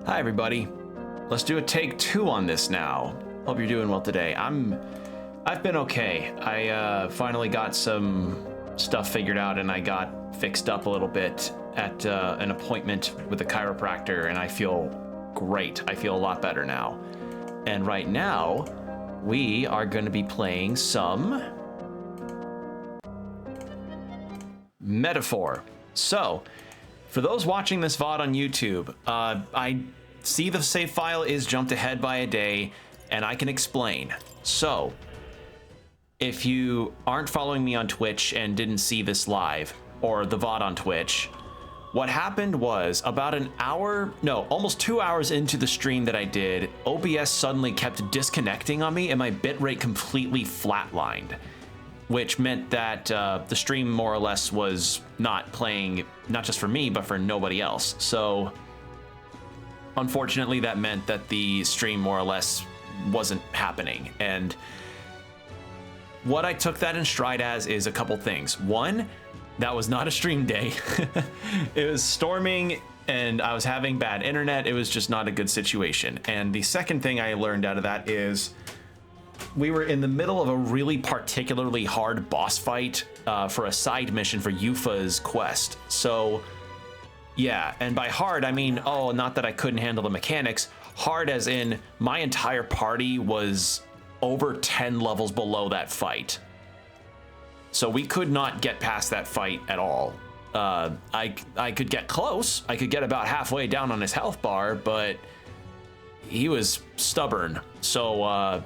Hi everybody. Let's do a take 2 on this now. Hope you're doing well today. I've been okay. I finally got some stuff figured out and I got fixed up a little bit at an appointment with a chiropractor, and I feel great. I feel a lot better now. And right now, we are going to be playing some Metaphor. So, for those watching this VOD on YouTube, I see the save file is jumped ahead by a day, and I can explain. So, if you aren't following me on Twitch and didn't see this live, or the VOD on Twitch, what happened was about almost 2 hours into the stream that I did, OBS suddenly kept disconnecting on me and my bitrate completely flatlined, which meant that the stream more or less was not playing, not just for me, but for nobody else. So unfortunately, that meant that the stream more or less wasn't happening. And what I took that in stride as is a couple things. One, that was not a stream day. It was storming and I was having bad internet. It was just not a good situation. And the second thing I learned out of that is we were in the middle of a really particularly hard boss fight for a side mission for Yufa's quest. So yeah, and by hard, I mean, oh, not that I couldn't handle the mechanics. Hard as in my entire party was over 10 levels below that fight. So we could not get past that fight at all. I could get close. I could get about halfway down on his health bar, but he was stubborn. So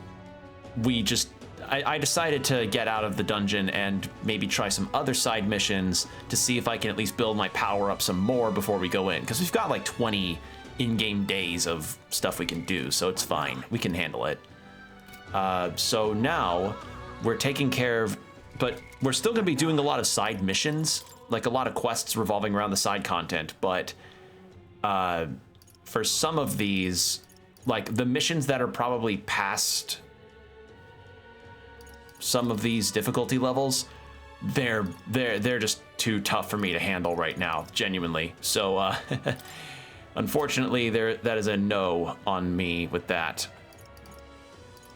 I decided to get out of the dungeon and maybe try some other side missions to see if I can at least build my power up some more before we go in. Because we've got like 20 in-game days of stuff we can do, so it's fine. We can handle it. So now we're taking care of, but we're still gonna be doing a lot of side missions, like a lot of quests revolving around the side content, but for some of these, like the missions that are probably past some of these difficulty levels, they're just too tough for me to handle right now, genuinely. So unfortunately, that is a no on me with that.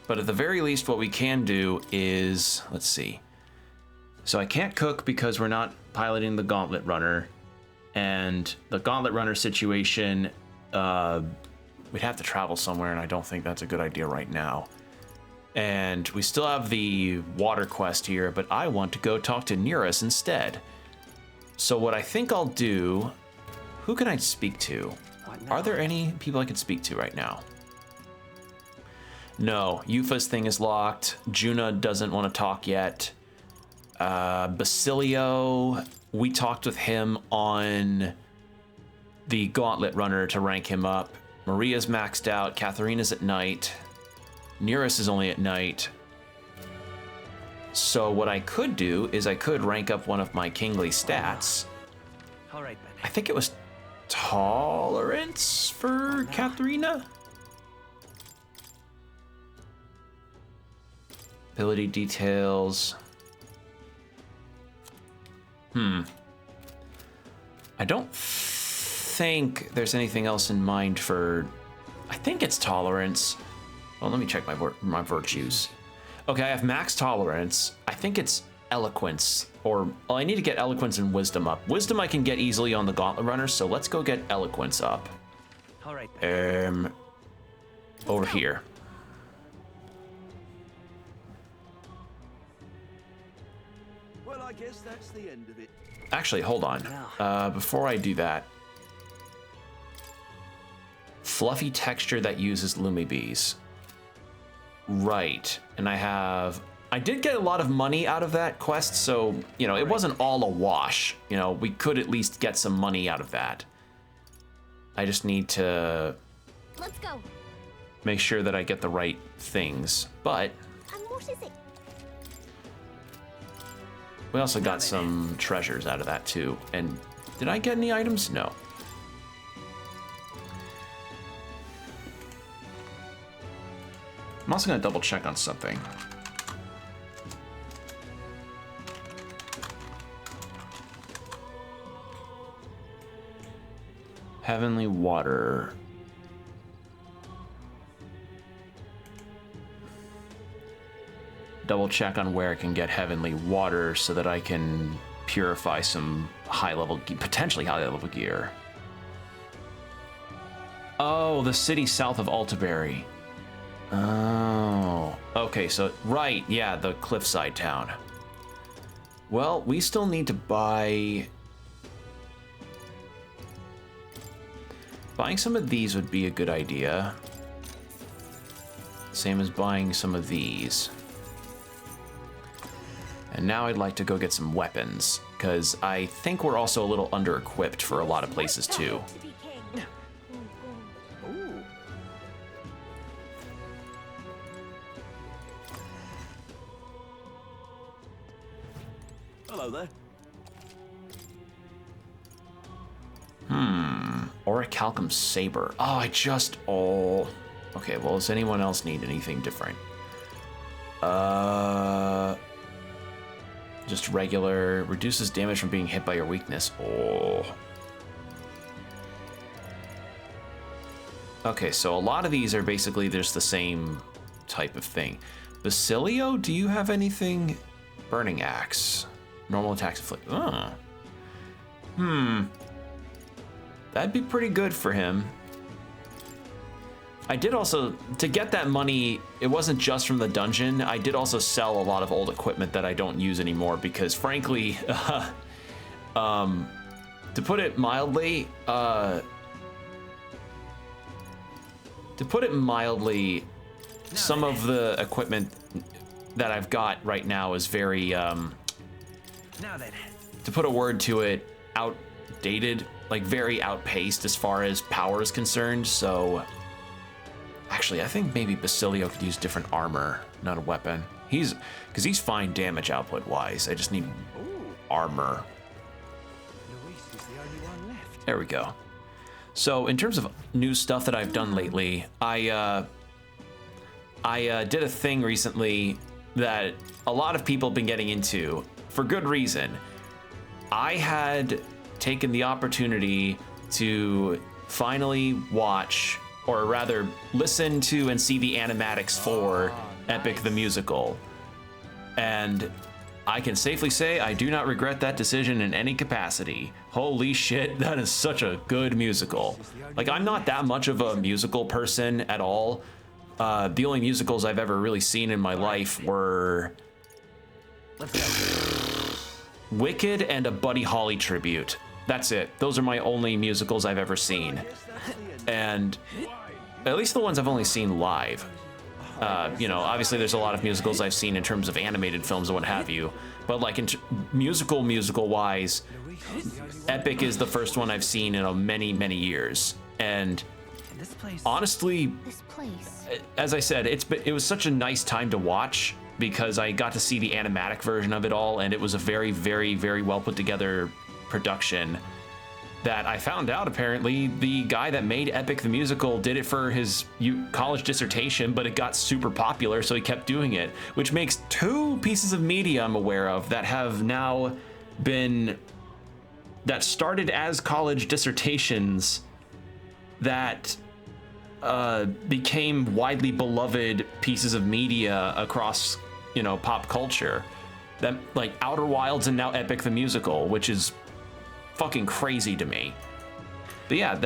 But at the very least, what we can do is, let's see. So I can't cook because we're not piloting the Gauntlet Runner, and the Gauntlet Runner situation, we'd have to travel somewhere, and I don't think that's a good idea right now. And we still have the water quest here, but I want to go talk to Neurus instead. So what I think I'll do, who can I speak to? Are there any people I can speak to right now? No, Yufa's thing is locked. Juna doesn't want to talk yet. Basilio, we talked with him on the Gauntlet Runner to rank him up. Maria's maxed out. Katharina's at night. Neurus is only at night. So what I could do is I could rank up one of my kingly stats. All right, I think it was tolerance for Katharina. Ability details. I don't think there's anything else in mind for, I think it's tolerance. Well, let me check my virtues. Okay, I have max tolerance. I think it's eloquence, or well, I need to get eloquence and wisdom up. Wisdom I can get easily on the Gauntlet Runner, so let's go get eloquence up. All right. Over here. Well, I guess that's the end of it. Actually, hold on. Before I do that, fluffy texture that uses Lumibees. Right, and I did get a lot of money out of that quest, so, you know, it wasn't all a wash. You know, we could at least get some money out of that. I just need to Let's go. make sure that I get the right things, but And what is it? we also got some treasures out of that too. And did I get any items? No. I'm also gonna double check on something. Heavenly water. double check on where I can get heavenly water so that I can purify some potentially high level gear. Oh, the city south of Altaberry. Oh, okay, so, right, yeah, the cliffside town. Well, we still need to buy... Buying some of these would be a good idea. Same as buying some of these. And now I'd like to go get some weapons, because I think we're also a little under-equipped for a lot of places, too. Hello there. Orichalcum Saber. Okay, well, does anyone else need anything different? Just regular. Reduces damage from being hit by your weakness. Oh. Okay, so a lot of these are basically just the same type of thing. Basilio, do you have anything? Burning Axe. Normal attacks inflict. That'd be pretty good for him. I did also, to get that money, it wasn't just from the dungeon. I did also sell a lot of old equipment that I don't use anymore because, frankly, to put it mildly, some of the equipment that I've got right now is very, to put a word to it, outdated, like very outpaced as far as power is concerned. So actually, I think maybe Basilio could use different armor, not a weapon. Because he's fine damage output wise. I just need armor. There we go. So in terms of new stuff that I've done lately, I did a thing recently that a lot of people have been getting into for good reason. I had taken the opportunity to finally watch, or rather listen to and see the animatics for Epic the Musical. And I can safely say I do not regret that decision in any capacity. Holy shit, that is such a good musical. Like, I'm not that much of a musical person at all. The only musicals I've ever really seen in my life were Wicked and a Buddy Holly tribute. That's it. Those are my only musicals I've ever seen. And at least the ones I've only seen live. You know, obviously there's a lot of musicals I've seen in terms of animated films and what have you. But like in musical wise, Epic is the first one I've seen in many, many years. And honestly, as I said, it was such a nice time to watch because I got to see the animatic version of it all, and it was a very, very, very well put together production that I found out apparently the guy that made Epic the Musical did it for his college dissertation, but it got super popular, so he kept doing it, which makes two pieces of media I'm aware of that have now been, that started as college dissertations that became widely beloved pieces of media across, you know, pop culture. That, like, Outer Wilds and now Epic the Musical, which is fucking crazy to me. But yeah,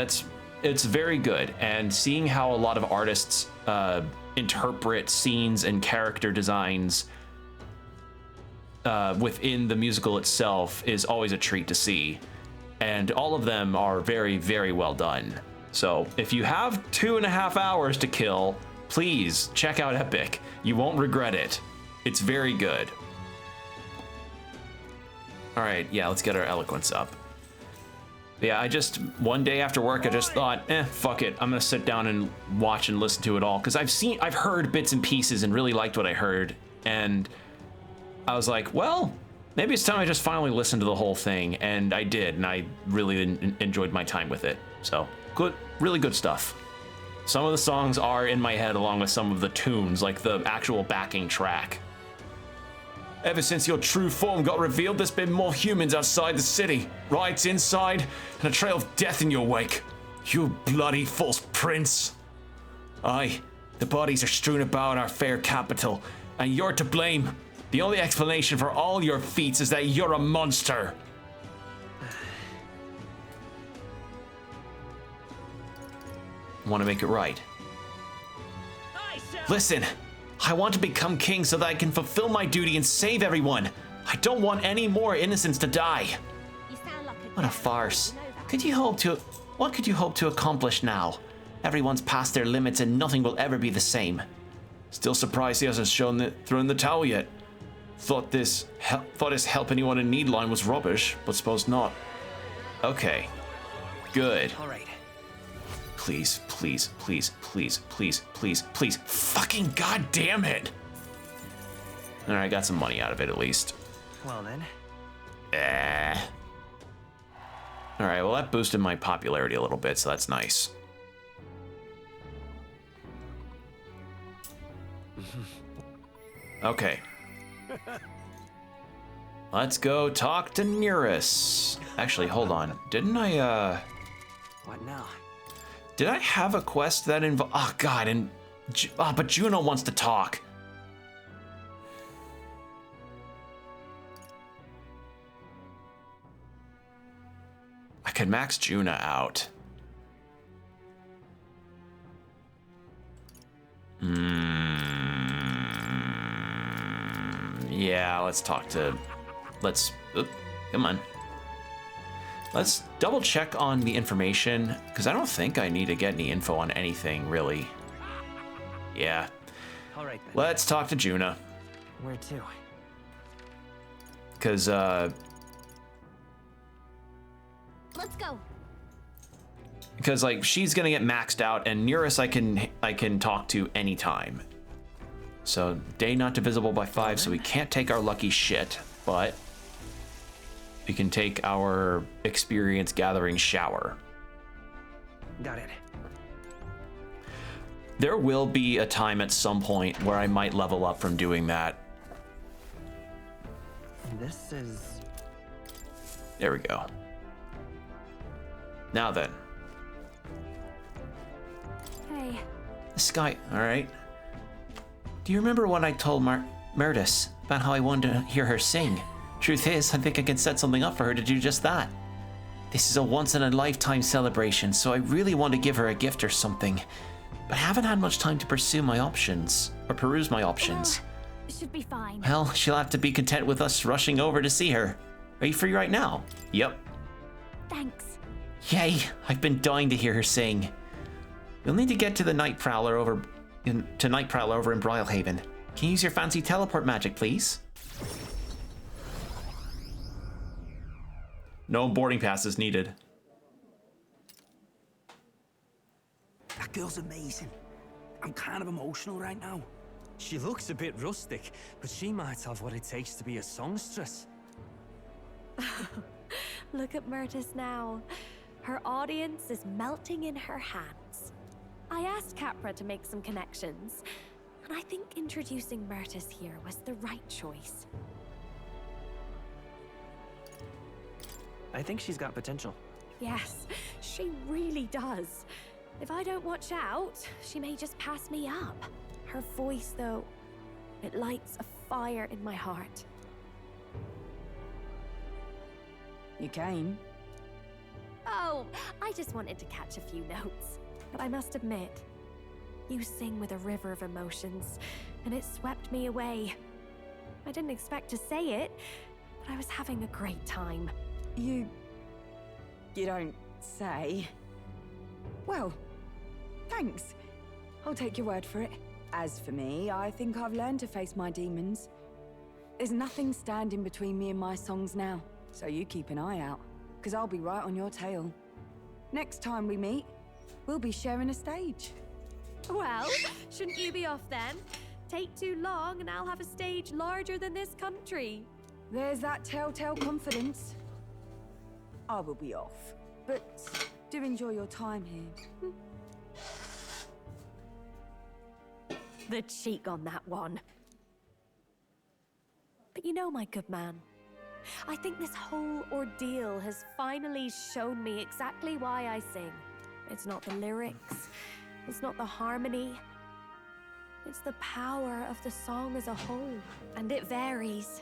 it's very good. And seeing how a lot of artists interpret scenes and character designs within the musical itself is always a treat to see. And all of them are very, very well done. So if you have 2.5 hours to kill, please check out Epic. You won't regret it. It's very good. All right, yeah, let's get our eloquence up. Yeah, one day after work, I just thought, fuck it. I'm gonna sit down and watch and listen to it all. Cause I've heard bits and pieces and really liked what I heard. And I was like, well, maybe it's time I just finally listened to the whole thing. And I did, and I really enjoyed my time with it. So good, really good stuff. Some of the songs are in my head along with some of the tunes, like the actual backing track. Ever since your true form got revealed, there's been more humans outside the city, riots inside, and a trail of death in your wake. You bloody false prince. Aye, the bodies are strewn about our fair capital, And you're to blame. The only explanation for all your feats is that you're a monster. Want to make it right. Listen, I want to become king so that I can fulfill my duty and save everyone. I don't want any more innocents to die. You sound like What a farce. What could you hope to accomplish now? Everyone's past their limits and nothing will ever be the same. Still surprised he hasn't thrown the towel yet. Thought his help anyone in need line was rubbish, but suppose not. Okay. Good. All right. Please, please, please, please, please, please, please. Fucking goddamn it! Alright, I got some money out of it at least. Well then. Alright, well that boosted my popularity a little bit, so that's nice. Okay. Let's go talk to Nearest. Actually, hold on. Didn't I, What now? Did I have a quest that involved... Oh, God, and... but Juno wants to talk. I could max Juno out. Yeah, let's talk to... come on. Let's double check on the information, because I don't think I need to get any info on anything, really. Yeah. All right then. Let's talk to Juno. Where to? Because, Let's go. Because, like, she's gonna get maxed out, and Nearest I can talk to anytime. So, day not divisible by 5, so we can't take our lucky shit, but... we can take our experience gathering shower. Got it. There will be a time at some point where I might level up from doing that. This is... There we go. Now then. Hey. Sky, alright. Do you remember when I told Meredith about how I wanted to hear her sing? Truth is, I think I can set something up for her to do just that. This is a once-in-a-lifetime celebration, so I really want to give her a gift or something. But I haven't had much time to pursue my options, or peruse my options. Should be fine. Well, she'll have to be content with us rushing over to see her. Are you free right now? Yep. Thanks. Yay, I've been dying to hear her sing. You'll need to get to the Night Prowler over in Brylehaven. Can you use your fancy teleport magic, please? No boarding passes needed. That girl's amazing. I'm kind of emotional right now. She looks a bit rustic, but she might have what it takes to be a songstress. Look at Myrtis now. Her audience is melting in her hands. I asked Capra to make some connections, and I think introducing Myrtis here was the right choice. I think she's got potential. Yes, she really does. If I don't watch out, she may just pass me up. Her voice, though, it lights a fire in my heart. You came? Oh, I just wanted to catch a few notes. But I must admit, you sing with a river of emotions, and it swept me away. I didn't expect to say it, but I was having a great time. You don't say. Well, thanks. I'll take your word for it. As for me, I think I've learned to face my demons. There's nothing standing between me and my songs now, so you keep an eye out, because I'll be right on your tail. Next time we meet, we'll be sharing a stage. Well, shouldn't you be off then? Take too long and I'll have a stage larger than this country. There's that telltale confidence. I will be off, but do enjoy your time here. The cheek on that one. But you know, my good man, I think this whole ordeal has finally shown me exactly why I sing. It's not the lyrics, it's not the harmony. It's the power of the song as a whole, and it varies.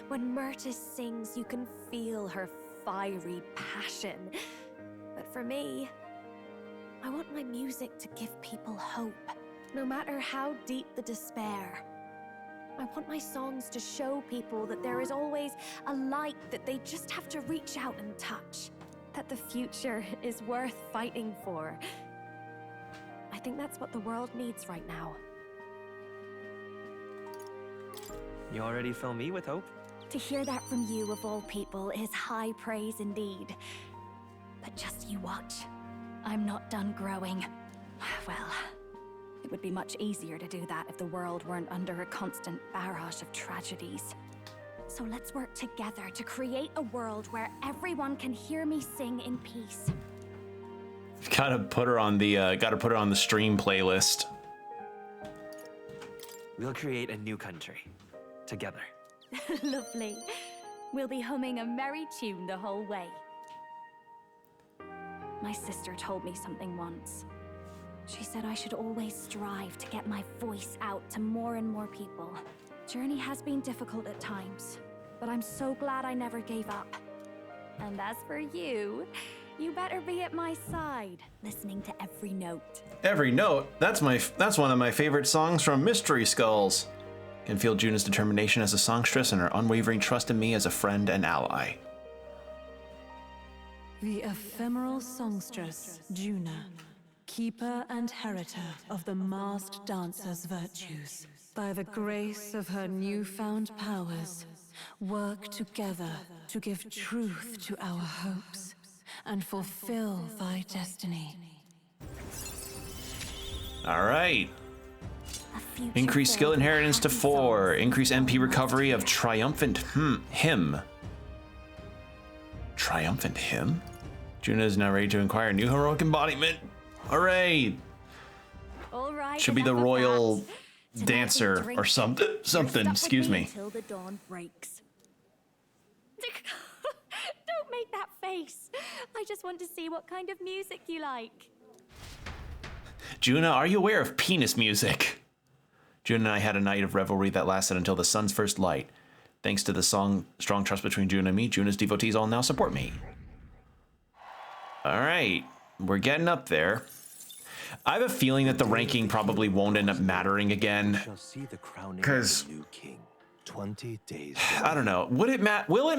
When Myrtis sings, you can feel her fiery passion. But for me, I want my music to give people hope, no matter how deep the despair. I want my songs to show people that there is always a light that they just have to reach out and touch. That the future is worth fighting for. I think that's what the world needs right now. You already fill me with hope? To hear that from you, of all people, is high praise indeed. But just you watch. I'm not done growing. Well, it would be much easier to do that if the world weren't under a constant barrage of tragedies. So let's work together to create a world where everyone can hear me sing in peace. Gotta put her on the stream playlist. We'll create a new country. Together. Lovely. We'll be humming a merry tune the whole way. My sister told me something once. She said I should always strive to get my voice out to more and more people. Journey has been difficult at times, but I'm so glad I never gave up. And as for you, you better be at my side, listening to every note. Every note? That's one of my favorite songs from Mystery Skulls. Can feel Juna's determination as a songstress and her unwavering trust in me as a friend and ally. The ephemeral songstress, Juna, keeper and heritor of the masked dancer's virtues. By the grace of her newfound powers, work together to give truth to our hopes and fulfill thy destiny. All right. Increase skill inheritance to 4. Increase MP recovery of triumphant hymn. Triumphant hymn? Juna is now ready to acquire a new heroic embodiment. Hooray! All right, Should be the enough of royal that. dancer Tonight we or drink. something. You're stuck with Excuse me. Until the dawn breaks. Don't make that face. I just want to see what kind of music you like. Juna, are you aware of penis music? Juna and I had a night of revelry that lasted until the sun's first light. Thanks to the strong trust between Juna and me, Juna's devotees all now support me. All right, we're getting up there. I have a feeling that the ranking probably won't end up mattering again. Because 20 days. I don't know. Will it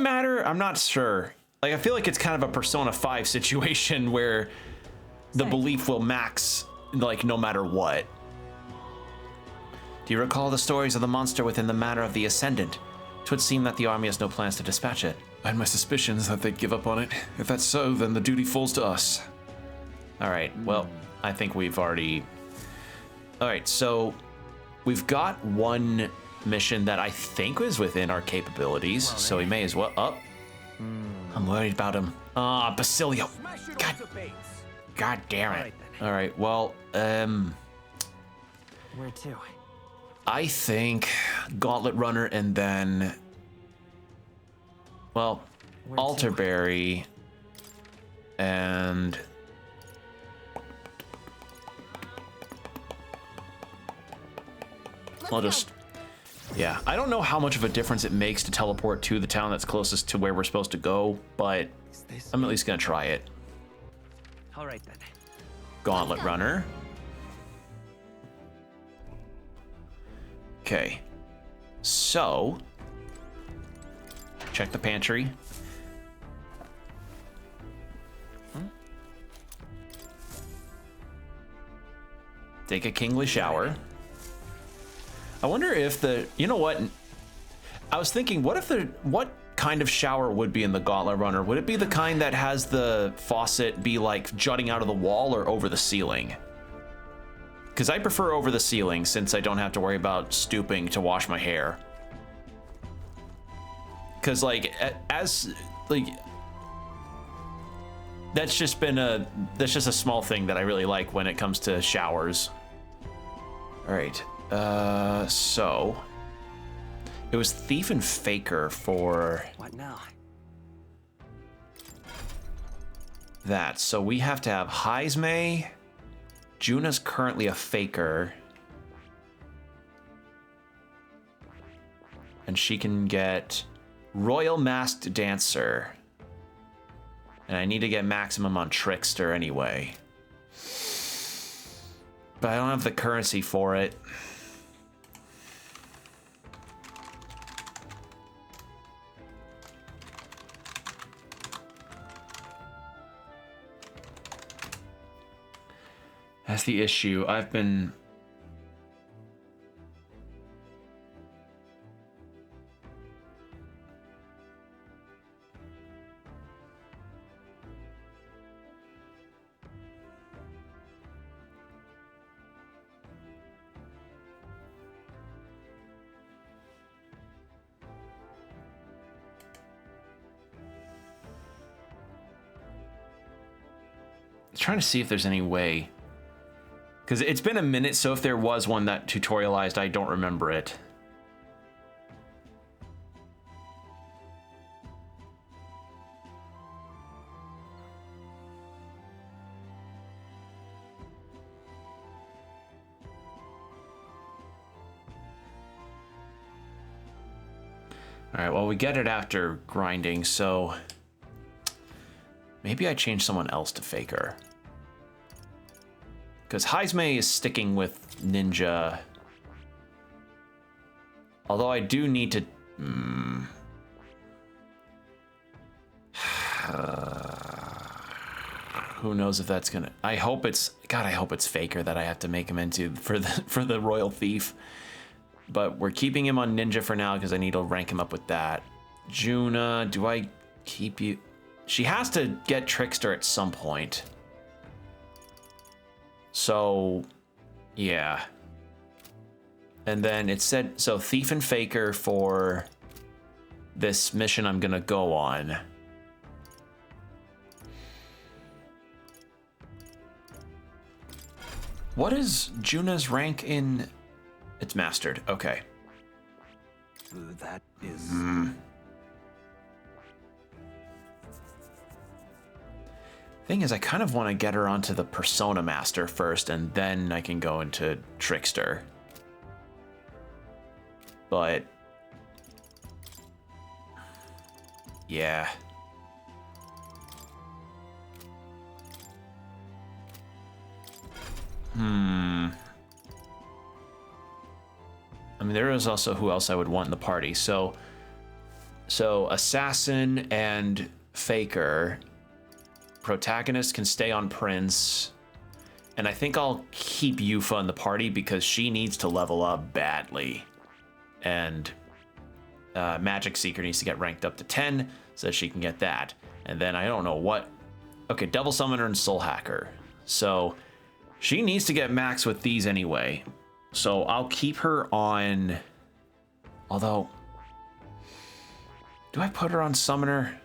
matter? I'm not sure. Like, I feel like it's kind of a Persona 5 situation where the belief will max, like, no matter what. Do you recall the stories of the monster within the Matter of the Ascendant? It would seem that the army has no plans to dispatch it. I had my suspicions that they'd give up on it. If that's so, then the duty falls to us. All right, well, I think we've already... All right, so we've got one mission that I think was within our capabilities, so we may as well... I'm worried about him. Ah, Basilio. God damn it. All right, well, Where to? I think Gauntlet Runner and then, well, Alterberry and I'll just, yeah. I don't know how much of a difference it makes to teleport to the town that's closest to where we're supposed to go, but I'm at least gonna try it. All right then. Gauntlet Runner. Okay, so check the pantry. Take a kingly shower. I wonder if you know what? I was thinking, what kind of shower would be in the Gauntlet Runner? Would it be the kind that has the faucet be like jutting out of the wall or over the ceiling? Because I prefer over the ceiling since I don't have to worry about stooping to wash my hair. Because like, that's just a small thing that I really like when it comes to showers. All right, so it was Thief and Faker for What now? that. So we have to have Heismay. Juna's currently a Faker. And she can get Royal Masked Dancer. And I need to get maximum on Trickster anyway. But I don't have the currency for it. That's the issue. I've been... trying to see if there's any way. Because it's been a minute, so if there was one that tutorialized, I don't remember it. All right, well, we get it after grinding, so maybe I change someone else to Faker. Because Heisme is sticking with Ninja. Although I do need to... Who knows if that's gonna... I hope it's... God, I hope it's Faker that I have to make him into for the Royal Thief. But we're keeping him on Ninja for now because I need to rank him up with that. Juna, do I keep you... She has to get Trickster at some point. So, yeah. And then it said, so Thief and Faker for this mission I'm gonna go on. What is Juna's rank in? It's mastered, okay. That is... Thing is, I kind of want to get her onto the Persona Master first, and then I can go into Trickster. But... yeah. I mean, there is also who else I would want in the party. So Assassin and Faker... Protagonist can stay on Prince, and I think I'll keep Yufa in the party because she needs to level up badly, and Magic Seeker needs to get ranked up to 10 so she can get that. And then I don't know what... Okay, Devil Summoner and Soul Hacker. So she needs to get max with these anyway. So I'll keep her on... Although... Do I put her on Summoner?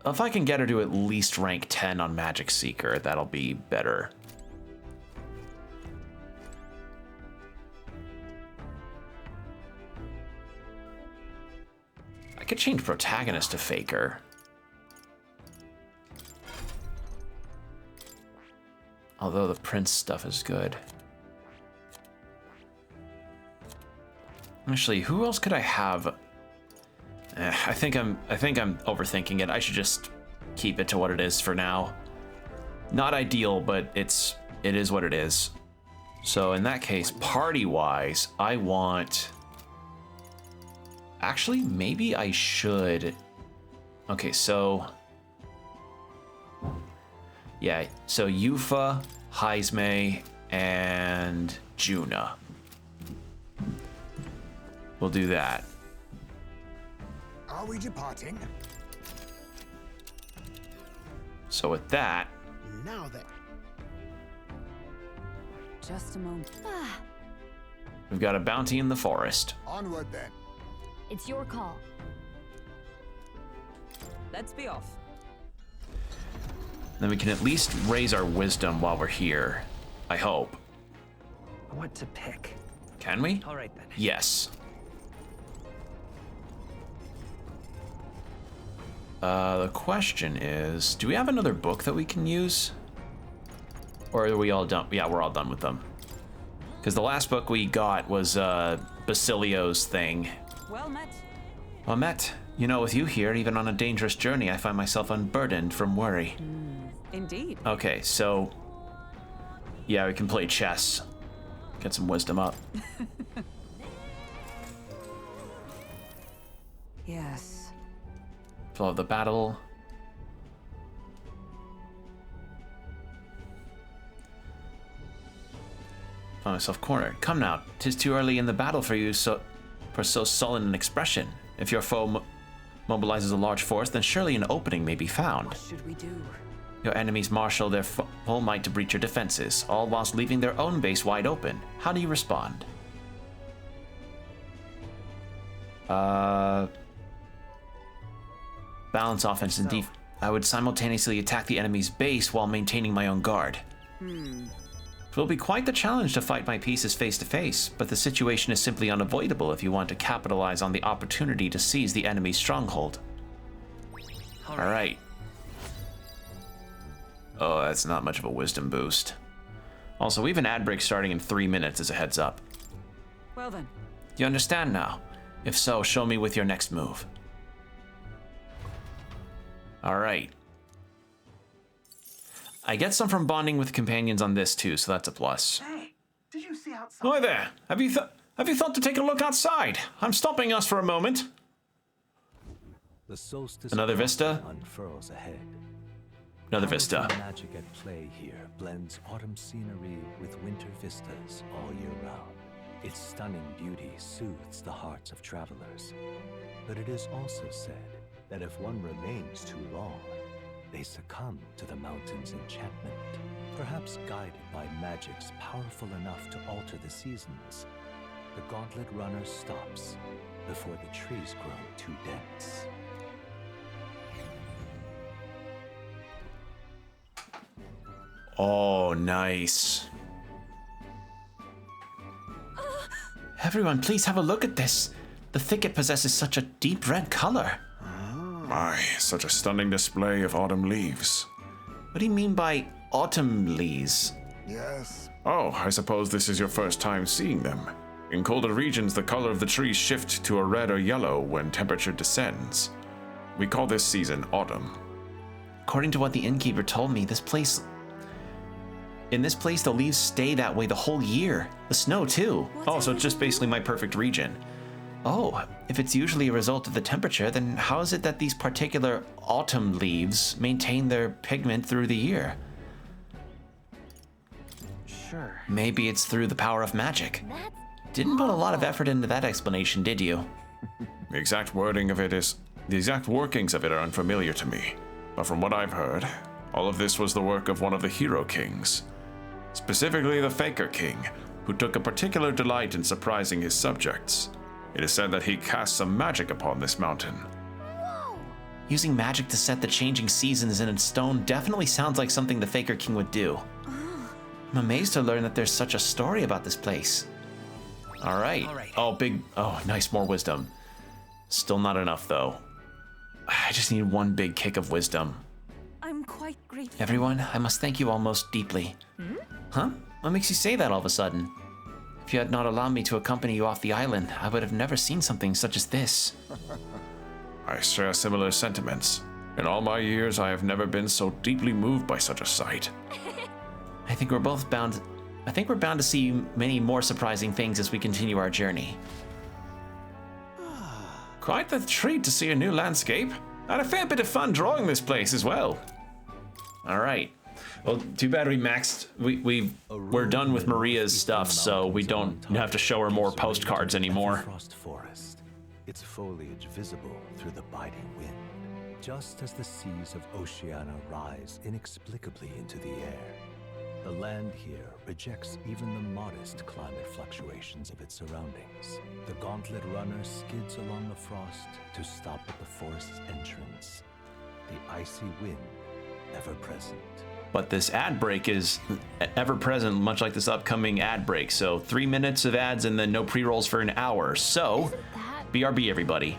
If I can get her to at least rank 10 on Magic Seeker, that'll be better. I could change Protagonist to Faker. Although the Prince stuff is good. Actually, who else could I have? I think I'm overthinking it. I should just keep it to what it is for now. Not ideal, but it is what it is. So in that case, party-wise, I want... Actually, maybe I should... Okay, so... Yeah, so Yufa, Heisme, and Juna. We'll do that. Are we departing? So with that... Now then. Just a moment. We've got a bounty in the forest. Onward then. It's your call. Let's be off. Then we can at least raise our wisdom while we're here. I hope. What to pick? Can we? All right then. Yes. The question is, do we have another book that we can use? Or are we all done? Yeah, we're all done with them. Because the last book we got was Basilio's thing. Well met. Well met. You know, with you here, even on a dangerous journey, I find myself unburdened from worry. Indeed. Okay, so... yeah, we can play chess. Get some wisdom up. Yes. Flow of the battle. Found myself cornered. Come now, 'tis too early in the battle for you for so sullen an expression. If your foe mobilizes a large force, then surely an opening may be found. What should we do? Your enemies marshal their full might to breach your defenses, all whilst leaving their own base wide open. How do you respond? Balance offense and defense. I would simultaneously attack the enemy's base while maintaining my own guard. It will be quite the challenge to fight my pieces face to face, but the situation is simply unavoidable if you want to capitalize on the opportunity to seize the enemy's stronghold. All right. Oh, that's not much of a wisdom boost. Also, we have an ad break starting in 3 minutes as a heads up. Well then. You understand now? If so, show me with your next move. All right. I get some from bonding with companions on this too, so that's a plus. Hey, did you see outside? Hi there. Have you thought to take a look outside? I'm stopping us for a moment. The solstice Another vista? unfurls ahead. Another vista. Powerful magic at play here blends autumn scenery with winter vistas all year round. Its stunning beauty soothes the hearts of travelers. But it is also said that if one remains too long, they succumb to the mountain's enchantment, perhaps guided by magics powerful enough to alter the seasons. The gauntlet runner stops before the trees grow too dense. Oh, nice. Everyone, please have a look at this. The thicket possesses such a deep red color. My, such a stunning display of autumn leaves. What do you mean by autumn leaves? Yes. Oh, I suppose this is your first time seeing them. In colder regions, the color of the trees shift to a red or yellow when temperature descends. We call this season autumn. According to what the innkeeper told me, in this place, the leaves stay that way the whole year. The snow, too. Oh, so it's just basically my perfect region. Oh, if it's usually a result of the temperature, then how is it that these particular autumn leaves maintain their pigment through the year? Sure. Maybe it's through the power of magic. Didn't put a lot of effort into that explanation, did you? The exact workings of it are unfamiliar to me. But from what I've heard, all of this was the work of one of the hero kings. Specifically the Faker King, who took a particular delight in surprising his subjects. It is said that he cast some magic upon this mountain. Using magic to set the changing seasons in stone definitely sounds like something the Faker King would do. I'm amazed to learn that there's such a story about this place. All right. Oh, nice, more wisdom. Still not enough, though. I just need one big kick of wisdom. I'm quite grateful. Everyone, I must thank you all most deeply. Huh? What makes you say that all of a sudden? If you had not allowed me to accompany you off the island, I would have never seen something such as this. I share similar sentiments. In all my years, I have never been so deeply moved by such a sight. I think we're bound to see many more surprising things as we continue our journey. Quite the treat to see a new landscape. I had a fair bit of fun drawing this place as well. All right. Well, too bad we maxed. We're done with Maria's stuff, so we don't have to show her more postcards anymore. Frost forest, its foliage visible through the biting wind, just as the seas of Oceania rise inexplicably into the air. The land here rejects even the modest climate fluctuations of its surroundings. The gauntlet runner skids along the frost to stop at the forest's entrance. The icy wind, ever present. But this ad break is ever present, much like this upcoming ad break. So 3 minutes of ads and then no pre-rolls for an hour. So, BRB everybody.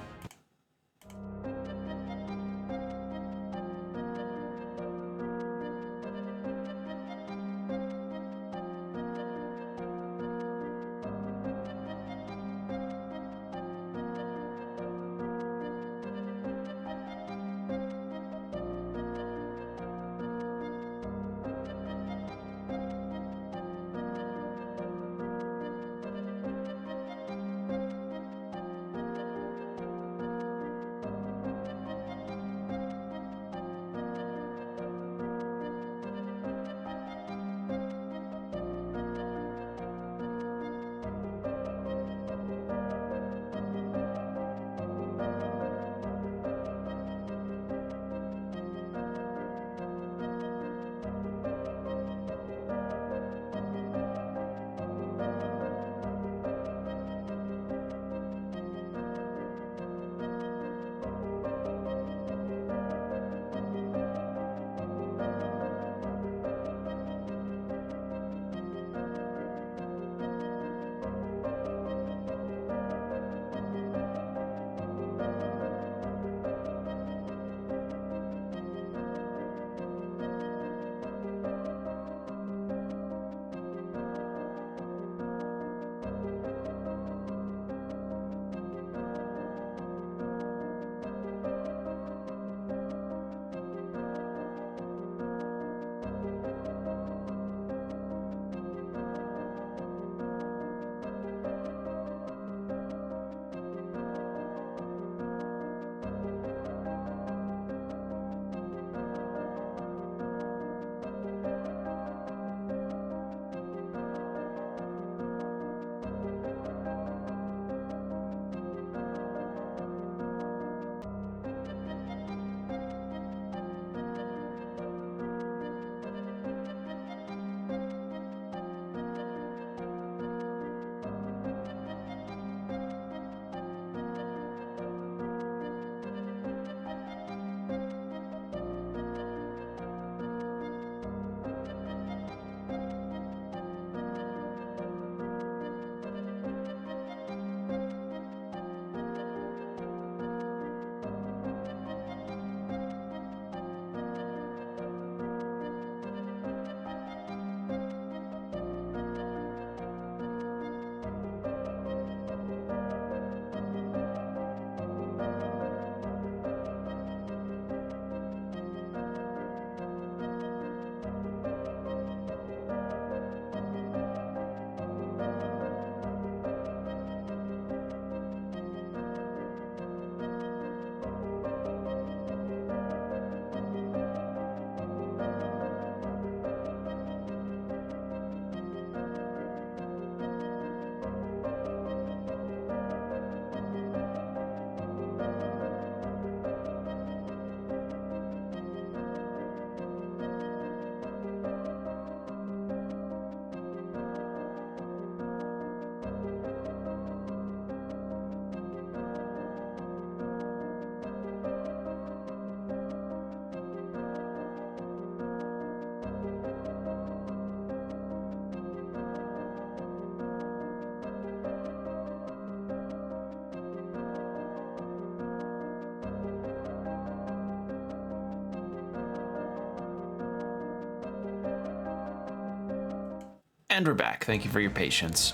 And we're back. Thank you for your patience.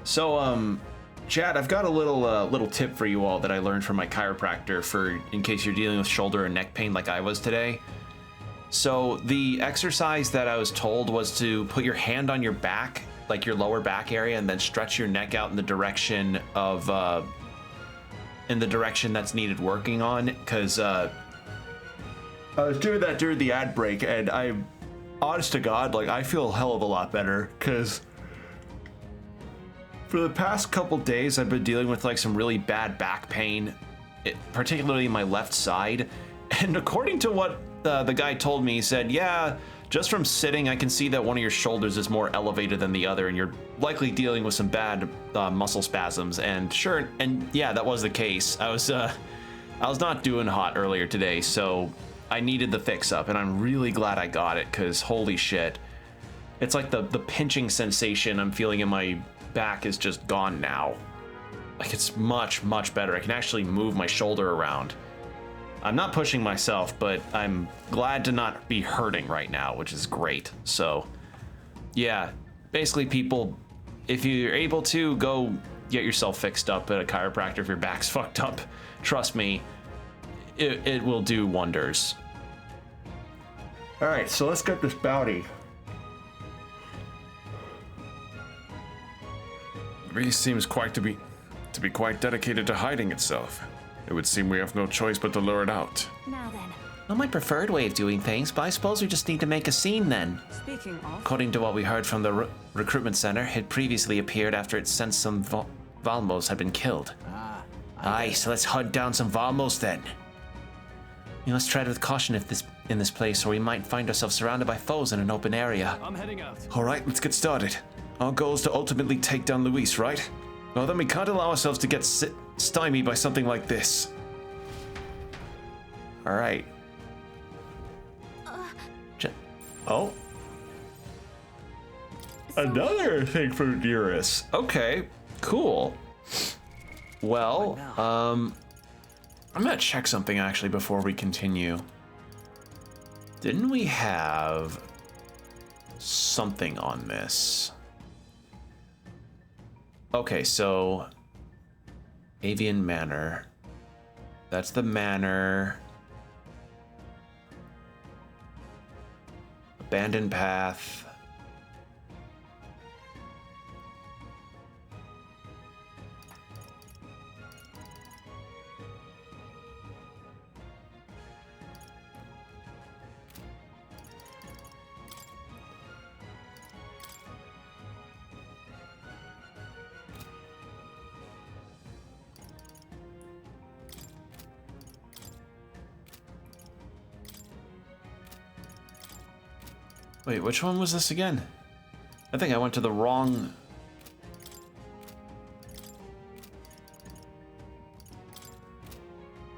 So, Chad, I've got a little tip for you all that I learned from my chiropractor for in case you're dealing with shoulder and neck pain like I was today. So the exercise that I was told was to put your hand on your back, like your lower back area, and then stretch your neck out in the direction of that's needed working on. Because I was doing that during the ad break, and I'm honest to God, like I feel a hell of a lot better because for the past couple days I've been dealing with like some really bad back pain, particularly my left side. And according to what the guy told me, he said, yeah, just from sitting I can see that one of your shoulders is more elevated than the other and you're likely dealing with some bad muscle spasms. And sure, and yeah, that was the case. I was not doing hot earlier today, so I needed the fix up, and I'm really glad I got it because holy shit, it's like the pinching sensation I'm feeling in my back is just gone now. Like it's much better. I can actually move my shoulder around. I'm not pushing myself, but I'm glad to not be hurting right now, which is great. So yeah, basically people, if you're able to, go get yourself fixed up at a chiropractor if your back's fucked up. Trust me, it will do wonders. All right, so let's get this bounty. The beast seems to be quite dedicated to hiding itself. It would seem we have no choice but to lure it out. Now then. Not my preferred way of doing things, but I suppose we just need to make a scene then. Speaking of... According to what we heard from the recruitment center, it previously appeared after it sensed some Valmos had been killed. Aye, so let's hunt down some Valmos then. You must tread with caution in this place, or we might find ourselves surrounded by foes in an open area. I'm heading out. All right, let's get started. Our goal is to ultimately take down Luis, right? Well, then we can't allow ourselves to get stymied by something like this. All right. Oh. Another thing from Eurus. Okay, cool. Well, I'm gonna check something actually before we continue. Didn't we have something on this? Okay, so Avian Manor. That's the manor. Abandoned path. Wait, which one was this again? I think I went to the wrong...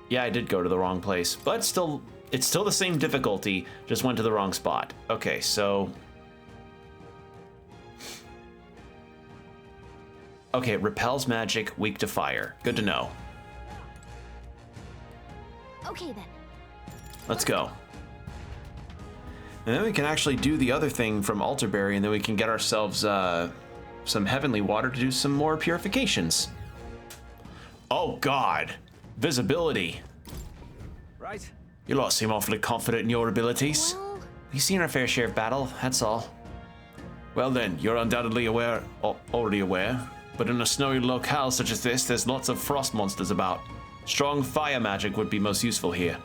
Yeah, I did go to the wrong place, but still, it's still the same difficulty, just went to the wrong spot. Okay, so... Okay, it repels magic, weak to fire. Good to know. Okay then. Let's go. And then we can actually do the other thing from Alterberry, and then we can get ourselves some heavenly water to do some more purifications. Oh God, visibility. Right. You lot seem awfully confident in your abilities. Well... We've seen our fair share of battle, that's all. Well then, you're undoubtedly already aware, but in a snowy locale such as this, there's lots of frost monsters about. Strong fire magic would be most useful here.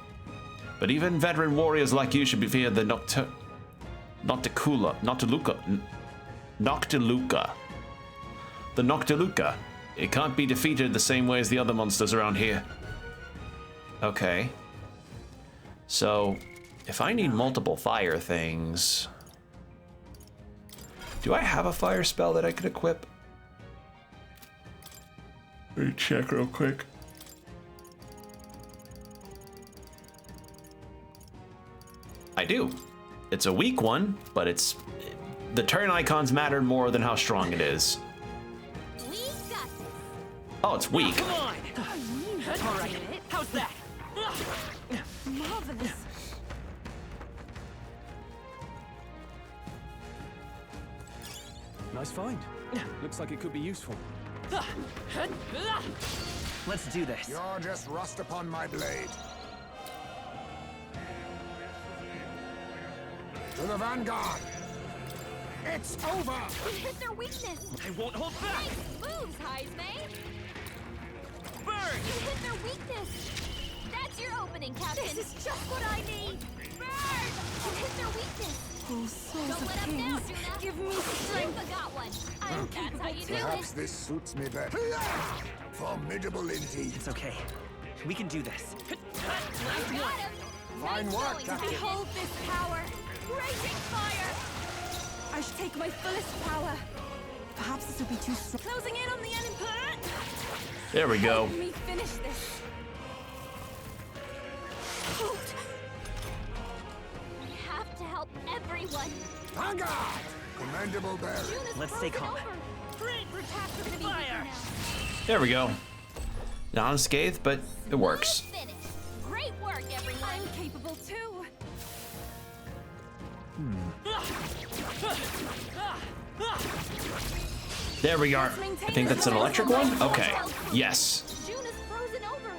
But even veteran warriors like you should be feared the Noctiluca. The Noctiluca. It can't be defeated the same way as the other monsters around here. Okay. So, if I need multiple fire things... Do I have a fire spell that I could equip? Let me check real quick. I do. It's a weak one, but it's... The turn icons matter more than how strong it is. We got this. Oh, it's weak. Come on! All right, how's that? Marvelous. Nice find. Looks like it could be useful. Let's do this. You're just rust upon my blade. To the vanguard! It's over! We hit their weakness! I won't hold back! Nice moves, Heismay! Burn! You hit their weakness! That's your opening, Captain! This is just what I need! Burn! You hit their weakness! Oh, souls Don't of let up now, kings, Juna! give me strength. You got one! That's how you do Perhaps it! this suits me better. Formidable indeed. It's okay. We can do this. You got him! Fine Nice work, going, Captain. Behold this power! Raging fire! I should take my fullest power. Perhaps this will be too strong. Closing in on the enemy. There we go. Let me finish this. We have to help everyone! Vanguard! Commendable bearing. Juna's Let's stay frozen calm. over. We're gonna be Fire! weaker There we go. Not unscathed, but it now. works. Finish. Great work, everyone! I'm capable too. There we are. I think that's an electric one? Okay. Yes. Juna's frozen over!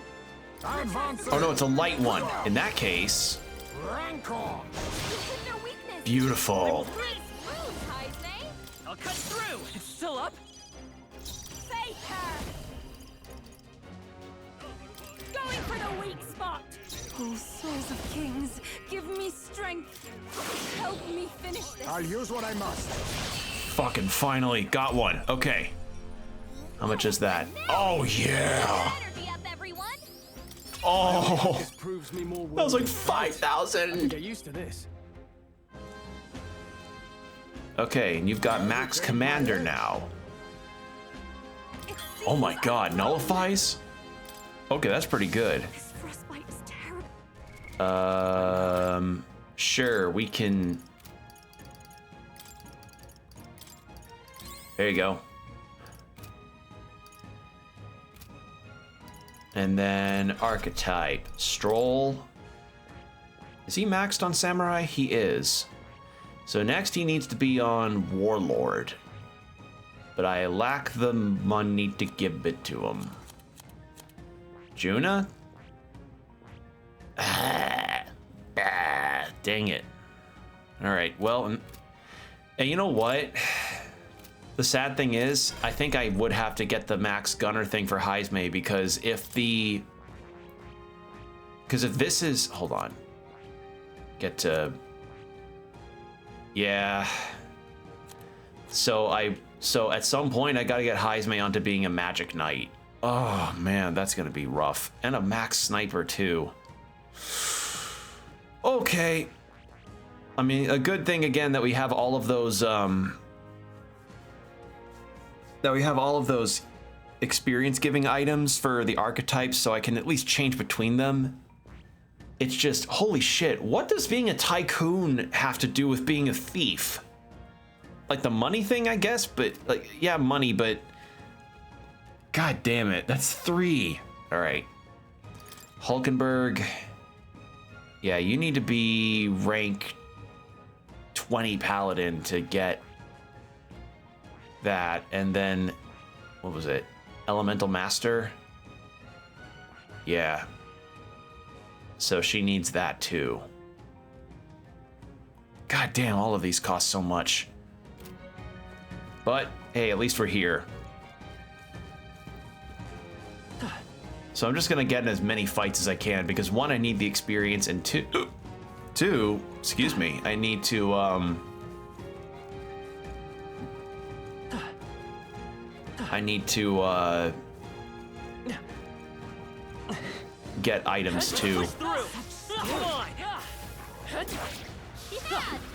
Advance! Oh no, it's a light one. In that case, Rancor! You hit their weakness! beautiful. Nice moves, Heismay! I'll cut through! It's still up? Face her. Going for the weak spot. Oh, souls of kings, give me strength. Help me finish this. I'll use what I must. Fucking finally got one. Okay. How much is that? Oh yeah. Energy up, everyone! Oh, This proves me more that was like worthy. 5,000. Get used to this. Okay, and you've got Max Commander now. Oh my god, nullifies? Okay, that's pretty good. This frostbite is terrible. Sure, we can. There you go. And then archetype. Stroll. Is he maxed on Samurai? He is. So next he needs to be on Warlord. But I lack the money to give it to him. Juna? Dang it. Alright, well, and you know what? The sad thing is, I think I would have to get the Max Gunner thing for Heismay because if this is, hold on. Get to, yeah. So at some point I gotta get Heismay onto being a Magic Knight. Oh man, that's gonna be rough. And a Max Sniper too. Okay. I mean, a good thing again that we have all of those experience giving items for the archetypes so I can at least change between them. It's just, holy shit, what does being a tycoon have to do with being a thief? Like the money thing, I guess, but like, yeah, money, but god damn it, that's 3. All right. Hulkenberg. Yeah, you need to be rank 20 paladin to get that, and then what was it? Elemental Master? Yeah. So she needs that too. God damn, all of these cost so much. But hey, at least we're here. So I'm just gonna get in as many fights as I can because one, I need the experience, and two, excuse me, I need to get items too. Push through! Come on! Yeah,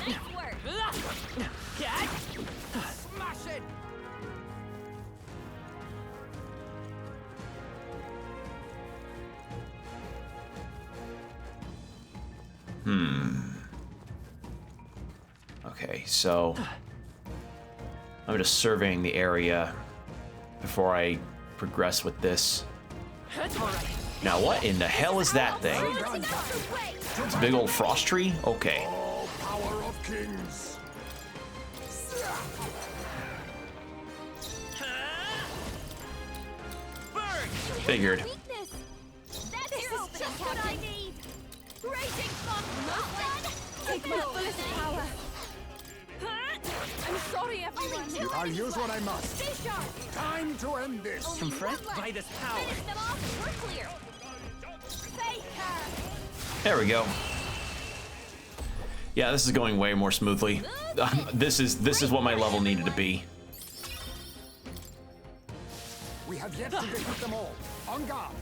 nice work! Smash it! Okay, so I'm just surveying the area before I progress with this. Now what in the hell is that thing? It's a big old frost tree? Okay. All power of kings. Figured. Weakness. That's just what I need. Raging Take my fullest power. I'm sorry, everyone. I'll use what I must. Stay sharp. Time to end this. Some fresh Midas power. Finish them off. We're clear. Faker. There we go. Yeah, this is going way more smoothly. This is what my level needed to be. We have yet to defeat them all. On guard.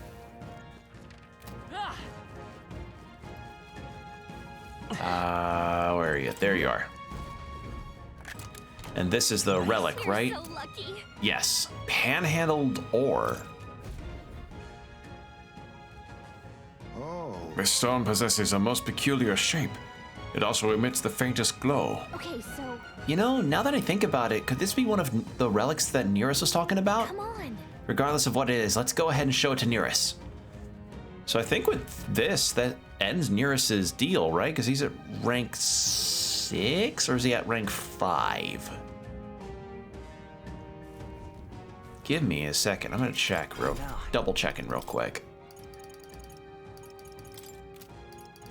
Where are you? There you are. And this is the relic, right? So lucky. Yes. Panhandled ore. This stone possesses a most peculiar shape. It also emits the faintest glow. Okay, so You know, now that I think about it, could this be one of the relics that Nearest was talking about? come on. Regardless of what it is, let's go ahead and show it to Nearest. So I think with this, that ends Nearest's deal, right? Because he's at rank 6, or is he at rank 5? Give me a second. I'm gonna check double checking real quick.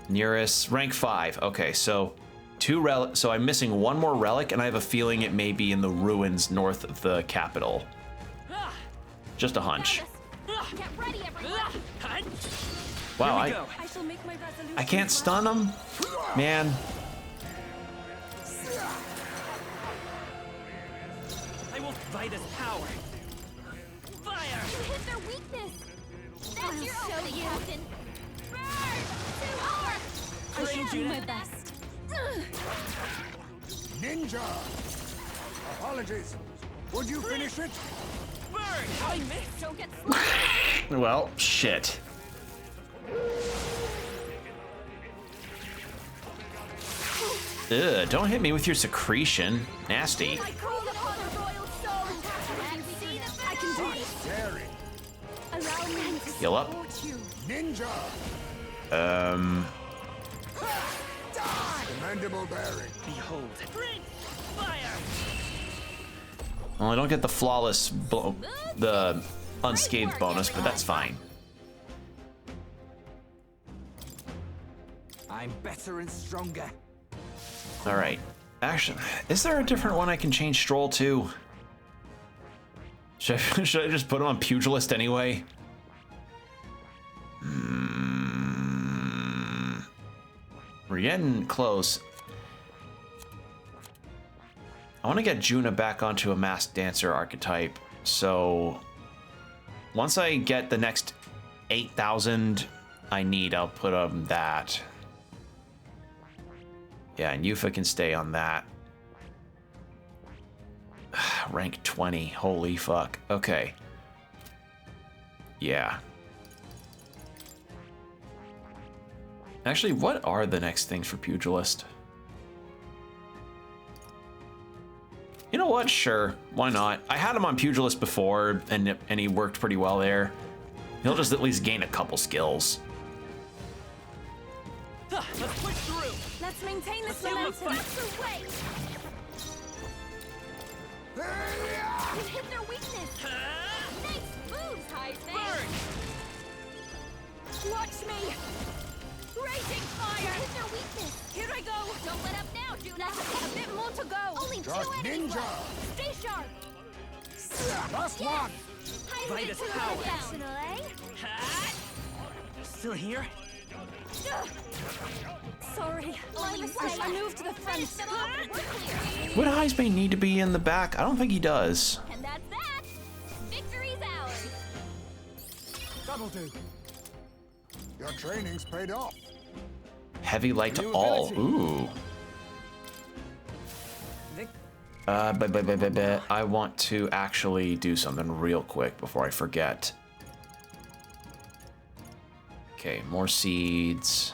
Nearest rank 5. Okay, so so I'm missing one more relic, and I have a feeling it may be in the ruins north of the capital. Just a hunch. Get ready, everyone. Wow, I shall make my resolution. I can't stun him, man. I will fight his power. Fire! You hit their weakness. That's your opening, Captain. Burn! Too hard. I shall do my that. best. Ninja! Apologies. Would you finish it? Burn! I missed. Don't get slapped. Well, shit. Ugh, don't hit me with your secretion. Nasty. I call upon a royal soul. And see the I can do it. Daring. Allow me to Heal up. support you. Ninja! Commendable bearing. Behold. Fire! Well, I don't get the flawless, the unscathed bonus, but that's fine. I'm better and stronger. All right. Actually, is there a different one I can change Stroll to? Should I just put him on Pugilist anyway? We're getting close. I want to get Juna back onto a masked dancer archetype. So once I get the next 8,000 I need, I'll put on that. Yeah, and Yufa can stay on that. Rank 20. Holy fuck. Okay. Yeah. Actually, what are the next things for Pugilist? You know what? Sure. Why not? I had him on Pugilist before, and he worked pretty well there. He'll just at least gain a couple skills. Let's push through. Let's maintain this Let's momentum. fight. That's the way. You hit their weakness. Nice moves, Heisman. Burn! Watch me. Raging fire. You hit their weakness. Here I go. Don't let up now, Juna. A bit more to go. Only Just two enemies ninja. left. Stay sharp. Last one. Heisman Vitus to the power. professional, eh? Still here? Sorry. My mistake. I moved to the front. We're clear. Would Heisman need to be in the back? I don't think he does. And that's that. Victory's ours. That'll do. Your training's paid off. Heavy light to all. Ooh. I want to actually do something real quick before I forget. Okay, more seeds.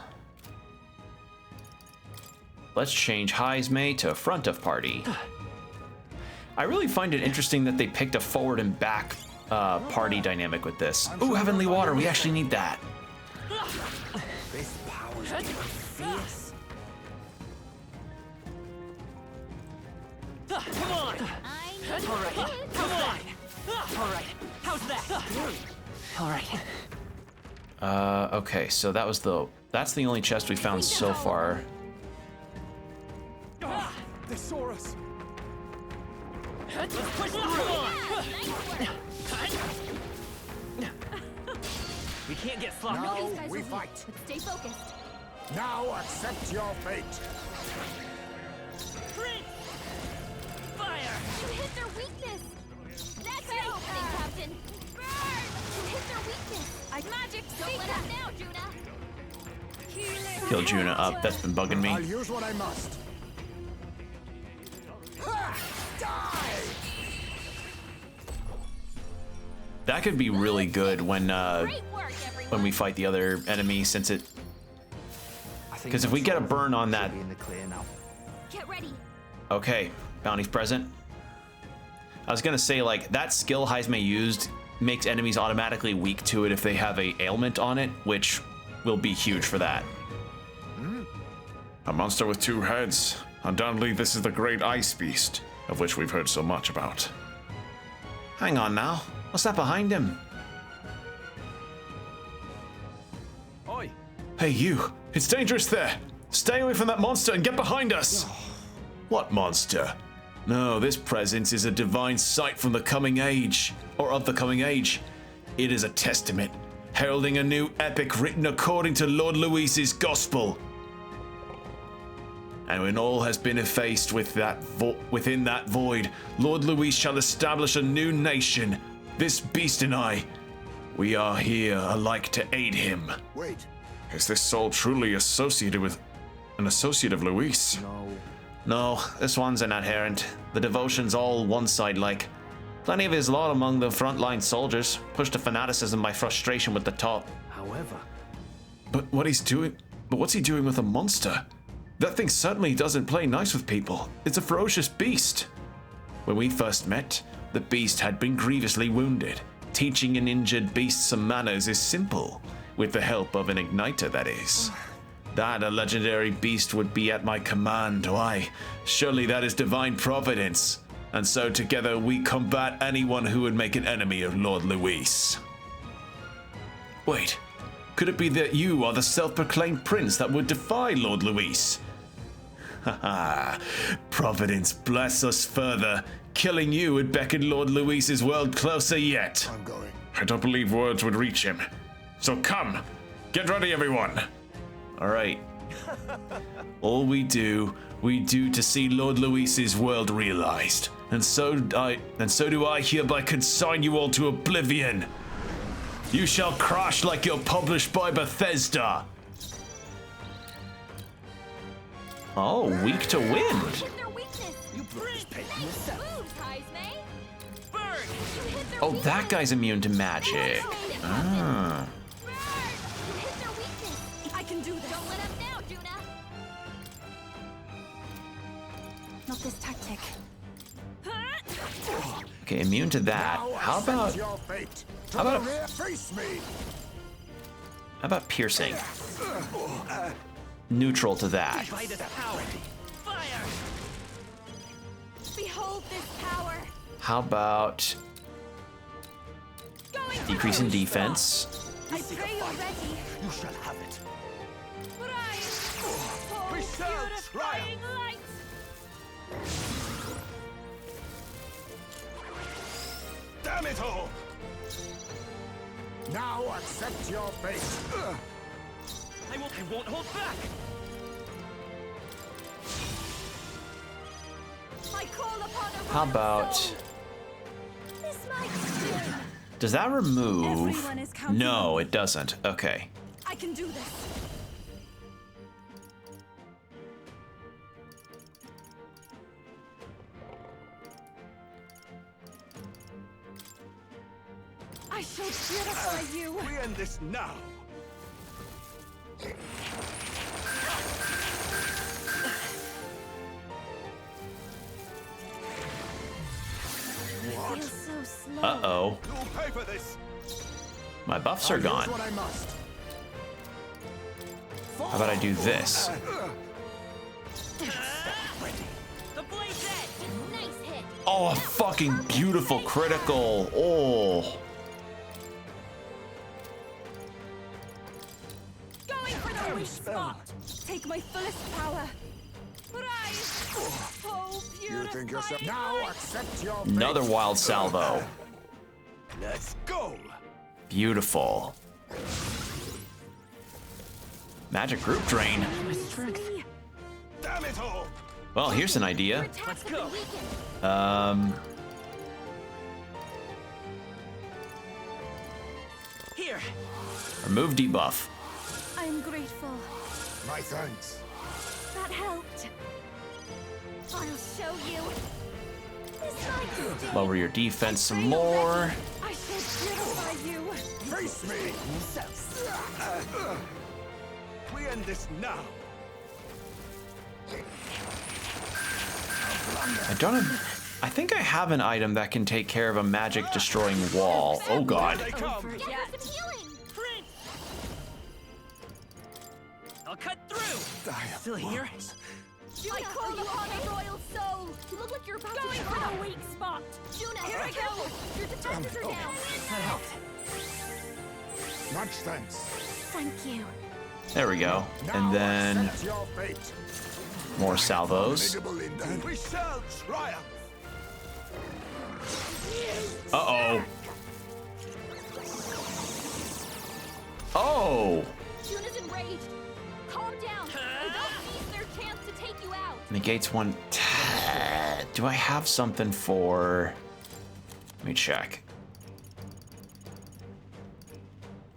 Let's change Heismay to front of party. I really find it interesting that they picked a forward and back party dynamic with this. Ooh, Heavenly Water, we actually need that. This power's getting fierce. Come on! I know All right, it. come on! All right, how's that? All right. Okay, so that's the only chest we found so far. They saw us. Let's push through. We can't get sloppy. Now we fight. But stay focused. Now accept your fate. Prince! Fire! You hit their weakness. That's your opening, Captain. Burn! You hit their weakness. Magic. Don't let up now, Juna. Kill Juna up. That's been bugging I'll me. use what I must. Ha! Die! That could be really good when Great work, everyone. we fight the other enemy, since it. Because if we get a burn on that. Get ready. Okay, bounty's present. I was gonna say, like, that skill Heisme used makes enemies automatically weak to it if they have a ailment on it, which will be huge for that. A monster with two heads. Undoubtedly, this is the great ice beast, of which we've heard so much about. Hang on now. What's that behind him? Oi! Hey, you! It's dangerous there! Stay away from that monster and get behind us! What monster? No, this presence is a divine sight from the coming age, or of the coming age. It is a testament, heralding a new epic written according to Lord Luis's gospel. And when all has been effaced within that void, Lord Luis shall establish a new nation. This beast and I, we are here alike to aid him. Wait. Is this soul truly associated with an associate of Luis? No, this one's an adherent. The devotion's all one-side-like. Plenty of his lot among the frontline soldiers, pushed to fanaticism by frustration with the top. However, But what's he doing with a monster? That thing certainly doesn't play nice with people. It's a ferocious beast. When we first met, the beast had been grievously wounded. Teaching an injured beast some manners is simple, with the help of an igniter, that is. That a legendary beast would be at my command, why, surely that is divine providence. And so together we combat anyone who would make an enemy of Lord Luis. Wait, could it be that you are the self-proclaimed prince that would defy Lord Luis? Haha, Providence bless us further. Killing you would beckon Lord Luis's world closer yet. I'm going. I don't believe words would reach him. So come, get ready, everyone. All right. All we do to see Lord Luis's world realized. And so do I hereby consign you all to oblivion. You shall crash like you're published by Bethesda. Oh, weak to wind. Hit their weakness. You prince! Moves, Heisme. Burn! You hit their Oh, weakness. that guy's immune to magic. Ah. Burn! You hit their weakness. I can do this. Don't let up now, Juna. Not this tactic. Okay, immune to that. Now How accept about your fate. To how about- the rear, face me. piercing? Neutral to that. By this power! Fire! Behold this power. How about decrease in defense? I pray you're ready. You shall have it. Rise. We Oh, shall purifying light. Damn it all! Now accept your fate. I won't hold back! I call upon a How royal about soul. This might does that remove? Everyone is counting No, on it doesn't. Okay. I can do this. I shall purify you. We end this now. feel so slow. Uh-oh. You'll pay for this. My buffs are I'll use gone. what I must. How about I do this? The blade's edge! Nice hit. Oh, a fucking beautiful critical. Oh. Take my fullest power. Rise! Oh, You think yourself now? Accept your fate. Another wild salvo. Let's go. Beautiful. Magic group drain. Damn it all. Well, here's an idea. Let's go. Here. Remove debuff. I'm grateful. My thanks. That helped. I'll show you. This might stay. Lower your defense some more. I shall purify you. Face me. We end this now. I think I have an item that can take care of a magic destroying wall. Oh god. They come. Get her some healing. I'll cut through. Still here? I call you on a royal soul. You look like you're about to for the weak spot. Juna, here I go. Your defenses are down. That helped. Much thanks. Thank you. There we go. Now And then accept your fate. more salvos. Formidable indeed. We shall triumph. Uh-oh. Oh! Juna's enraged. Calm down. And don't seize their chance to take you out. Negates one. Do I have something for... Let me check.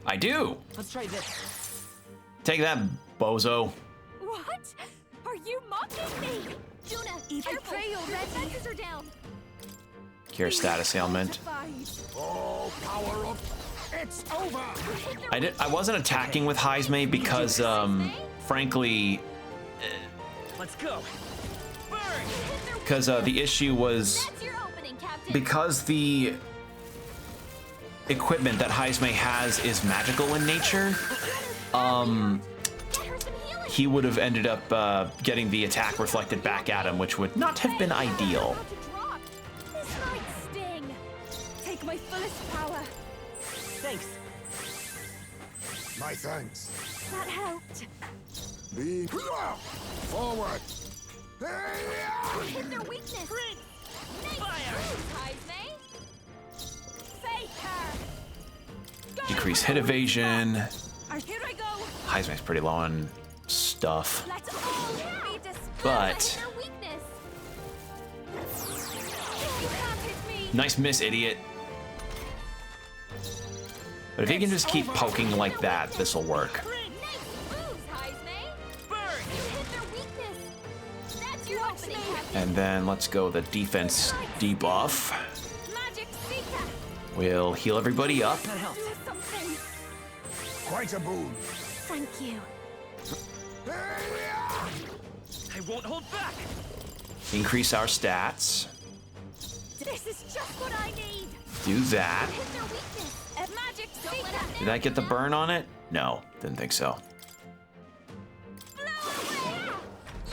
I do! Let's try this. Take that, bozo. What? Are you mocking me? Juna, careful. Your defenses are down. Cure status ailment. Oh, power up. It's over. I wasn't attacking with Heisme because, frankly, Let's go. Burn. because the issue was That's your opening, Captain. because the equipment that Heisme has is magical in nature. Get her some healing. He would have ended up getting the attack reflected back at him, which would not have been ideal. About to drop. This might sting. Take my fullest power. Thanks. My thanks. That helped. Be forward. Hit their weakness. Nice Fire. move, Heisme. Fake her. Decrease hit evasion. Here I go. Heisme's pretty low on stuff. Let's all be dispelled. But- Hit their weakness. You can't hit me. Nice miss, idiot. But if he can just keep poking like that, this'll work. Nice moves, Heisme. Burn. You hit their weakness. That's your opening, Captain. And then let's go the defense debuff. Magic Seeker. We'll heal everybody up. That helped. Do something. Quite a boon. Thank you. I won't hold back. Increase our stats. This is just what I need. Do that. Hit their weakness. Magic Seeker. Did that get the burn on it? No, didn't think so.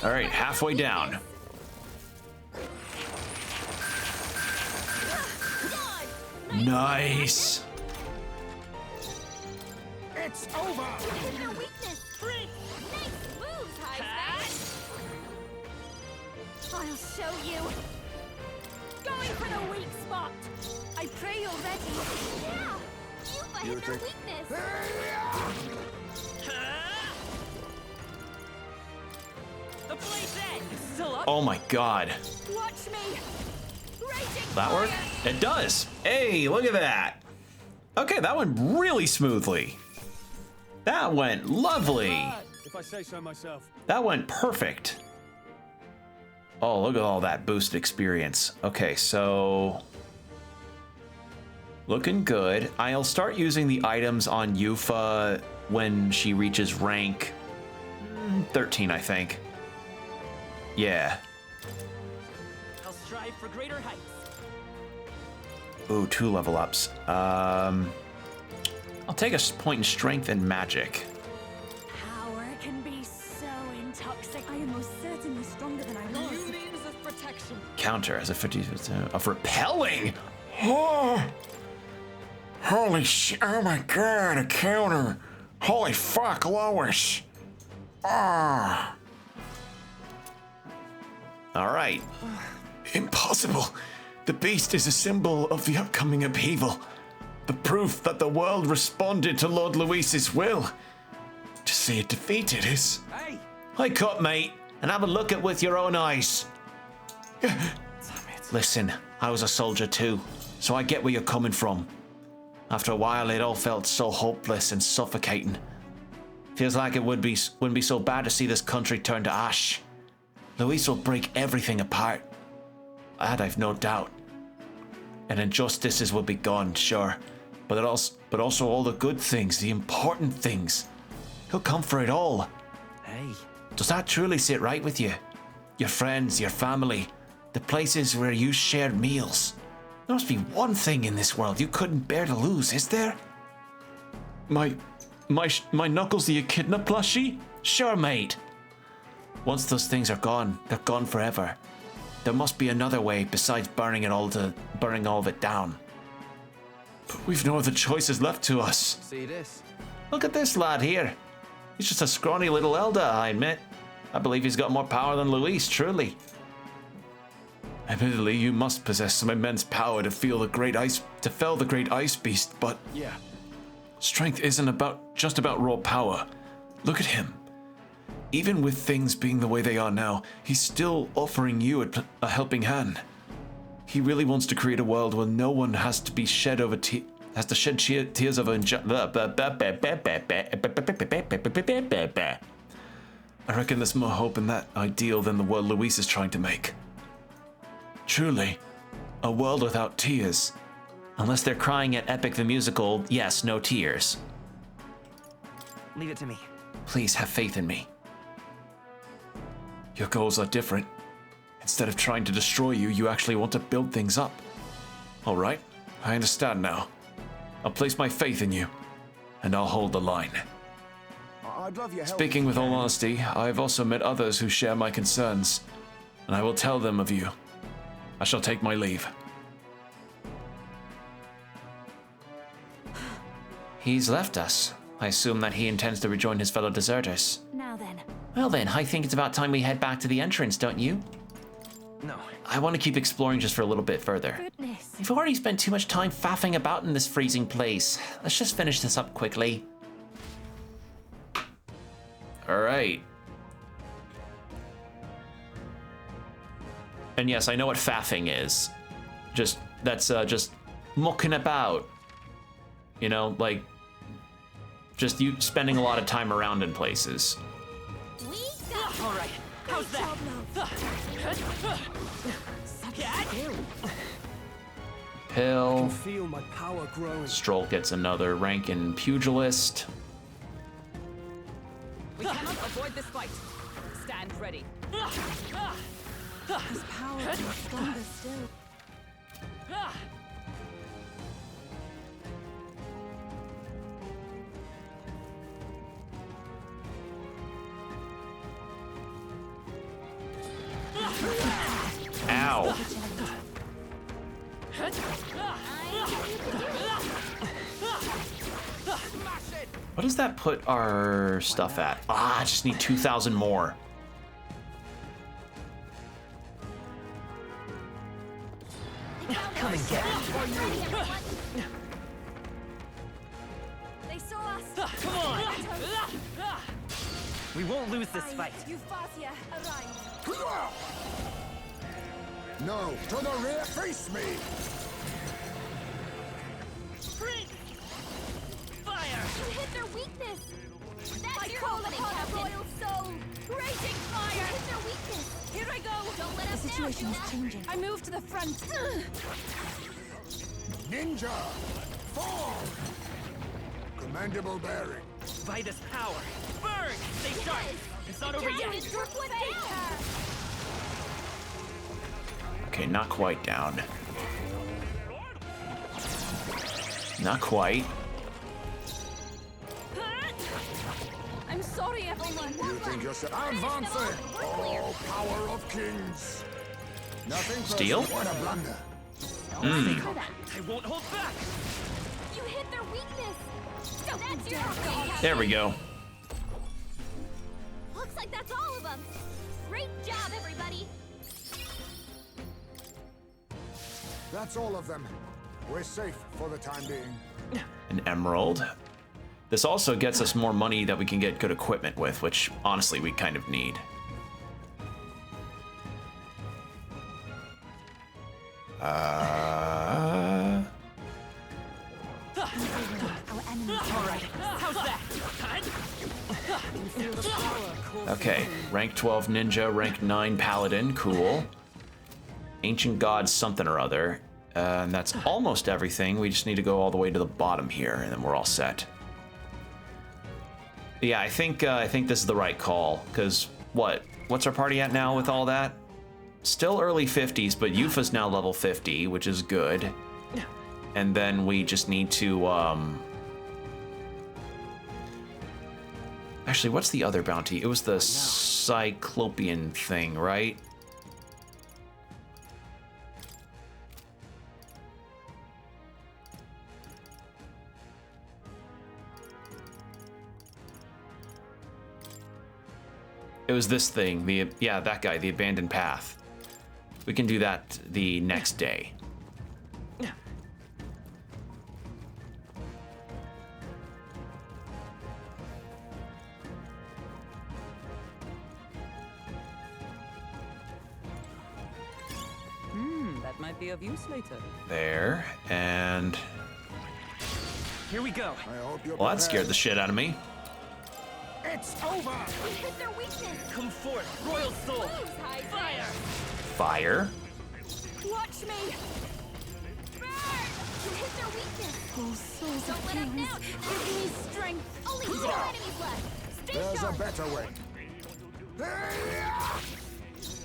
All right, halfway down. Nice. It's over. Hit their weakness. Nice moves, Heisme. I'll show you. Going for the weak spot. I pray you're ready. Yeah. You hit their think- weakness. The blade's end is still up. Oh my god. Watch me. Raging That work? fire. It does. Hey, look at that. Okay, that went really smoothly. That went lovely. If I say so myself. That went perfect. Oh, look at all that boosted experience. Okay, so looking good. I'll start using the items on Yufa when she reaches rank 13, I think. Yeah. I'll strive for greater heights. Ooh, 2 level ups. I'll take a point in strength and magic. Power can be so intoxicating. I am most certainly stronger than I was. New means of protection. Counter as a 50% of repelling. Oh, holy sh! Oh my god, a counter! Holy fuck, Lois! Ah! All right. Impossible. The beast is a symbol of the upcoming upheaval. The proof that the world responded to Lord Luis's will. To see it defeated is... Hey! Hike up, mate, and have a look at it with your own eyes. Listen, I was a soldier too, so I get where you're coming from. After a while, it all felt so hopeless and suffocating. Feels like it wouldn't be so bad to see this country turn to ash. Luis will break everything apart. That I've no doubt. And injustices will be gone, sure, but also all the good things, the important things. He'll come for it all. Hey. Does that truly sit right with you? Your friends, your family, the places where you shared meals. There must be one thing in this world you couldn't bear to lose, is there? My Knuckles the Echidna plushie? Sure, mate. Once those things are gone, they're gone forever. There must be another way besides burning all of it down. But we've no other choices left to us. See this? Look at this lad here. He's just a scrawny little elder, I admit. I believe he's got more power than Luis, truly. Admittedly, you must possess some immense power to fell the great ice beast, but Yeah. strength isn't just about raw power. Look at him. Even with things being the way they are now, he's still offering you a helping hand. He really wants to create a world where no one has to shed tears over I reckon there's more hope in that ideal than the world Luis is trying to make. Truly, a world without tears. Unless they're crying at Epic the Musical, yes, no tears. Leave it to me. Please have faith in me. Your goals are different. Instead of trying to destroy you, you actually want to build things up. All right, I understand now. I'll place my faith in you, and I'll hold the line. I'd love your help. Speaking with all honesty, I've also met others who share my concerns, and I will tell them of you. I shall take my leave. He's left us. I assume that he intends to rejoin his fellow deserters. Now then. Well then, I think it's about time we head back to the entrance, don't you? No. I want to keep exploring just for a little bit further. Goodness. We've already spent too much time faffing about in this freezing place. Let's just finish this up quickly. Alright. And yes, I know what faffing is. That's just mucking about. You know, like, just you spending a lot of time around in places. All right. How's that? Pill. Feel my power growing. Stroll gets another rank in Pugilist. We cannot avoid this fight. Stand ready. His power is stronger still. Ow. What does that put our stuff at? I just need 2,000 more. Come and get it. They saw us. Come on. We won't lose this fight. Euphausia, arrive. No, to the rear, face me! Fire! You hit their weakness. That's your opening, Captain. Royal soul. Raging fire. You hit their weakness. Here I go. Don't let us down. The situation is changing. I move to the front. Ninja! Fall! Commendable bearing. By this power. Burn! Stay sharp! It's not over yet! Okay, not quite down. Not quite. I'm sorry, everyone. You think yourself advancing? Oh, power of kings! Nothing Steal? What a blunder. I won't hold back! You hit their weakness. That's your There we go. like that's all of them. Great job, everybody. That's all of them. We're safe for the time being. An emerald. This also gets us more money that we can get good equipment with, which honestly we kind of need. Okay, rank 12 ninja, rank 9 paladin, cool. Ancient god something or other. And that's almost everything. We just need to go all the way to the bottom here, and then we're all set. Yeah, I think this is the right call, because what's our party at now with all that? Still early 50s, but Yufa's now level 50, which is good. And then we just need to, actually, what's the other bounty? It was the Cyclopean thing, right? It was this thing, yeah, that guy, the abandoned path. We can do that the next day. That might be of use later. There, and Here we go. I hope you're well, that scared the shit out of me. It's over! We hit their weakness. Come forth, Royal Soul. Fire! Fire. Watch me. Burn! You hit their weakness. All souls Don't of let up kings, now. give me strength. Only 2 enemies left. Stay There's a sharp. better way.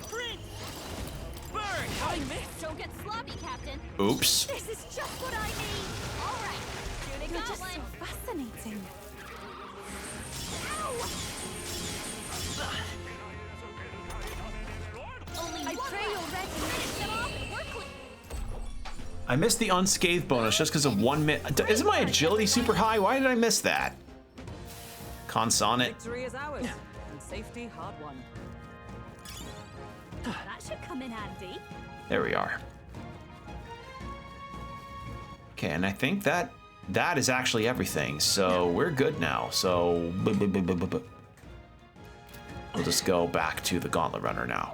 Prince! Burn! I missed! Don't get sloppy, Captain. Oops. This is just what I need. All right. Shooting You're that just one. so fascinating. Only I pray you're ready. Finish them off. We're clear. I missed the unscathed bonus just because of 1 minute. Isn't my agility super high? Why did I miss that? Consonant. Victory is ours, and safety hard won. That should come in handy. There we are. Okay, and I think that is actually everything. So we're good now. So we'll just go back to the Gauntlet Runner now.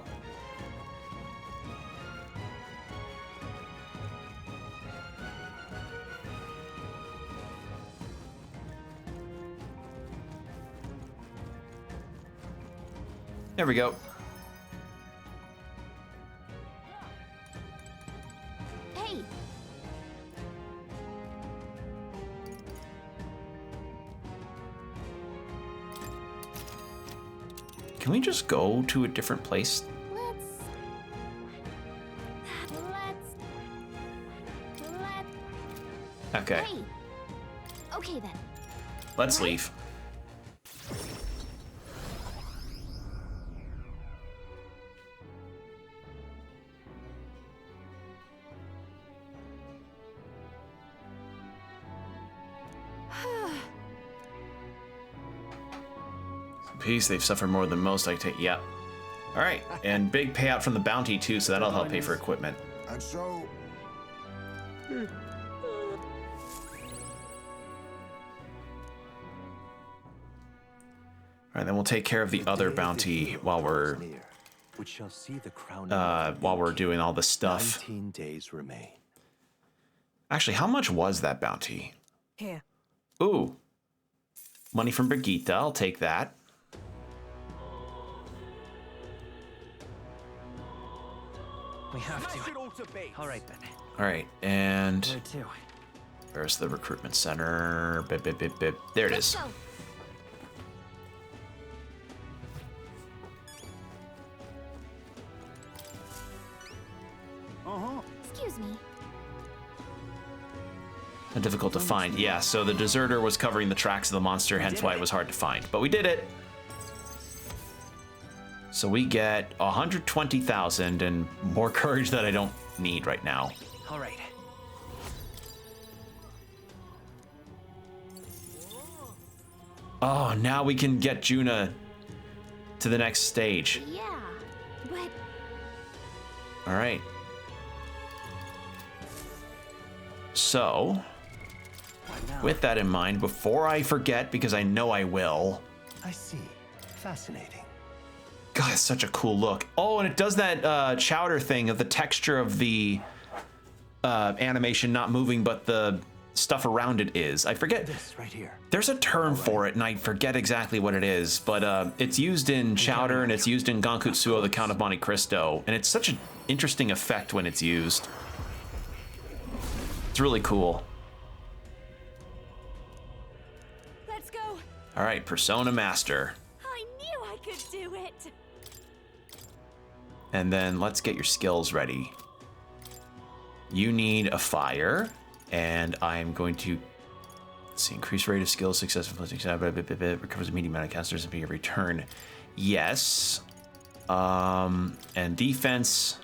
There we go. Hey. Can we just go to a different place? Let's. Okay, Hey. Okay then. let's leave. Peace, they've suffered more than most. I take, yep. All right, and big payout from the bounty too, so that'll help pay for equipment. And so, All right, then we'll take care of the other bounty while we're which shall see the crown while we're doing all this stuff. 19 days remain. Actually, how much was that bounty? Here. Ooh, money from Brigitte. I'll take that. We have to. All right then. All right, and Where to? where's the recruitment center? Bip, bip, bip, bip. There it is. Go. Excuse me. Difficult to find. Yeah, so the deserter was covering the tracks of the monster, hence why it was hard to find. But we did it. So we get 120,000 and more courage that I don't need right now. All right. Oh, now we can get Juna to the next stage. Yeah, but All right. So, with that in mind, before I forget, because I know I will. I see. Fascinating. God, it's such a cool look. Oh, and it does that chowder thing of the texture of the animation not moving, but the stuff around it is. I forget. This right here. There's a term for it, and I forget exactly what it is, but it's used in Chowder, and it's used in Gankutsuo, the Count of Monte Cristo, and it's such an interesting effect when it's used. It's really cool. let's go. All right, Persona Master. I knew I could do it. And then let's get your skills ready. You need a fire, and I'm going to, let's see, increase rate of skill, success, recovers a medium amount of casters and every turn. Yes. And defense,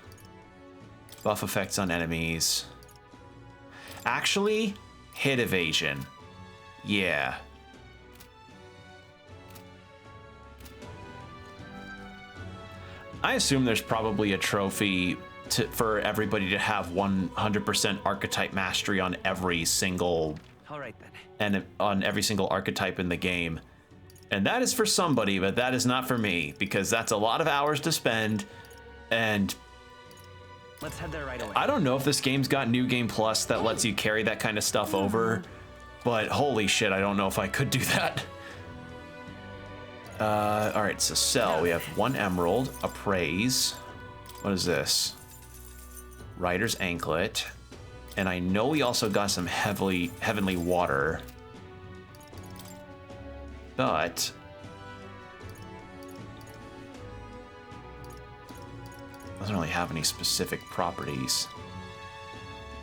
buff effects on enemies. Actually, hit evasion. Yeah. I assume there's probably a trophy for everybody to have 100% archetype mastery on every single All right then. and on every single archetype in the game. And that is for somebody, but that is not for me, because that's a lot of hours to spend, and Let's head there right away. I don't know if this game's got New Game Plus that lets you carry that kind of stuff over, but holy shit, I don't know if I could do that. All right, so sell. We have 1 emerald, a praise. What is this? Rider's anklet. And I know we also got some heavenly water. But doesn't really have any specific properties.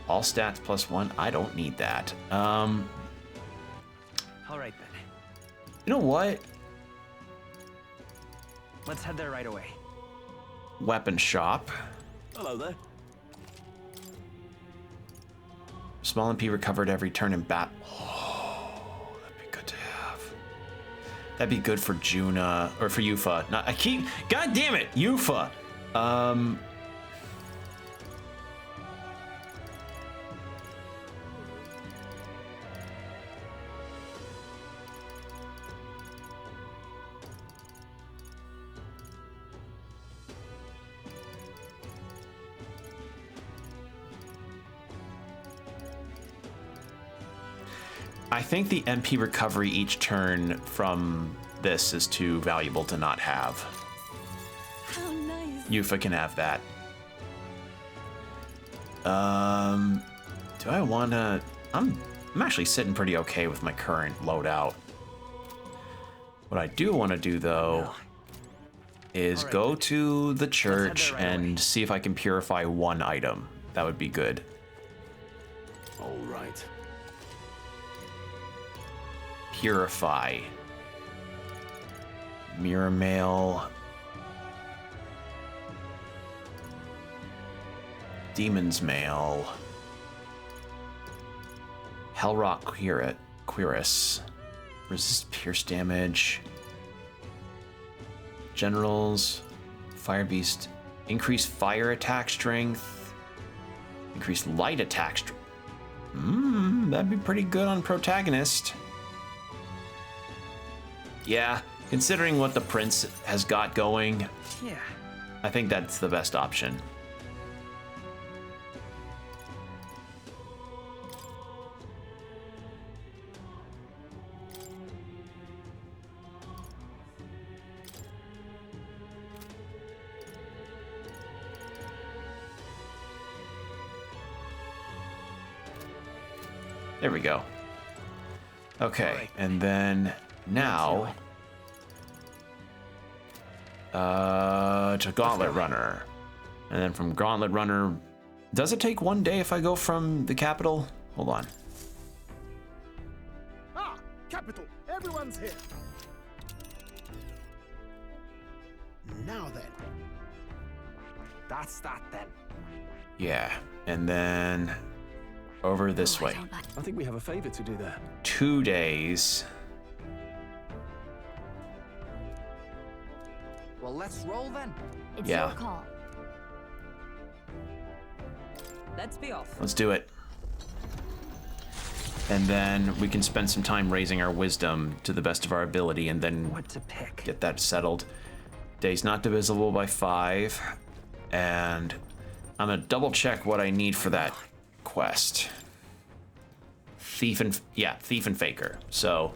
All stats +1. I don't need that. All right then. You know what? Let's head there right away. Weapon shop. Hello there. Small MP recovered every turn in bat. Oh, that'd be good to have. That'd be good for Juna or for Yufa. God damn it, Yufa. I think the MP recovery each turn from this is too valuable to not have. How nice. Yufa can have that. Do I wanna? I'm actually sitting pretty okay with my current loadout. What I do want to do though is go to the church and see if I can purify 1 item. That would be good. All right. Purify. Mirror Mail. Demon's Mail. Hellrock Cuirass. Resist pierce damage. Generals. Fire Beast. Increase fire attack strength. Increase light attack strength. That'd be pretty good on protagonist. Yeah, considering what the prince has got going, Yeah. I think that's the best option. There we go. Okay, and then now to Gauntlet Runner. And then from Gauntlet Runner, does it take 1 day if I go from the capital? Hold on. Ah, capital. Everyone's here. Now then. That's that then. Yeah, and then over this way. I think we have a favor to do there. 2 days. Let's roll then. It's Yeah. your call. Let's be off. Let's do it. And then we can spend some time raising our wisdom to the best of our ability and then What to pick? get that settled. Day's not divisible by 5. And I'm gonna double check what I need for that quest. Thief and Faker. So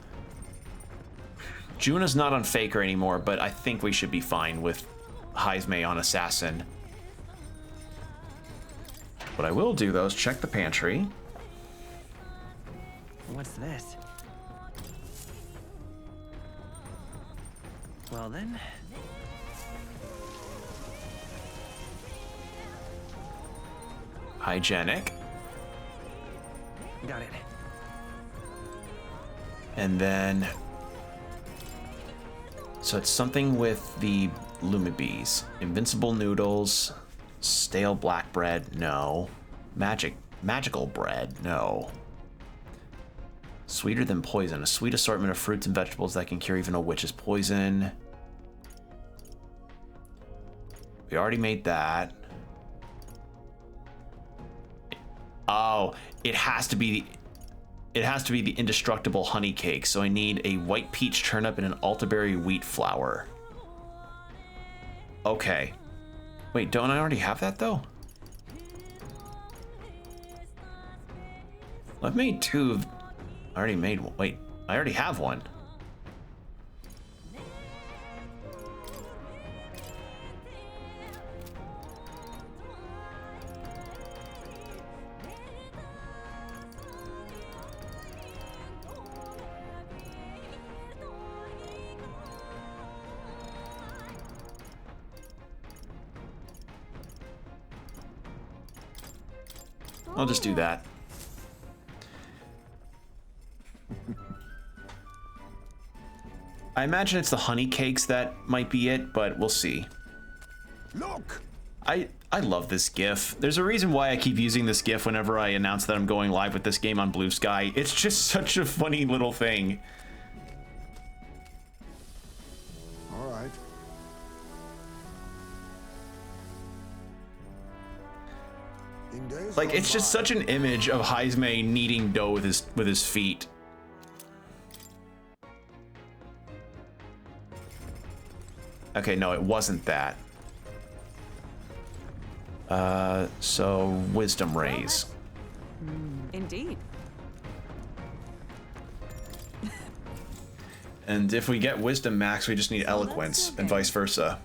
Juna's not on Faker anymore, but I think we should be fine with Heismay on Assassin. What I will do though is check the pantry. What's this? Well then. Hygienic. Got it. And then, so it's something with the Lumibees. Invincible noodles, stale black bread, no. Magical bread, no. Sweeter than poison, a sweet assortment of fruits and vegetables that can cure even a witch's poison. We already made that. Oh, it has to be the indestructible honey cake. So I need a white peach turnip and an altaberry wheat flour. Okay. Wait, don't I already have that though? Well, I've made 2 of... I already made one. Wait, I already have one. I'll just do that. I imagine it's the honey cakes that might be it, but we'll see. Look! I love this GIF. There's a reason why I keep using this GIF whenever I announce that I'm going live with this game on Blue Sky. It's just such a funny little thing. All right. Like, it's just such an image of Heismay kneading dough with his feet. Okay, no, it wasn't that. So wisdom raise. Indeed. And if we get wisdom max, we just need eloquence, and vice versa.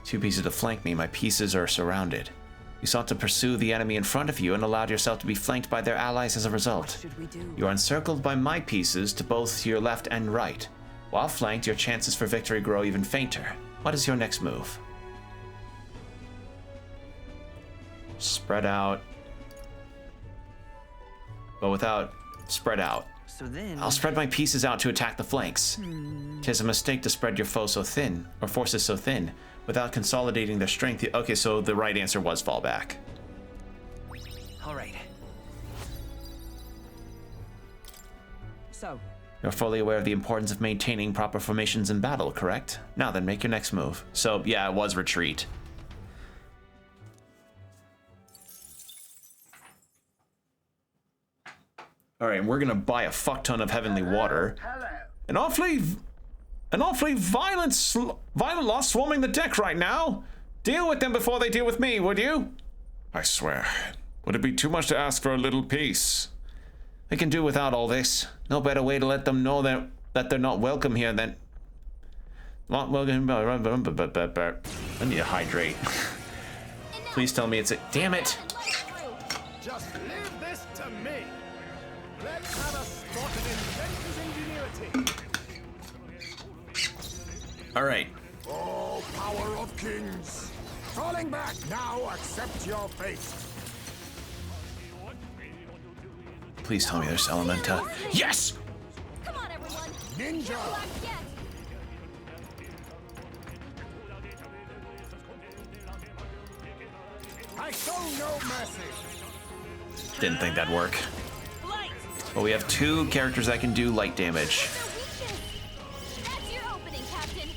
Two pieces to flank me. My pieces are surrounded. You sought to pursue the enemy in front of you and allowed yourself to be flanked by their allies as a result. What should we do? You are encircled by my pieces to both your left and right. While flanked, your chances for victory grow even fainter. What is your next move? Spread out. But without spread out. So then... I'll spread my pieces out to attack the flanks. 'Tis a mistake to spread your foe so thin, or forces so thin, without consolidating their strength. Okay, so the right answer was fall back. All right. So, You're fully aware of the importance of maintaining proper formations in battle, correct? Now then, make your next move. So, yeah, it was retreat. All right, and we're gonna buy a fuck ton of heavenly water. An awfully violent loss swarming the deck right now. Deal with them before they deal with me, would you? I swear. Would it be too much to ask for a little peace? They can do without all this. No better way to let them know that they're not welcome here than... Not welcome... I need to hydrate. Please tell me it's a... Damn it! Just leave this to me. Let's have a spot of inventor's ingenuity. All right. Oh, power of kings. Falling back now, accept your fate. Please tell me there's Elementa. Yes! Come on, everyone. Ninja. I show no mercy. Didn't think that'd work. But we have 2 characters that can do light damage. That's your opening, Captain.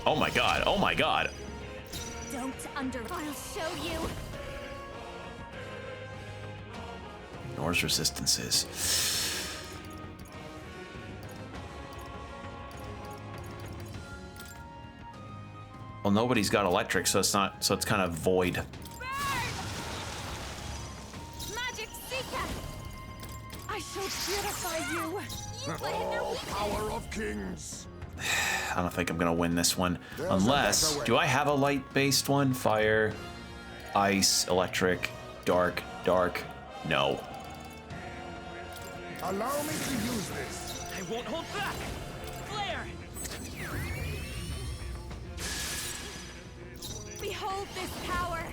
Oh my god, oh my god. Don't I'll show you. Ignores resistances. Well, nobody's got electric, so it's kind of void. Magic Seeker! I shall purify you. Oh, power of kings. I don't think I'm gonna win this one. Unless, do I have a light-based one? Fire, ice, electric, dark, dark. No. Allow me to use this. I won't hold back. Flare! Behold this power.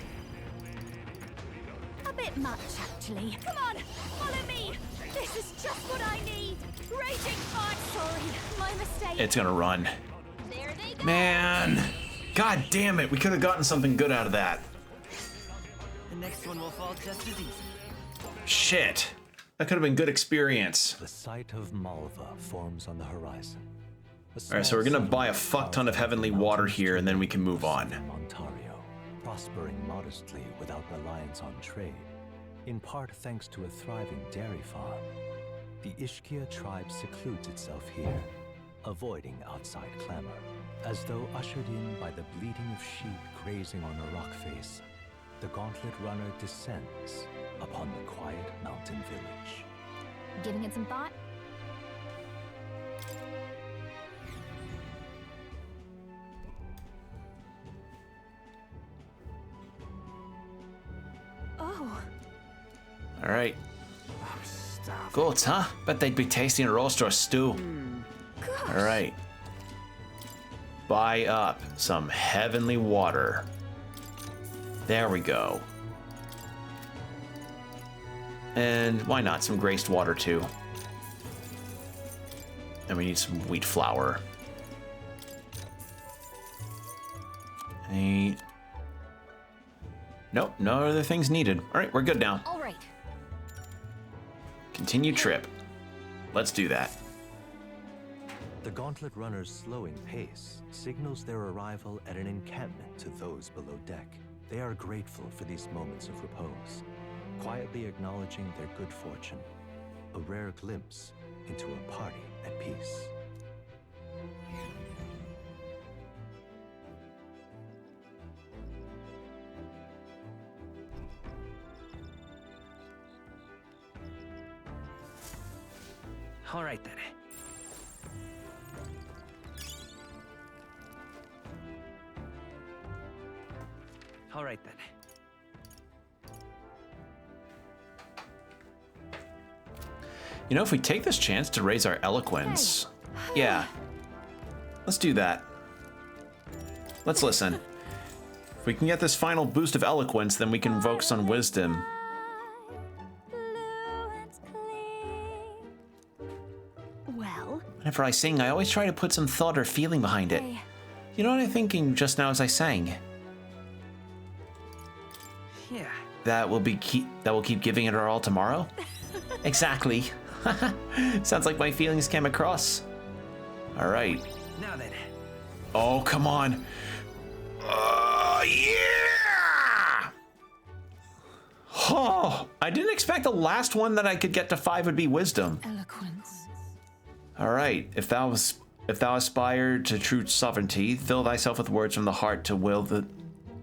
A bit much, actually. Come on, follow me. This is just what I need. Raging fire. Sorry, my mistake. It's gonna run. There they go. Man. God damn it, we could have gotten something good out of that. The next one will fall just as easy. Shit. That could have been good experience. The site of Malva forms on the horizon. Alright, so we're gonna buy a fuck ton of heavenly water here, and then we can move on. Ontario, prospering modestly without reliance on trade, in part thanks to a thriving dairy farm. The Ishkia tribe secludes itself here, avoiding outside clamor, as though ushered in by the bleating of sheep grazing on a rock face. The gauntlet runner descends upon the quiet mountain village. Giving it some thought? Oh. Alright. Goats, huh? Bet they'd be tasty in a roast or a stew. Alright. Buy up some heavenly water. There we go. And why not some graced water too? And we need some wheat flour. Nope, no other things needed. All right, we're good now. All right. Continue trip. Let's do that. The gauntlet runner's slowing pace signals their arrival at an encampment to those below deck. They are grateful for these moments of repose, quietly acknowledging their good fortune, a rare glimpse into a party at peace. All right then. All right then. You know, if we take this chance to raise our eloquence, yeah, let's do that. Let's listen. If we can get this final boost of eloquence, then we can invoke some wisdom. Well, Whenever I sing, I always try to put some thought or feeling behind it. You know what I'm thinking just now as I sang? Yeah. That will keep giving it our all tomorrow? Exactly. Sounds like my feelings came across. All right. Now then. Oh, come on. Yeah! Oh, I didn't expect the last one that I could get to 5 would be wisdom. Eloquence. All right. If thou aspire to true sovereignty, fill thyself with words from the heart to win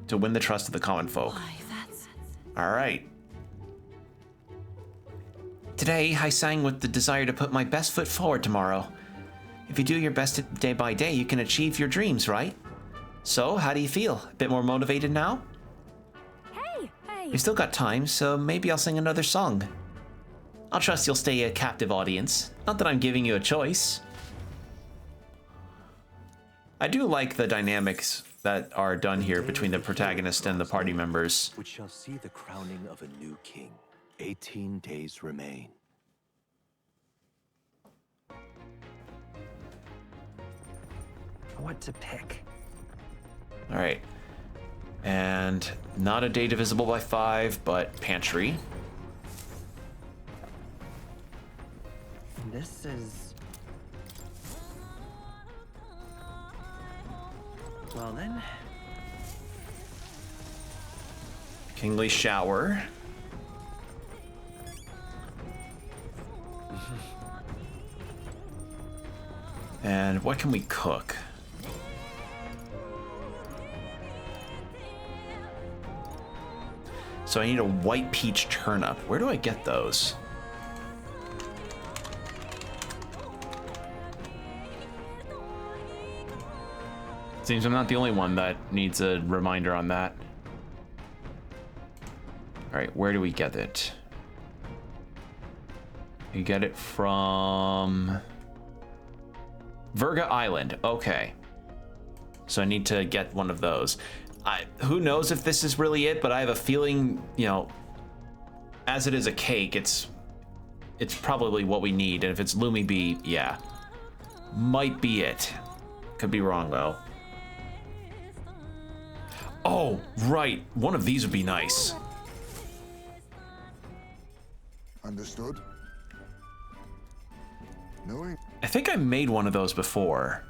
the trust of the common folk. Why, that's... All right. Today, I sang with the desire to put my best foot forward tomorrow. If you do your best day by day, you can achieve your dreams, right? So, how do you feel? A bit more motivated now? hey! We've still got time, so maybe I'll sing another song. I'll trust you'll stay a captive audience. Not that I'm giving you a choice. I do like the dynamics that are done here between the protagonist and the party members. Which shall see the crowning of a new king. 18 days remain. What to pick? All right. And not a day divisible by 5, but pantry. This is... Well then. Kingly shower. And what can we cook? So I need a white peach turnip. Where do I get those? Seems I'm not the only one that needs a reminder on that. All right, where do we get it? You get it from Virga Island. Okay. So I need to get one of those. Who knows if this is really it, but I have a feeling, you know, as it is a cake, it's probably what we need. And if it's Lumi Bee, yeah, might be it. Could be wrong though. Oh, right. One of these would be nice. Understood. Knowing. I think I made one of those before.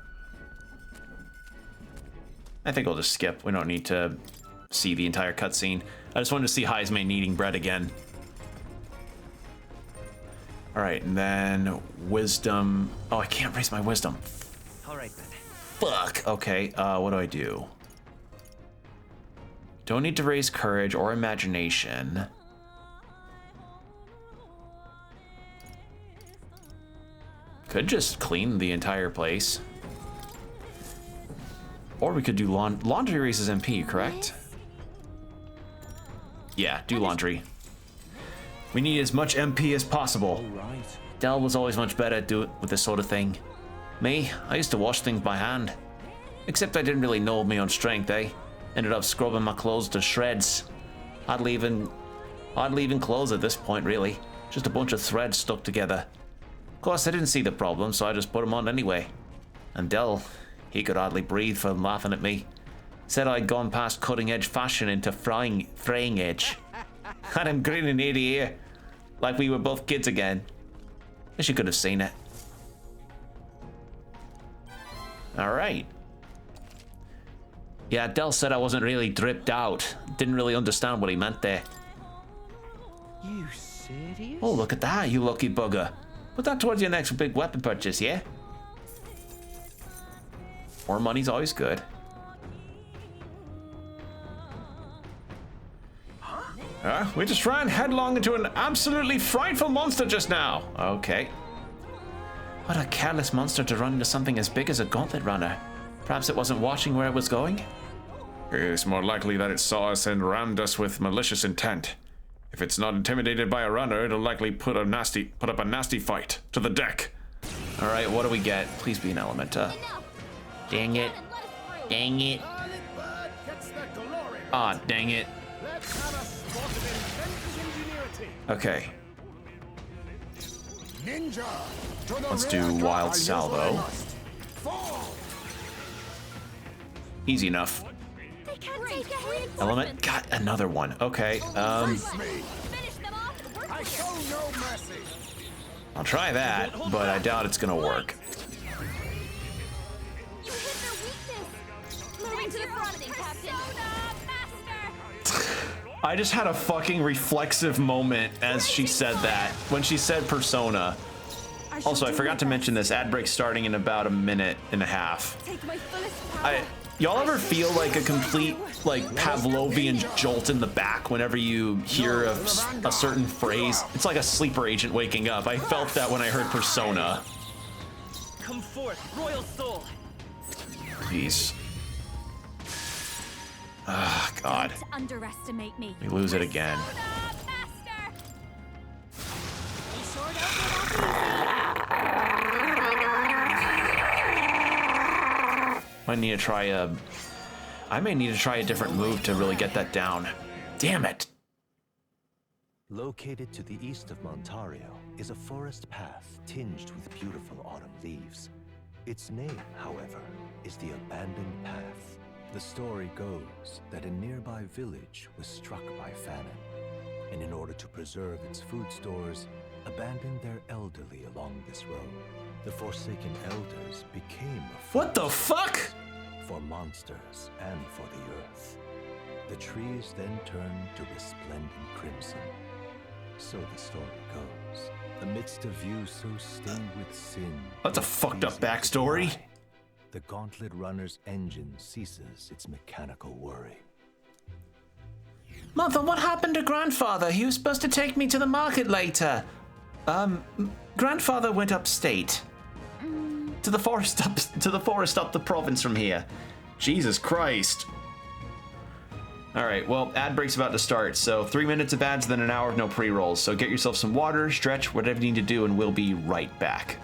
I think we'll just skip. We don't need to see the entire cutscene. I just wanted to see Heisman eating bread again. All right, and then wisdom. Oh, I can't raise my wisdom. All right then. Fuck. Okay, what do I do? Don't need to raise courage or imagination. Could just clean the entire place. Or we could do laundry raises MP, correct? Yeah, do laundry. We need as much MP as possible. Del was always much better at doing with this sort of thing. Me, I used to wash things by hand. Except I didn't really know my own strength, eh? Ended up scrubbing my clothes to shreds. Hardly even clothes at this point, really. Just a bunch of threads stuck together. Of course, I didn't see the problem, so I just put them on anyway. And Del, he could hardly breathe from laughing at me. Said I'd gone past cutting-edge fashion into fraying edge. Had him grinning ear to ear, like we were both kids again. Wish you could have seen it. All right. Yeah, Del said I wasn't really dripped out. Didn't really understand what he meant there. You serious? Oh, look at that, you lucky bugger. Put that towards your next big weapon purchase, yeah? More money's always good. We just ran headlong into an absolutely frightful monster just now. Okay. What a careless monster to run into something as big as a gauntlet runner. Perhaps it wasn't watching where it was going? It's more likely that it saw us and rammed us with malicious intent. If it's not intimidated by a runner, it'll likely put up a nasty fight. To the deck. All right, what do we get? Please be an Elementa. Dang it. Dang it. Ah, dang it. Okay. Let's do Wild Salvo. Easy enough. Element? Got another one. Okay, I'll try that, but I doubt it's gonna work. I just had a fucking reflexive moment as she said that, when she said persona. Also, I forgot to mention this, ad break starting in about a minute and a half. Y'all ever feel like a complete, like, Pavlovian jolt in the back whenever you hear a certain phrase? It's like a sleeper agent waking up. I felt that when I heard persona. Come forth, royal soul. Please. Ah, God. Don't underestimate me. We lose it again. I may need to try a different move to really get that down. Damn it. Located to the east of Montario is a forest path tinged with beautiful autumn leaves. Its name, however, is the Abandoned Path. The story goes that a nearby village was struck by famine, and in order to preserve its food stores, abandoned their elderly along this road. The Forsaken Elders became a What the fuck? for monsters and for the earth. The trees then turned to resplendent crimson. So the story goes. Amidst a view so stained with sin, That's a fucked up backstory. the Gauntlet Runner's engine ceases its mechanical worry. Mother, what happened to Grandfather? He was supposed to take me to the market later. Grandfather went upstate. To the forest up the province from here. Jesus Christ. Alright, well, ad break's about to start, so 3 minutes of ads, then an hour of no pre-rolls. So get yourself some water, stretch, whatever you need to do, and we'll be right back.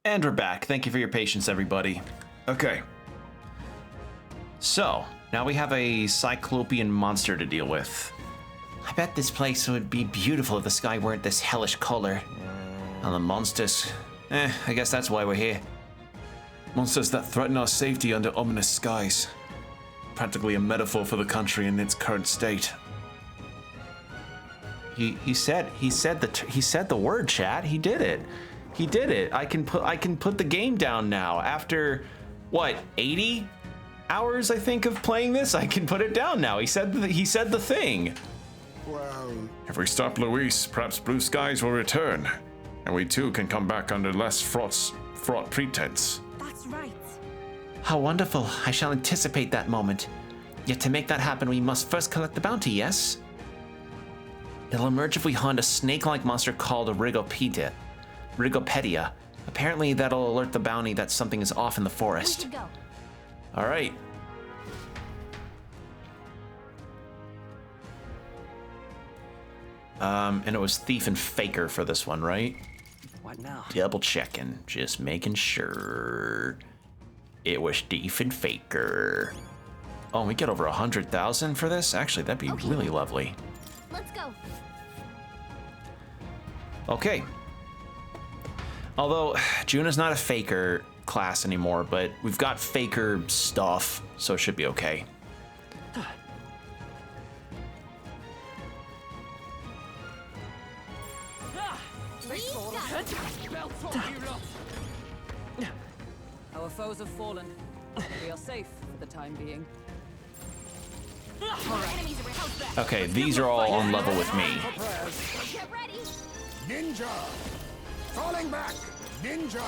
And we're back. Thank you for your patience, everybody. Okay. So, now we have a cyclopean monster to deal with. I bet this place would be beautiful if the sky weren't this hellish color. And the monsters. I guess that's why we're here. Monsters that threaten our safety under ominous skies. Practically a metaphor for the country in its current state. He said the word, chat. He did it. He did it. I can put the game down now after what, 80 hours, I think, of playing this. I can put it down now. He said the thing. Well, If we stop Luis, perhaps blue skies will return, and we too can come back under less fraught pretense. That's right. How wonderful. I shall anticipate that moment. Yet to make that happen, we must first collect the bounty, yes? It'll emerge if we hunt a snake-like monster called a Rigopedia. Apparently, that'll alert the bounty that something is off in the forest. We should go. All right. And it was Thief and Faker for this one, right? What now? Double checking, just making sure. It was Thief and Faker. Oh, we get over 100,000 for this? Actually, that'd be really lovely. Let's go. Okay. Although, Juna's not a Faker class anymore, but we've got Faker stuff, so it should be okay. Our foes have fallen. We are safe for the time being. Okay, these are all on level with me. Get ready. Ninja! Falling back! Ninja!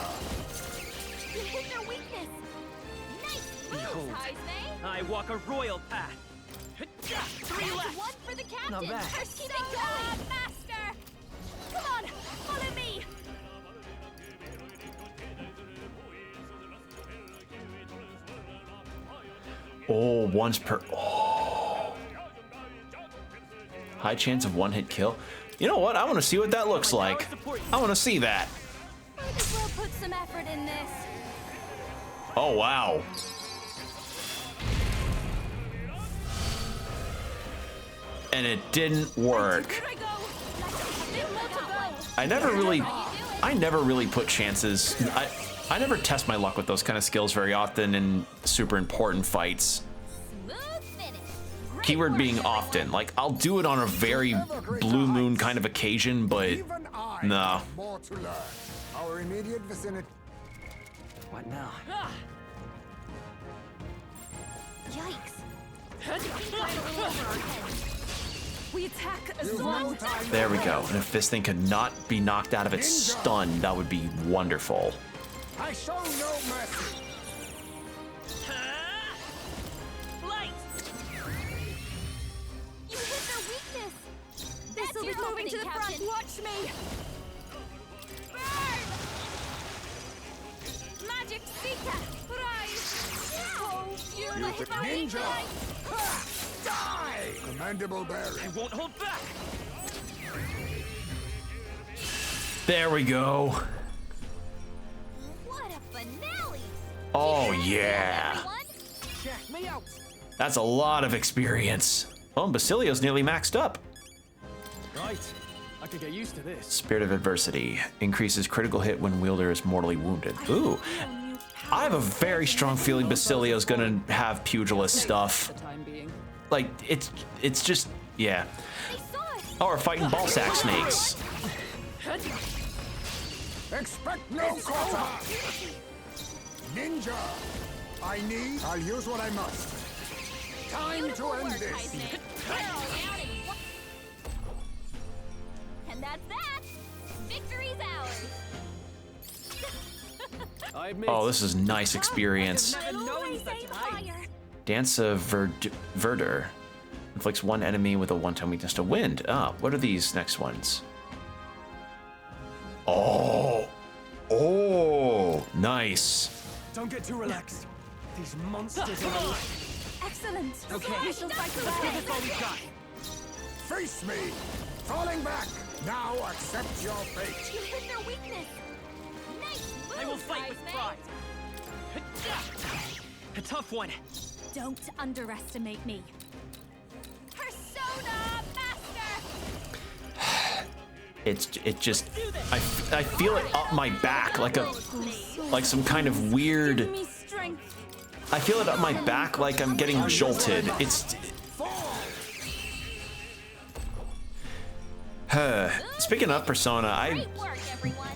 You hit their weakness. Nice Behold. moves, Heisme. I walk a royal path. Three That's left. one for the captain. Not bad. Persona Master. Come on, follow me. Oh, once per. Oh. High chance of one-hit kill. You know what? I want to see what that looks like. I want to see that. Might as well put some effort in this. Oh, wow. And it didn't work. Here I go. I never really put chances. I never test my luck with those kind of skills very often in super important fights. Smooth finish. Great Keyword work, being everyone. often. Like, I'll do it on a very blue moon kind of occasion, but Even I no. have more to learn. Our immediate vicinity. What now? Yikes. We attack as You've one. no time. There we go. And if this thing could not be knocked out of its stun, that would be wonderful. I show no mercy. Light! You hit their weakness. This will be your moving to the opening, front. Captain. Watch me. Burn! Magic Seeker. Rise. Oh, you Use the ninja. Ha! Die! Commendable bearing. I won't hold back! There we go. What a finale! Oh, yeah. Everyone? Check me out. That's a lot of experience. Oh, and Basilio's nearly maxed up. Right. I could get used to this. Spirit of Adversity. Increases critical hit when wielder is mortally wounded. Ooh. I have a very strong feeling Basilio's gonna have pugilist stuff. The time being. Like, it's just, yeah. They saw us. Oh, we're fighting ball sack snakes. Expect no quarter. Ninja. I'll use what I must. Time to Beautiful end work, this. Heisman. We're all out in one- And that's that. Victory's ours. I admit. Oh, this is nice experience. I've never known Always such aim a height. higher. Dance of Verdure. Inflicts one enemy with a one-time weakness to wind. Ah, what are these next ones? Oh. Oh, nice. Don't get too relaxed. These monsters are alive. Excellent. Okay. We shall fight to Let's the give end. this all we got. Face me. Falling back. Now accept your fate. You hit their weakness. Nice move, I will fight with pride. A tough one. Don't underestimate me. Persona Master. It just I feel it up my back like some kind of weird. Give me strength. I feel it up my back like I'm getting jolted. It's. Speaking of Persona, Great work,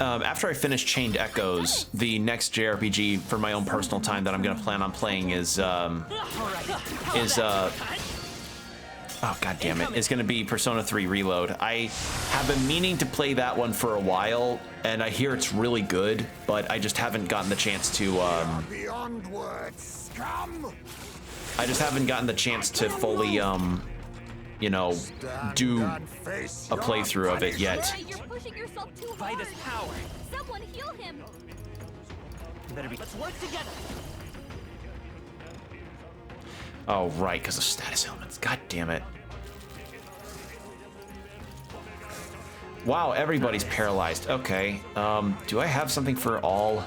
after I finish Chained Echoes, the next JRPG for my own personal time that I'm gonna plan on playing is oh god damn it, is gonna be Persona 3 Reload. I have been meaning to play that one for a while, and I hear it's really good, but I just haven't gotten the chance to Beyond words, scum! I just haven't gotten the chance to fully you know, do a playthrough of it yet. You're pushing yourself too hard. By this power. Someone heal him. You better be. Let's work together. Oh right, because of status elements. God damn it. Wow, everybody's paralyzed. Okay. Do I have something for all?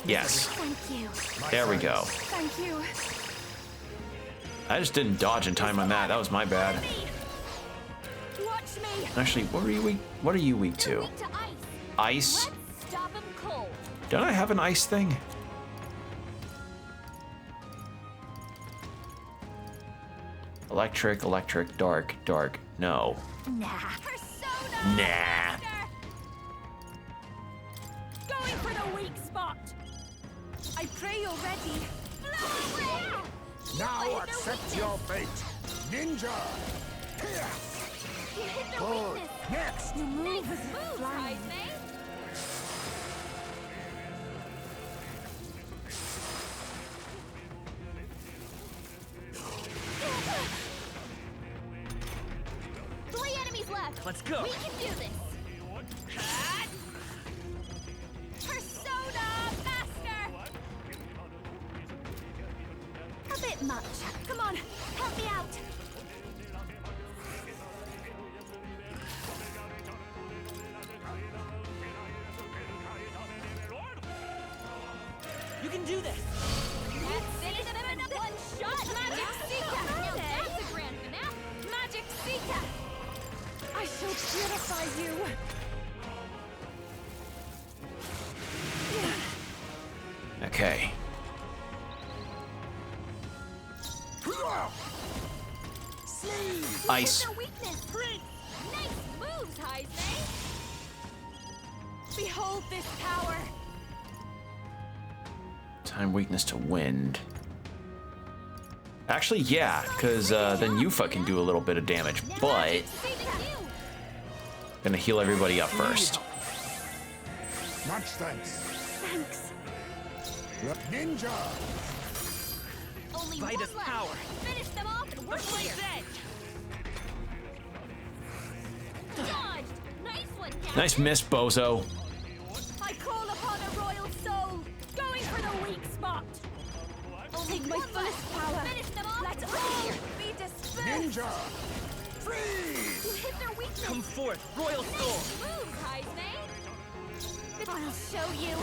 Yes. Thank you. There we go. Thank you. I just didn't dodge in time on that. That was my bad. Watch me. Actually, what are you weak? What are you weak to? Weak to Ice? ice. Let's stop him cold. Don't I have an ice thing? Electric, electric, dark, dark. No. Nah. Persona. Nah. Going for the weak spot. I pray you're ready. Blow away. Now accept your fate, ninja! Here! You hit their Good. weakness. Next! Nice move, Heisman. Three enemies left. Let's go. We can do this. Persona Master. A bit much. Come on, help me out. You can do this. Let's finish them in one shot. Magic Sika. Now that's a grand finale. Magic Sika. I shall purify you. Okay. Ice. Their weakness. Nice moves, Heisman. Behold this power. Time weakness to wind. Actually, yeah, because then Yufa can do a little bit of damage, but gonna heal everybody up first. Much thanks. Thanks. Ninja! Only By one this left. power. Finish them off and we're clear. Dodged. Nice one, Captain. Nice miss, Bozo. I call upon a royal soul. Going for the weak spot. Only Take my one fullest left. power. Finish them off. Let and all we're clear. be dispersed. Ninja! You Freeze! hit their weakness. Come forth, Royal Soul. Nice move, Heisman. I'll show you.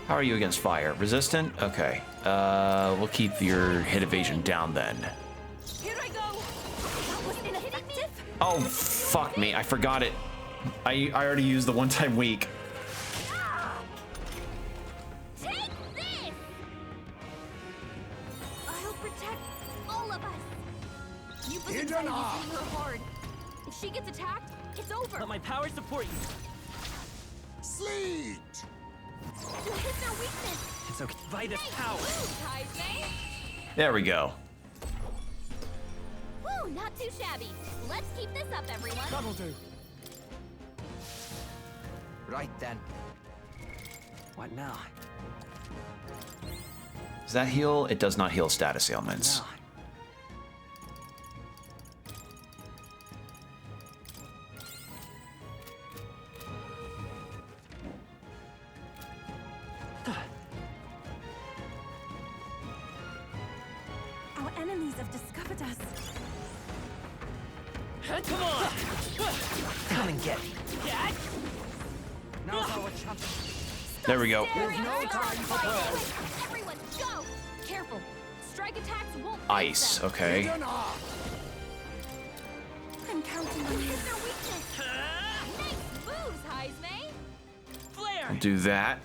How are you against fire? Resistant? Okay. We'll keep your hit evasion down then. Here I go. That was ineffective. Oh, fuck me. I forgot it. I already used the one-time weak. Take this. I'll protect all of us. You was hitting her hard. If she gets attacked, it's over. Let my power support you. Sleet! You hit their weakness. It's okay. By this power. Move, Heisman. There we go. Woo, not too shabby. Let's keep this up, everyone. That'll do. Right then. What now? Does that heal? It does not heal status ailments. Now. Our enemies have discovered us. Come on! Come and get me. Now's our chance. There we go. There's no time for prayers. Everyone, go! Careful. Strike attacks won't Ice, okay. Hidden art. I'm counting on you. hit their weakness. Nice moves, Heisman. Flare! I'll do that.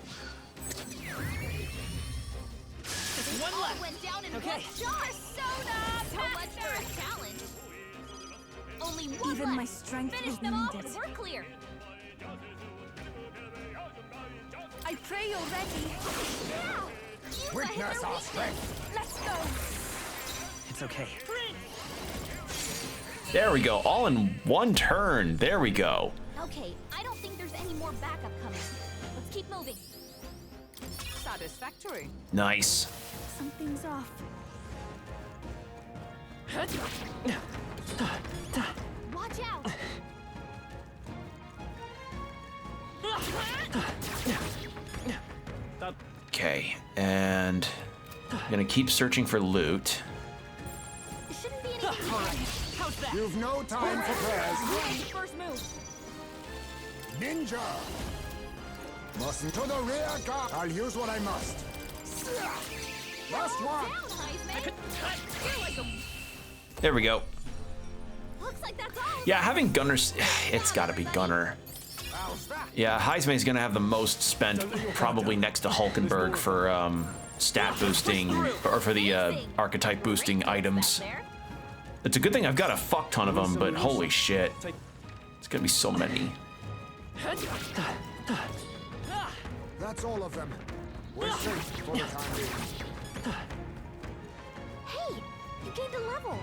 One All left. went down in Okay. one shot. Persona! So much for a challenge. Only one Even left. my strength Finish will them off need and it. we're clear. pray you're ready. Yeah! Use Witness the our weakness. strength. Let's go. It's okay. There we go. All in one turn. There we go. Okay, I don't think there's any more backup coming. Let's keep moving. Satisfactory. Nice. Something's off. Watch out! Okay, and I'm gonna keep searching for loot. It shouldn't be anything bad. How's that? You've no time for prayers. First move. Ninja! Mustn't to the rear guard. I'll use what I must. Last one. Down, Heisman. You're like a... There we go. Looks like that's all. Yeah, having Gunner's, it's gotta be Gunner. Yeah, Heisman's gonna have the most spent, probably next to Hulkenberg for stat boosting, or for the archetype boosting items. It's a good thing I've got a fuck ton of them, but holy shit. It's gonna be so many. That's all of them. We're safe for the time being. Hey, you gained a level.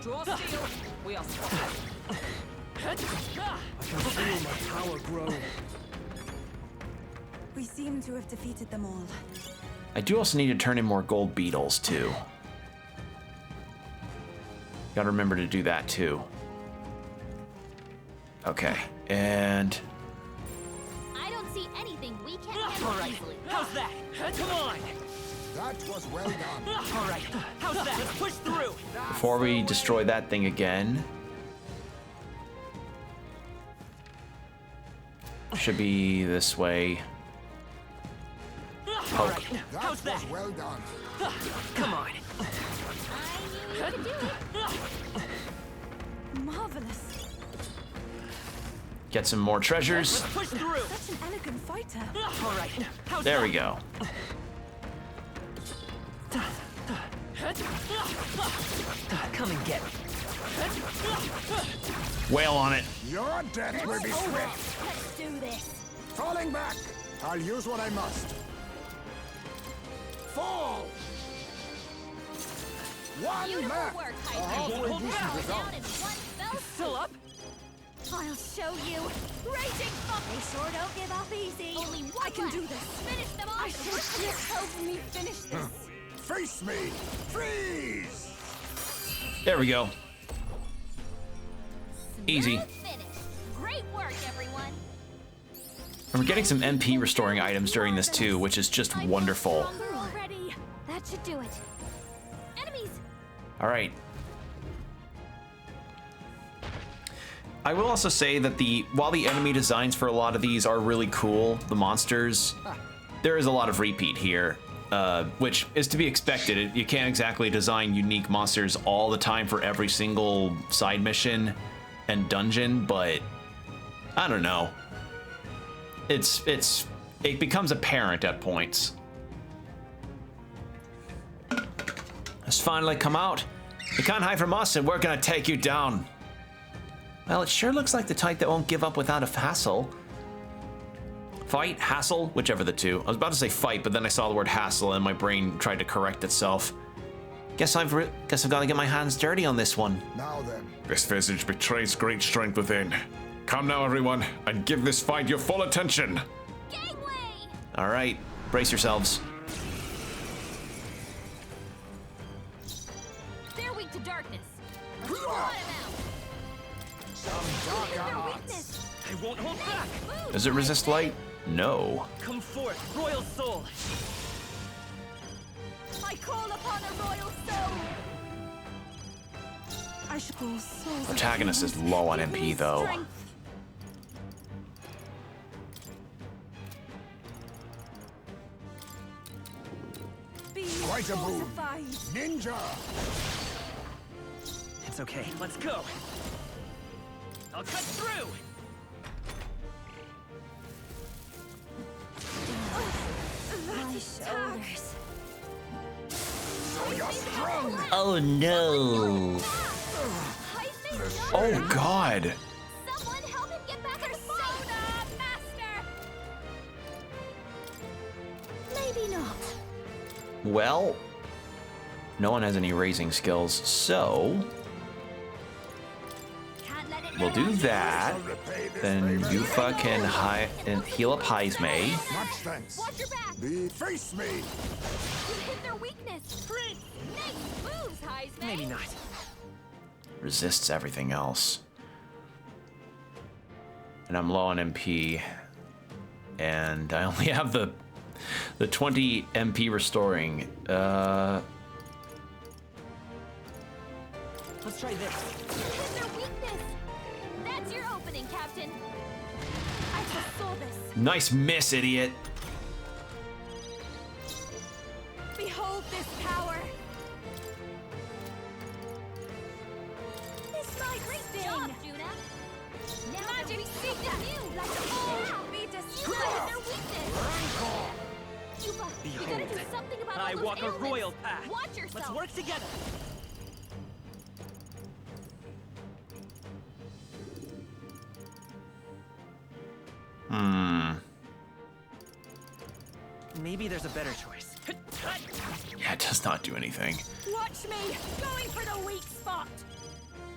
Draw steel. We are spotted. I can feel my power grow. We seem to have defeated them all. I do also need to turn in more gold beetles too. Gotta remember to do that too. Okay, and I don't see anything we can't handle easily. How's that? Come on. That was well done. All right. How's that? Let's push through. before we destroy that thing again, should be this way. Poke. How's that? Well done. Come on. I knew you could do it. Marvelous. Get some more treasures. Push through. Such an elegant fighter. All right. How's There that? we go. Come and get me. Wail on it. Your death will be swift. Let's do this. Falling back. I'll use what I must. Fall. One Beautiful left. work, A Heisman. halfway Down decent in result. one fell Still up? I'll show you. Raging fuck. They sure don't give up easy. Only one I can left. do this. Finish them off. I should just help me finish this. Face me. Freeze. There we go. Easy. Smooth finish. Great work, everyone. And we're getting some MP restoring items during this too, which is just wonderful. Stronger already. That should do it. Enemies. All right. I will also say that while the enemy designs for a lot of these are really cool, the monsters, there is a lot of repeat here, which is to be expected. You can't exactly design unique monsters all the time for every single side mission and dungeon, but I don't know. It becomes apparent at points. It's finally come out. You can't hide from us, and we're gonna take you down. Well, it sure looks like the type that won't give up without a hassle. Fight, hassle, whichever the two. I was about to say fight, but then I saw the word hassle and my brain tried to correct itself. Guess I've got to get my hands dirty on this one. Now then. This visage betrays great strength within. Come now, everyone, and give this fight your full attention. Gangway. All right, brace yourselves. They're weak to darkness. Blot 'em out. Some darker Their arts. weakness. I won't hold back. Move. Does it resist light? No. Come forth, royal soul. I call upon a royal soul. I should call souls. Protagonist is low on MP though. Quite a boon. Ninja. It's okay. Let's go. I'll cut through. My shoulders. So you're strong. Oh no. Heisman's done. Oh god. Someone help him get back her persona, master. Well, no one has any raising skills, so we'll do that. Then Yufa can heal up Heismay. Much thanks. Watch your back. Face me. You hit their weakness. Nice moves, Heisman. Maybe not. Resists everything else. And I'm low on MP. And I only have the 20 MP restoring. Let's try this. You hit their weakness. That's your opening, Captain. I foresaw this. Nice miss, idiot. Behold this power. This might sting. Job, Juna. Now magic seek you. Like all be destroyed. Their weakness. Yuba, you gotta do something about I all those walk a ailments. royal path. Watch yourself. Let's work together. Maybe there's a better choice. Yeah, it does not do anything. Watch me. Going for the weak spot.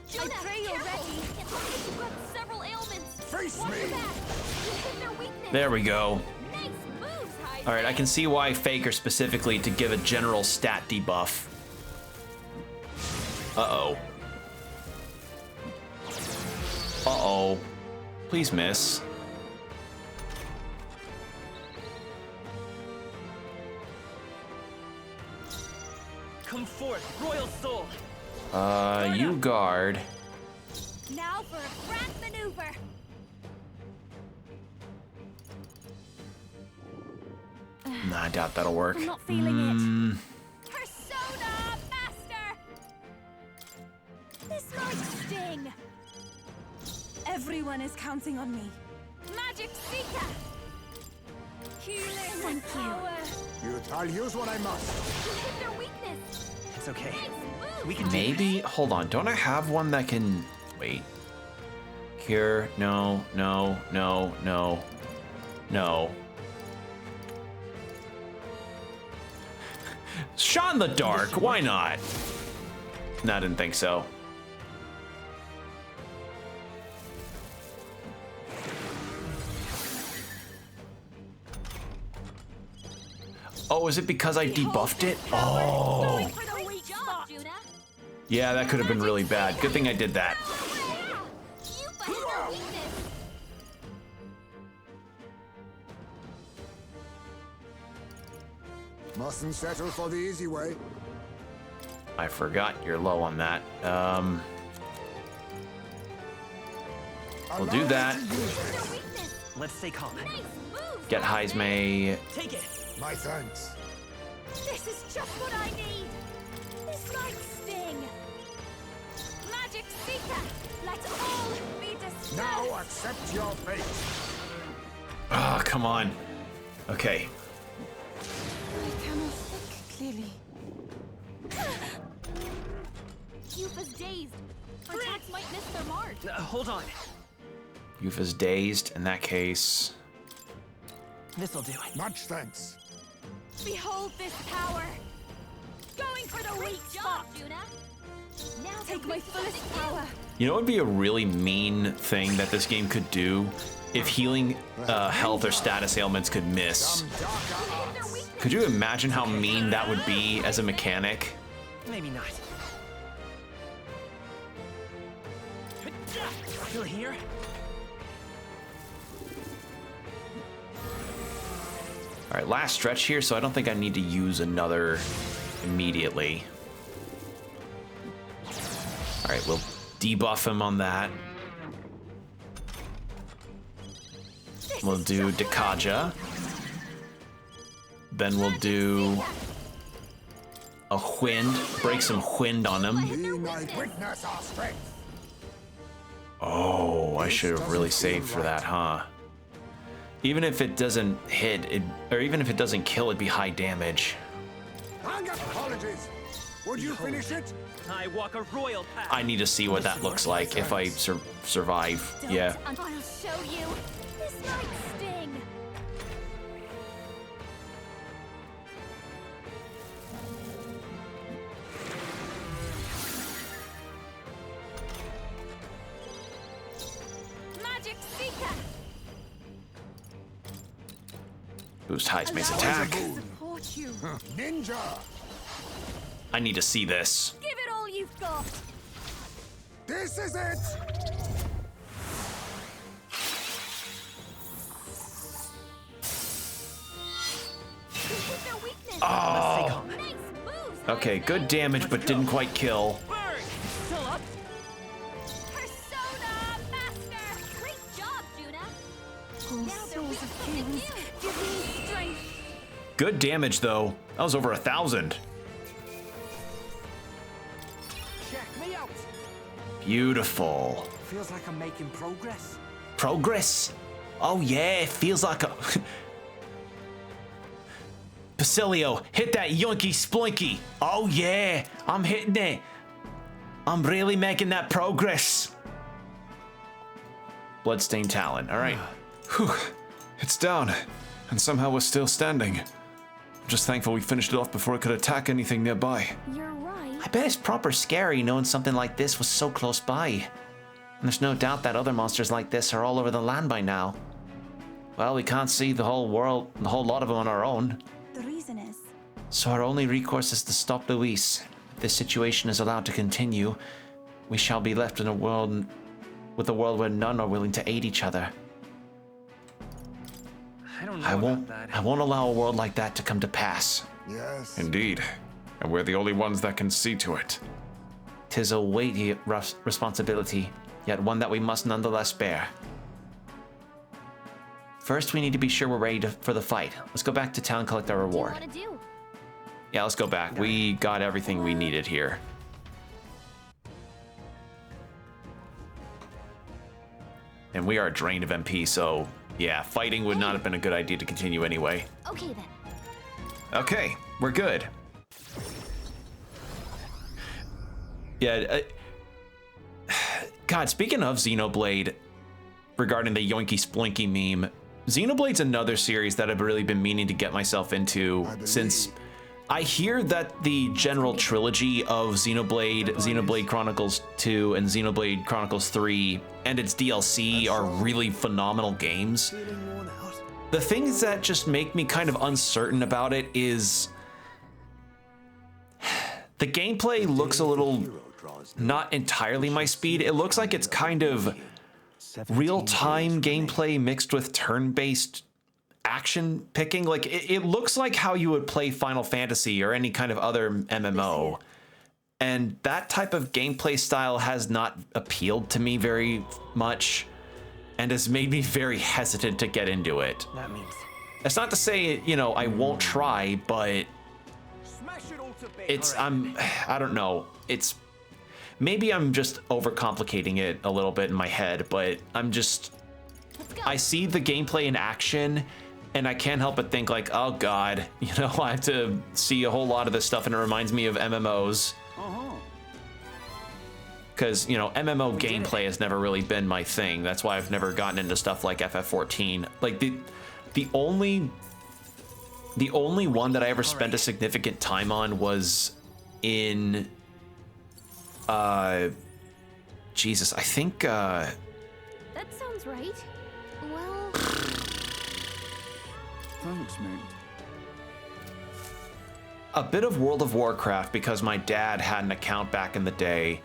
Juna, I pray you're ready. It looks like you've got several ailments. Face Watch me. your back. You hit their weakness. There we go. Nice moves, Heisman. All right, I can see why Faker specifically to give a general stat debuff. Uh-oh. Uh-oh. Please miss. Come forth, royal soul. You guard. Now for a grand maneuver. Nah, I doubt that'll work. I'm not feeling Mm. Persona Master. This might sting. Everyone is counting on me. Magic Seeker. Healing Thank you. power. I'll use what I must. You hit their weakness. It's okay. Nice move. We can do Maybe, hold on, don't I have one that can, wait. Cure, no, no, no, no, no. Shot in the dark, why not? No, I didn't think so. Oh, is it because I debuffed it? Oh. Going for the weak spot. Juna. Yeah, that could have been really bad. Good thing I did that. You fight their weakness. Mustn't settle for the easy way. I forgot you're low on that. We'll do that. Let's stay calm. Nice moves. Get Heismay. Take it. My thanks. This is just what I need. This might sting. Magic Seeker. Let all be dispersed. Now accept your fate. Oh, come on. Okay. I cannot think clearly. Yufa's dazed. Our attacks might miss their mark. Hold on. Yufa's dazed. In that case, This'll do it. Much thanks. Behold this power. Going for the weak spot. Juna. Now Take my fullest power. you know what would be a really mean thing that this game could do? If healing health or status ailments could miss. Could you imagine how mean that would be as a mechanic? Maybe not. Feel here? All right, last stretch here, so I don't think I need to use another immediately. All right, we'll debuff him on that. We'll do Dekaja. Then we'll do a Wind, break some Wind on him. Be my witness our strength. Oh, I should have really saved for that, huh? Even if it doesn't hit, or even if it doesn't kill, it'd be high damage. Apologies. Would you finish it? I walk a royal path. I need to see what that looks like if I survive. Yeah. I'll show you. This might sting. Boost Heisman's attack. Support you. Ninja! I need to see this. Give it all you've got. This is it! Hit their weakness. Oh. Nice moves, Okay, good damage, but didn't quite kill. Burn! Still up? Persona Master. Great job, Juna. Oh, Now they're souls weak of to something kings, new. give me strength. Good damage though. That was over 1,000. Check me out. Beautiful. Feels like I'm making progress. Progress? Oh yeah, feels like a... Basilio, hit that yoinky splinky. Oh yeah, I'm hitting it. I'm really making that progress. Bloodstained Talon, all right. Whew. It's down, and somehow we're still standing. I'm just thankful we finished it off before it could attack anything nearby. You're right. I bet it's proper scary knowing something like this was so close by. And there's no doubt that other monsters like this are all over the land by now. Well, we can't see the whole world, the whole lot of them on our own. The reason is, So our only recourse is to stop Luis. If this situation is allowed to continue, we shall be left in a world where none are willing to aid each other. I don't know about that. I won't allow a world like that to come to pass. Yes. Indeed. And we're the only ones that can see to it. 'Tis a weighty responsibility, yet one that we must nonetheless bear. First, we need to be sure we're ready for the fight. Let's go back to town and collect our reward. What to do? Yeah, let's go back. We got everything we needed here. And we are drained of MP, so yeah, fighting would not have been a good idea to continue anyway. Okay then. Okay, we're good. Yeah, God, speaking of Xenoblade, regarding the Yoinky Splinky meme, Xenoblade's another series that I've really been meaning to get myself into since I hear that the general trilogy of Xenoblade, Xenoblade Chronicles 2, and Xenoblade Chronicles 3, and its DLC are really phenomenal games. The things that just make me kind of uncertain about it is the gameplay looks a little not entirely my speed. It looks like it's kind of real-time gameplay mixed with turn-based action picking. Like it looks like how you would play Final Fantasy or any kind of other MMO. And that type of gameplay style has not appealed to me very much and has made me very hesitant to get into it. That means That's not to say, you know, I won't try, but it's, I don't know. It's, maybe I'm just overcomplicating it a little bit in my head, but I see the gameplay in action and I can't help but think like, oh God, you know, I have to see a whole lot of this stuff and it reminds me of MMOs. Because, you know, MMO gameplay has never really been my thing. That's why I've never gotten into stuff like FF14. Like the only one that I ever spent a significant time on was in Jesus, I think That sounds right. Well, thanks, man. a bit of World of Warcraft because my dad had an account back in the day,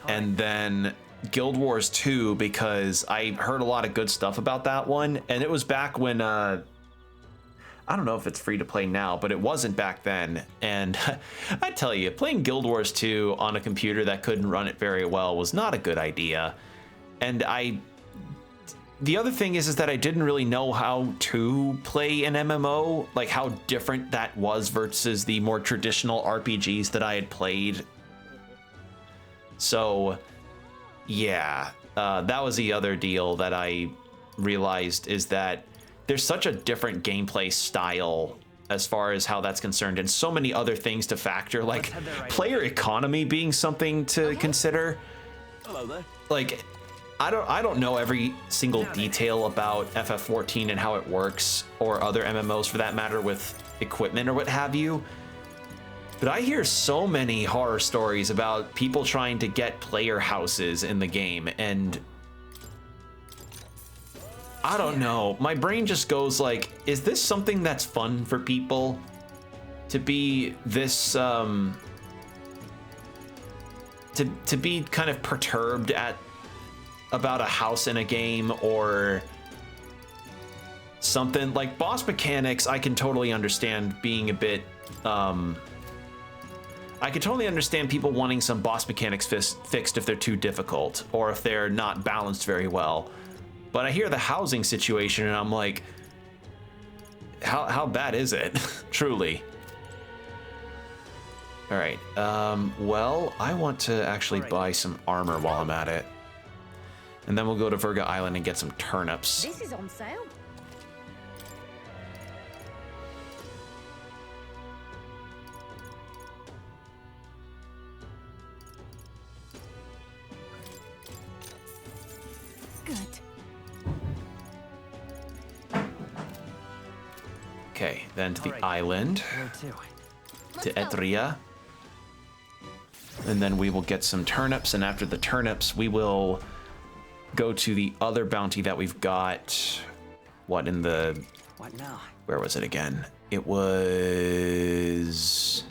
and then Guild Wars 2 because I heard a lot of good stuff about that one, and it was back when I don't know if it's free to play now, but it wasn't back then. And I tell you, playing Guild Wars 2 on a computer that couldn't run it very well was not a good idea. And the other thing is that I didn't really know how to play an MMO, like how different that was versus the more traditional RPGs that I had played. So yeah, that was the other deal that I realized, is that there's such a different gameplay style as far as how that's concerned, and so many other things to factor, like player economy being something to consider. Hello there. Like, I don't know every single detail about FF14 and how it works, or other MMOs for that matter, with equipment or what have you. But I hear so many horror stories about people trying to get player houses in the game, and I don't know. My brain just goes like, is this something that's fun for people? To be this, to be kind of perturbed about a house in a game or something like boss mechanics. I can totally understand being a bit, I could totally understand people wanting some boss mechanics fixed if they're too difficult or if they're not balanced very well. But I hear the housing situation and I'm like, how bad is it? Truly. All right, well, I want to actually buy some armor while I'm at it. And then we'll go to Virga Island and get some turnips. This is on sale. Good. Okay, then to the island, to Etria. And then we will get some turnips, and after the turnips, we will go to the other bounty that we've got. What in the... What now? Where was it again? It was...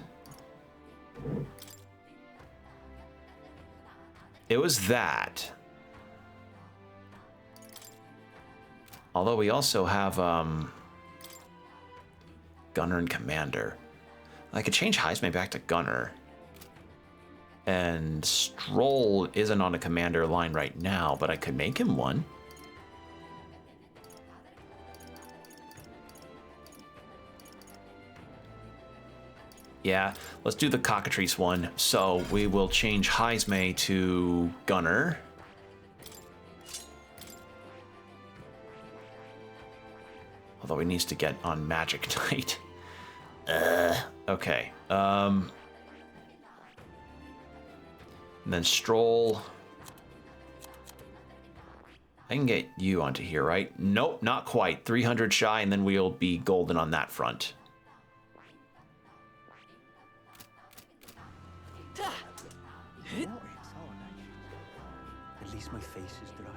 It was that. Although we also have Gunner and Commander. I could change Heisme back to Gunner. And Stroll isn't on a Commander line right now, but I could make him one. Yeah, let's do the Cockatrice one. So we will change Heisme to Gunner. Although he needs to get on Magic Knight. Okay. And then Stroll. I can get you onto here, right? Nope, not quite. 300 shy, and then we'll be golden on that front. At least my face is dry.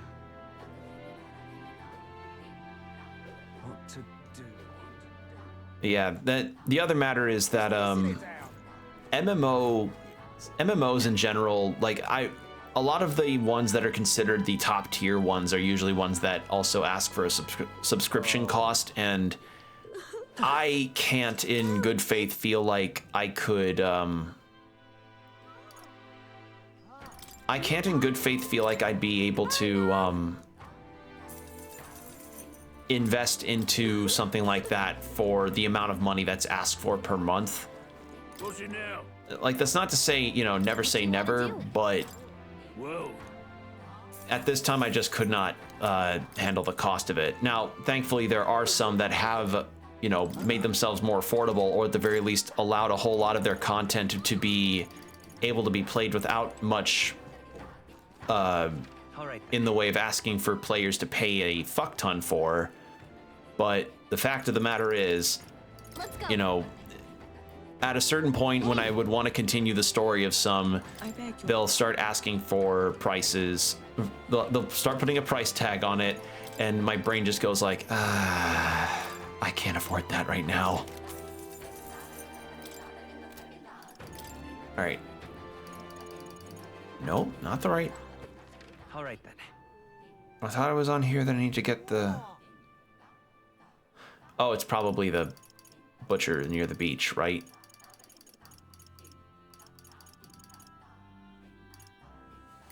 What to do? Yeah, the other matter is that MMOs in general, like a lot of the ones that are considered the top tier ones are usually ones that also ask for a subscription cost, and I can't in good faith feel like I could I can't in good faith feel like I'd be able to invest into something like that for the amount of money that's asked for per month. What's it now? Like, that's not to say, you know, never say never, but Whoa. at this time I just could not handle the cost of it. Now, thankfully, there are some that have, you know, made themselves more affordable, or at the very least allowed a whole lot of their content to be able to be played without much in the way of asking for players to pay a fuck ton for. But the fact of the matter is, you know, at a certain point when I would want to continue the story of some, they'll start asking for prices. They'll start putting a price tag on it, and my brain just goes like, I can't afford that right now. All right. Nope, not the right. All right then. I thought it was on here that I need to get the... Oh, it's probably the butcher near the beach, right?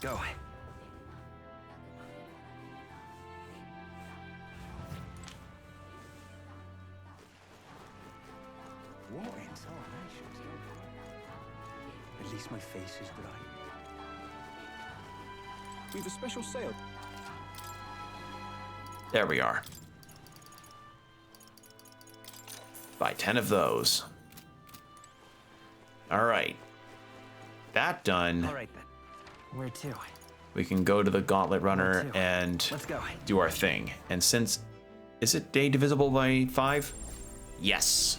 Go. What in tarnation? At least my face is dry. We've a special sale. There we are. Buy 10 of those. All right. That done. All right then. Where to? We can go to the Gauntlet Runner and Let's go. do our thing. And since... Is it day divisible by 5? Yes.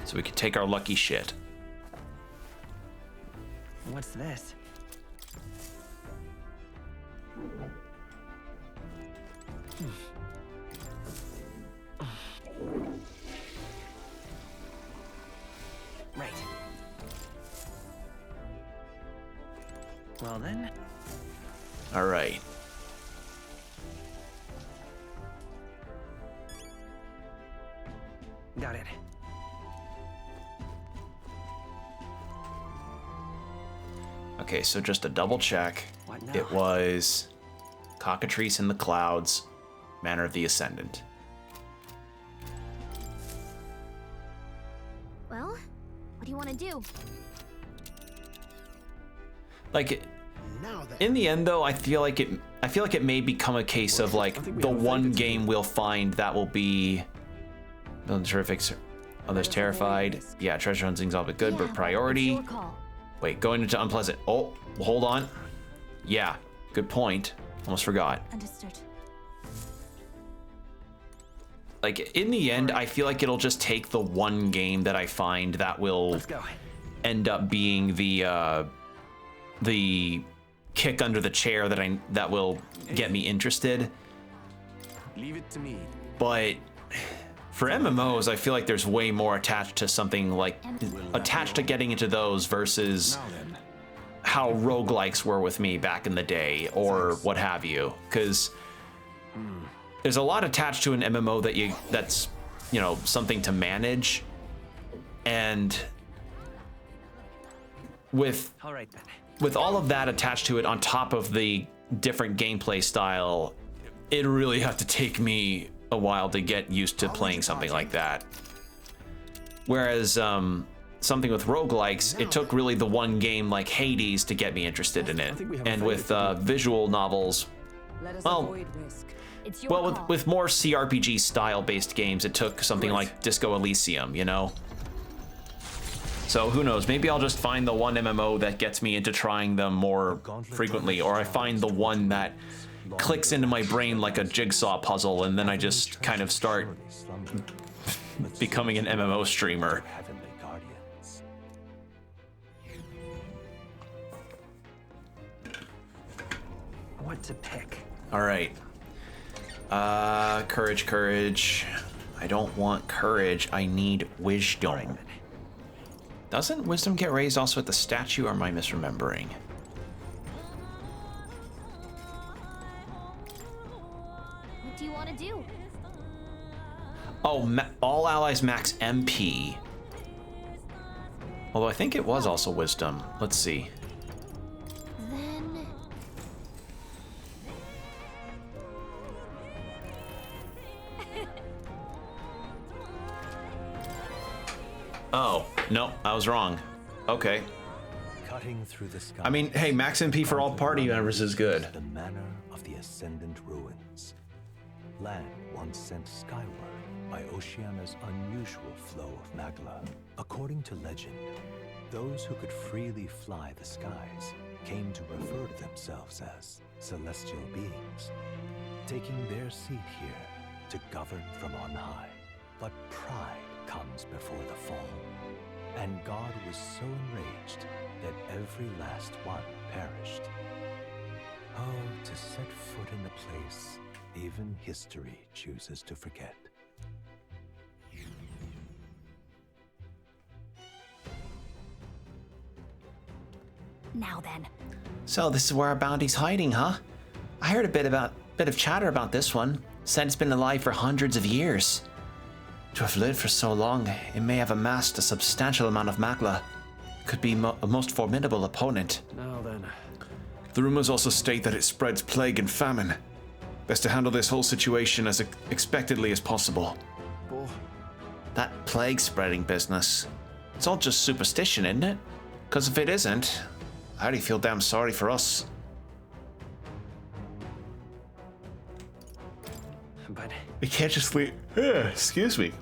So we can take our lucky shit. What's this? Right. Well then. All right. Got it. Okay, so just a double check. What now? It was Cockatrice in the Clouds, Manor of the Ascendant. Well, what do you want to do? Like, in the end, though, I feel like it may become a case of like the one game we'll find that will be terrific. Others terrified. Yeah, treasure hunting's all but good, but priority. Wait, going into unpleasant. Oh, hold on. Yeah, good point. Almost forgot. Understood. Like, in the end, I feel like it'll just take the one game that I find that will end up being the kick under the chair that will get me interested. Leave it to me. But for MMOs, I feel like there's way more attached to something like attached to getting into those versus how roguelikes were with me back in the day or what have you. Because there's a lot attached to an MMO that's something to manage, and with all of that attached to it on top of the different gameplay style, it really have to take me a while to get used to playing something like that. Whereas something with roguelikes, it took really the one game like Hades to get me interested in it. And with visual novels, well, with more CRPG style based games, it took something like Disco Elysium, So who knows, maybe I'll just find the one MMO that gets me into trying them more frequently, or I find the one that clicks into my brain like a jigsaw puzzle, and then I just kind of start becoming an MMO streamer. What to pick? All right. Courage. I don't want courage. I need wisdom. Doesn't wisdom get raised also at the statue, or am I misremembering? What do you want to do? Oh, all allies max MP. Although I think it was also wisdom. Let's see. Then... Oh, no, I was wrong. Okay. Cutting through the sky. I mean, hey, max MP for all party members is good. The Manor of the Ascendant ruins. Land once sent skyward by Oceania's unusual flow of magla. According to legend, those who could freely fly the skies came to refer to themselves as celestial beings, taking their seat here to govern from on high. But pride comes before the fall, and God was so enraged that every last one perished. Oh, to set foot in a place even history chooses to forget. Now then. So this is where our bounty's hiding, huh? I heard a bit of chatter about this one. Said it's been alive for hundreds of years. To have lived for so long, it may have amassed a substantial amount of magla. Could be a most formidable opponent. Now then. The rumors also state that it spreads plague and famine. Best to handle this whole situation as expectedly as possible. That plague spreading business. It's all just superstition, isn't it? Because if it isn't, I already feel damn sorry for us. But we can't just leave. Excuse me.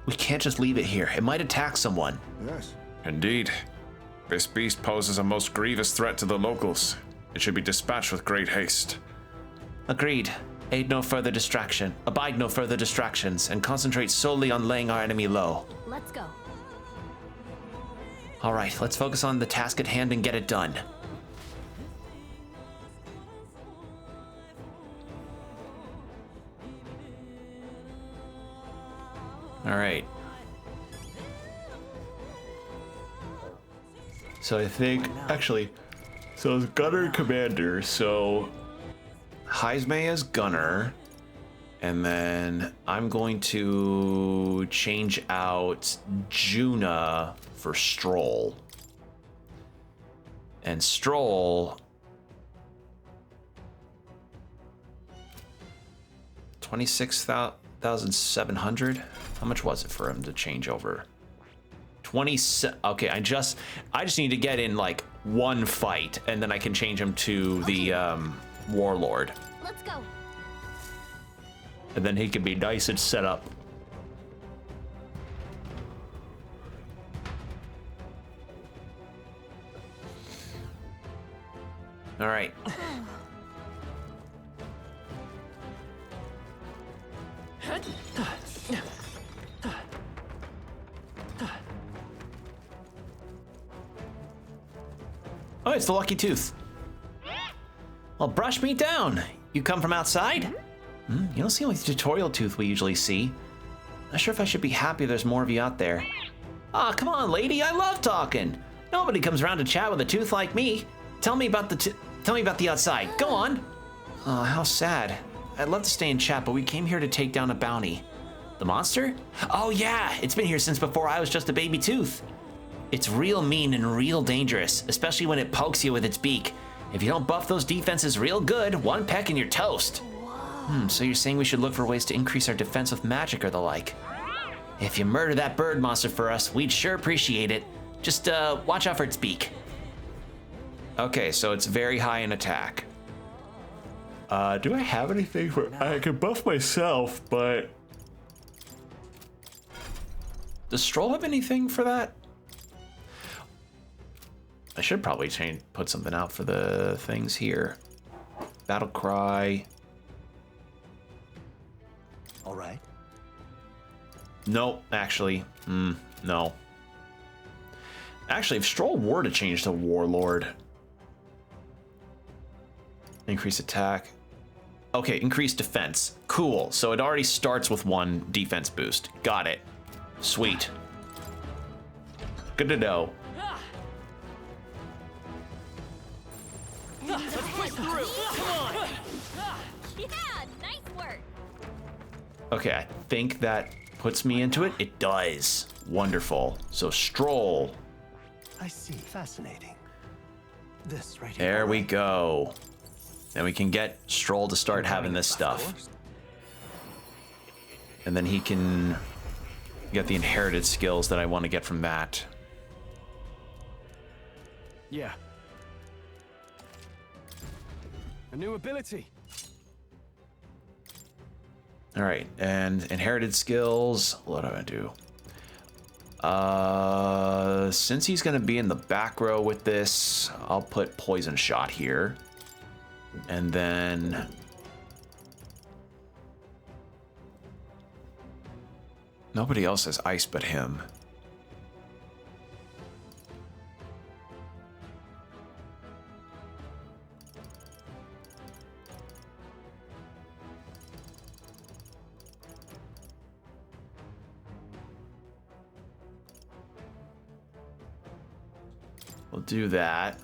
We can't just leave it here. It might attack someone. Yes. Indeed. This beast poses a most grievous threat to the locals. It should be dispatched with great haste. Agreed. Abide no further distractions, and concentrate solely on laying our enemy low. Let's go. All right, let's focus on the task at hand and get it done. All right. So I think, actually, so it's Gunner Commander, so Heisme is Gunner, and then I'm going to change out Juna for Stroll. And Stroll, 26,700? How much was it for him to change over? 27. Okay, I just need to get in like one fight, and then I can change him to the Warlord. Let's go. And then he can be nice and set up. All right. Oh, it's the Lucky Tooth. Well, brush me down. You come from outside? You don't seem like the tutorial tooth we usually see. Not sure if I should be happy there's more of you out there. Ah, come on, lady. I love talking. Nobody comes around to chat with a tooth like me. Tell me about the outside. Go on. Oh, how sad. I'd love to stay and chat, but we came here to take down a bounty. The monster? Oh yeah, it's been here since before I was just a baby tooth. It's real mean and real dangerous, especially when it pokes you with its beak. If you don't buff those defenses real good, one peck and you're toast. So you're saying we should look for ways to increase our defense with magic or the like. If you murder that bird monster for us, we'd sure appreciate it. Just watch out for its beak. Okay, so it's very high in attack. Do I have anything for... I can buff myself, but... Does Stroll have anything for that? I should probably put something out for the things here. Battle Cry. All right. Nope, actually. No. Actually, if Stroll were to change to Warlord. Increase attack. Okay, increase defense. Cool. So it already starts with one defense boost. Got it. Sweet. Good to know. Let's push through. Come on. Yeah, nice work. Okay, I think that puts me into it. It does. Wonderful. So Stroll. I see. Fascinating. This right here. There we go. Then we can get Stroll to start having this stuff. And then he can get the inherited skills that I want to get from that. Yeah. A new ability. All right, and inherited skills. What do I do? Since he's gonna be in the back row with this, I'll put poison shot here. And then nobody else has ice but him. We'll do that.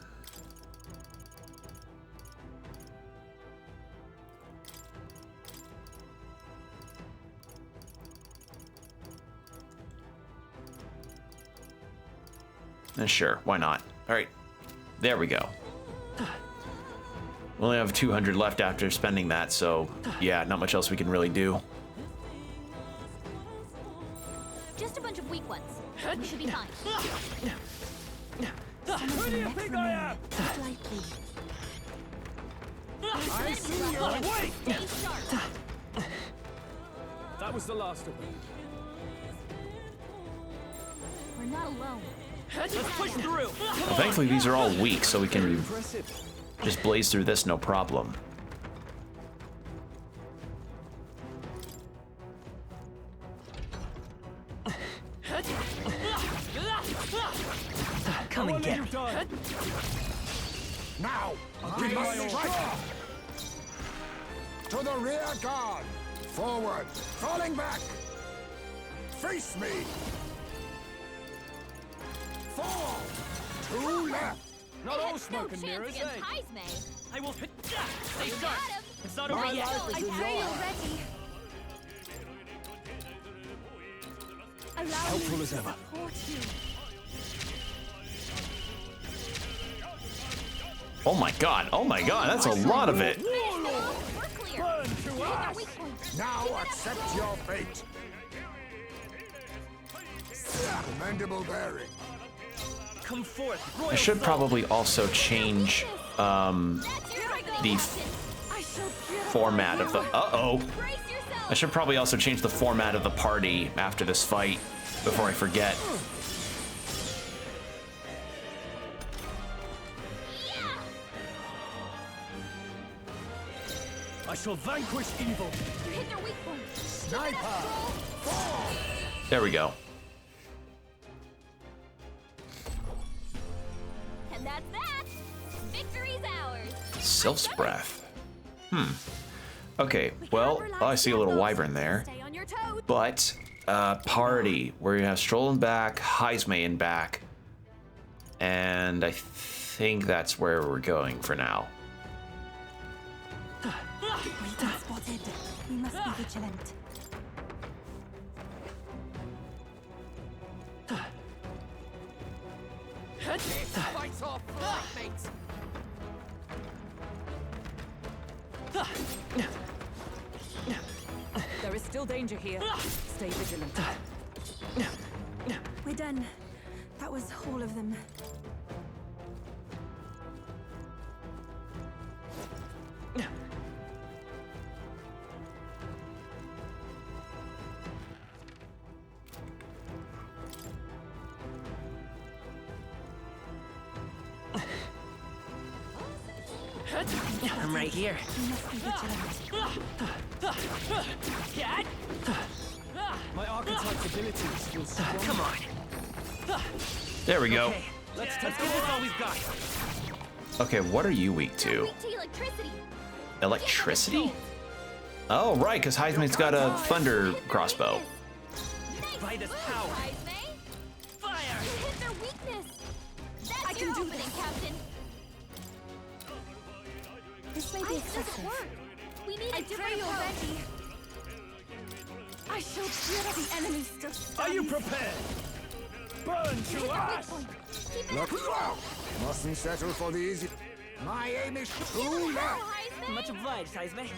Sure, why not? All right, there we go. We only have 200 left after spending that, so yeah, not much else we can really do. Just a bunch of weak ones. We should be fine. Who do you think I am? I see you. Wait! Stay sharp. That was the last of them. We're not alone. Let's push through. Well, thankfully, these are all weak, so we can just blaze through this no problem. Come and get. Now, we must strike! To the rear guard! Forward! Falling back! face me! 4! 2 left! Not all smoke and mirrors, eh? I will. Stay sharp. It's not over yet. I pray already. Helpful as ever. Oh my god, that's a lot of it. Burn to us! Now accept your fate! Commendable bearing. Come forth. I should probably also change the format of the. I should probably also change the format of the party after this fight before I forget. I shall vanquish evil. You hit their weak point. Sniper! Fall! There we go. And that's that. Victory's ours. Sylph's breath. Okay, well, I see a little wyvern there. Stay on your toes. But, party, where you have Stroll in back, Heisme in back. And I think that's where we're going for now. We've been spotted. We must be vigilant. Fight off, mates. There is still danger here. Stay vigilant. We're done. That was all of them. I'm right here. We must be vigilant. My archetype's abilities feel strong. Come on. There we go. Okay, let's give this all we've got. Okay, what are you weak to? Weak to electricity. Electricity? Oh, right, because Heisman's got a thunder crossbow. By this power. Fire! You hit their weakness. That's your opening, Captain. This may be excessive. We need a different pray approach. already. I shall clear the enemy still stands. Are you prepared? Burn to us! Look out! Mustn't settle for the easy. My aim is too left! Much obliged, Heisme.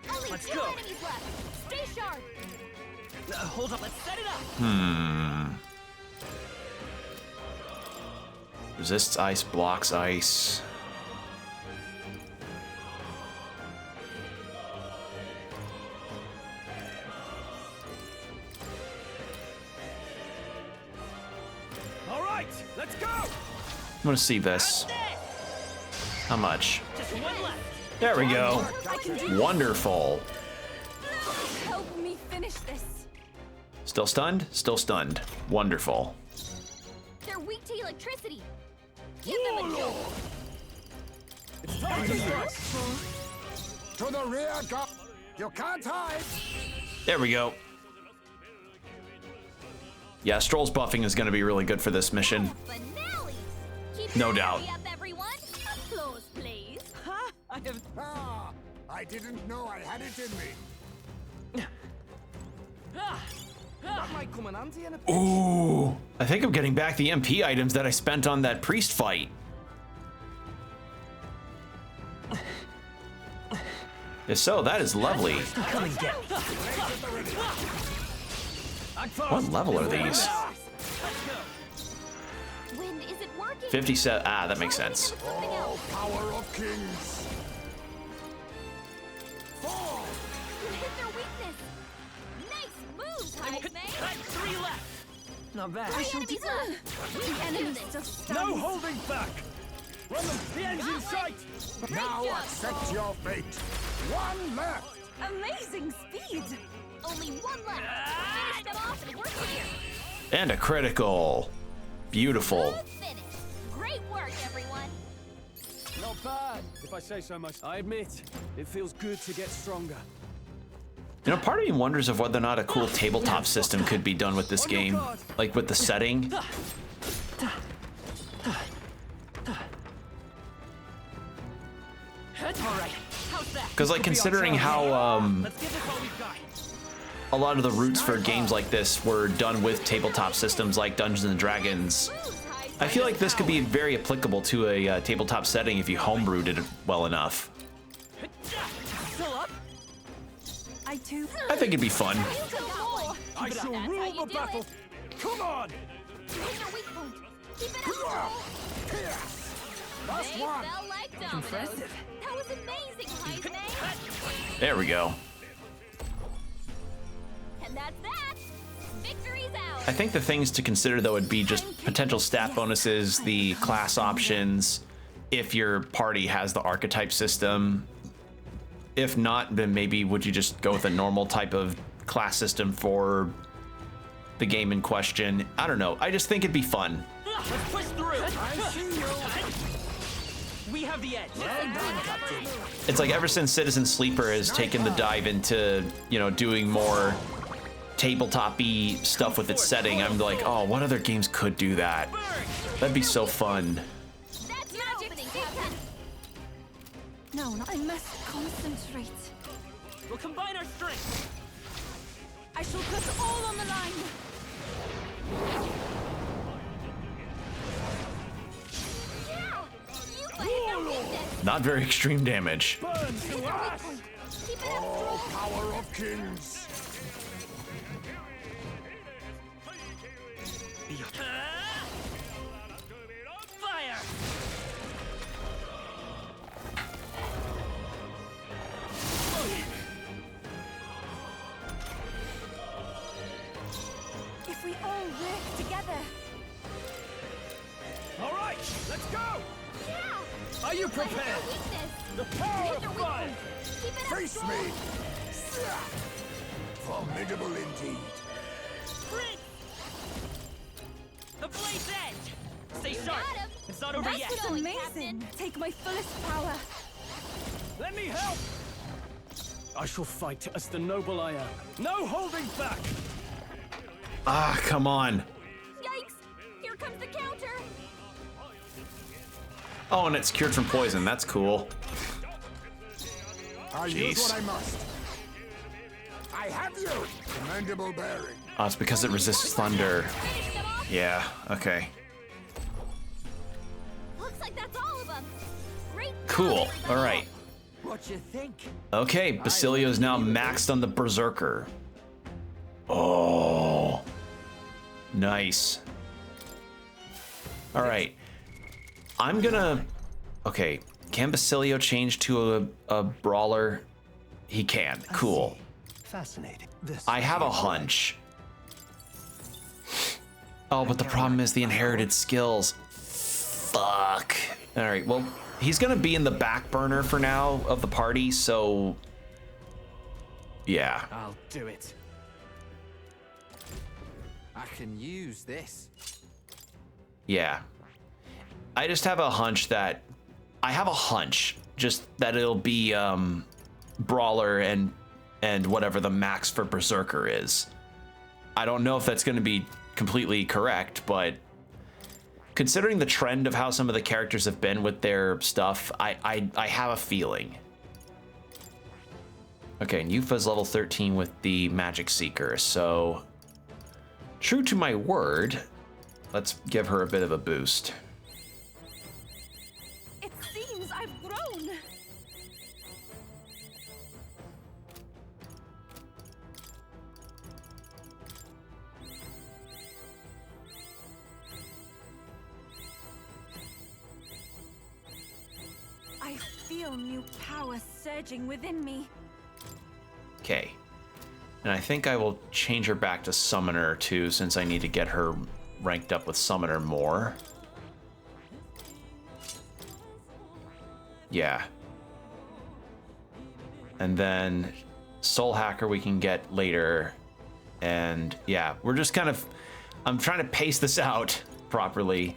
Only Let's 2 go. enemies left. Stay sharp. Hold up, let's set it up. Resists ice, blocks ice. All right, let's go. I'm gonna see this. How much? Just one left. There we go. Wonderful. Help me finish this. Still stunned? Still stunned. Wonderful. They're weak to electricity. Give them a jolt. It's time to strike. To the rear, go! You can't hide! There we go. Yeah, Stroll's buffing is gonna be really good for this mission. Finale. Keep No your doubt. energy up, everyone. Applause, please. I have. Ah! I didn't know I had it in me. That might come in handy in a pinch. Ooh. I think I'm getting back the MP items that I spent on that priest fight. If so, that is lovely. Come and get me. What level are these? Wind isn't working. 57. Ah, that makes sense. Something Oh, else. power of kings! Fall! You hit their weakness. Nice moves, Heisme. 3 left. Not bad. 3 enemies left. We The can do enemy this. still stands. No holding back. Run them. The end's in sight. Now job, accept your fate. One left! Amazing speed. Only 1 left. Finish them off and we're clear. And a critical. Beautiful. Good finish. Great work, everyone. Not bad, if I say so myself. I admit, it feels good to get stronger. You know, part of me wonders of whether or not a cool tabletop system could be done with this game, like with the setting. Because like considering how a lot of the roots for games like this were done with tabletop systems like Dungeons and Dragons, I feel like this could be very applicable to a tabletop setting if you homebrewed it well enough. I think it'd be fun. I shall rule the battle. Come on! Last one. Impressive. That was amazing, Heisman. There we go. And that's that. Victory's out. I think the things to consider though would be just potential stat bonuses, the class options, if your party has the archetype system. If not, then maybe would you just go with a normal type of class system for the game in question? I don't know. I just think it'd be fun. Let's push through. We have the edge. It's like ever since Citizen Sleeper has taken the dive into, you know, doing more tabletop-y stuff with its setting, I'm like, oh, what other games could do that? That'd be so fun. That's your opening, Captain. No, I must concentrate. We'll combine our strength. I shall put all on the line. Not very extreme damage. Burn to ash! All power of kings! Fire! If we all work together. All right, let's go! Yeah! Are you prepared? The power of fire! Face me! Formidable indeed. The blade's edge! Stay sharp! It's not over That's yet! amazing! Take my fullest power. Let me help! I shall fight as the noble I am. No holding back! Ah, come on. Yikes! Here comes the counter! Oh, and it's cured from poison. That's cool. I'll use what I must. I have you! Commendable bearing. Oh, it's because it resists thunder. Yeah, okay. Looks like that's all of them. Great. Cool. All right. What you think? Okay, Basilio's now maxed on the Berserker. Oh. Nice. All right. I'm gonna... Okay, can Basilio change to a brawler? He can. Cool. Fascinating. I have a hunch. Oh, but the problem is the inherited skills. Fuck. All right, well, he's gonna be in the back burner for now of the party, so... Yeah. I'll do it. I can use this. Yeah. I just have a hunch that... I have a hunch just that it'll be Brawler and whatever the max for Berserker is. I don't know if that's going to be completely correct, but considering the trend of how some of the characters have been with their stuff, I have a feeling. Okay, and Yufa's level 13 with the Magic Seeker, so true to my word, let's give her a bit of a boost. It seems I've grown. I feel new power surging within me. Okay. And I think I will change her back to Summoner too, since I need to get her ranked up with Summoner more. Yeah. And then Soul Hacker we can get later. And yeah, we're just kind of... I'm trying to pace this out properly.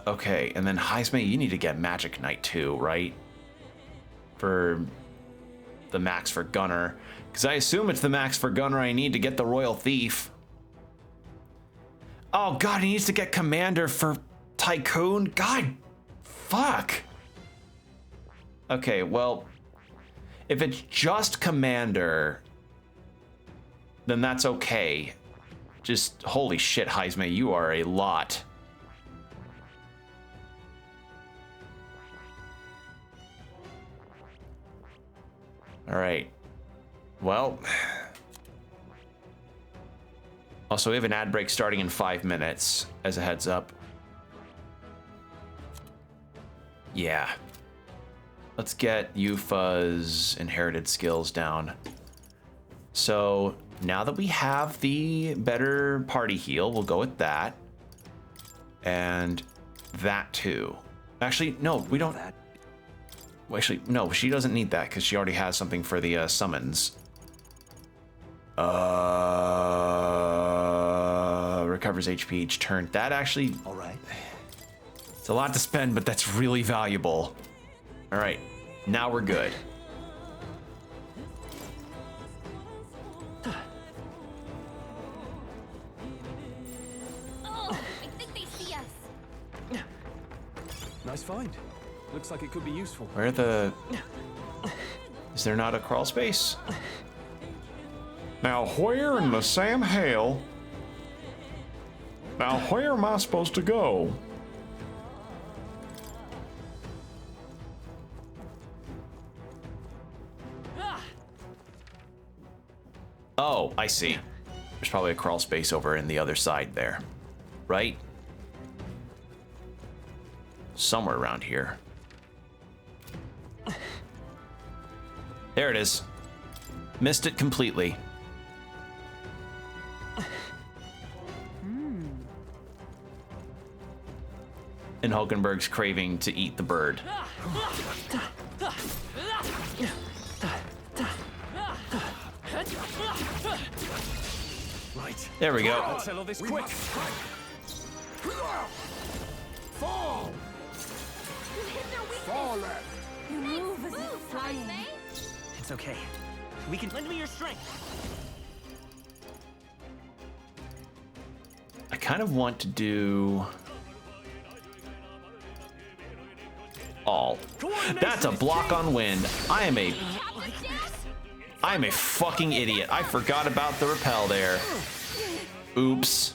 Okay, and then Heisme, you need to get Magic Knight too, right? For the max for Gunner, because I assume it's the max for Gunner I need to get the Royal Thief. Oh god, he needs to get Commander for Tycoon? God, fuck. Okay, well, if it's just Commander, then that's okay. Just, holy shit, Heisme, you are a lot. All right, well. Also, we have an ad break starting in 5 minutes, as a heads up. Yeah. Let's get Yufa's inherited skills down. So, now that we have the better party heal, we'll go with that. And that too. Actually, no, we don't. Well, actually, no, she doesn't need that because she already has something for the summons. Recovers HP each turn. That actually... All right. It's a lot to spend, but that's really valuable. All right, now we're good. Oh, I think they see us. Nice find. Looks like it could be useful. Where the... Is there not a crawl space? Now, where in the Sam Hale? Now, where am I supposed to go? Oh, I see. There's probably a crawl space over in the other side there. Right? Somewhere around here. There it is. Missed it completely. And Hulkenberg's craving to eat the bird. Right. There we go. Let's settle this quick. Fall! You hit their weakness. Fall left! You move as if flying. Heisme. It's okay. We can lend me your strength. I kind of want to do... all. That's a block on wind. I am a fucking idiot. I forgot about the repel there. Oops.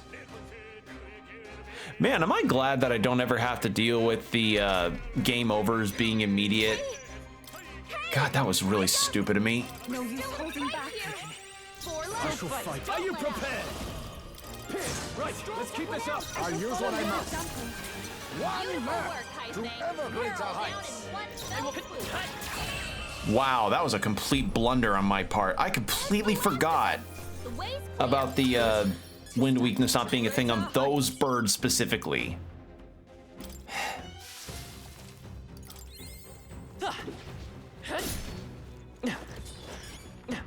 Man, am I glad that I don't ever have to deal with the game overs being immediate. God, that was really stupid of me. No use holding back. Special fight. Are you prepared? Right, let's keep this up. I'll use what I must. One left to ever greater heights. Wow, that was a complete blunder on my part. I completely forgot about the wind weakness not being a thing on those birds specifically.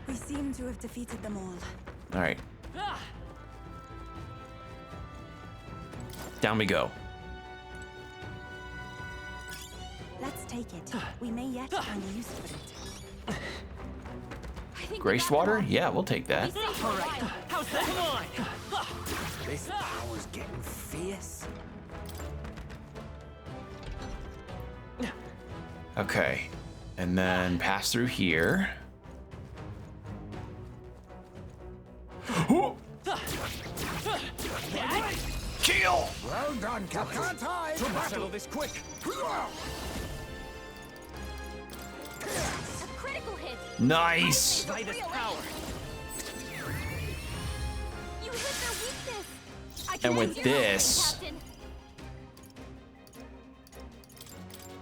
We seem to have defeated them all. All right. Down we go. Let's take it. We may yet find a use for it. Graced water? Yeah, we'll take that. All right. How's that? Come on. This power's getting fierce. Okay. And then pass through here. Kill! Well done, Captain. Can't hide. To battle. Settle this quick. A critical hit. Nice! Lightest power. You hit their weakness. I And with can't this, Captain.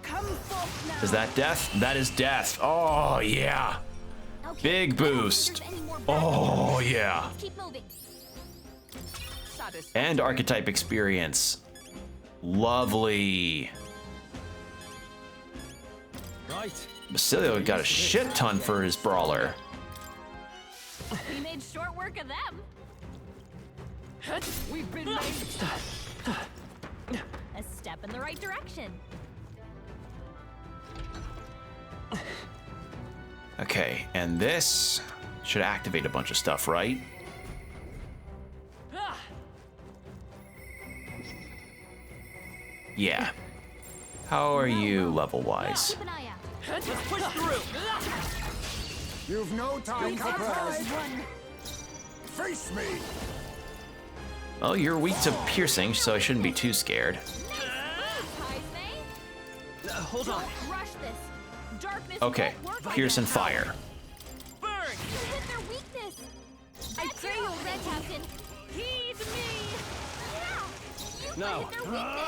Come forth now. is that death? That is death. Oh, yeah. Okay, Big I don't think boost. there's any more Oh, yeah. Let's keep moving. And archetype experience. Lovely. Right. Basilio got a shit ton for his brawler. We made short work of them. We've been made. A step in the right direction. Okay, and this should activate a bunch of stuff, right? Yeah. How are you level-wise? Keep an eye out. Let's push through. You've no time for prayers. Face me! Well, you're weak to piercing, so I shouldn't be too scared. Hold on. Rush this. Darkness Okay, won't work pierce and on fire. Burn! You hit their weakness. I failed, Red Captain. Heed me. Yeah. You No. hit their weakness.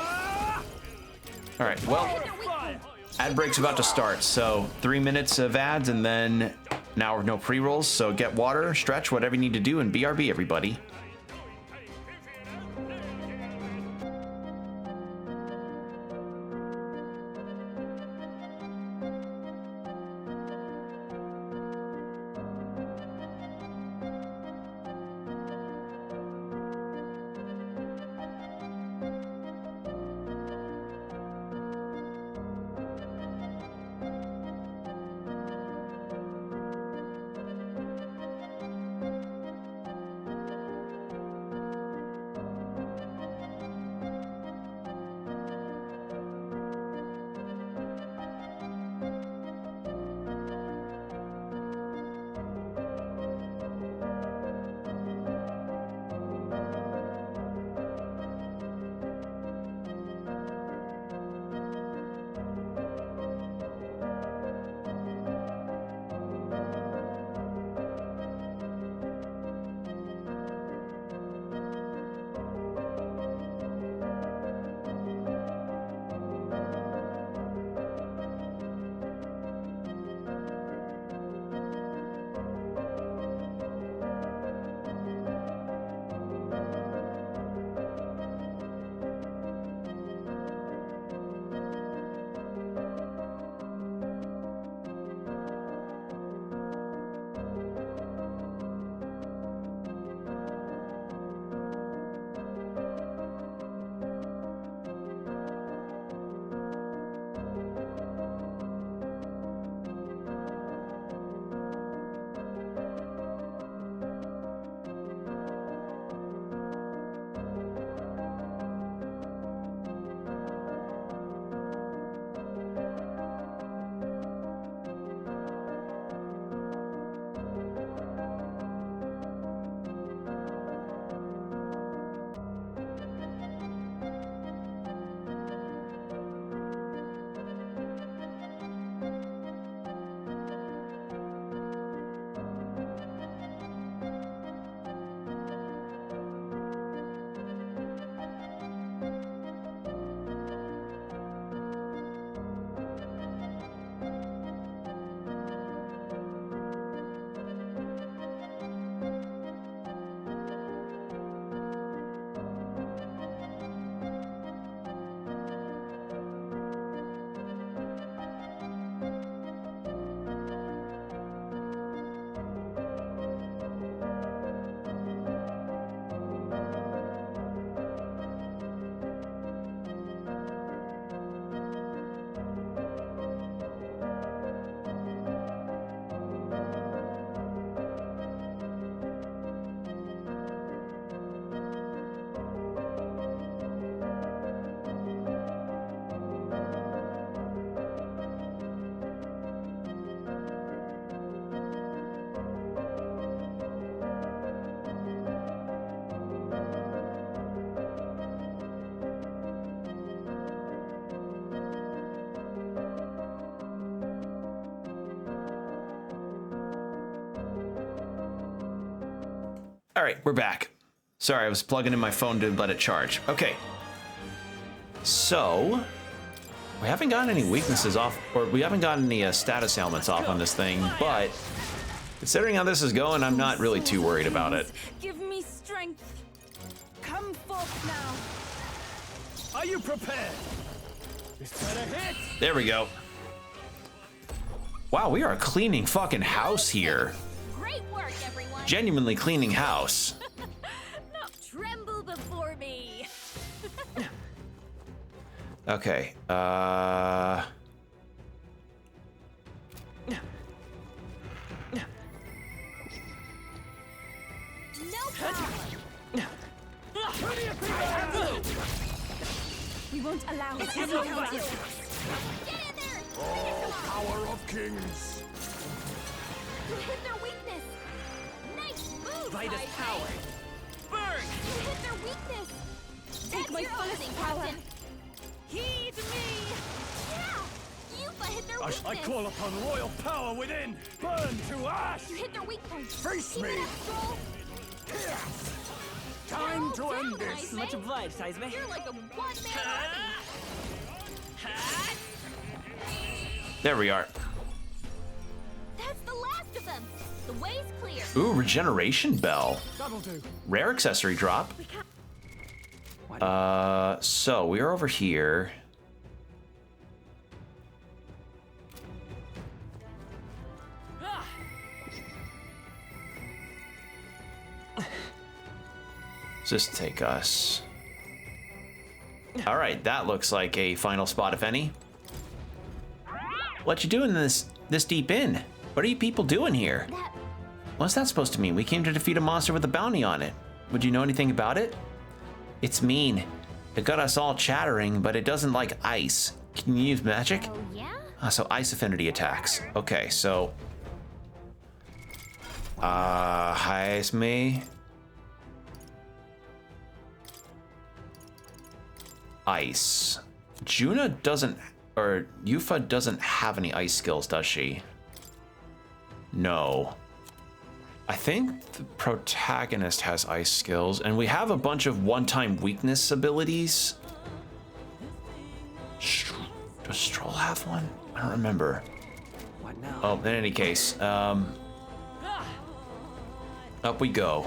All right, well, ad break's about to start, so 3 minutes of ads and then an hour of no pre-rolls, so get water, stretch, whatever you need to do, and BRB, everybody. All right, we're back. Sorry, I was plugging in my phone to let it charge. Okay. So, we haven't gotten any weaknesses off, or we haven't gotten any status ailments off on this thing, but considering how this is going, I'm not really too worried about it. Give me strength. Come forth now. Are you prepared? This better hit. There we go. Wow, we are cleaning fucking house here. Great work, everyone. Genuinely cleaning house. Not tremble before me. Okay, We won't allow it. Get in there! Oh, power of kings! You hit their weakness! Nice move, By this Heisman. power. Burn! You hit their weakness! Take my your fullest opening, power. Captain. Heed me! Yeah! Yufa hit their weakness! I call upon royal power within! Burn to ash! You hit their weak points! Face Keep me. it up, Stroll! Time to Well end done, this! Heisman. Much obliged, Heisman. You're like a one-man army! There we are. That's the last of them! The way's clear! Ooh, regeneration bell. That'll do. Rare accessory drop. So we're over here. Does this take us? All right, that looks like a final spot, if any. What you doing this deep in? What are you people doing here? What's that supposed to mean? We came to defeat a monster with a bounty on it. Would you know anything about it? It's mean. It got us all chattering, but it doesn't like ice. Can you use magic? Oh, yeah? So ice affinity attacks. Okay, so... Heisme. Ice. Juna doesn't... Or Yufa doesn't have any ice skills, does she? No. I think the protagonist has ice skills, and we have a bunch of one-time weakness abilities. Does Stroll have one? I don't remember. What now? Oh, in any case, up we go.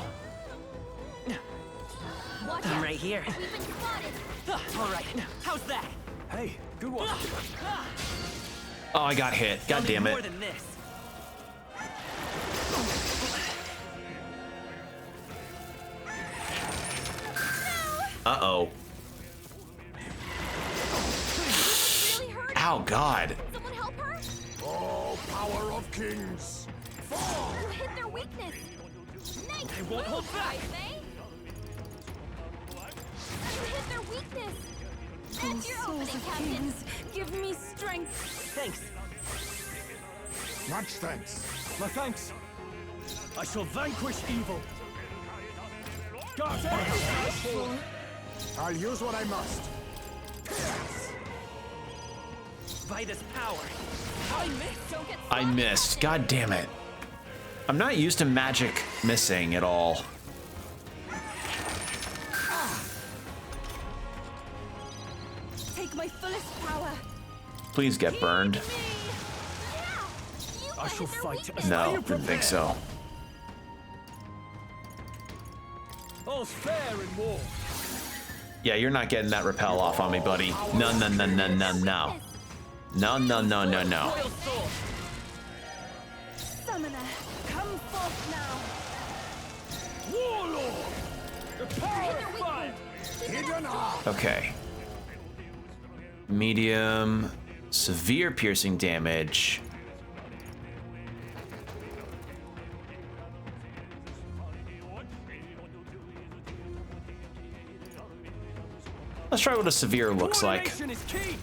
Watch I'm out. right here. We've been spotted! All right, how's that? Hey, good one. Oh, I got hit. God I'll need damn more it. than this. Uh-oh. Really hurt? Ow, God. Someone help her? Oh, power of kings! Fall! You hit their weakness! Nice I won't hold back. Heisman. You hit their weakness! That's your Souls opening, of Captain! kings, give me strength. Thanks. Much thanks. My thanks. I shall vanquish evil. God's forward. I'll use what I must. By this power. I missed! Don't get I missed. God damn it. I'm not used to magic missing at all. Take my fullest power. Please get burned. I shall fight as No, you didn't think prepare. so. All's fair in war. Yeah, you're not getting that repel off on me, buddy. No, no, no, no, no, no. No, no, no, no, no. Royal soul. Summoner, come forth now. Warlord! The power of fire! Hidden heart! Okay. Medium, severe piercing damage. Let's try what a severe looks like. Coordination is key.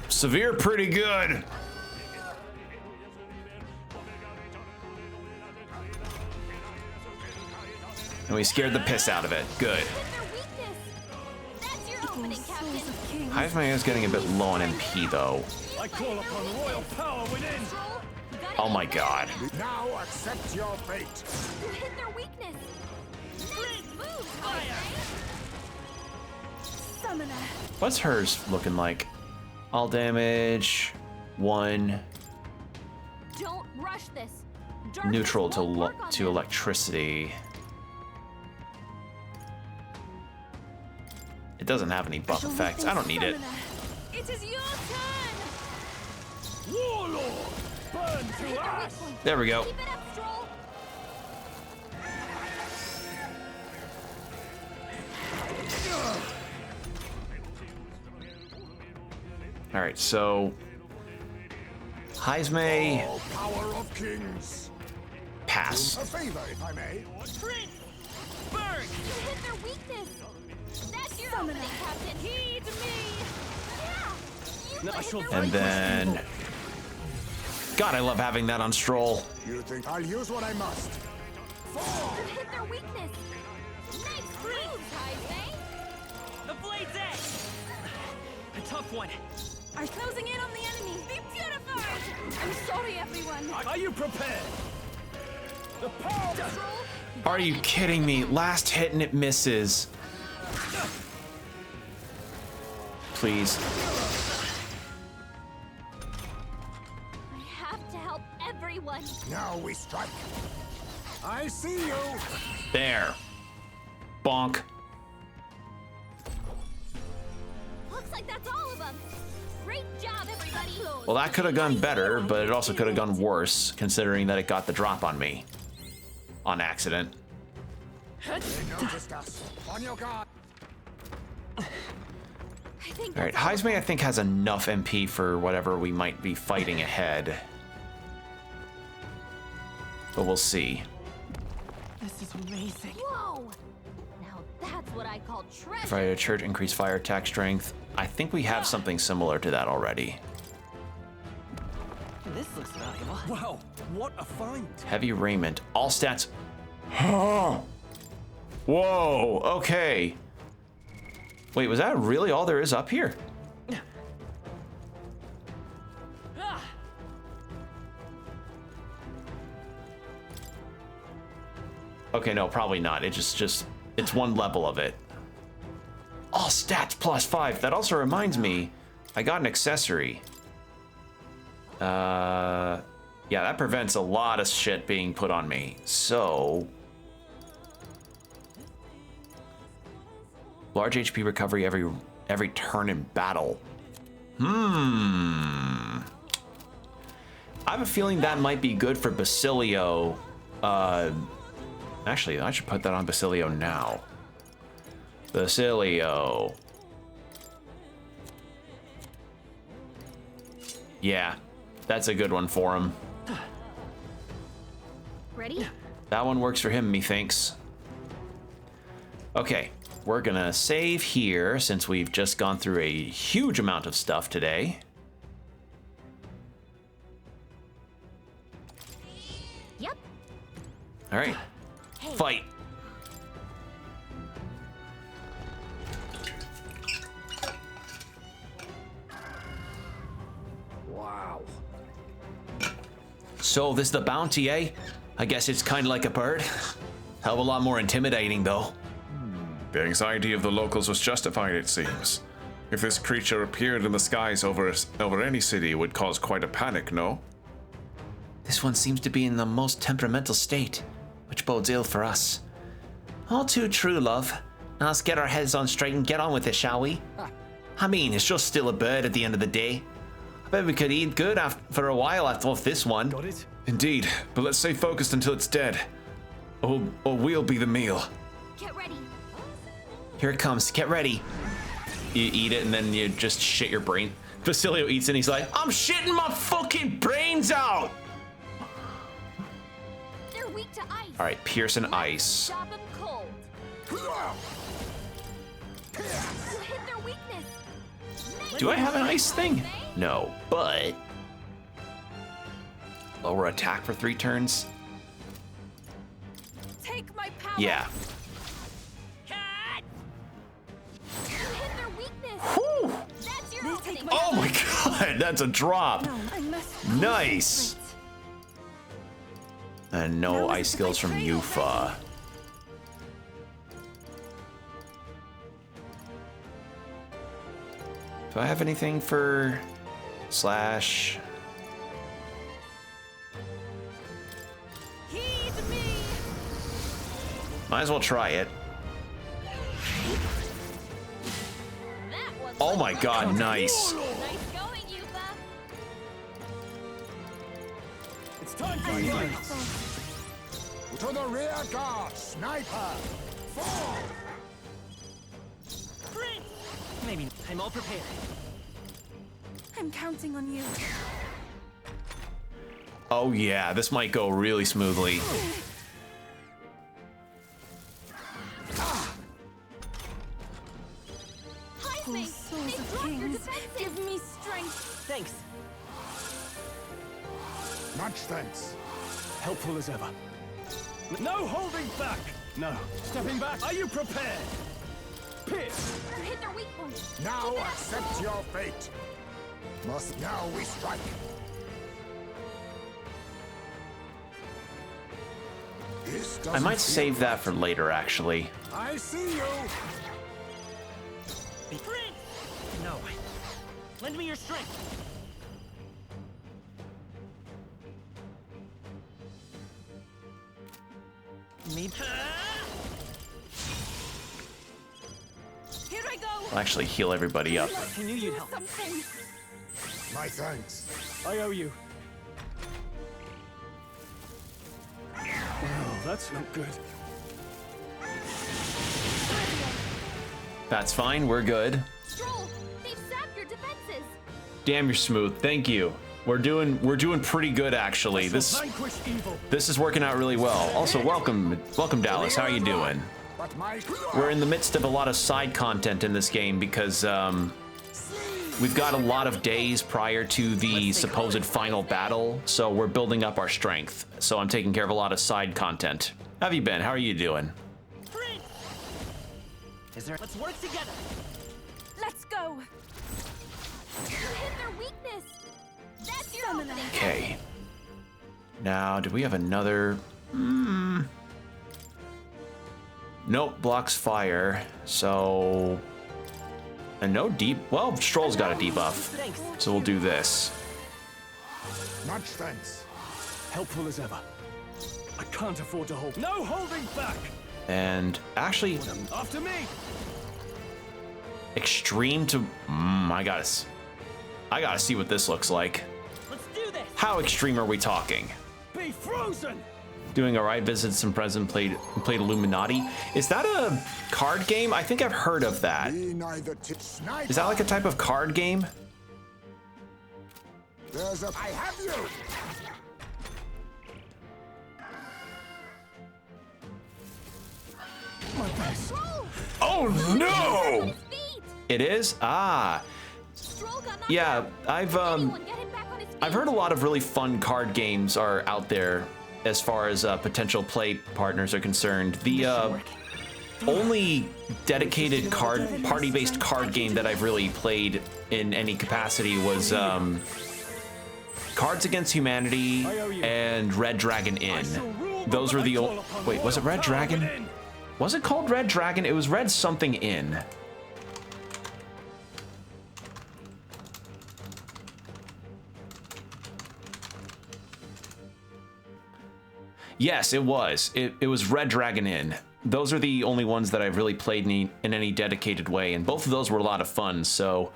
Severe, pretty good. And we scared the piss out of it. Good. That's your opening, Captain! Heisman is getting a bit low on MP though. I call upon royal power within. Oh my god. Now accept your fate. You hit their weakness! Nice move, Heisman. Summoner. What's hers looking like? All damage, 1, Don't rush this! Darkness neutral to won't work on them. electricity. It doesn't have any buff effects. I don't need it. It is your turn. Warlord! Burn Hit to their ash! weak point. There we go. Keep it up, Stroll! All right, so Heisme Oh, power of kings! pass. A favor, if I may. Prince! Burn! You hit their weakness. That's your opening, Captain. Heed me. Yeah. No, I shall And then... God, I love having that on Stroll. You think I'll use what I must? You hit their weakness. Nice moves, Heisei. The blade's edge! A tough one. Are closing in on the enemy. Be purified. I'm sorry, everyone. Are you prepared? The power. Are you kidding me? Last hit and it misses. Please. I have to help everyone. Now we strike. I see you. There. Bonk. Looks like that's all of them. Great job, everybody. Well, that could have gone better, but it also could have gone worse, considering that it got the drop on me. On accident. They noticed us. On your guard. Alright, Heisei I think has enough MP for whatever we might be fighting ahead. But we'll see. This is amazing. Whoa! Now that's what I call treasure. Fire Church, increase fire attack strength. I think we have something similar to that already. This looks valuable. Wow, what a find. Heavy raiment. All stats. Whoa, okay. Wait, was that really all there is up here? Okay, no, probably not. It just it's one level of it. All stats +5. That also reminds me, I got an accessory. Yeah, that prevents a lot of shit being put on me. So, large HP recovery every turn in battle. I have a feeling that might be good for Basilio. Actually, I should put that on Basilio now. Basilio. Yeah, that's a good one for him. Ready? That one works for him, methinks. Okay, we're gonna save here since we've just gone through a huge amount of stuff today. Yep. All right, fight. Wow. So this is the bounty, eh? I guess it's kind of like a bird. Hell of a lot more intimidating, though. The anxiety of the locals was justified, it seems. If this creature appeared in the skies over any city, it would cause quite a panic, no? This one seems to be in the most temperamental state, which bodes ill for us. All too true, love. Now let's get our heads on straight and get on with it, shall we? I mean, it's just still a bird at the end of the day. I bet we could eat good for a while after this one. Got it? Indeed, but let's stay focused until it's dead. Or we'll be the meal. Get ready. Here it comes, get ready. You eat it and then you just shit your brain. Basilio eats it and he's like, I'm shitting my fucking brains out! They're weak to ice. All right, pierce and ice. Stop them cold. You hit their weakness. Do I have an ice thing? No, but... lower attack for 3 turns? Take my power. Yeah. You hit their weakness. Whew. That's your opening. Oh my god, that's a drop. Nice. And no ice skills from Yufa. Do I have anything for slash? Heed me. Might as well try it. That was Oh my god, nice. nice going, Yufa. It's time for you. To the rear guard, sniper! Fall! Maybe I'm all prepared. I'm counting on you. Oh yeah, this might go really smoothly. Hazme! souls They've of dropped your kings, defenses! give me strength. Thanks. Much thanks. Helpful as ever. No holding back! No. Stepping back. Are you prepared? Pierce! You hit their weak point! Now accept your fate. Must now we strike. This I might doesn't save feel that right. for later, actually. I see you. Prince! No. Lend me your strength. Me. Here I go! I'll actually heal everybody up. I knew you'd help. Something! My thanks. I owe you. Oh, that's not good. That's fine, we're good. Stroll! They've sapped your defenses! Damn, you're smooth. Thank you. We're doing pretty good, actually. This is working out really well. Also, welcome Dallas. How are you doing? But my We're in the midst of a lot of side content in this game because we've got a lot of days prior to the supposed final battle, so we're building up our strength. So I'm taking care of a lot of side content. How have you been? How are you doing? Prince! Let's work together. Let's go! You hit their weakness! That's your opening! Okay. Now, do we have another? Nope, blocks fire. So, and no deep. Well, Stroll's got a debuff, so we'll do this. much thanks. Helpful as ever. I can't afford to hold. No holding back! And actually, After me! extreme to. I gotta see what this looks like. Let's do this. How extreme are we talking? Be frozen! Doing alright, visited some present, played Illuminati. Is that a card game? I think I've heard of that. Be neither sniper. Is that like a type of card game? There's a. I have you. Oh no! It is? Ah. Yeah, I've heard a lot of really fun card games are out there as far as potential play partners are concerned. The only dedicated party-based card game that I've really played in any capacity was Cards Against Humanity and Red Dragon Inn. Those were the old. Wait, was it Red Dragon? Was it called Red Dragon? It was Red something Inn. Yes, it was. It was Red Dragon Inn. Those are the only ones that I've really played in any dedicated way, and both of those were a lot of fun. So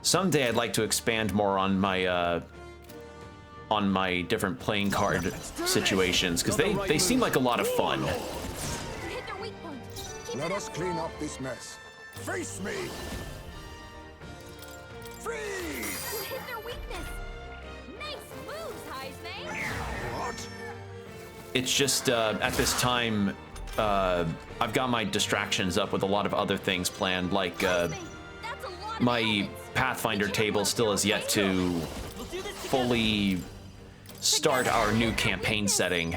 someday I'd like to expand more on my different playing card situations because they seem like a lot of fun. Let us clean up this mess. Face me. Freeze. You hit their weakness! Nice moves, Hazme! What? It's just at this time I've got my distractions up with a lot of other things planned, like my Pathfinder table still has yet to fully start our new campaign setting.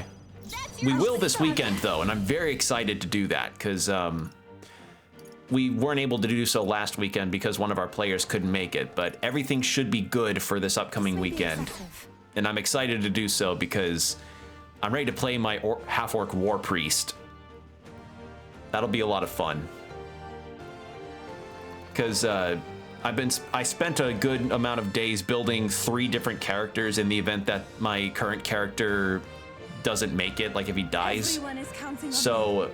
We will this weekend though, and I'm very excited to do that because we weren't able to do so last weekend because one of our players couldn't make it, but everything should be good for this upcoming weekend. And I'm excited to do so because I'm ready to play my half-orc war priest. That'll be a lot of fun. Because I spent a good amount of days building 3 different characters in the event that my current character doesn't make it, like if he dies. So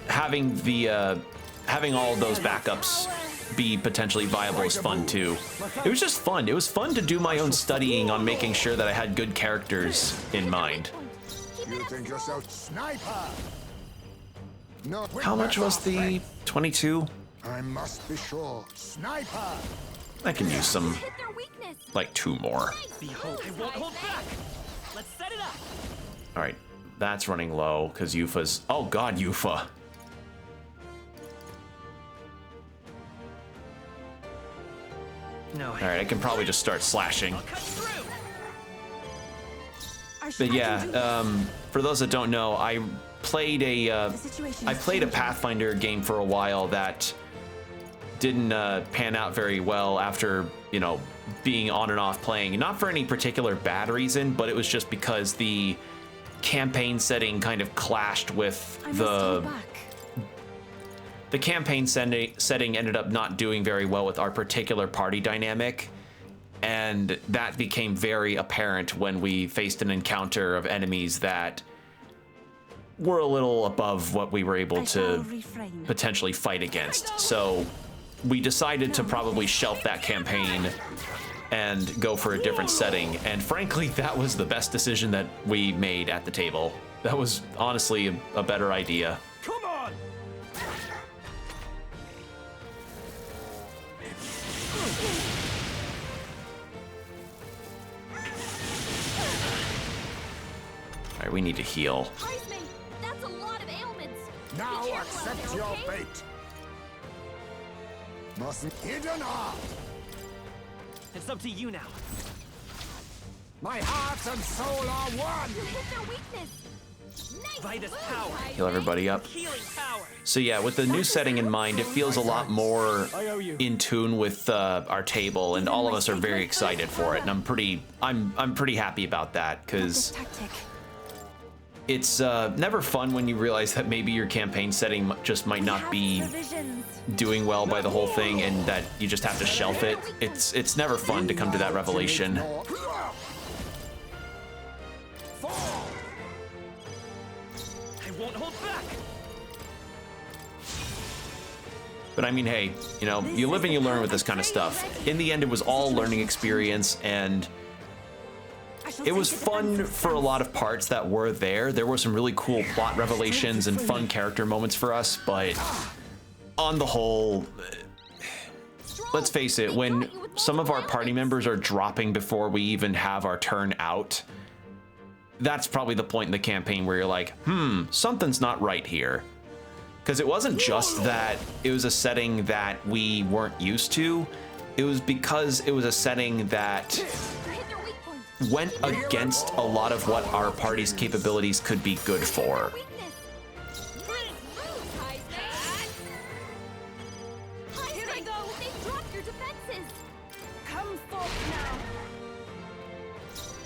having all of those backups be potentially viable is fun too. It was just fun. It was fun to do my own studying on making sure that I had good characters in mind. You think yourself sniper? No. How much was the 22? I must be sure. Sniper. I can use some, like 2 more. Behold, I won't hold back. Let's set it up. All right, that's running low because Yufa's. Oh God, Yufa. No. All right, I can probably just start slashing. But yeah, for those that don't know, I played a Pathfinder game for a while that didn't pan out very well after, you know, being on and off playing. Not for any particular bad reason, but it was just because the campaign setting kind of clashed with the campaign setting ended up not doing very well with our particular party dynamic. And that became very apparent when we faced an encounter of enemies that were a little above what we were able to potentially fight against. So we decided to probably shelf that campaign and go for a different setting. And frankly, that was the best decision that we made at the table. That was honestly a better idea. Come on! All right, we need to heal. That's a lot of ailments. Now accept your fate. Mustn't hidden art. It's up to you now. My heart and soul are one. You hit their weakness. Nice. Vitus power. Heal everybody up. Healing power. So yeah, with the new setting in mind, it feels a lot more in tune with our table, and all of us are very excited for it. And I'm pretty happy about that, because it's never fun when you realize that maybe your campaign setting just might not be doing well by the whole thing, and that you just have to shelf it. It's never fun to come to that revelation. I won't hold back. But I mean, hey, you know, you live and you learn with this kind of stuff. In the end, it was all learning experience, and it was fun for a lot of parts that were there. There were some really cool plot revelations and fun character moments for us, but on the whole, let's face it, when some of our party members are dropping before we even have our turn out, that's probably the point in the campaign where you're like, something's not right here. Because it wasn't just that it was a setting that we weren't used to, it was because it was a setting that went against a lot of what our party's capabilities could be good for.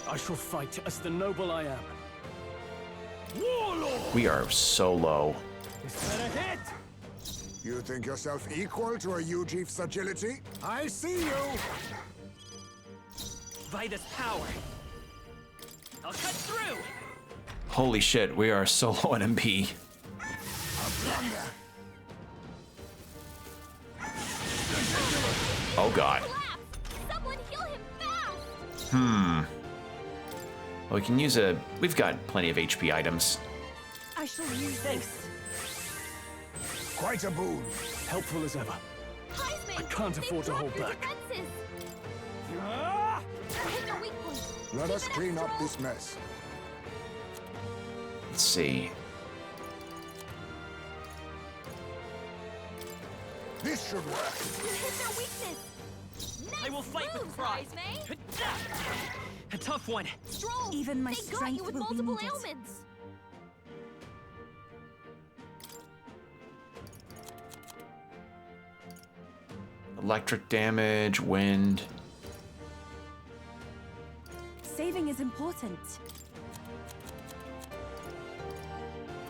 I shall fight as the noble I am. Warlord! We are so low. Hit. You think yourself equal to a Ujief's agility? I see you! Vitus power. I'll cut through. Holy shit, we are so low on MP. Oh god. Someone heal him fast. Well, we can use we've got plenty of HP items. I shall use this. Quite a boon. Helpful as ever. I can't afford to hold back. Let us clean up this mess. Let's see. This should work. You hit their weakness. Nice I will fight with moves, pride. Hazme. A tough one. Stroll. Even my they got strength you with will be multiple needed. ailments. Electric damage, wind. Saving is important.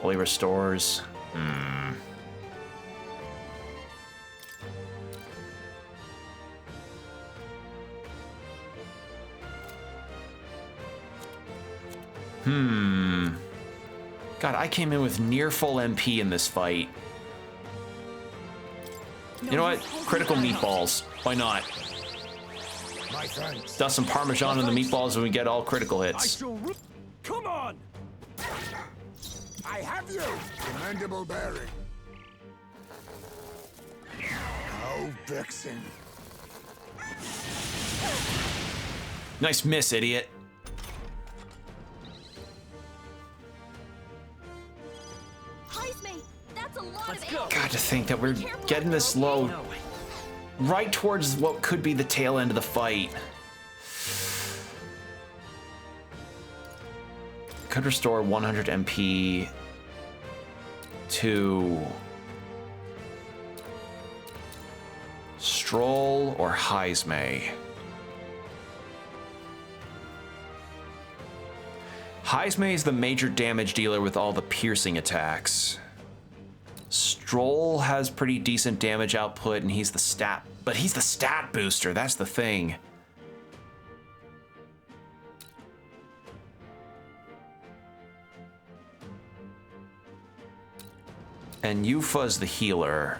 Fully restores. God, I came in with near full MP in this fight. You know what? Critical meatballs. Why not? My thanks. Dust some Parmesan on the meatballs and we get all critical hits. Come on! I have you! Commendable bearing. How vexing. Nice miss, idiot. Hazme, that's a lot of go. God, to think that we're getting this low. right towards what could be the tail end of the fight. Could restore 100 MP to Stroll or Heismay. Heismay is the major damage dealer with all the piercing attacks. Stroll has pretty decent damage output and he's the stat booster, that's the thing. And Yufa's the healer.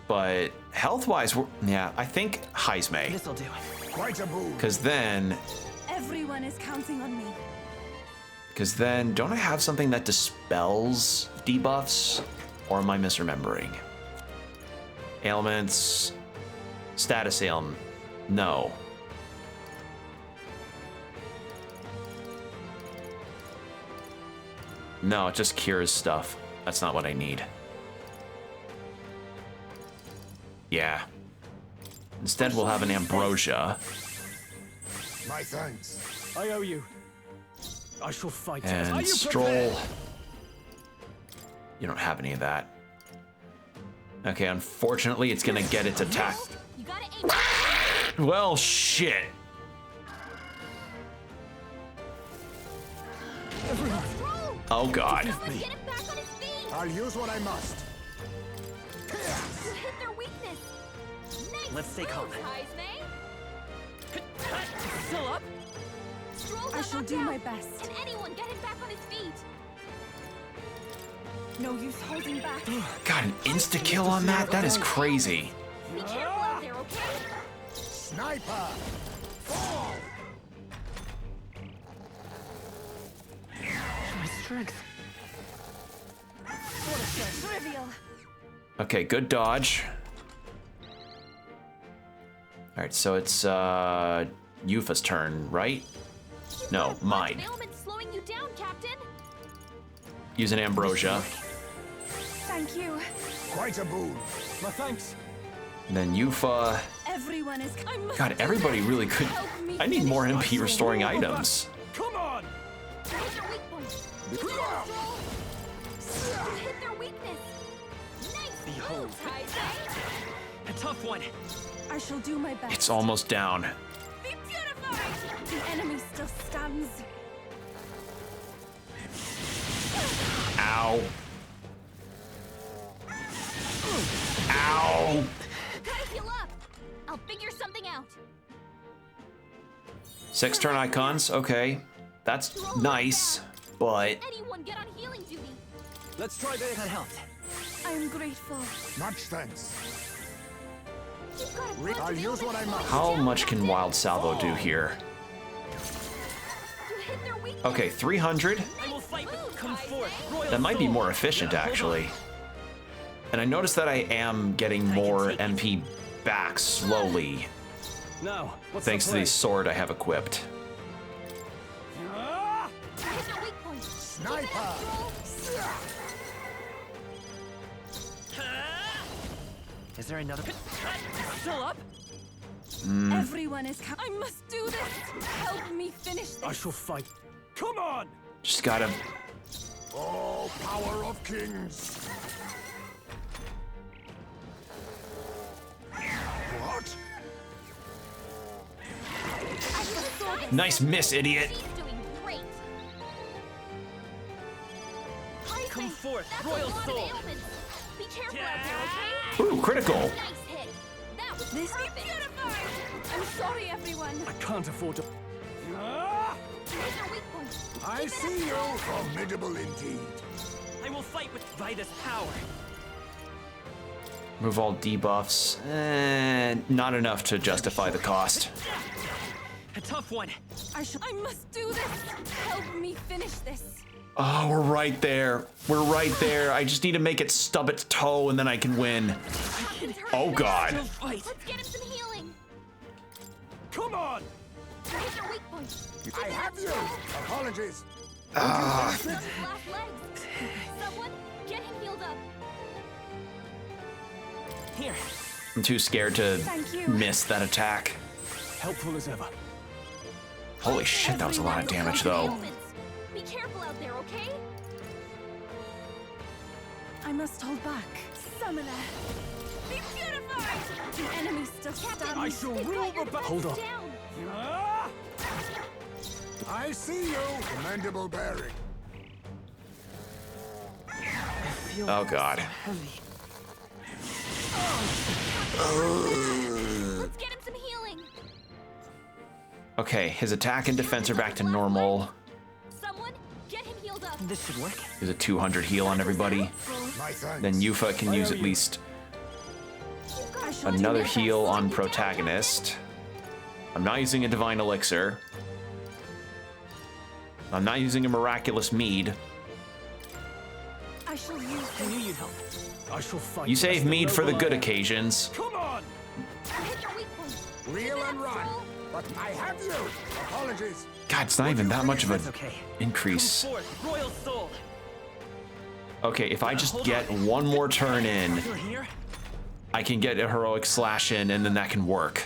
But health-wise, yeah, I think Heismay. This'll do. Quite a move. Because then, Everyone is counting on me. don't I have something that dispels debuffs? Or am I misremembering? Ailments, status ailment, no. No, it just cures stuff. That's not what I need. Yeah. Instead, we'll have an ambrosia. My thanks. I owe you. I shall fight. Are And you Stroll. prepared? You don't have any of that. Okay, unfortunately, it's gonna get its attack. You gotta aim. Well, shit. Oh, God. Get him back on his feet. I'll use what I must. You hit their weakness. Nice. Let's stay calm. Heismay. Still up? Stroll I got shall knocked do out. my best. And anyone get him back on his feet. No use holding back. Got an insta-kill on that? That is crazy. Be careful out there, okay? Sniper! Fall! My strength. Trivial. Okay, good dodge. Alright, so it's Yufa's turn, right? No, mine. Ailment's slowing you down, Captain. Use an ambrosia. Thank you. Quite a boon. My thanks. And then Yufa. Everyone is. God, everybody really could. I need more MP restoring items. Come on! You hit their weak point. Keep it up, Stroll. You hit their weakness. Nice. Behold. moves, Heismay. A tough one. I shall do my best. It's almost down. Be purified. The enemy still stands. Ow. Ow. Gotta heal up. I'll figure something out. 6 turn icons, okay. That's nice, but Anyone get on healing duty. Let's try this. That helped. I'm grateful. Much thanks. You've got a bunch I'll of use what I ailments must. how much can Wild Salvo do here? You hit their weakness. Okay, 300. I will fight. Move, Come Heismay. forth. Royal That might be soul. more efficient, Yeah, hold on. actually. And I noticed that I am getting more MP back slowly, Now, what's thanks to the the sword I have equipped. Ah! You hit their weak point. Sniper! Is there another? Still up? Everyone is. I must do this. Help me finish this. I shall fight. Come on! Just gotta. Oh, power of kings! What? Nice miss, idiot. She's doing great. Heismay, Come forth, that's Royal a lot Soul. of ailments. Be careful out there, okay? Ooh, critical. Nice hit. That was This perfect. I'm sorry, everyone. I can't afford to. Ah! You hit their weak point. I see you! Formidable indeed. I will fight with Vida's power. Remove all debuffs. Not enough to justify the cost. A tough one. I must do this. Help me finish this. Oh, we're right there. We're right there. I just need to make it stub its toe and then I can win. Oh, God. Still fight. Let's get him some healing. Come on! You hit their weak point. I have you! Apologies. His last legs. Someone get him healed up. Here. I'm too scared to miss that attack. Helpful as ever. Holy shit, that was a lot of damage though. Be careful out there, okay? I must hold back. Summoner, be beautified! The enemy still standing. I shall rule the battle. Hold on. Ah! I see you, commendable bearing. Oh god. Let's get him some healing. Okay, his attack and defense are back to normal. Someone get him healed up. This should work. There's a 200 heal on everybody. Then Yufa can use at least another heal on protagonist. I'm not using a divine elixir. I'm not using a miraculous mead. I shall use I knew you'd help. I shall fight. You save mead for the good occasions. Come on! Reel and run, but I have you. Apologies. God, it's not even that much of an Okay. increase. Come forth, Royal Soul. Okay, if I just get one more turn in, You're here? I can get a heroic slash in, and then that can work.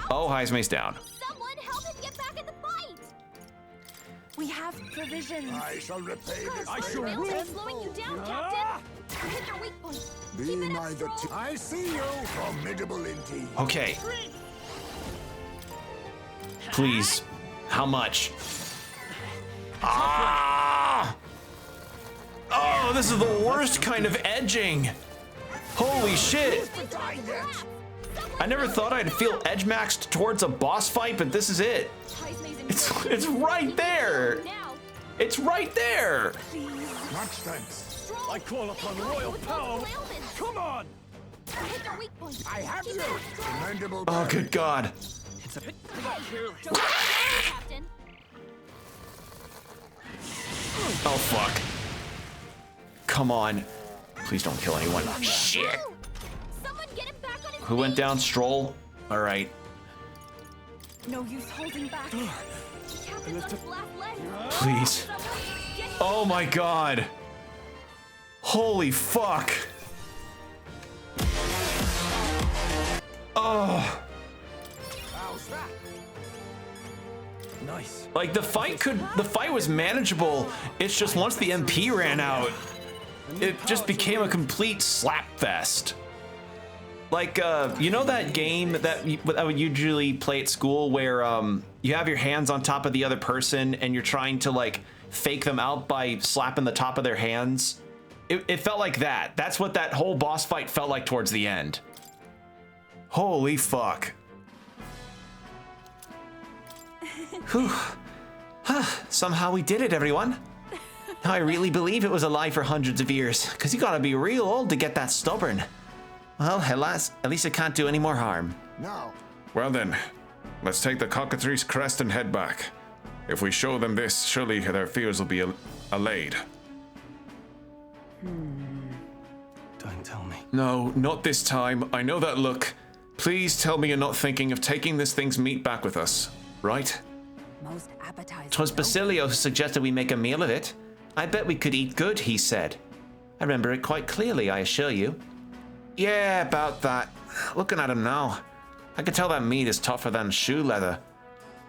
Oh, Heismay's down. Someone help him get back in the fight. We have provisions. I shall repay this. I shall Rails rule. are slowing you down, Captain. Hit your weak point. Be Keep it up, neither Stroll. I see you, formidable indeed. Okay. Please. How much? Ah! Oh, this is the worst kind of edging. Holy shit. I never thought I'd feel edge maxed towards a boss fight, but this is it. It's right there. It's right there. Much thanks. I call upon royal power. Come on! Hit your weak point. I have you, commendable Oh, bearing. good God. It's a bit Captain. Oh, fuck. Come on. Please don't kill anyone. Shit. Someone get him back on his Who went down? Stroll? All right. No use holding back. Captain's on his last leg. Please. Oh, my God. Holy fuck. Oh. Nice. Like the fight was manageable. It's just once the MP ran out, it just became a complete slap fest. Like you know that game that I would usually play at school where you have your hands on top of the other person and you're trying to like fake them out by slapping the top of their hands? It felt like that. That's what that whole boss fight felt like towards the end. Holy fuck. Whew. Somehow we did it, everyone. I really believe it was a lie for hundreds of years, because you gotta be real old to get that stubborn. Well, at least it can't do any more harm. Now, Well then, let's take the cockatrice crest and head back. If we show them this, surely their fears will be allayed. Don't tell me. No, not this time. I know that look. Please tell me you're not thinking of taking this thing's meat back with us, right? Most appetizing. 'Twas Basilio who suggested we make a meal of it. I bet we could eat good, he said. I remember it quite clearly, I assure you. Yeah, about that. Looking at him now, I can tell that meat is tougher than shoe leather.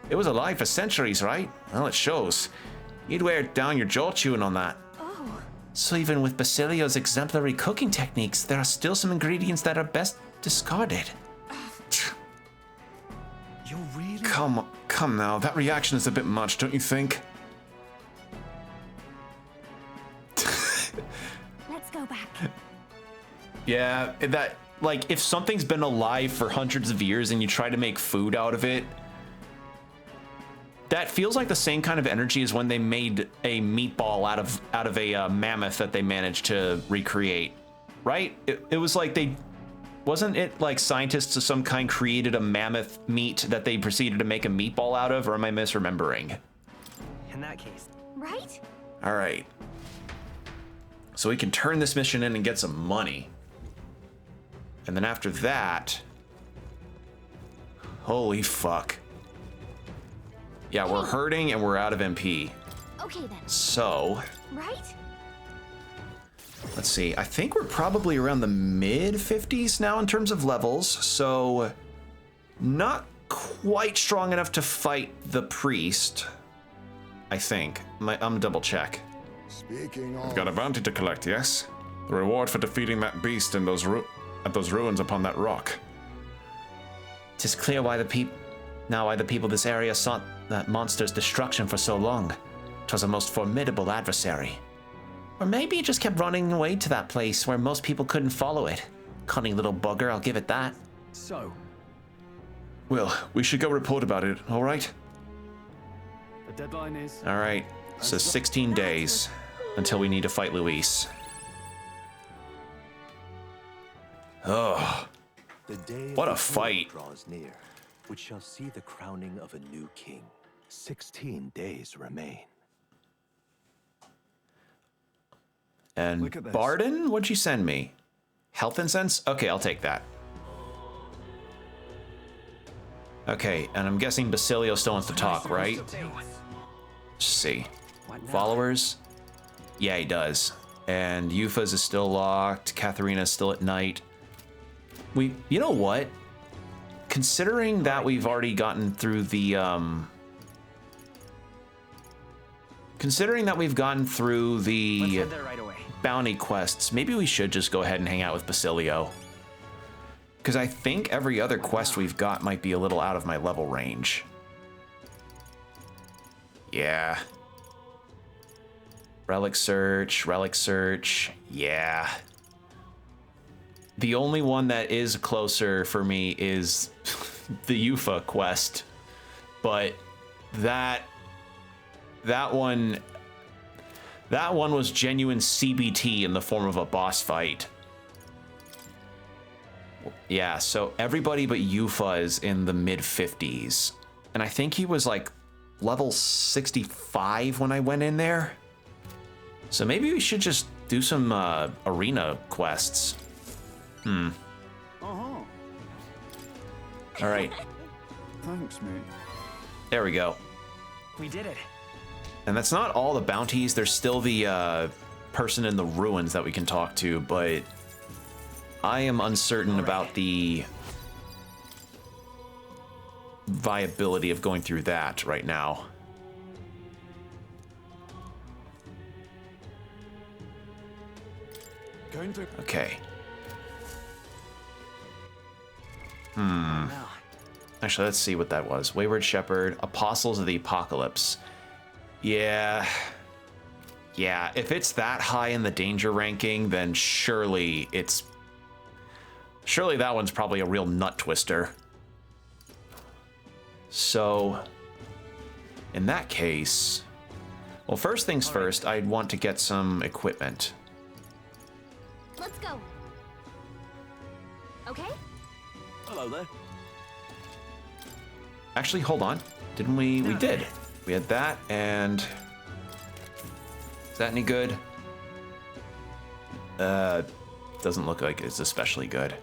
It was alive for centuries, right? Well, it shows. You'd wear down your jaw chewing on that. Oh. So even with Basilio's exemplary cooking techniques, there are still some ingredients that are best discarded. You're really... Come now. That reaction is a bit much, don't you think? Let's go back. Yeah, that, like, if something's been alive for hundreds of years and you try to make food out of it, that feels like the same kind of energy as when they made a meatball out of a mammoth that they managed to recreate, right? It was like wasn't it like scientists of some kind created a mammoth meat that they proceeded to make a meatball out of, or am I misremembering? In that case. Right? All right. So we can turn this mission in and get some money. And then after that, holy fuck. Yeah, we're hurting and we're out of MP. Okay then. So, Right? let's see. I think we're probably around the mid 50s now in terms of levels, so not quite strong enough to fight the priest, I think. I'm double check. Speaking of... We've got a bounty to collect, yes? The reward for defeating that beast in those ruins upon that rock. 'Tis clear why the people of this area sought that monster's destruction for so long. 'Twas a most formidable adversary. Or maybe it just kept running away to that place where most people couldn't follow it. Cunning little bugger, I'll give it that. So, Well, we should go report about it, all right? the deadline is... All right, so 16 days until we need to fight Luis. Oh, The day what a of the fight. draws near, which shall see the crowning of a new king. 16 days remain. And Look at this. Barden, what'd you send me? Health incense? Okay, I'll take that. Okay, and I'm guessing Basilio still wants to talk, right? Let's see. Followers? Yeah, he does. And Yufa's is still locked. Katharina's still at night. You know what? Considering that we've already gotten through the, bounty quests, maybe we should just go ahead and hang out with Basilio. Because I think every other quest we've got might be a little out of my level range. Yeah. Relic search, yeah. The only one that is closer for me is the Yufa quest. But that one was genuine CBT in the form of a boss fight. Yeah, so everybody but Yufa is in the mid 50s. And I think he was like level 65 when I went in there. So maybe we should just do some arena quests. Uh-huh. All right, Thanks, mate. there we go. We did it. And that's not all the bounties. There's still the person in the ruins that we can talk to, but I am uncertain about the viability of going through that right now. Going to... Okay. Actually, let's see what that was. Wayward Shepherd, Apostles of the Apocalypse. Yeah, if it's that high in the danger ranking, then surely that one's probably a real nut twister. So, in that case, well, first things first, I'd want to get some equipment. Let's go. Okay? Hello there. Actually, hold on. Didn't we? We did. We had that, and is that any good? Doesn't look like it's especially good.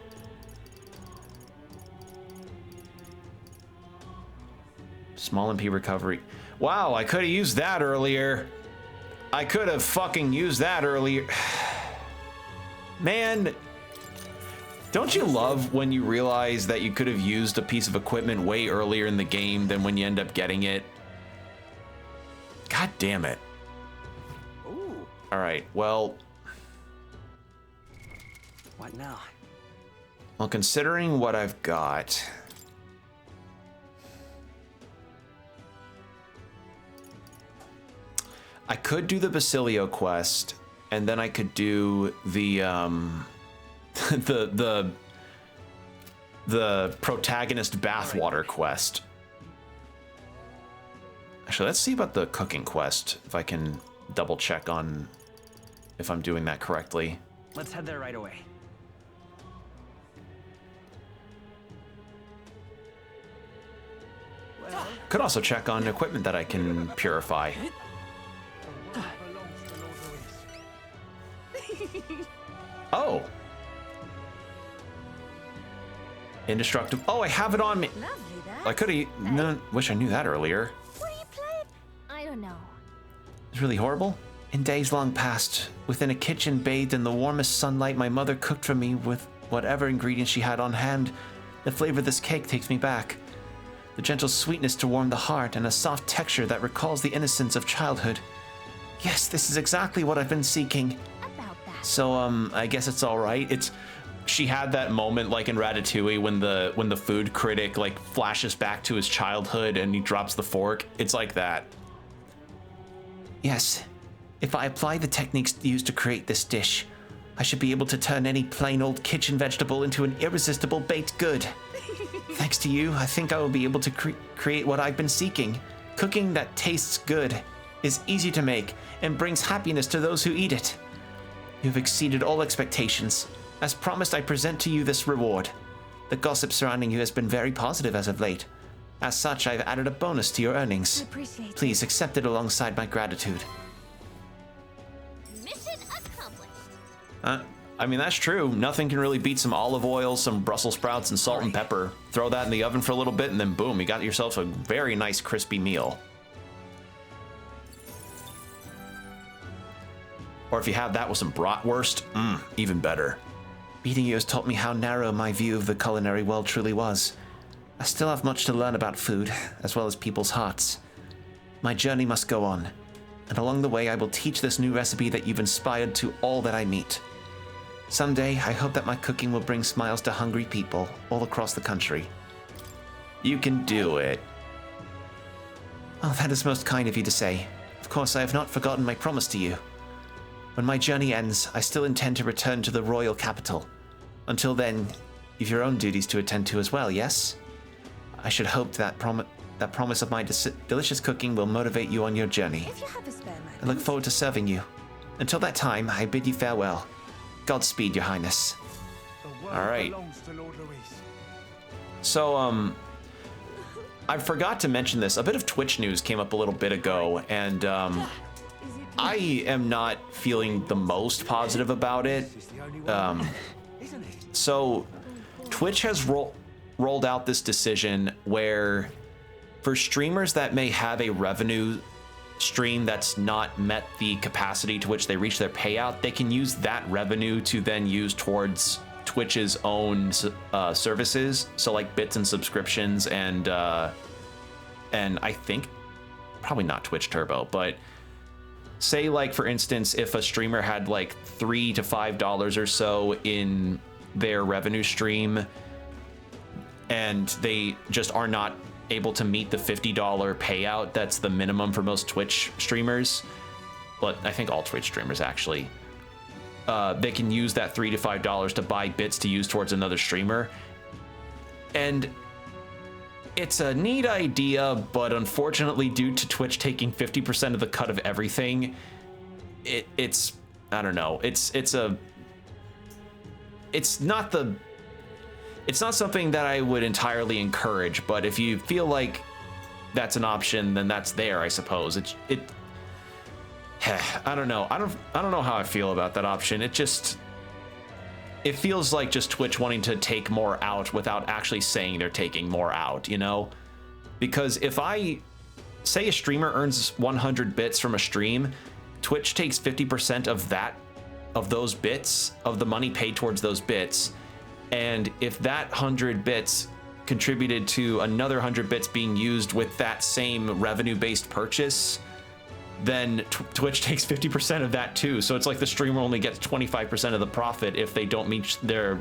Small MP recovery. Wow, I could have used that earlier. I could have fucking used that earlier. Man, don't you love when you realize that you could have used a piece of equipment way earlier in the game than when you end up getting it? God damn it. Ooh. All right, well, What now? well, considering what I've got, I could do the Basilio quest, and then I could do the the protagonist bathwater quest. Actually, let's see about the cooking quest, if I can double check on if I'm doing that correctly. Let's head there right away. Could also check on equipment that I can purify. Oh. Indestructible. Oh, I have it on me. Lovely, that. I could have. No, wish I knew that earlier. What are you playing? I don't know. It's really horrible. In days long past, within a kitchen bathed in the warmest sunlight, my mother cooked for me with whatever ingredients she had on hand. The flavor of this cake takes me back. The gentle sweetness to warm the heart and a soft texture that recalls the innocence of childhood. Yes, this is exactly what I've been seeking. About that. So, I guess it's all right. She had that moment like in Ratatouille when the food critic like flashes back to his childhood and he drops the fork. It's like that. Yes. If I apply the techniques used to create this dish, I should be able to turn any plain old kitchen vegetable into an irresistible baked good. Thanks to you, I think I will be able to create what I've been seeking. Cooking that tastes good, is easy to make, and brings happiness to those who eat it. You have exceeded all expectations. As promised, I present to you this reward. The gossip surrounding you has been very positive as of late. As such, I've added a bonus to your earnings. Please accept it alongside my gratitude. Mission accomplished. I mean, that's true. Nothing can really beat some olive oil, some Brussels sprouts, and salt and pepper. Throw that in the oven for a little bit, and then boom, you got yourself a very nice crispy meal. Or if you have that with some bratwurst, even better. Meeting you has taught me how narrow my view of the culinary world truly was. I still have much to learn about food, as well as people's hearts. My journey must go on, and along the way I will teach this new recipe that you've inspired to all that I meet. Someday, I hope that my cooking will bring smiles to hungry people all across the country. You can do it. Oh, that is most kind of you to say. Of course, I have not forgotten my promise to you. When my journey ends, I still intend to return to the royal capital. Until then, you've your own duties to attend to as well, yes? I should hope that promise of my delicious cooking will motivate you on your journey. If you have a spare moment. I look forward to serving you. Until that time, I bid you farewell. Godspeed, Your Highness. All right. So, I forgot to mention this. A bit of Twitch news came up a little bit ago, and I am not feeling the most positive about it. So, Twitch has rolled out this decision where, for streamers that may have a revenue stream that's not met the capacity to which they reach their payout, they can use that revenue to then use towards Twitch's own services. So like bits and subscriptions and I think probably not Twitch Turbo, but say like for instance, if a streamer had like $3 to $5 or so in their revenue stream and they just are not able to meet the $50 payout, that's the minimum for most Twitch streamers, but I think all Twitch streamers actually, they can use that $3 to $5 to buy bits to use towards another streamer. And it's a neat idea, but unfortunately due to Twitch taking 50% of the cut of everything, it's I don't know, it's not something that I would entirely encourage, but if you feel like that's an option, then that's there, I suppose. I don't know. I don't know how I feel about that option. It feels like just Twitch wanting to take more out without actually saying they're taking more out, you know? Because if I say a streamer earns 100 bits from a stream, Twitch takes 50% of those bits, of the money paid towards those bits. And if that 100 bits contributed to another 100 bits being used with that same revenue-based purchase, then Twitch takes 50% of that too. So it's like the streamer only gets 25% of the profit if they don't meet their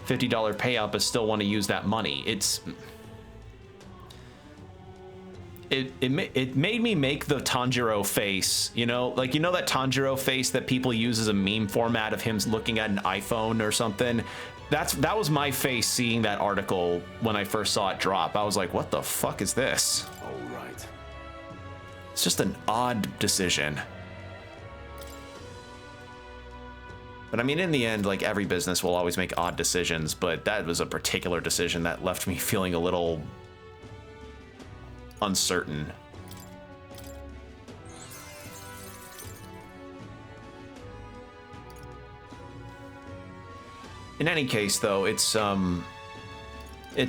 $50 payout but still want to use that money. It made me make the Tanjiro face, you know, like, you know that Tanjiro face that people use as a meme format of him looking at an iPhone or something. That was my face seeing that article when I first saw it drop. I was like, what the fuck is this? All right. It's just an odd decision. But I mean, in the end, like, every business will always make odd decisions, but that was a particular decision that left me feeling a little uncertain. In any case, though, it's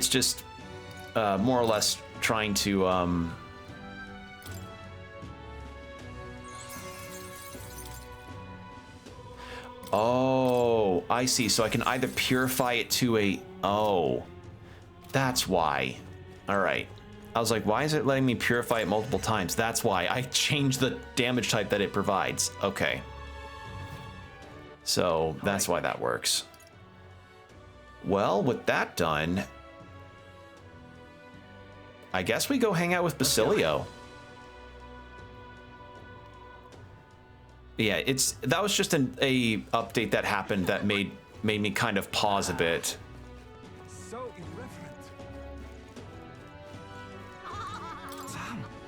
just more or less trying to Oh, I see. So I can either purify it to a... Oh, that's why. All right. I was like, why is it letting me purify it multiple times? That's why. I changed the damage type that it provides. Okay. So that's why that works. Well, with that done, I guess we go hang out with Basilio. Yeah, that was just a update that happened that made me kind of pause a bit. So irreverent.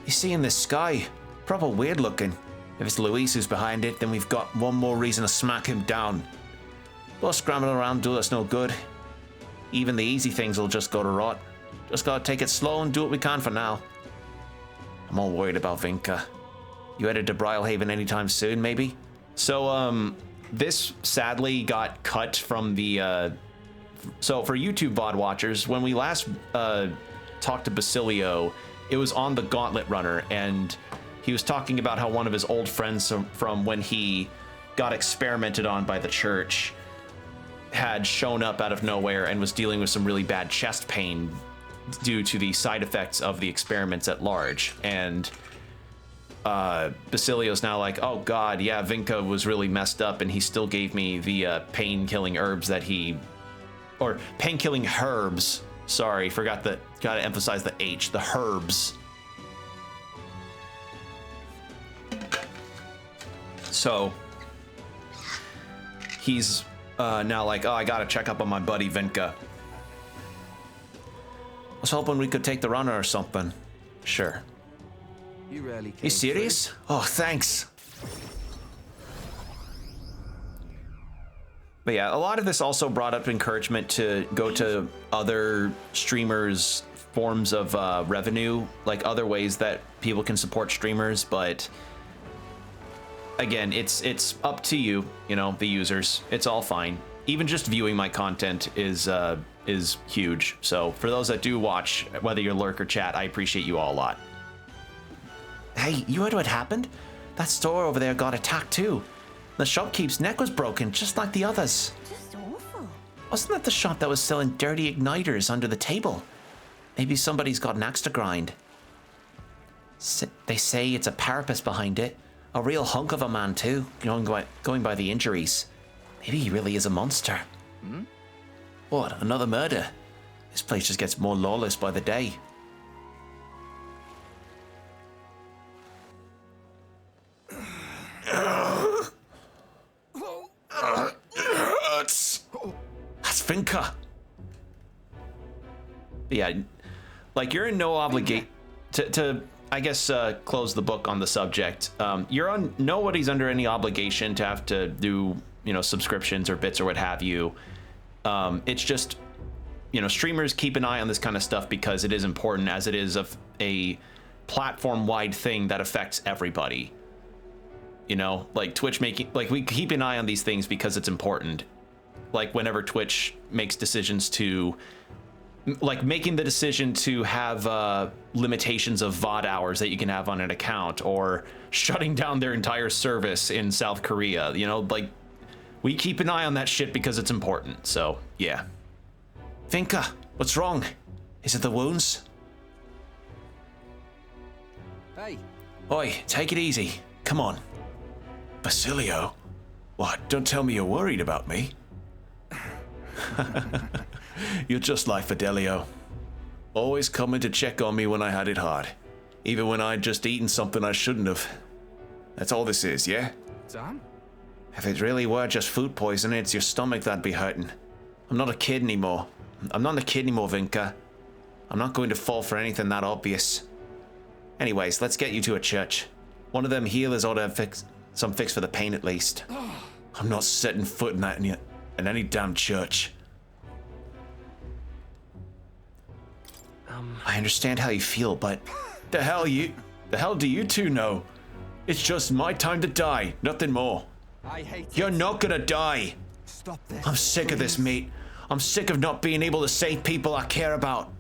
You see in the sky, proper weird looking. If it's Luis who's behind it, then we've got one more reason to smack him down. We'll scramble around, do us no good. Even the easy things will just go to rot. Just gotta take it slow and do what we can for now. I'm all worried about Vinka. You headed to Brylehaven anytime soon, maybe? So, this sadly got cut from the, so for YouTube VOD watchers, when we last talked to Basilio, it was on the Gauntlet Runner, and he was talking about how one of his old friends from when he got experimented on by the church had shown up out of nowhere and was dealing with some really bad chest pain due to the side effects of the experiments at large. And Basilio's now like, oh god, yeah, Vinka was really messed up, and he still gave me the pain-killing herbs that or pain-killing herbs. Sorry, gotta emphasize the H, the herbs. So he's now like, oh, I gotta check up on my buddy Vinka. I was hoping we could take the runner or something. Sure. You rarely You serious? Oh, thanks. But yeah, a lot of this also brought up encouragement to go to other streamers' forms of revenue, like other ways that people can support streamers. But again, it's up to you, the users. It's all fine. Even just viewing my content is huge. So for those that do watch, whether you're lurk or chat, I appreciate you all a lot. Hey, you heard what happened? That store over there got attacked too. The shopkeep's neck was broken, just like the others. Just awful. Wasn't that the shop that was selling dirty igniters under the table? Maybe somebody's got an axe to grind. They say it's a Parapus behind it. A real hunk of a man too, going by the injuries. Maybe he really is a monster. Hmm? What, another murder? This place just gets more lawless by the day. That's Vinka. Yeah, like you're in no obligation to I guess close the book on the subject. Nobody's under any obligation to have to do subscriptions or bits or what have you. It's just streamers keep an eye on this kind of stuff because it is important, as it is a platform-wide thing that affects everybody. Like Twitch we keep an eye on these things because it's important. Like whenever Twitch makes decisions to, like making the decision to have limitations of VOD hours that you can have on an account, or shutting down their entire service in South Korea, like we keep an eye on that shit because it's important. So yeah. Vinka, what's wrong? Is it the wounds? Hey. Oi, take it easy. Come on. Basilio? What, don't tell me you're worried about me. You're just like Fidelio. Always coming to check on me when I had it hard. Even when I'd just eaten something I shouldn't have. That's all this is, yeah? Sam? If it really were just food poisoning, it's your stomach that'd be hurting. I'm not a kid anymore. I'm not a kid anymore, Vinka. I'm not going to fall for anything that obvious. Anyways, let's get you to a church. One of them healers ought to have some fix for the pain at least. I'm not setting foot in that in any damn church. I understand how you feel, but the hell do you two know? It's just my time to die, nothing more. I hate You're not gonna die. Stop this. I'm sick of this, mate. I'm sick of not being able to save people I care about.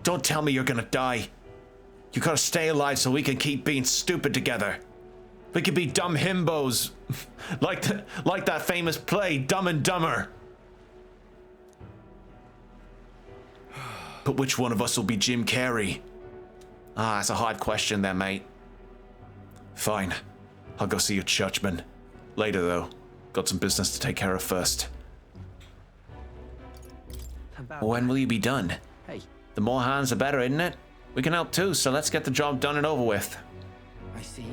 Don't tell me you're gonna die. You gotta stay alive so we can keep being stupid together. We could be dumb himbos. like that famous play, Dumb and Dumber. But which one of us will be Jim Carrey? Ah, that's a hard question there, mate. Fine. I'll go see your churchman. Later, though. Got some business to take care of first. When will you be done? Hey. The more hands, the better, isn't it? We can help too, so let's get the job done and over with. I see.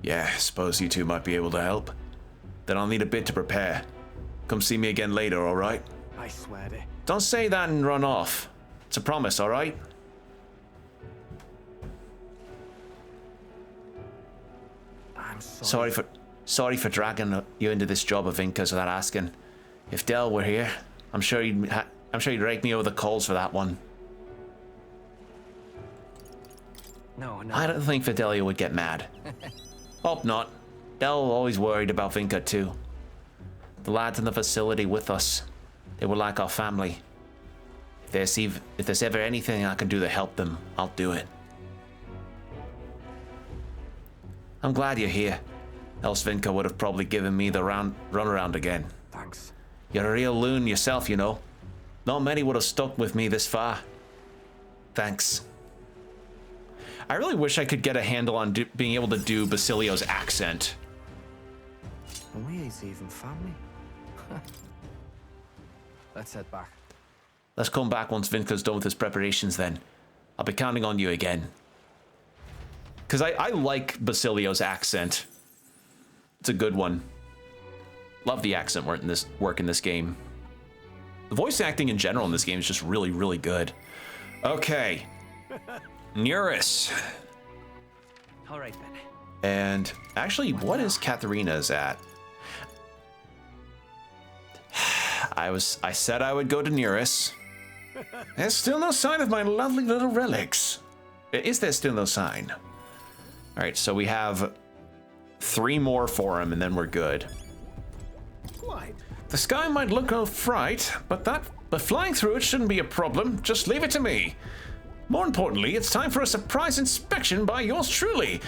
Yeah, suppose you two might be able to help. Then I'll need a bit to prepare. Come see me again later, alright? I swear to. Don't say that and run off. It's a promise, alright? I'm sorry. Sorry for dragging you into this job of Inca's without asking. If Del were here, I'm sure he'd rake me over the coals for that one. No. I don't think Fidelio would get mad. Hope not. Del always worried about Vinca too. The lads in the facility with us, they were like our family. If there's ever anything I can do to help them, I'll do it. I'm glad you're here. Else Vinca would have probably given me the runaround again. Thanks. You're a real loon yourself, you know. Not many would have stuck with me this far. Thanks. I really wish I could get a handle on being able to do Basilio's accent. And we ain't even family. Let's head back. Let's come back once Vinca's done with his preparations then. I'll be counting on you again. Because I like Basilio's accent. It's a good one. Love the accent work in this game. The voice acting in general in this game is just really, really good. Okay. Neurus. All right then. And actually, what is Katharina's at? I said I would go to Neurus. There's still no sign of my lovely little relics. Is there still no sign? All right, so we have 3 more for him, and then we're good. Quite. The sky might look a fright, but flying through it shouldn't be a problem. Just leave it to me. More importantly, it's time for a surprise inspection by yours truly.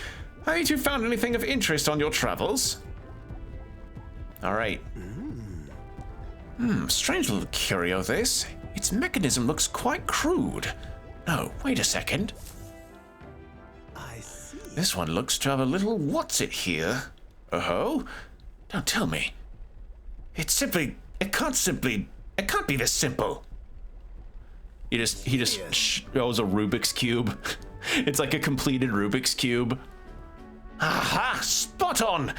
Have you two found anything of interest on your travels? All right. Strange little curio this. Its mechanism looks quite crude. No, wait a second. I see. This one looks to have a little what's-it here. Oh? Don't tell me. It can't be this simple. He just shows a Rubik's Cube. It's like a completed Rubik's Cube. Aha! Spot on!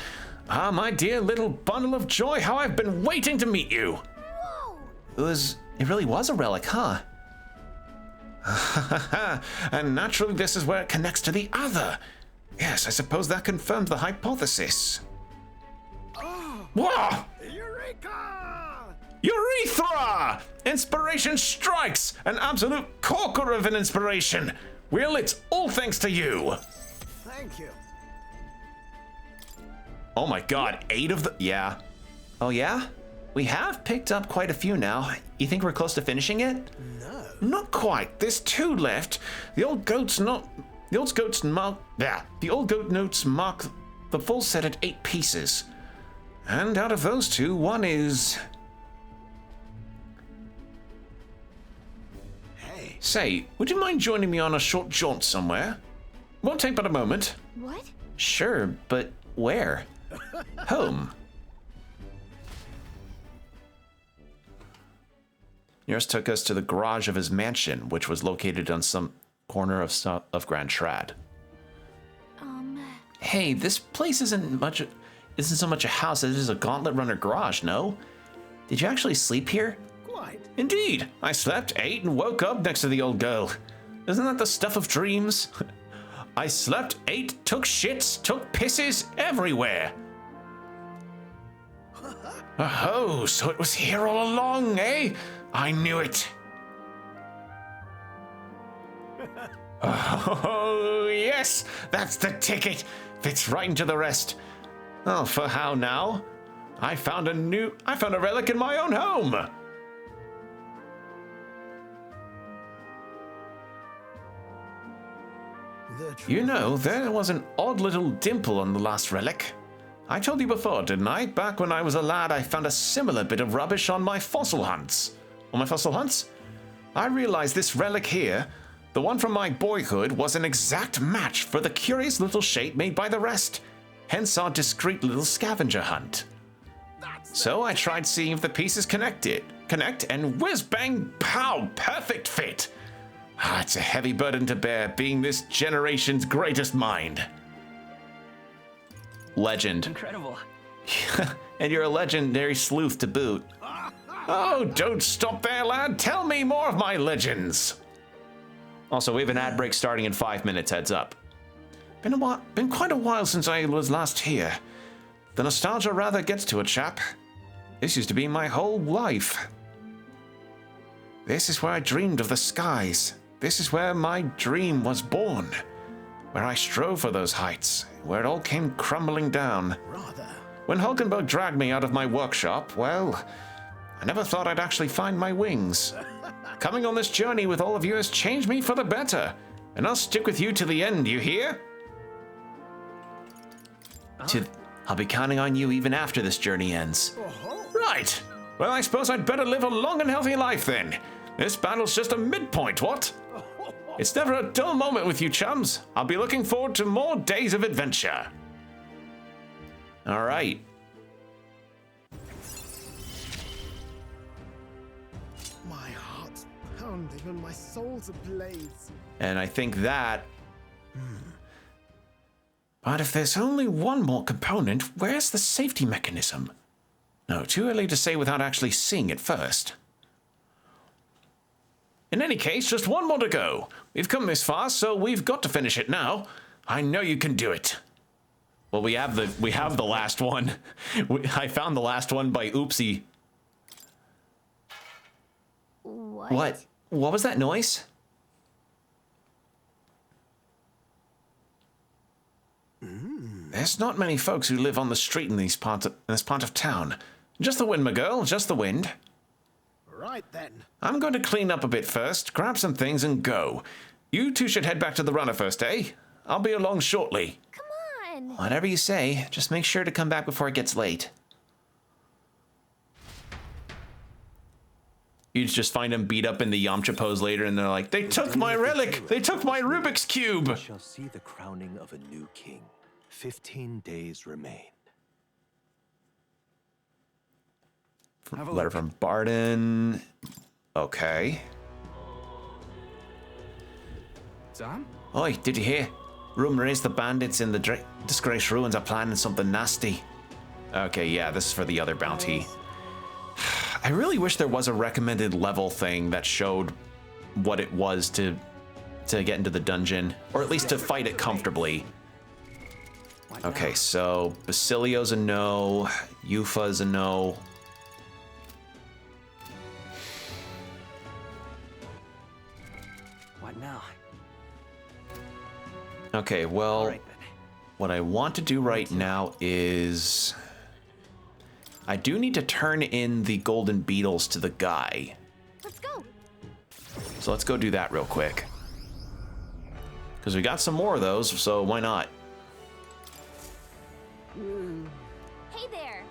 Ah, my dear little bundle of joy, how I've been waiting to meet you! Whoa! It really was a relic, huh? And naturally this is where it connects to the other. Yes, I suppose that confirms the hypothesis. Oh! Whoa! Eureka! Urethra! Inspiration strikes! An absolute corker of an inspiration! Will, it's all thanks to you! Thank you. Oh my god, 8 of the... Yeah. Oh yeah? We have picked up quite a few now. You think we're close to finishing it? No. Not quite. There's 2 left. The old goat notes mark the full set at 8 pieces. And out of those 2, one is... Hey. Say, would you mind joining me on a short jaunt somewhere? Won't take but a moment. What? Sure, but where? Home. Nearest took us to the garage of his mansion, which was located on some corner of Grand Trad. Hey, this place isn't so much a house as it is a gauntlet runner garage, no? Did you actually sleep here? Quite. Indeed. I slept, ate, and woke up next to the old girl. Isn't that the stuff of dreams? I slept, ate, took shits, took pisses everywhere. Oh, so it was here all along, eh? I knew it. Oh, yes, that's the ticket. Fits right into the rest. Oh, for how now? I found a relic in my own home. You know, there was an odd little dimple on the last relic. I told you before, didn't I? Back when I was a lad, I found a similar bit of rubbish on my fossil hunts. I realized this relic here, the one from my boyhood, was an exact match for the curious little shape made by the rest, hence our discreet little scavenger hunt. So I tried seeing if the pieces connect, and whiz bang pow, perfect fit. It's a heavy burden to bear, being this generation's greatest mind. Legend. Incredible. And you're a legendary sleuth to boot. Oh, don't stop there, lad. Tell me more of my legends. Also, we have an ad break starting in 5 minutes, heads up. Been quite a while since I was last here. The nostalgia rather gets to a chap. This used to be my whole life. This is where I dreamed of the skies. This is where my dream was born. Where I strove for those heights. Where it all came crumbling down. When Hulkenberg dragged me out of my workshop, well, I never thought I'd actually find my wings. Coming on this journey with all of you has changed me for the better. And I'll stick with you to the end, you hear? I'll be counting on you even after this journey ends. Right. Well, I suppose I'd better live a long and healthy life then. This battle's just a midpoint, what? It's never a dull moment with you chums. I'll be looking forward to more days of adventure. All right. My heart's pounding and my soul's ablaze. And I think that... But if there's only one more component, where's the safety mechanism? No, too early to say without actually seeing it first. In any case, just one more to go. We've come this far, so we've got to finish it now. I know you can do it. Well, we have the last one. I found the last one by oopsie. What? What was that noise? There's not many folks who live on the street in this part of town. Just the wind, my girl, just the wind. Right then. I'm going to clean up a bit first, grab some things and go. You two should head back to the runner first, eh? I'll be along shortly. Come on. Whatever you say, just make sure to come back before it gets late. You just find them beat up in the Yamcha pose later, and they're like, "They took my relic! They took my Rubik's Cube!" We shall see the crowning of a new king. 15 days remain. Letter from Barden. Okay. Sam? Oi, did you hear? Rumor is the bandits in the disgraced ruins are planning something nasty. Okay, yeah, this is for the other bounty. I really wish there was a recommended level thing that showed what it was to get into the dungeon, or at least to fight it comfortably. Okay, so Basilio's a no, Yufa's a no. What now? Okay, well, what I want to do right now is... I do need to turn in the golden beetles to the guy. Let's go. So let's go do that real quick. Because we got some more of those, so why not? Hey there.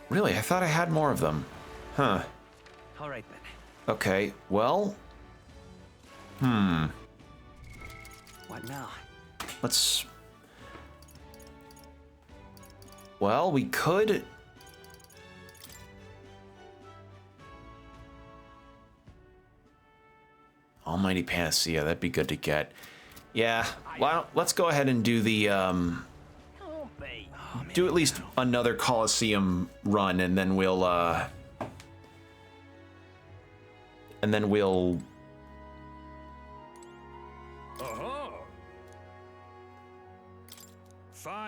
Really, I thought I had more of them. Huh. All right then. Okay, well... What now? Let's... Well, we could... Almighty Panacea, that'd be good to get. Yeah, well, let's go ahead and do the, do at least another Colosseum run, and then we'll, and then we'll...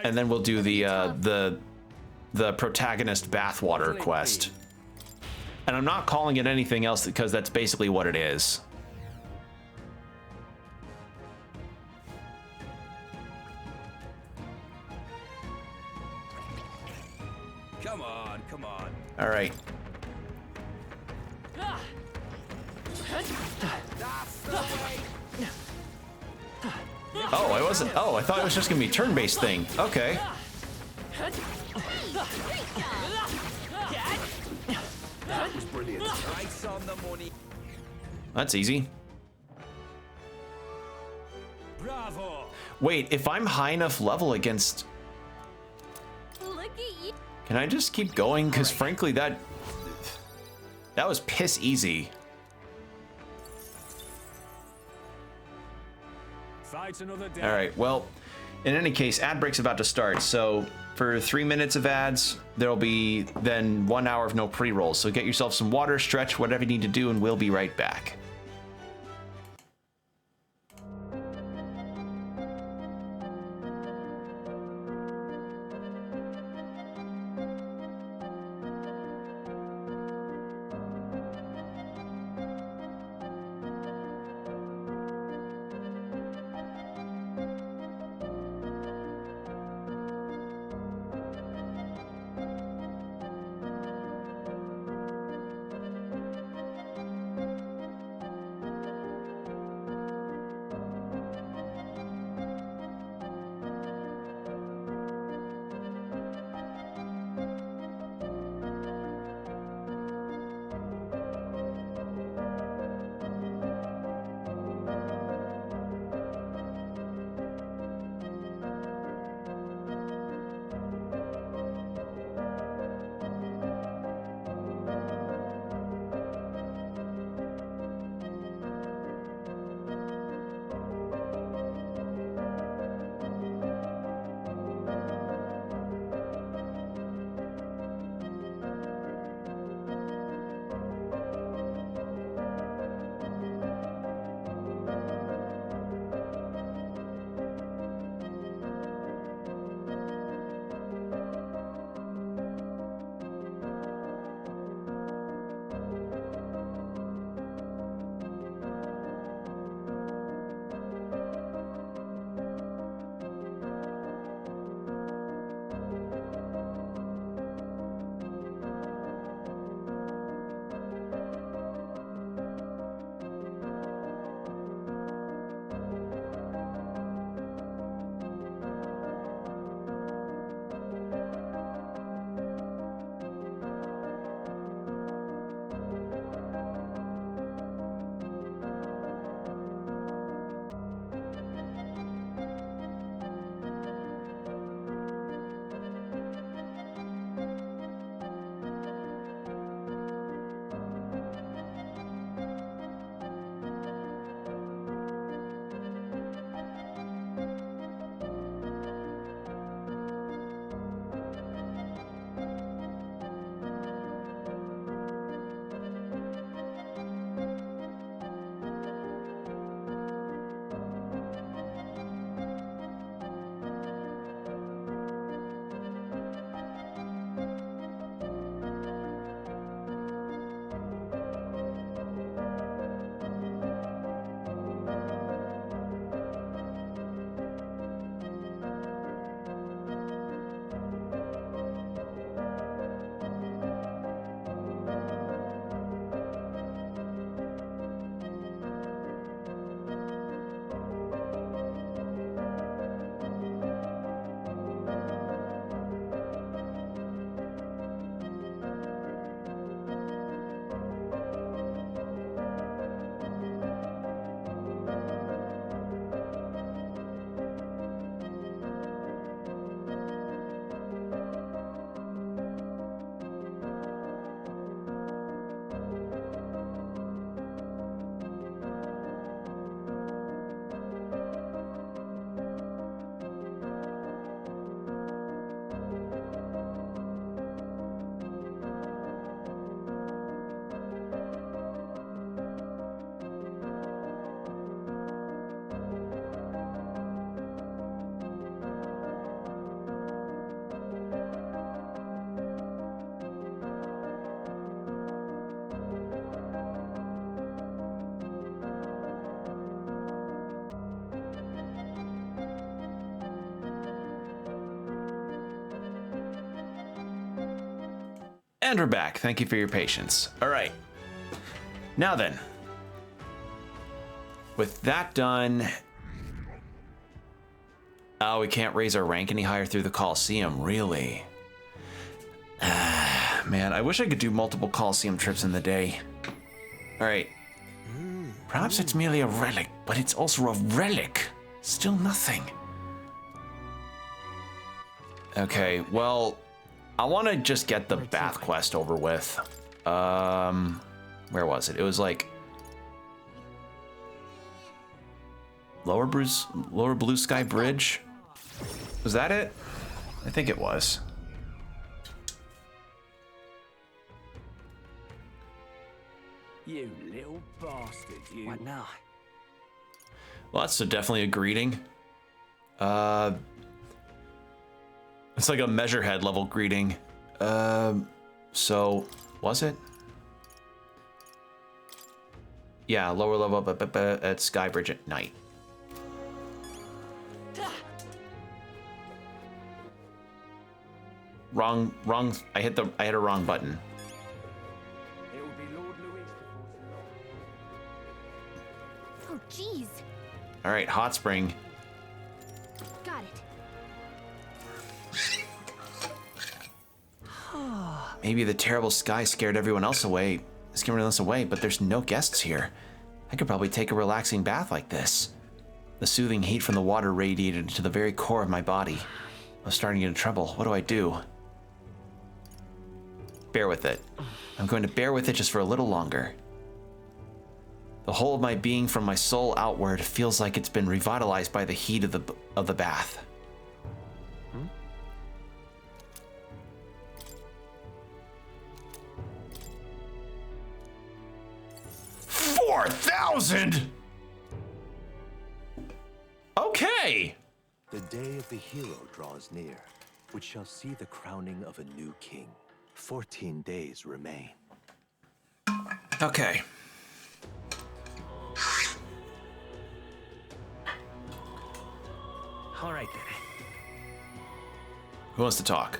And then we'll do the protagonist bathwater quest. And I'm not calling it anything else because that's basically what it is. Come on, come on. All right. Oh, I wasn't. Oh, I thought it was just gonna be a turn-based thing. Okay. That was brilliant. Right on the money. That's easy. Bravo. Wait, if I'm high enough level against... Look at you. Can I just keep going? Because frankly, that was piss easy. Fight another day. All right, well, in any case, ad break's about to start. So for 3 minutes of ads, there'll be then 1 hour of no pre-rolls. So get yourself some water, stretch, whatever you need to do, and we'll be right back. And we're back. Thank you for your patience. All right. Now then, with that done... Oh, we can't raise our rank any higher through the Coliseum, really? Man, I wish I could do multiple Coliseum trips in the day. All right. Perhaps it's merely a relic, but it's also a relic. Still nothing. Okay, well, I want to just get the bath quest over with. Where was it? It was like Lower Blue Sky Bridge. Was that it? I think it was. You little bastard, you. What now? Well, that's definitely a greeting. It's like a measurehead level greeting. So, was it? Yeah, lower level up at Skybridge at night. Wrong, I hit a wrong button. It will be Lord Louis. Oh, jeez. All right, hot spring. Got it. Maybe the terrible sky scared everyone else away, but there's no guests here. I could probably take a relaxing bath like this. The soothing heat from the water radiated to the very core of my body. I was starting to get in trouble. What do I do? Bear with it. I'm going to bear with it just for a little longer. The whole of my being from my soul outward feels like it's been revitalized by the heat of the bath. 4,000! Okay! The day of the hero draws near, which shall see the crowning of a new king. 14 days remain. Okay. All right then. Who wants to talk?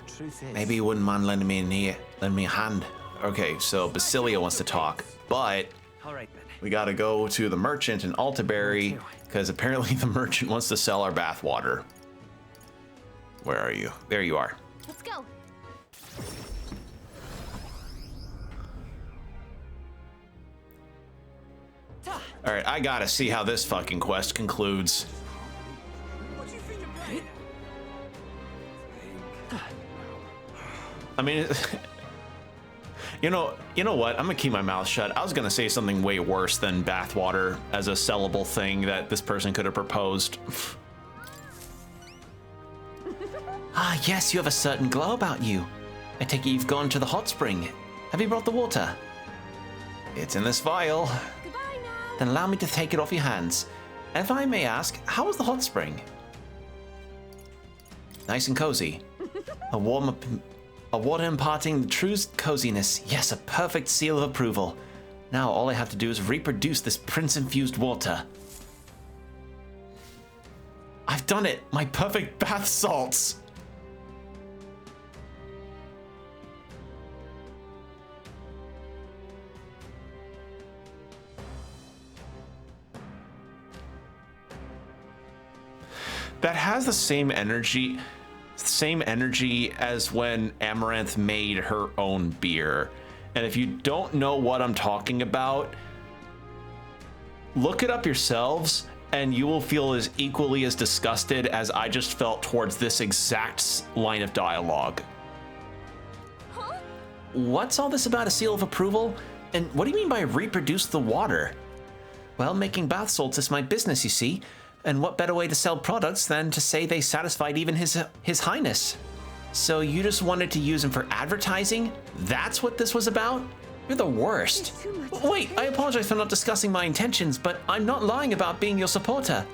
Maybe you wouldn't mind lending me a hand. Okay, so Basilia wants to talk, but All right then. we gotta go to the merchant in Altaberry because apparently the merchant wants to sell our bath water. Where are you? There you are. Let's go. All right, I gotta see how this fucking quest concludes. I mean, you know what? I'm gonna keep my mouth shut. I was gonna say something way worse than bathwater as a sellable thing that this person could have proposed. Ah, yes, you have a certain glow about you. I take it you've gone to the hot spring. Have you brought the water? It's in this vial. Goodbye now. Then allow me to take it off your hands. And if I may ask, how was the hot spring? Nice and cozy. A water imparting the true coziness. Yes, a perfect seal of approval. Now all I have to do is reproduce this prince-infused water. I've done it! My perfect bath salts! That has the same energy as when Amaranth made her own beer. And if you don't know what I'm talking about, look it up yourselves and you will feel as equally as disgusted as I just felt towards this exact line of dialogue. Huh? What's all this about a seal of approval? And what do you mean by reproduce the water? Well, making bath salts is my business, you see. And what better way to sell products than to say they satisfied even his highness? So you just wanted to use them for advertising? That's what this was about? You're the worst. Wait, I apologize for not discussing my intentions, but I'm not lying about being your supporter.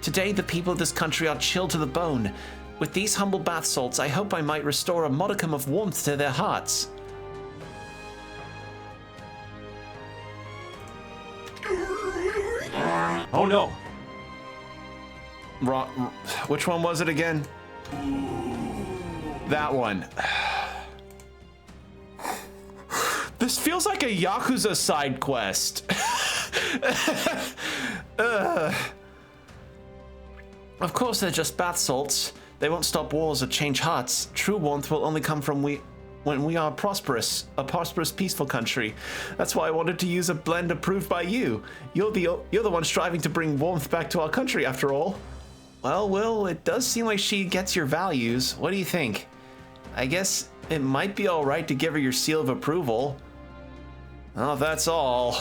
Today, the people of this country are chilled to the bone. With these humble bath salts, I hope I might restore a modicum of warmth to their hearts. Oh no! Wrong. Which one was it again? That one. This feels like a Yakuza side quest. Ugh. Of course they're just bath salts. They won't stop wars or change hearts. True warmth will only come from when we are prosperous, a prosperous, peaceful country. That's why I wanted to use a blend approved by you. You're the one striving to bring warmth back to our country, after all. Well, Will, it does seem like she gets your values. What do you think? I guess it might be all right to give her your seal of approval. Oh, that's all.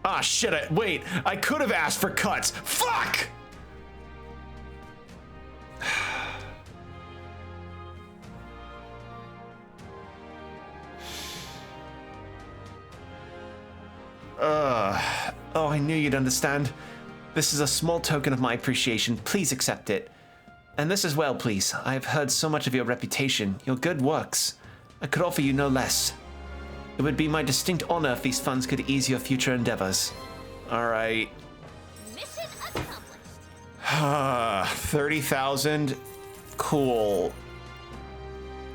Ah, shit, wait, I could have asked for cuts. Fuck! Oh, I knew you'd understand. This is a small token of my appreciation. Please accept it. And this as well, please. I've heard so much of your reputation, your good works. I could offer you no less. It would be my distinct honor if these funds could ease your future endeavors. All right. Mission accomplished. 30,000. Cool.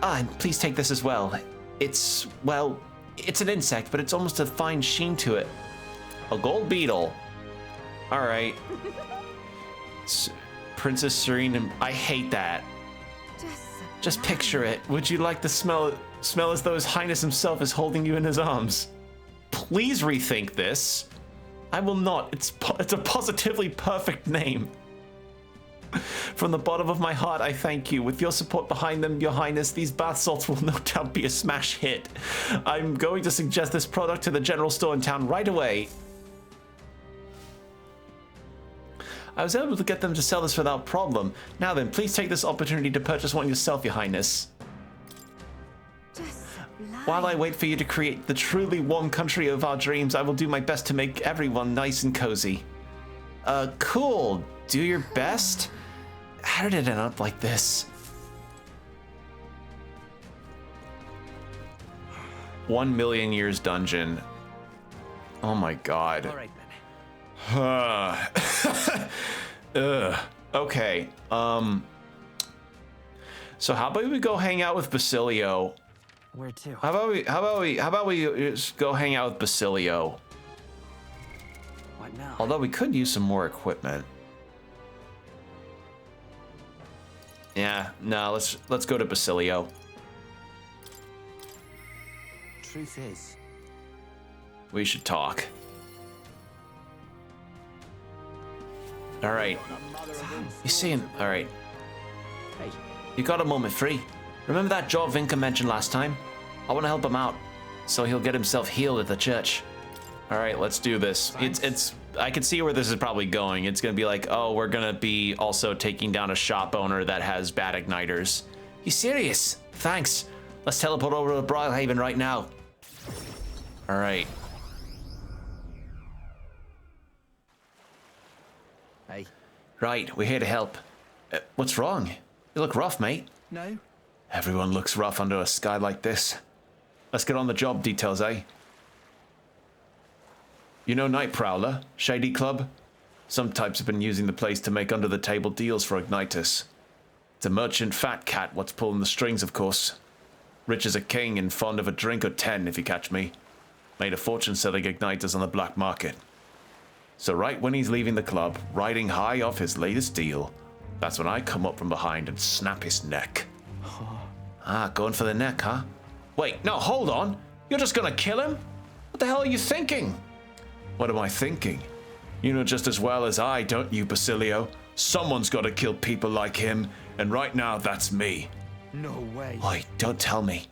Ah, and please take this as well. It's, well, it's an insect, but it's almost a fine sheen to it. A gold beetle. All right. Princess Serene, I hate that. Just picture it. Would you like to smell as though His Highness himself is holding you in his arms? Please rethink this. I will not. It's a positively perfect name. From the bottom of my heart, I thank you. With your support behind them, Your Highness, these bath salts will no doubt be a smash hit. I'm going to suggest this product to the general store in town right away. I was able to get them to sell this without problem. Now then, please take this opportunity to purchase one yourself, Your Highness. While I wait for you to create the truly warm country of our dreams, I will do my best to make everyone nice and cozy. Cool. Do your best? How did it end up like this? 1 million years dungeon. Oh my god. All right, then. Okay. So how about we go hang out with Basilio? Where to? How about we just go hang out with Basilio? What now? Although we could use some more equipment. Yeah, no, let's go to Basilio. Truth is, We should talk. All right. You seeing? All right. hey, You got a moment free? Remember that Joe Vinca mentioned last time? I want to help him out, so he'll get himself healed at the church. All right, let's do this. It's. I can see where this is probably going. It's gonna be like, oh, we're gonna be also taking down a shop owner that has bad igniters. You serious? Thanks. Let's teleport over to Broadhaven right now. All right. hey. Right, we're here to help. What's wrong? You look rough, mate. No? Everyone looks rough under a sky like this. Let's get on the job details, eh? You know Night Prowler, Shady Club? Some types have been using the place to make under-the-table deals for Ignitus. It's a merchant fat cat what's pulling the strings, of course. Rich as a king and fond of a drink or 10, if you catch me. Made a fortune selling Ignitus on the black market. So right when he's leaving the club, riding high off his latest deal, that's when I come up from behind and snap his neck. Ah, going for the neck, huh? Wait, no, hold on. You're just gonna kill him? What the hell are you thinking? What am I thinking? You know just as well as I, don't you, Basilio? Someone's gotta kill people like him, and right now that's me. No way. Oi, don't tell me.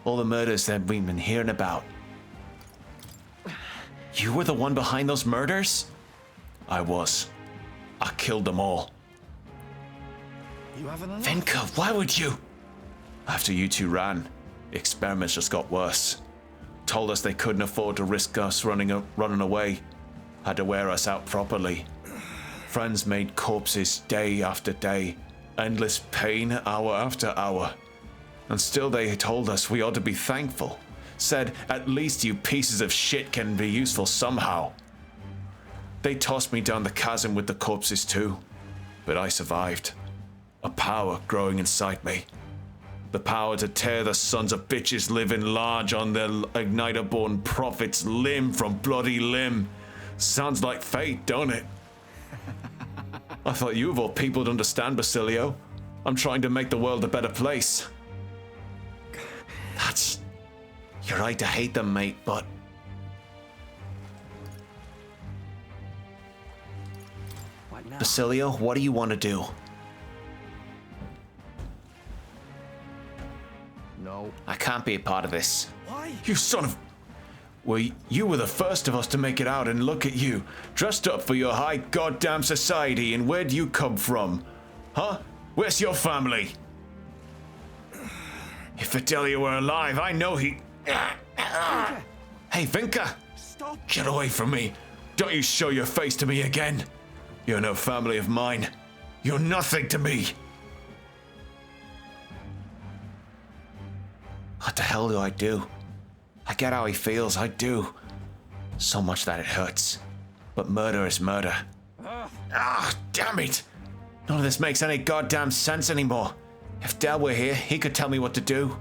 All the murders that we've been hearing about. You were the one behind those murders? I was. I killed them all. You haven't enough? Vinca, why would you? After you two ran, the experiments just got worse. Told us they couldn't afford to risk us running away. Had to wear us out properly. Friends made corpses day after day. Endless pain hour after hour. And still they told us we ought to be thankful. Said, at least you pieces of shit can be useful somehow. They tossed me down the chasm with the corpses too. But I survived. A power growing inside me. The power to tear the sons of bitches living large on their igniter-born prophets limb from bloody limb. Sounds like fate, don't it? I thought you of all people would understand, Basilio. I'm trying to make the world a better place. You're right to hate them, mate, but... What now? Basilio, what do you want to do? No. I can't be a part of this. Why? You son of... Well, you were the first of us to make it out, and look at you. Dressed up for your high goddamn society, and where do you come from? Huh? Where's your family? If Fidelio were alive, I know he... Hey, Vinka! Stop! Get away from me! Don't you show your face to me again! You're no family of mine. You're nothing to me! What the hell do I do? I get how he feels, I do. So much that it hurts. But murder is murder. Ah, damn it! None of this makes any goddamn sense anymore. If Del were here, he could tell me what to do.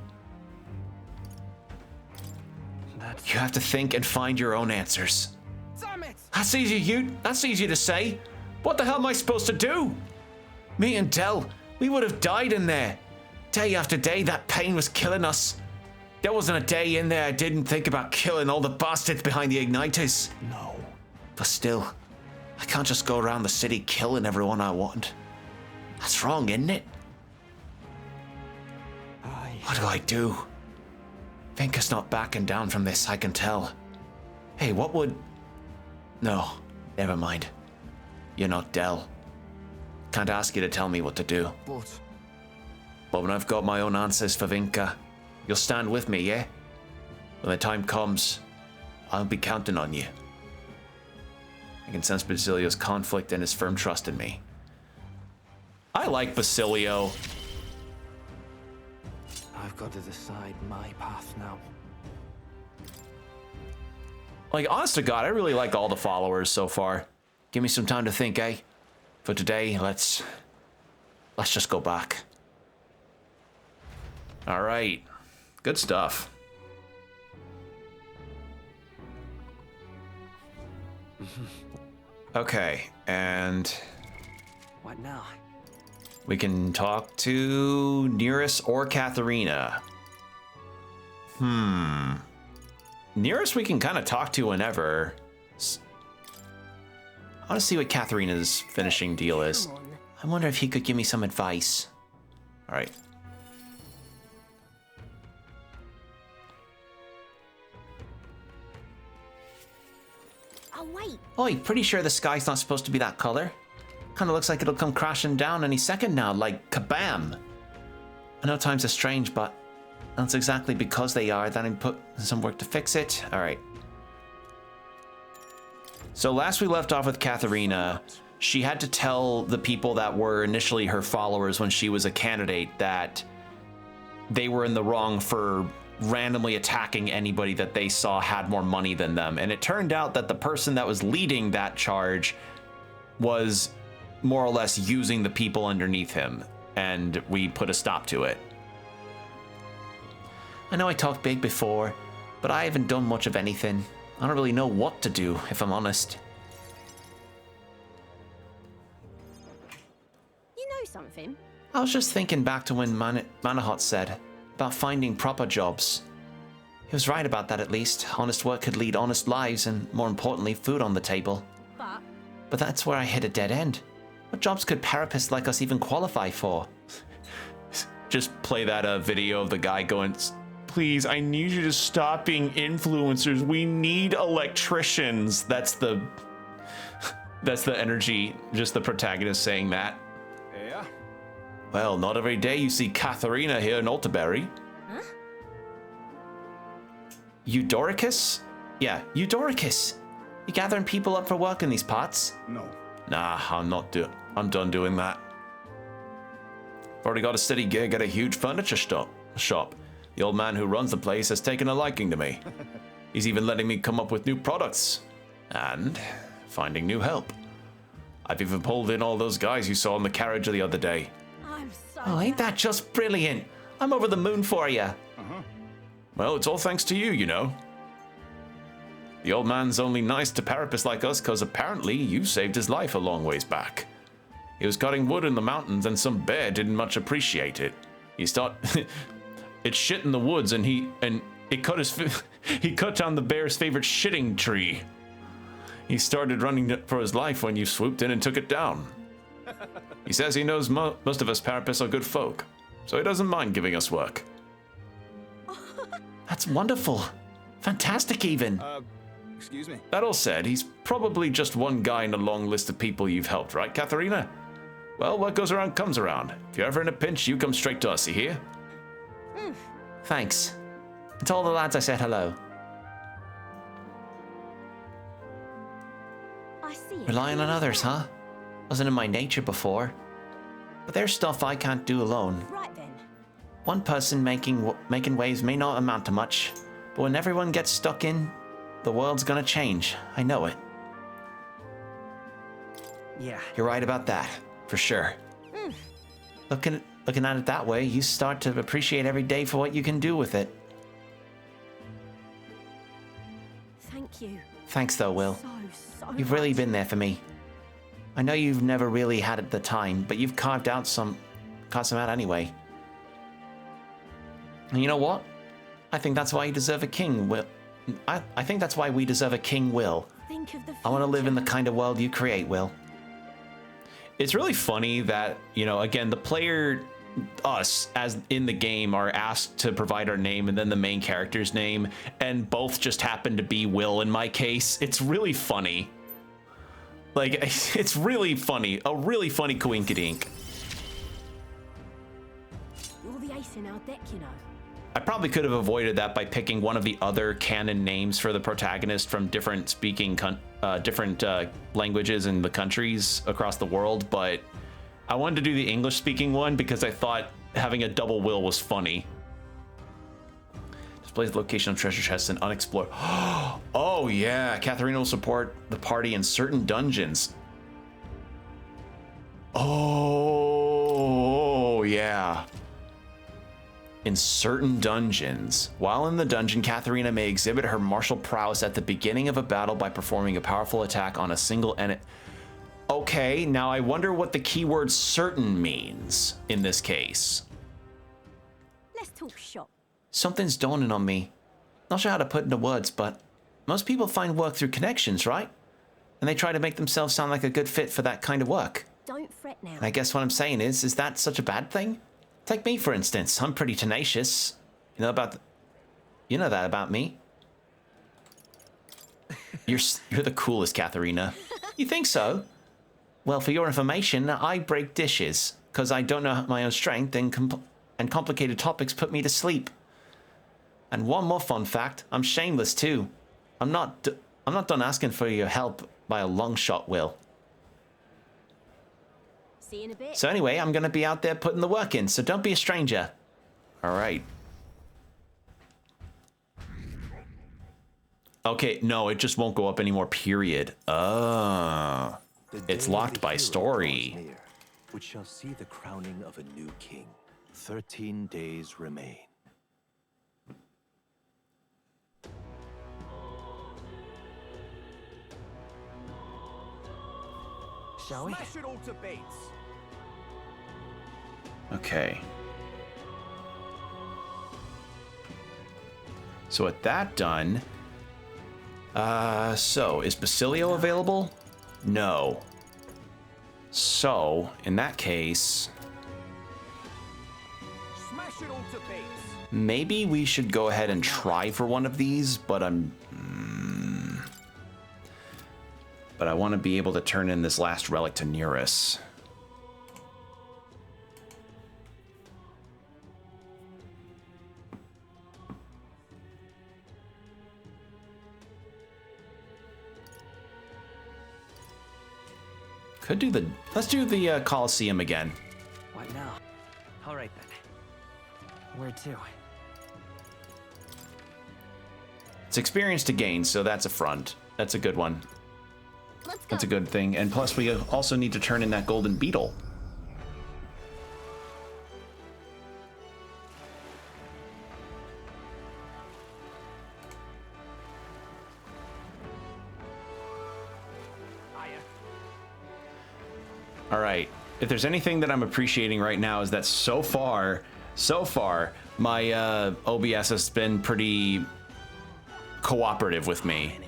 You have to think and find your own answers. Damn it! That's easy to say. What the hell am I supposed to do? Me and Del, we would have died in there. Day after day, that pain was killing us. There wasn't a day in there I didn't think about killing all the bastards behind the igniters. No. But still, I can't just go around the city killing everyone I want. That's wrong, isn't it? What do I do? Vinka's not backing down from this, I can tell. Hey, what would... No, never mind. You're not Del. Can't ask you to tell me what to do. But when I've got my own answers for Vinka, you'll stand with me, yeah? When the time comes, I'll be counting on you. I can sense Basilio's conflict and his firm trust in me. I like Basilio. I've got to decide my path now. Like, honest to God, I really like all the followers so far. Give me some time to think, eh? For today, let's just go back. All right. Good stuff. Okay, and... What now? We can talk to Nearest or Katharina. Nearest we can kind of talk to whenever. I want to see what Katharina's finishing deal is. I wonder if he could give me some advice. All right. Oh, wait. Oi, pretty sure the sky's not supposed to be that color. Kind of looks like it'll come crashing down any second now, like kabam. I know times are strange, but that's exactly because they are that I put some work to fix it. All right. So last we left off with Katharina, she had to tell the people that were initially her followers when she was a candidate that they were in the wrong for randomly attacking anybody that they saw had more money than them. And it turned out that the person that was leading that charge was more or less using the people underneath him, and we put a stop to it. I know I talked big before, but I haven't done much of anything. I don't really know what to do, if I'm honest. You know something? I was just thinking back to when Manahot said about finding proper jobs. He was right about that, at least. Honest work could lead honest lives, and more importantly, food on the table. But that's where I hit a dead end. What jobs could parapists like us even qualify for? Just play that video of the guy going, please, I need you to stop being influencers. We need electricians. That's the energy, just the protagonist saying that. Yeah. Well, not every day you see Katharina here in Altaberry. Huh? Eudoricus? Yeah, Eudoricus. You gathering people up for work in these parts? No. Nah, I'm done doing that. I've already got a steady gig at a huge furniture shop. The old man who runs the place has taken a liking to me. He's even letting me come up with new products and finding new help. I've even pulled in all those guys you saw in the carriage the other day. I'm so Oh, ain't that just brilliant? I'm over the moon for you. Uh-huh. Well, it's all thanks to you, you know. The old man's only nice to Parapus like us because apparently you saved his life a long ways back. He was cutting wood in the mountains and some bear didn't much appreciate it. He it's shit in the woods and he cut down the bear's favorite shitting tree. He started running for his life when you swooped in and took it down. He says he knows most of us Parapus are good folk, so he doesn't mind giving us work. That's wonderful. Fantastic, even. Excuse me? That all said, he's probably just one guy in a long list of people you've helped, right, Katharina? Well, what goes around comes around. If you're ever in a pinch, you come straight to us, you hear? Thanks. And to all the lads I said hello. I see it. Relying on others, huh? Wasn't in my nature before. But there's stuff I can't do alone. Right then. One person making waves may not amount to much, but when everyone gets stuck in, the world's gonna change. I know it. Yeah. You're right about that, for sure. Looking at it that way, you start to appreciate every day for what you can do with it. Thank you. Thanks though, Will. So You've really been there for me. I know you've never really had it the time, but you've carved some out anyway. And you know what? I think that's why you deserve a king, Will. I think that's why we deserve a king, Will. Think of the I want to live in the kind of world you create, Will. It's really funny that, you know, again, the player, us, as in the game, are asked to provide our name and then the main character's name, and both just happen to be Will in my case. It's really funny. Like, it's really funny. A really funny coinkydink. You're the ace in our deck, you know. I probably could have avoided that by picking one of the other canon names for the protagonist from different languages in the countries across the world, but I wanted to do the English speaking one because I thought having a double Will was funny. Displays the location of treasure chests and unexplored. Oh yeah, Katharina will support the party in certain dungeons. Oh yeah. In certain dungeons. While in the dungeon, Katharina may exhibit her martial prowess at the beginning of a battle by performing a powerful attack on a single enemy. Okay, now I wonder what the keyword certain means in this case. Let's talk shop. Something's dawning on me. Not sure how to put into words, but most people find work through connections, right? And they try to make themselves sound like a good fit for that kind of work. Don't fret now. And I guess what I'm saying is that such a bad thing? Take me, for instance. I'm pretty tenacious. You know that about me? You're the coolest, Katharina. You think so? Well, for your information, I break dishes, because I don't know my own strength, and complicated topics put me to sleep. And one more fun fact, I'm shameless too. I'm not done asking for your help by a long shot, Will. See you in a bit. So anyway, I'm gonna be out there putting the work in, so don't be a stranger. All right. Okay, no, it just won't go up anymore, period. It's locked by story. Near, which shall see the crowning of a new king. 13 days remain. Shall we? Smash it all to bits. Okay. So with that done, so is Basilio available? No. So in that case, Smash it all to bits. maybe we should go ahead and try for one of these, but but I want to be able to turn in this last relic to Nearus. Let's do the Colosseum again. What now? All right then. Where to? It's experience to gain, so that's a front. That's a good one. That's a good thing. And plus we also need to turn in that golden beetle. All right. If there's anything that I'm appreciating right now is that so far, my OBS has been pretty cooperative with me.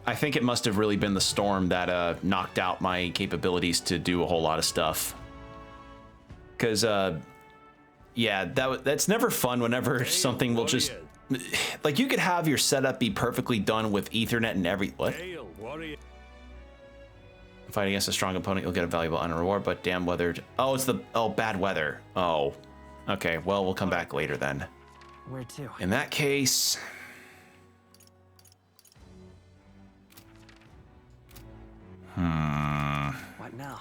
I think it must have really been the storm that knocked out my capabilities to do a whole lot of stuff. Because, yeah, that's never fun whenever something will just... Like, you could have your setup be perfectly done with Ethernet and what? Fight against a strong opponent, you'll get a valuable item reward, but damn weathered... Oh, it's the... Oh, bad weather. Oh. Okay, well, we'll come back later then. Where to? In that case... What now?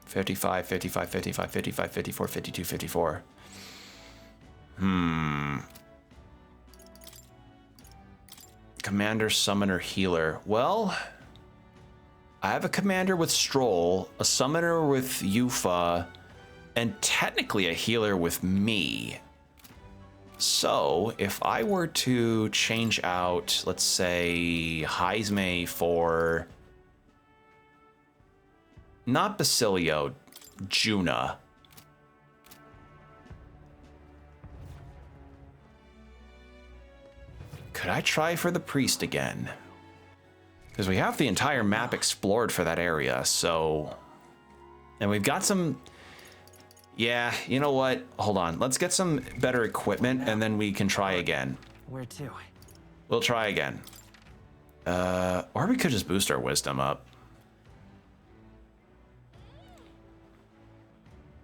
$55, $55, $55, $55, $54, $52, $54. Commander, summoner, healer. Well, I have a commander with Stroll, a summoner with Yufa, and technically a healer with me. So, if I were to change out, let's say, Heisme for... Not Basilio, Juna. Could I try for the priest again? Because we have the entire map explored for that area, so... And we've got some... Yeah, you know what? Hold on. Let's get some better equipment, and then we can try again. Where to? We'll try again. Or we could just boost our wisdom up.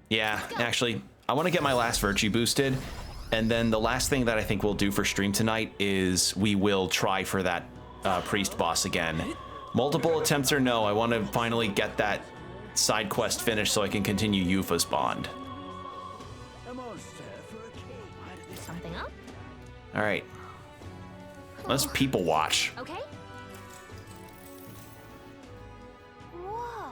Yeah, actually, I want to get my last virtue boosted, and then the last thing that I think we'll do for stream tonight is we will try for that priest boss again. Multiple attempts or no, I want to finally get that side quest finished so I can continue Yufa's bond. Something up? All right, let's people watch. Okay. Whoa.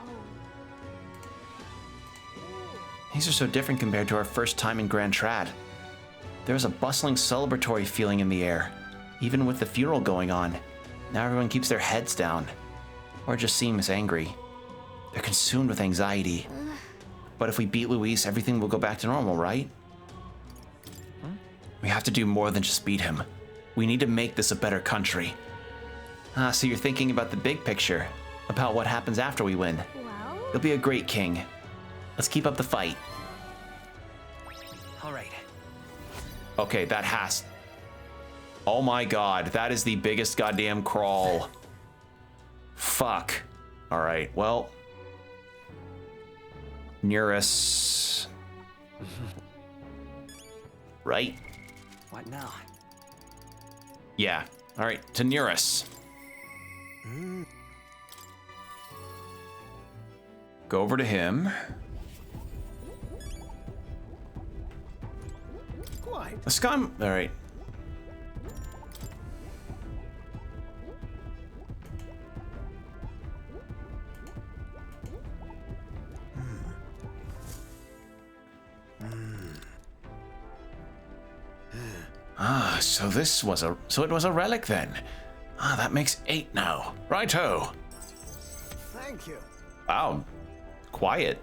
These are so different compared to our first time in Grand Trad. There's a bustling celebratory feeling in the air, even with the funeral going on. Now everyone keeps their heads down, or just seems angry. They're consumed with anxiety. But if we beat Luis, everything will go back to normal, right? We have to do more than just beat him. We need to make this a better country. Ah, so you're thinking about the big picture, about what happens after we win. Well? You'll be a great king. Let's keep up the fight. All right. Okay, that has... Oh my god, that is the biggest goddamn crawl. Fuck. All right, well... Nearest... Right? What now? Yeah. All right, to Nearest. Go over to him. The scum. All right. Ah, so it was a relic then. Ah, that makes 8 now. Righto. Thank you. Wow. Quiet.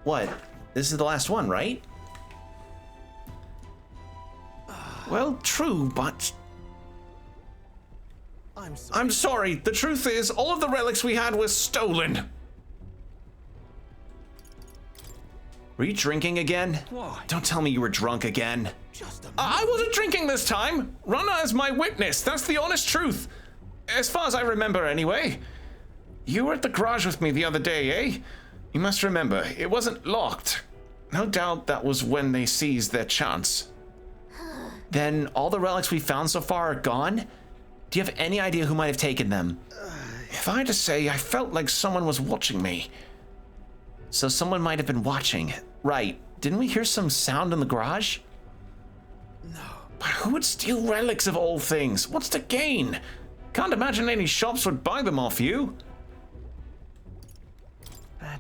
What? This is the last one, right? Well, true, but... I'm sorry. The truth is, all of the relics we had were stolen. Were you drinking again? What? Don't tell me you were drunk again. I wasn't drinking this time. Rana is my witness. That's the honest truth. As far as I remember, anyway. You were at the garage with me the other day, eh? You must remember, it wasn't locked. No doubt that was when they seized their chance. Then all the relics we found so far are gone? Do you have any idea who might have taken them? If I had to say, I felt like someone was watching me. So someone might have been watching. Right. Didn't we hear some sound in the garage? No. But who would steal relics of all things? What's the gain? Can't imagine any shops would buy them off you.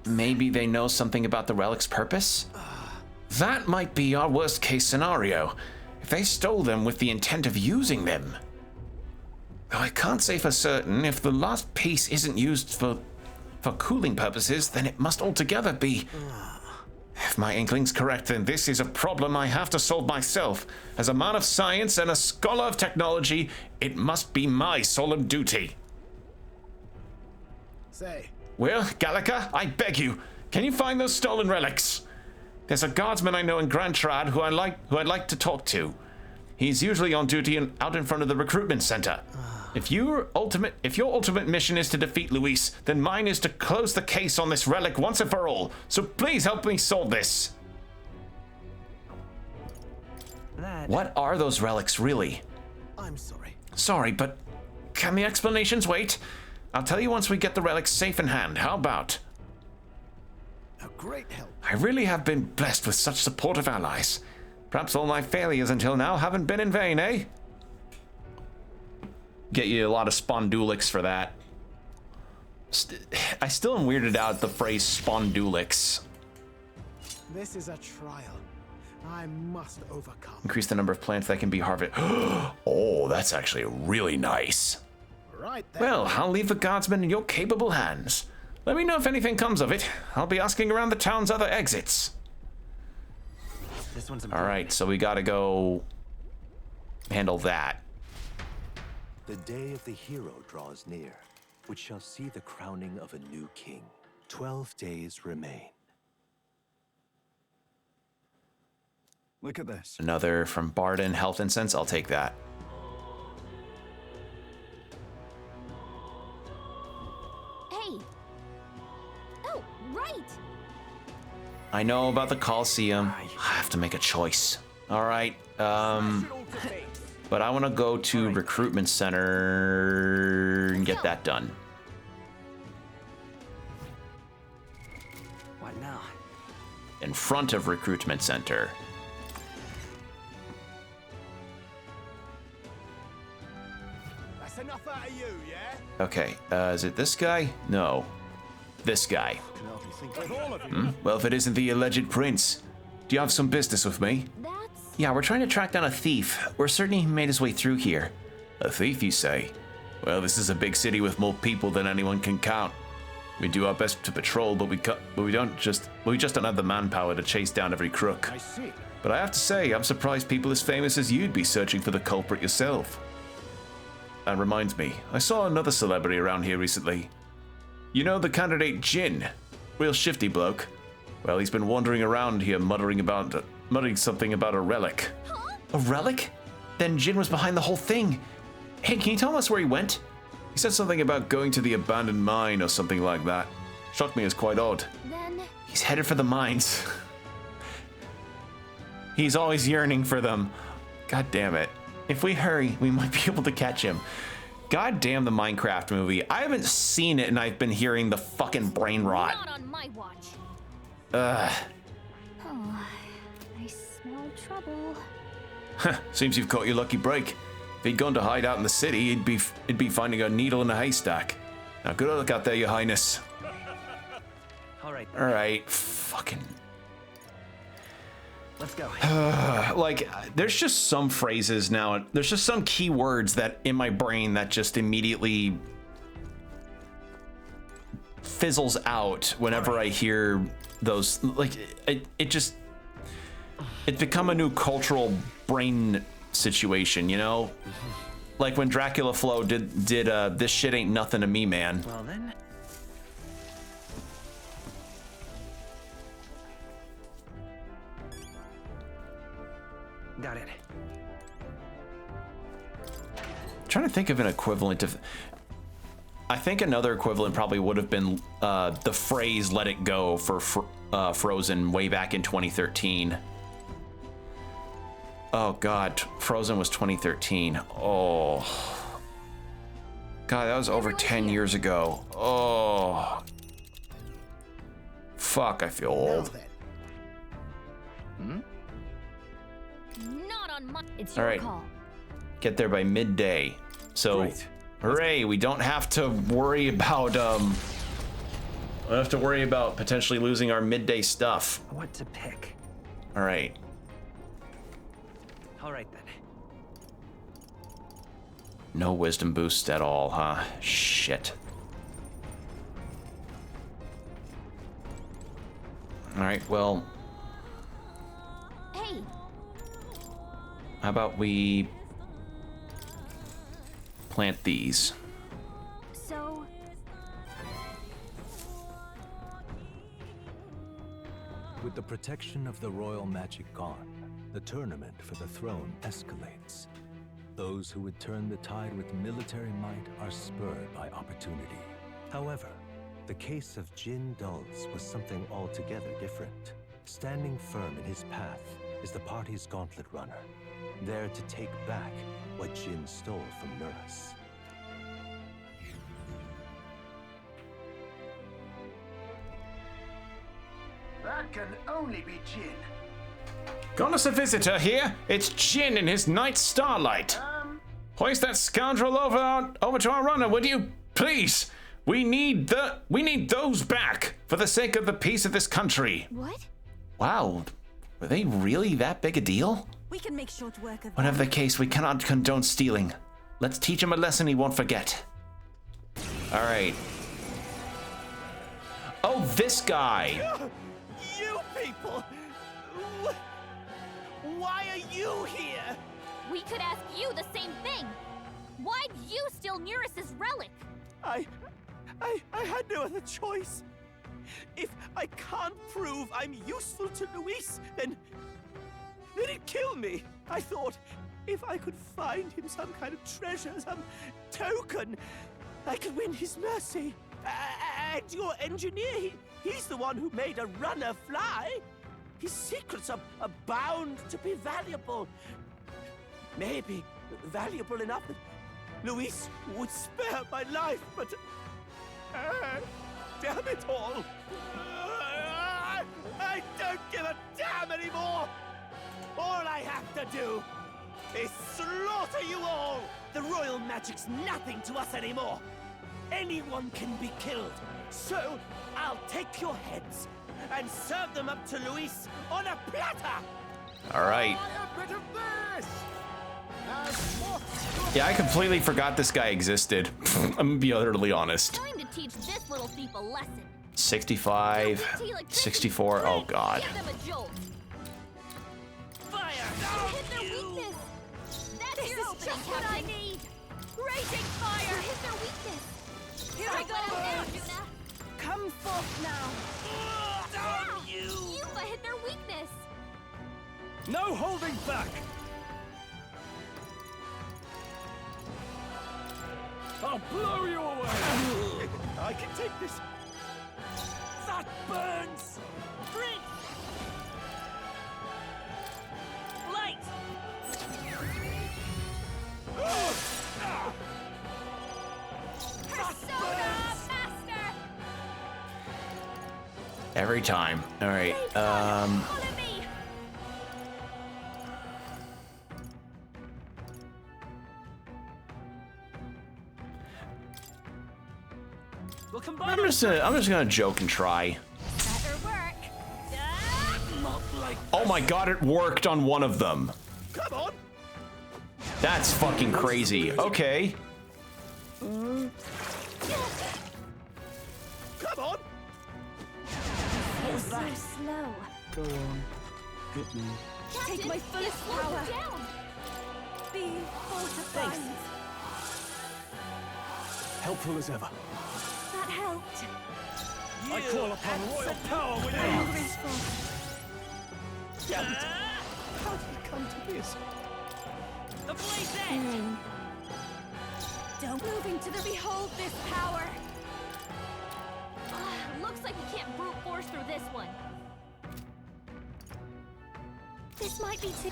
Maybe they know something about the relic's purpose? That might be our worst case scenario, if they stole them with the intent of using them. Though I can't say for certain, if the last piece isn't used for cooling purposes, then it must altogether be... If my inkling's correct, then this is a problem I have to solve myself. As a man of science and a scholar of technology, it must be my solemn duty. Say. Will, Gallica, I beg you, can you find those stolen relics? There's a guardsman I know in Grand Trad who I'd like to talk to. He's usually on duty out in front of the recruitment center. If your ultimate mission is to defeat Luis, then mine is to close the case on this relic once and for all. So please help me solve this. What are those relics really? I'm sorry. Sorry, but can the explanations wait? I'll tell you once we get the relics safe in hand. How about? A great help. I really have been blessed with such supportive allies. Perhaps all my failures until now haven't been in vain, eh? Get you a lot of Spondulix for that. I still am weirded out at the phrase Spondulix. This is a trial I must overcome. Increase the number of plants that can be harvested. Oh, that's actually really nice. Right then. Well, I'll leave the guardsman in your capable hands. Let me know if anything comes of it. I'll be asking around the town's other exits. This one's all right, so we gotta go handle that. The day of the hero draws near, which shall see the crowning of a new king. 12 days remain. Look at this. Another from Barden, Health Incense. I'll take that. Hey. Oh, right. I know about the Coliseum. I have to make a choice. All right. But I want to go to Recruitment Center and get that done. What now? In front of Recruitment Center. That's enough out of you, yeah? Okay, is it this guy? No. This guy. Well, if it isn't the alleged prince, do you have some business with me? Yeah, we're trying to track down a thief. We're certain he made his way through here. A thief, you say? Well, this is a big city with more people than anyone can count. We do our best to patrol, but we just don't have the manpower to chase down every crook. I see. But I have to say, I'm surprised people as famous as you'd be searching for the culprit yourself. That reminds me, I saw another celebrity around here recently. You know the candidate Jin? Real shifty bloke. Well, he's been wandering around here muttering something about a relic. Huh? A relic? Then Jin was behind the whole thing. Hey, can you tell us where he went? He said something about going to the abandoned mine or something like that. Struck me as quite odd. Then... He's headed for the mines. He's always yearning for them. God damn it. If we hurry, we might be able to catch him. God damn the Minecraft movie. I haven't seen it and I've been hearing the fucking brain rot. Not on my watch. Ugh. Oh, I smell trouble. Seems you've caught your lucky break. If he'd gone to hide out in the city, he'd be finding a needle in a haystack. Now, good luck out there, your highness. All right, fucking. Let's go. Like, there's just some phrases now. There's just some key words that in my brain that just immediately fizzles out whenever I hear those. Like, it's become a new cultural brain situation, you know? Like when Dracula Flow did this shit ain't nothing to me, man. Well then. Got it. I'm trying to think of an equivalent of. I think another equivalent probably would have been the phrase "Let it go" for Frozen way back in 2013. Oh God, Frozen was 2013. Oh, God, that was over 10 years ago. Oh, fuck, I feel old. Not on my... It's All your right, call. get there by midday. So, Great. hooray! We don't have to worry about potentially losing our midday stuff. What to pick? All right. All right then. No wisdom boost at all, huh? Shit. All right, well. Hey. How about we plant these? So. With the protection of the royal magic gone, the tournament for the throne escalates. Those who would turn the tide with military might are spurred by opportunity. However, the case of Jin Dulz was something altogether different. Standing firm in his path is the party's gauntlet runner, there to take back what Jin stole from Nurse. That can only be Jin. Got us a visitor here. It's Jin in his Night Starlight. Hoist that scoundrel over to our runner, would you? Please. We need those back for the sake of the peace of this country. What? Wow, were they really that big a deal? We can make short work of Whatever the case, we cannot condone stealing. Let's teach him a lesson he won't forget. All right. Oh, this guy. You people! Why are you here? We could ask you the same thing. Why'd you steal Neris's relic? I had no other choice. If I can't prove I'm useful to Luis, then he'd kill me. I thought if I could find him some kind of treasure, some token, I could win his mercy. And your engineer, he's the one who made a runner fly. His secrets are bound to be valuable. Maybe valuable enough that Luis would spare my life, but damn it all! I don't give a damn anymore! All I have to do is slaughter you all! The royal magic's nothing to us anymore! Anyone can be killed, so I'll take your heads and serve them up to Luis on a platter! All right. A bit of this! Yeah, I completely forgot this guy existed. I'm gonna be utterly honest. Time to teach this little thief a lesson. 65, 64, oh god. Give them a jolt. Fire! Hit their weakness. That's your opening, just what I need. Raging fire. Hit their weakness. Here I go. Now, Juna. Come forth now. Damn you! Yuba hit their weakness. No holding back! I'll blow you away! I can take this. That burns! Bring! Light! Persona Master. Every time. All right. Follow me. We'll combine I'm just gonna joke and try. Better work. not like Oh my god, it worked on one of them. Come on! That's fucking crazy. Okay. Come on! so slow. Go on. Hit me. Captain, Take my fullest slow power. down. Be fortified. Helpful as ever. That helped. I call upon royal power within. Damn it! How did it come to this? The blaze edge! Don't moving to the behold this power. Looks like we can't brute force through this one. This might be too.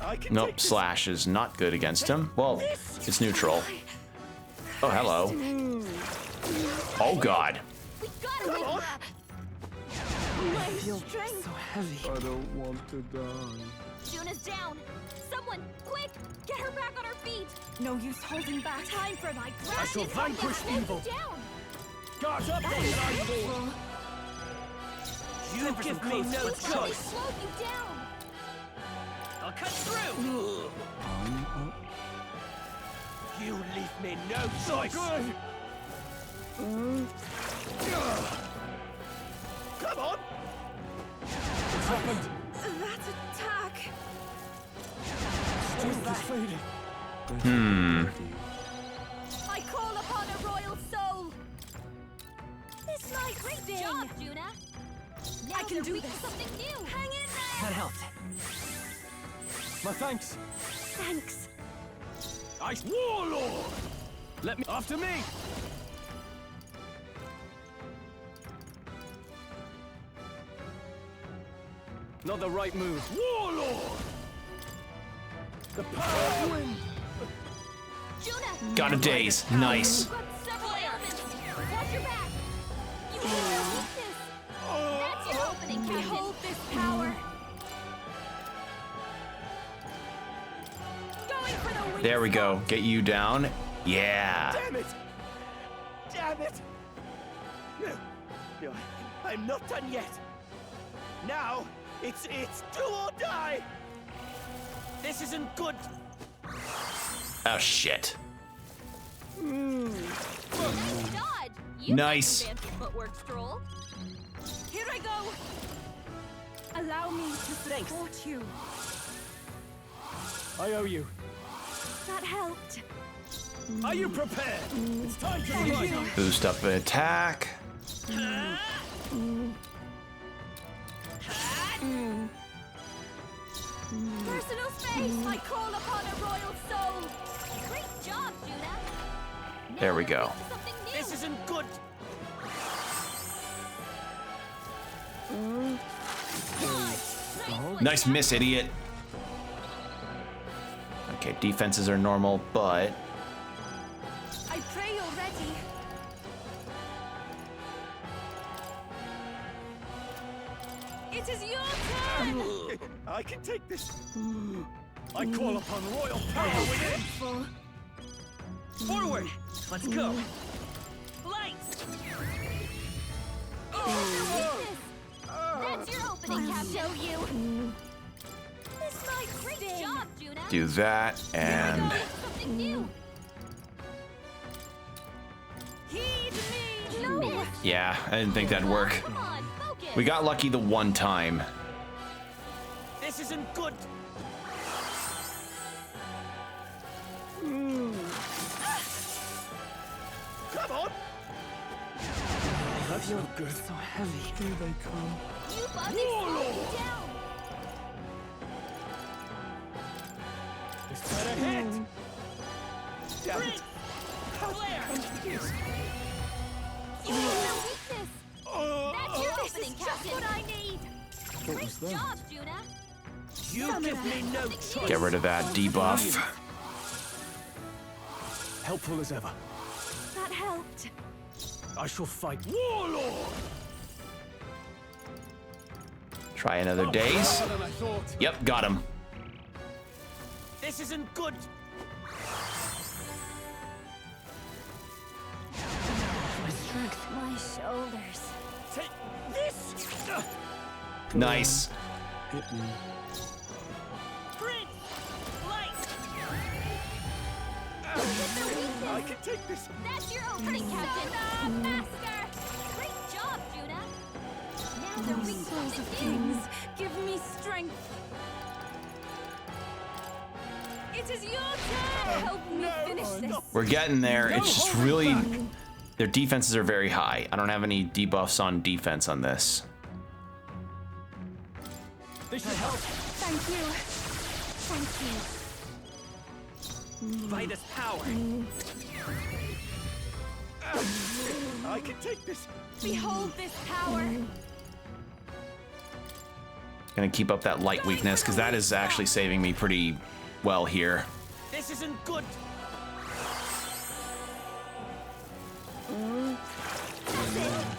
I can Nope, take this. slash is not good against him. Well, it's neutral. Oh, hello. Oh god. We gotta Come win. on. My strength. I don't want to die. Juna's down. Someone, quick, get her back on her feet. No use holding back. Time for my I shall vanquish evil. Down. Guard up, and I fall. You give me no choice. Slowed you down. I'll cut through. You leave me no choice. Come on. What's happened? That attack. Strength is fading. I call upon a royal soul. This might great job, Juna. Now I can do weak this. to something new. Hang in there. That helped. My thanks. Thanks. Ice Warlord! Let me after me! Not the right move. Warlord! The power of wind! Juna. Got a daze. Nice. You've got several ailments. Watch your back. You have no weakness. That's your opening, Captain. Behold this power. Going for the weak There we go. Get you down. Yeah. Damn it! Damn it! No, I'm not done yet. Now, it's do or die. This isn't good. Oh shit. Nice dodge. You Nice. fancy footwork, Stroll. Here I go. Allow me to support you. I owe you. That helped. Are you prepared? It's time to run. Boost up attack. Personal space. I call upon a royal soul. Great job, Juna. There we go. Something new. This isn't good. Nice miss, idiot. Okay, defenses are normal, but I pray you're ready. It is your turn. I can take this. I call upon royal power within. Forward. Let's go. Lights. That's your opening, Captain. Show you. This might great job, Juna. do that and Something new. Heed me. No. yeah, I didn't think that'd work. Come on, focus. We got lucky the one time. This isn't good. Come on. That's not good. So heavy. Here they come. You bug it, slow you down. This better hit. Damn it. You have no weakness. That's your opening, Captain. What I need. Great job, Juna. You give me no choice. Get rid of that debuff. Helpful as ever. That helped. I shall fight Warlord. Try another daze. Better than I thought. Yep, got him. This isn't good. My strength. My shoulders. Take this. Nice. Hit me. Prince. Lights. I can take this. That's your opening, Captain. Master. Great job, Juna. Now they're weak to Souls of something new. kings, give me strength. It is your turn. Help me finish this. We're getting there. It's just really their defenses are very high. I don't have any debuffs on defense on this. This should help. Thank you. Thank you. Fight us power. I can take this. Behold this power. Gonna keep up that light weakness because that is actually saving me pretty well here. This isn't good.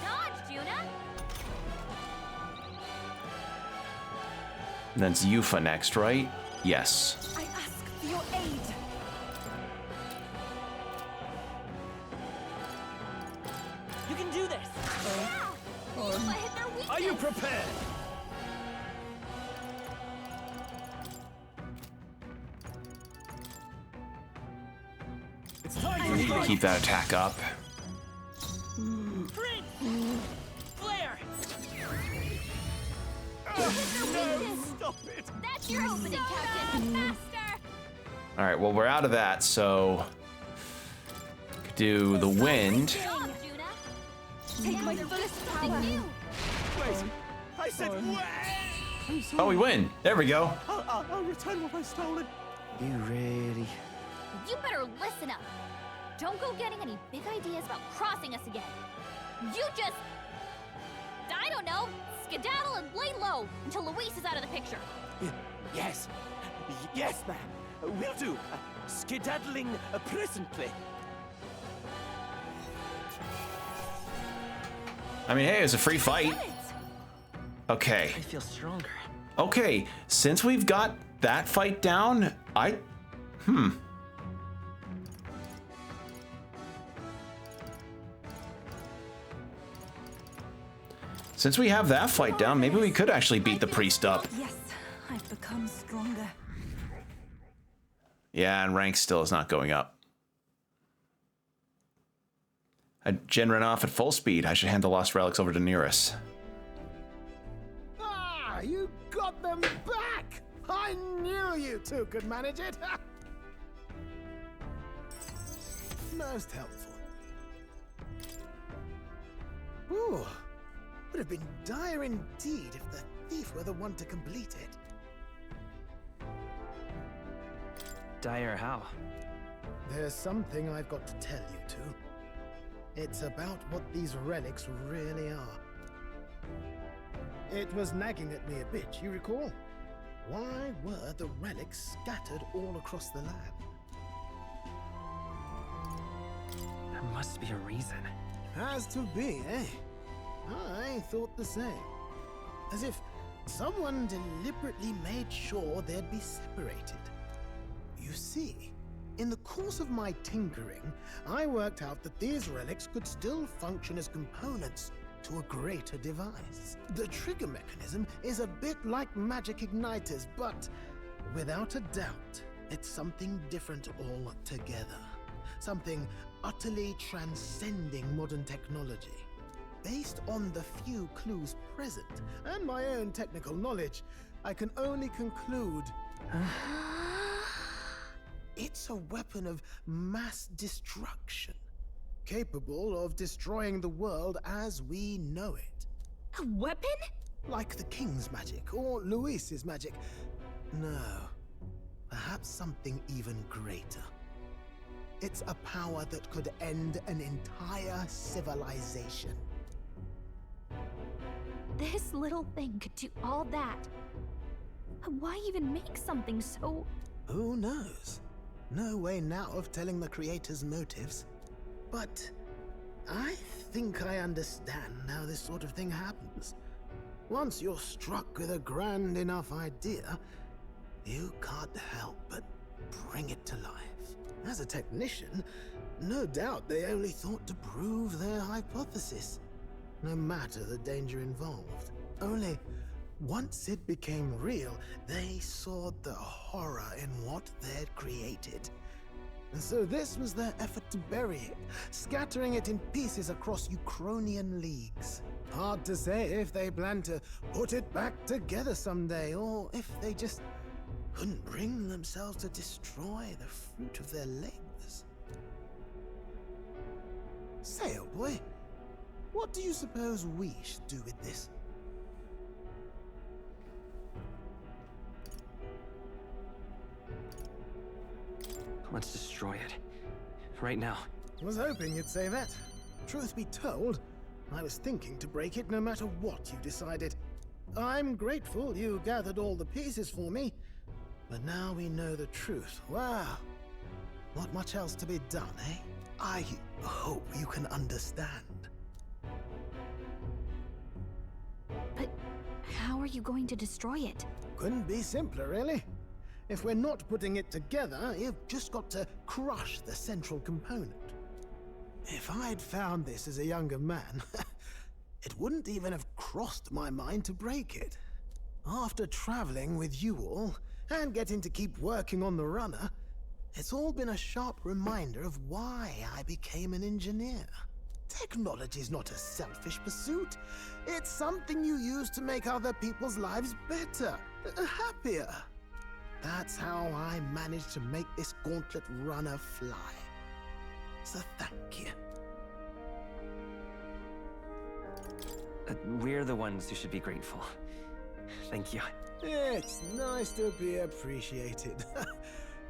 Dodge, Juna. And then it's Yufa next, right? Yes. I ask for your aid. You can do this. Yufa hit their weakness. Are you prepared? It's time I need to keep that attack up. Flare! No, stop it! That's your opening, Captain. Faster! All right, well, we're out of that, so could do the wind. Take my fullest power. Wait, I said wait! Oh, we win. There we go. I'll return what I've stolen. You really... You better listen up. Don't go getting any big ideas about crossing us again. You just... I don't know. Skedaddle and lay low until Luis is out of the picture. Yes. Yes, ma'am. Will do. Skedaddling presently. I mean, hey, it was a free fight. Okay. I feel stronger. Okay, since we've got that fight down, Since we have that fight down, maybe we could actually beat the priest up. Yes, I've become stronger. Yeah, and rank still is not going up. Jen ran off at full speed. I should hand the lost relics over to Nearest. Ah, you got them back! I knew you two could manage it! Most helpful. Ooh, would have been dire indeed if the thief were the one to complete it. Dire how? There's something I've got to tell you two. It's about what these relics really are. It was nagging at me a bit, you recall? Why were the relics scattered all across the land? There must be a reason. Has to be, eh? I thought the same. As if someone deliberately made sure they'd be separated. You see, in the course of my tinkering, I worked out that these relics could still function as components to a greater device. The trigger mechanism is a bit like magic igniters, but without a doubt, it's something different altogether. Something utterly transcending modern technology. Based on the few clues present, and my own technical knowledge, I can only conclude... It's a weapon of mass destruction, capable of destroying the world as we know it. A weapon? Like the King's magic, or Luis's magic. No, perhaps something even greater. It's a power that could end an entire civilization. This little thing could do all that. Why even make something so... Who knows? No way now of telling the creator's motives. But I think I understand how this sort of thing happens. Once you're struck with a grand enough idea, you can't help but bring it to life. As a technician, no doubt they only thought to prove their hypothesis, no matter the danger involved. Only once it became real, they saw the horror in what they'd created. And so this was their effort to bury it, scattering it in pieces across Ukrainian leagues. Hard to say if they plan to put it back together someday, or if they just couldn't bring themselves to destroy the fruit of their labors. Say, old boy, what do you suppose we should do with this? Let's destroy it. Right now. Was hoping you'd say that. Truth be told, I was thinking to break it no matter what you decided. I'm grateful you gathered all the pieces for me, but now we know the truth. Wow. Not much else to be done, eh? I hope you can understand. But how are you going to destroy it? Couldn't be simpler, really. If we're not putting it together, you've just got to crush the central component. If I'd found this as a younger man, It wouldn't even have crossed my mind to break it. After traveling with you all, and getting to keep working on the runner, it's all been a sharp reminder of why I became an engineer. Technology's not a selfish pursuit. It's something you use to make other people's lives better, happier. That's how I managed to make this gauntlet runner fly. So thank you. We're the ones who should be grateful. Thank you. It's nice to be appreciated.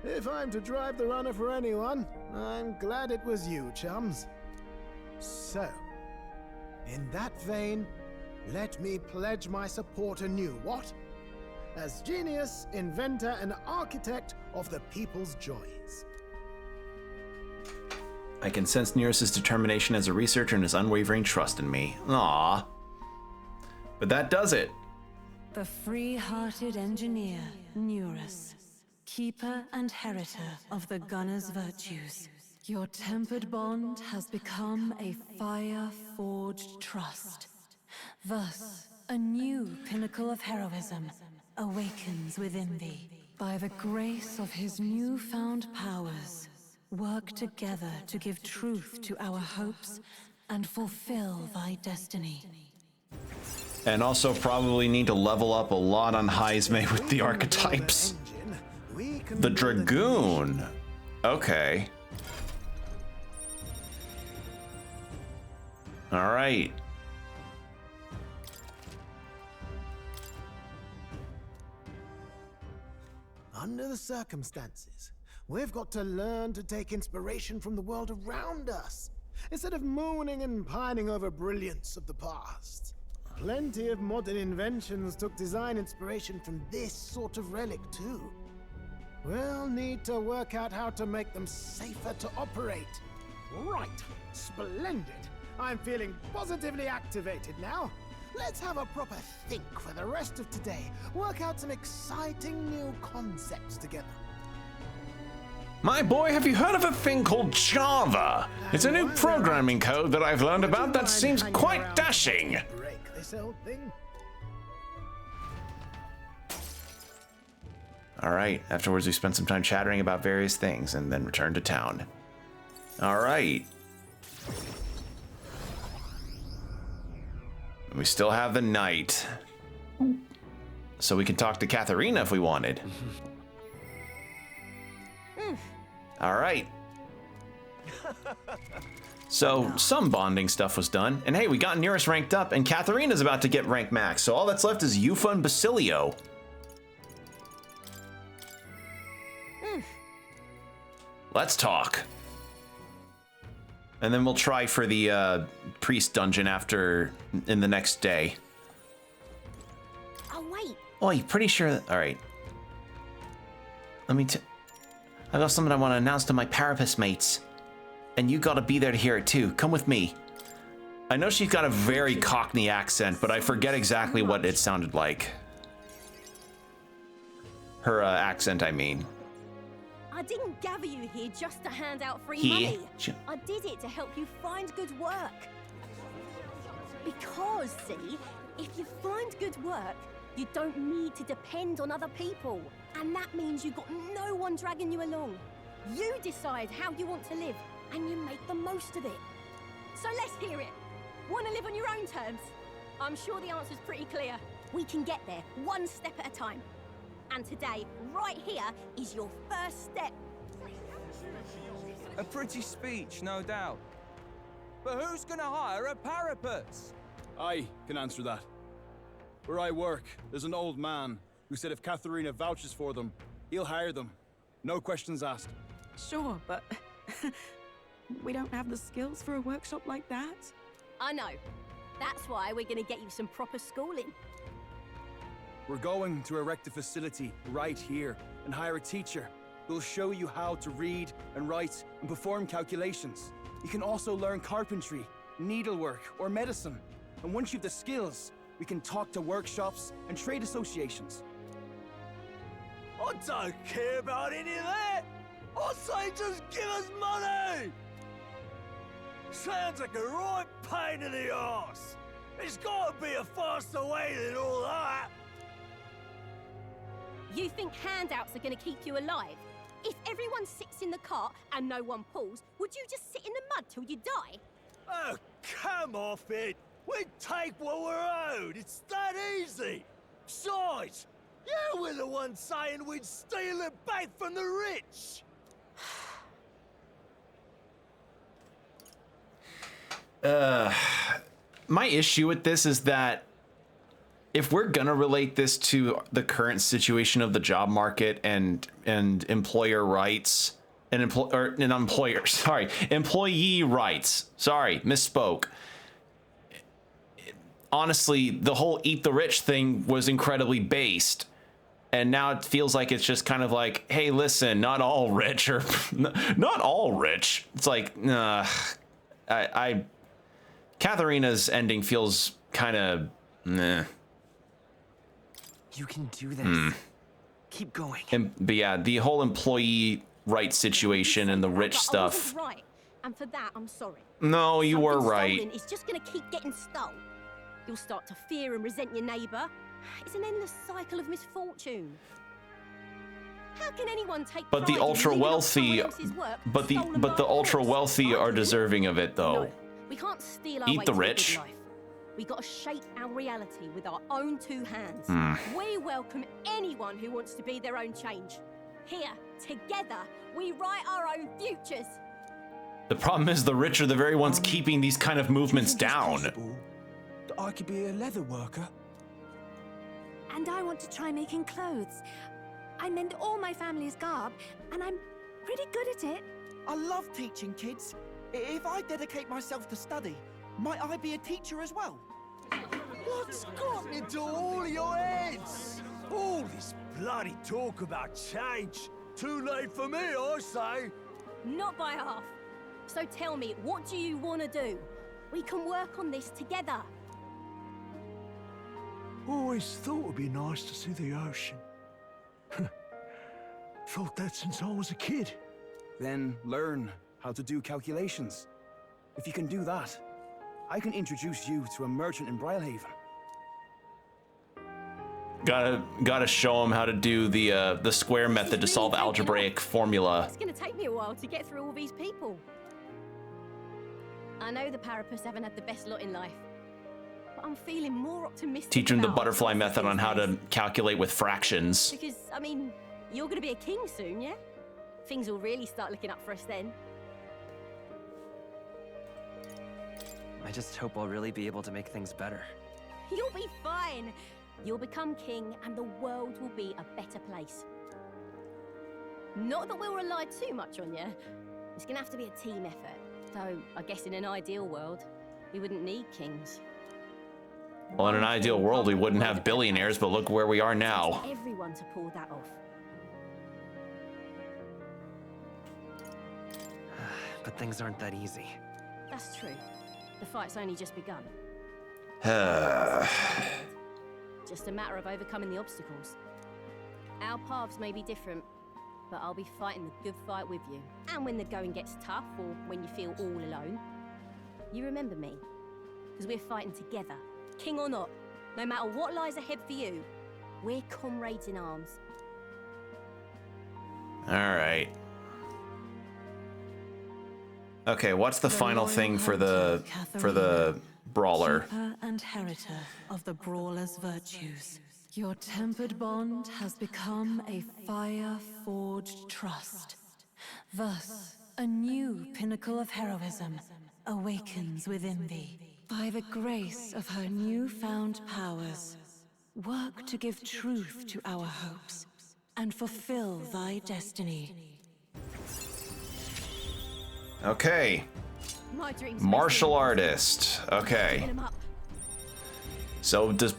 If I'm to drive the runner for anyone, I'm glad it was you, chums. So, in that vein, let me pledge my support anew, what? As genius, inventor, and architect of the people's joys. I can sense Nearest's determination as a researcher and his unwavering trust in me. Aww. But that does it. The free-hearted engineer, Nearest, keeper and heritor of the gunner's virtues. Your tempered bond has become a fire-forged trust. Thus, a new pinnacle of heroism awakens within thee. By the grace of his newfound powers, work together to give truth to our hopes and fulfill thy destiny. And also probably need to level up a lot on Heisme with the archetypes. The Dragoon. Okay. All right. Under the circumstances, we've got to learn to take inspiration from the world around us, instead of mooning and pining over brilliance of the past. Plenty of modern inventions took design inspiration from this sort of relic too. We'll need to work out how to make them safer to operate. Right, splendid. I'm feeling positively activated now. Let's have a proper think for the rest of today. Work out some exciting new concepts together. My boy, have you heard of a thing called Java? It's a new programming code that I've learned about that seems quite dashing. Break this old thing. All right, afterwards we spent some time chattering about various things and then returned to town. All right. We still have the night. So we can talk to Katharina if we wanted. All right. So some bonding stuff was done. And hey, we got Nearest ranked up and Katharina's about to get rank max. So all that's left is Yufa and Basilio. Let's talk. And then we'll try for the priest dungeon in the next day. Oh, wait. Oh, you're pretty sure that, all right. I got something I want to announce to my Parapus mates. And you gotta be there to hear it too. Come with me. I know she's got a very Cockney accent, but I forget exactly what it sounded like. Her accent, I mean. I didn't gather you here just to hand out free Here? money. I did it to help you find good work. Because, see, if you find good work, you don't need to depend on other people. And that means you've got no one dragging you along. You decide how you want to live, and you make the most of it. So let's hear it. Want to live on your own terms? I'm sure the answer's pretty clear. We can get there, one step at a time. And today, right here, is your first step. A pretty speech, no doubt. But who's gonna hire a Parapus? I can answer that. Where I work, there's an old man who said if Katharina vouches for them, he'll hire them. No questions asked. Sure, but we don't have the skills for a workshop like that. I know. That's why we're gonna get you some proper schooling. We're going to erect a facility right here and hire a teacher who'll show you how to read and write and perform calculations. You can also learn carpentry, needlework, or medicine. And once you've the skills, we can talk to workshops and trade associations. I don't care about any of that. I say just give us money. Sounds like a right pain in the arse. There's gotta be a faster way than all that. You think handouts are gonna keep you alive? If everyone sits in the cart and no one pulls, would you just sit in the mud till you die? Oh, come off it. We take what we're owed. It's that easy. Besides, you were the one saying we'd steal it back from the rich. My issue with this is that if we're gonna relate this to the current situation of the job market and employer rights and employee rights. Sorry, misspoke. Honestly, the whole eat the rich thing was incredibly based. And now it feels like it's just kind of like, hey, listen, not all rich or not all rich. It's like, Katharina's ending feels kind of, nah. You can do this. Keep going. But yeah, the whole employee rights situation and the rich stuff. Right, and for that, I'm sorry. No, you were Something right. stolen is just gonna keep getting stolen. You'll start to fear and resent your neighbour. It's an endless cycle of misfortune. How can anyone take But the pride in ultra living off wealthy, someone else's work but stolen by the a ultra horse? wealthy are deserving of it though. No, we can't steal our Eat way the to a good rich. life. We gotta shape our reality with our own two hands. Hmm. We welcome anyone who wants to be their own change. Here, together, we write our own futures. The problem is the rich are the very ones keeping these kind of movements down. That I could be a leather worker. And I want to try making clothes. I mend all my family's garb, and I'm pretty good at it. I love teaching kids. If I dedicate myself to study, might I be a teacher as well? What's gotten into all your heads? All this bloody talk about change. Too late for me, I say. Not by half. So tell me, what do you want to do? We can work on this together. Always thought it'd be nice to see the ocean. Thought that since I was a kid. Then learn how to do calculations. If you can do that, I can introduce you to a merchant in Brylehaven. Gotta show him how to do the square method to solve algebraic formula. It's gonna take me a while to get through all these people. I know the Parapus haven't had the best lot in life, but I'm feeling more optimistic. Teach him the about butterfly what's method on these how days. to calculate with fractions. Because, I mean, you're gonna be a king soon, yeah? Things will really start looking up for us then. I just hope I'll really be able to make things better. You'll be fine. You'll become king and the world will be a better place. Not that we'll rely too much on you. It's gonna have to be a team effort. Though, I guess in an ideal world, we wouldn't need kings. Well, in an ideal world, we wouldn't have billionaires, but look where we are now. Everyone to pull that off. But things aren't that easy. That's true. The fight's only just begun. Just a matter of overcoming the obstacles. Our paths may be different, but I'll be fighting the good fight with you. And when the going gets tough, or when you feel all alone, you remember me. Because we're fighting together, king or not. No matter what lies ahead for you, we're comrades in arms. All right. Okay, what's the final thing for the brawler? Keeper and heritor of the brawler's virtues. Your tempered bond has become a fire-forged trust. Thus, a new pinnacle of heroism awakens within thee. By the grace of her newfound powers, work to give truth to our hopes and fulfill thy destiny. Okay. My dreams Martial artist. Okay. So does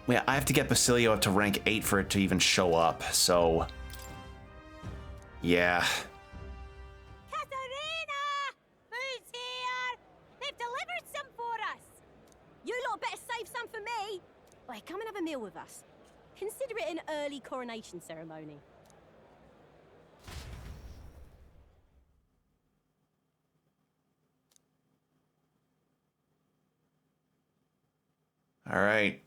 wait, I have to get Basilio up to rank 8 for it to even show up. So yeah. Katharina! Who's here? They've delivered some for us. You lot better save some for me. Wait, come and have a meal with us. Consider it an early coronation ceremony. All right.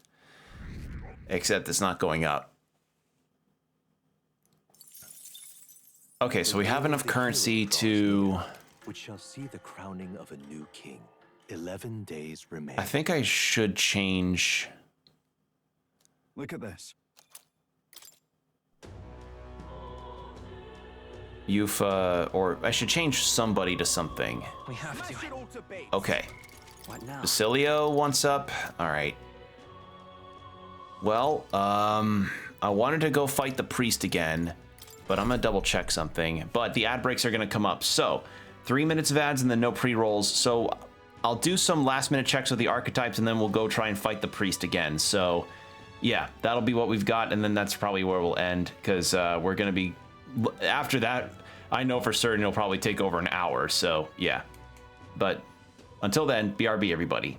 Except it's not going up. Okay, so we have enough currency to... which shall see the crowning of a new king. 11 days remain. I think I should change... Look at this. Yufa, or I should change somebody to something. We have to. Okay. What now? Basilio wants up. All right. Well, I wanted to go fight the priest again, but I'm gonna double check something. But the ad breaks are gonna come up. So 3 minutes of ads and then no pre-rolls. So I'll do some last minute checks with the archetypes and then we'll go try and fight the priest again. So yeah, that'll be what we've got. And then that's probably where we'll end because we're gonna be, after that, I know for certain it'll probably take over an hour. So yeah, but until then, BRB everybody.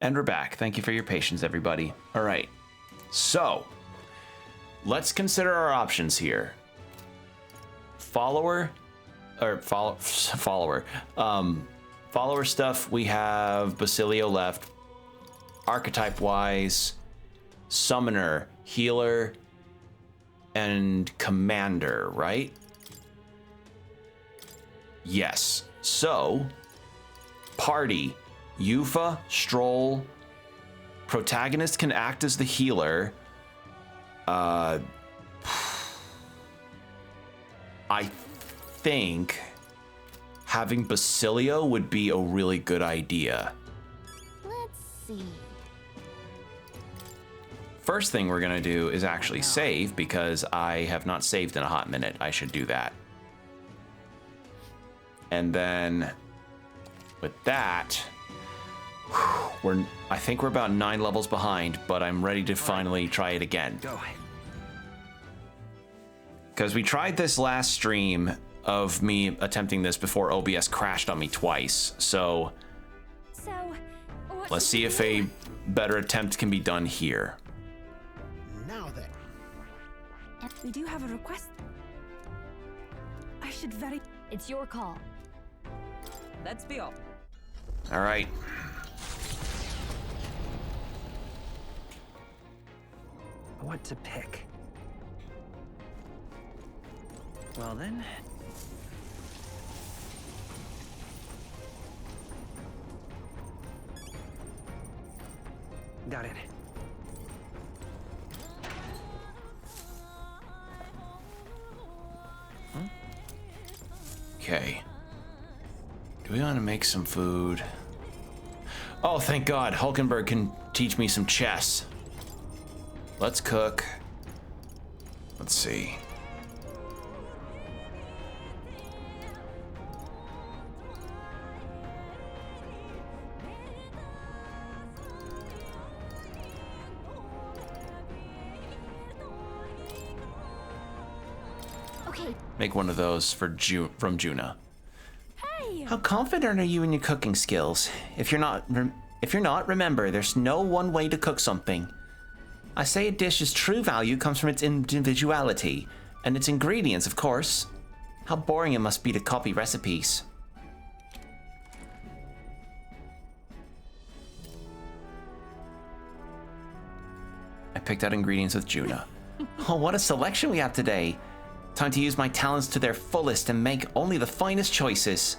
And we're back. Thank you for your patience, everybody. All right. So, let's consider our options here. Follower stuff, we have Basilio left. Archetype-wise, Summoner, Healer, and Commander, right? Yes. So, Party, Yuffie, Stroll. Protagonist can act as the healer. I think having Basilio would be a really good idea. Let's see. First thing we're gonna do is actually save, because I have not saved in a hot minute. I should do that. And then with that, I think we're about 9 levels behind, but I'm ready to finally try it again. Go. Because we tried this last stream of me attempting this before OBS crashed on me twice. So let's see if a better attempt can be done here. Now then. We do have a request. I should very... It's your call. Let's be off. All right. What to pick? Well then. Got it. Okay. Do we want to make some food? Oh, thank God. Hulkenberg can teach me some chess. Let's cook. Let's see. Okay. Make one of those for from Juna. Hey. How confident are you in your cooking skills? If you're not, remember, there's no one way to cook something. I say a dish's true value comes from its individuality, and its ingredients, of course. How boring it must be to copy recipes. I picked out ingredients with Juna. Oh, what a selection we have today. Time to use my talents to their fullest and make only the finest choices.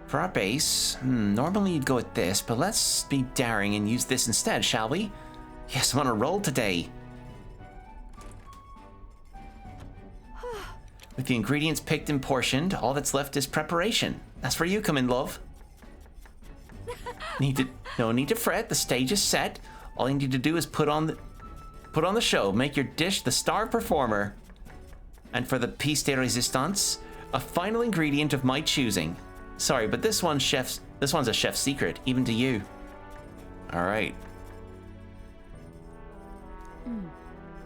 For our base, normally you'd go with this, but let's be daring and use this instead, shall we? Yes, I'm on a roll today. With the ingredients picked and portioned, all that's left is preparation. That's where you come in, love. No need to fret, the stage is set. All you need to do is put on the show, make your dish the star performer. And for the piece de resistance, a final ingredient of my choosing. Sorry, but this one's a chef's secret, even to you. All right.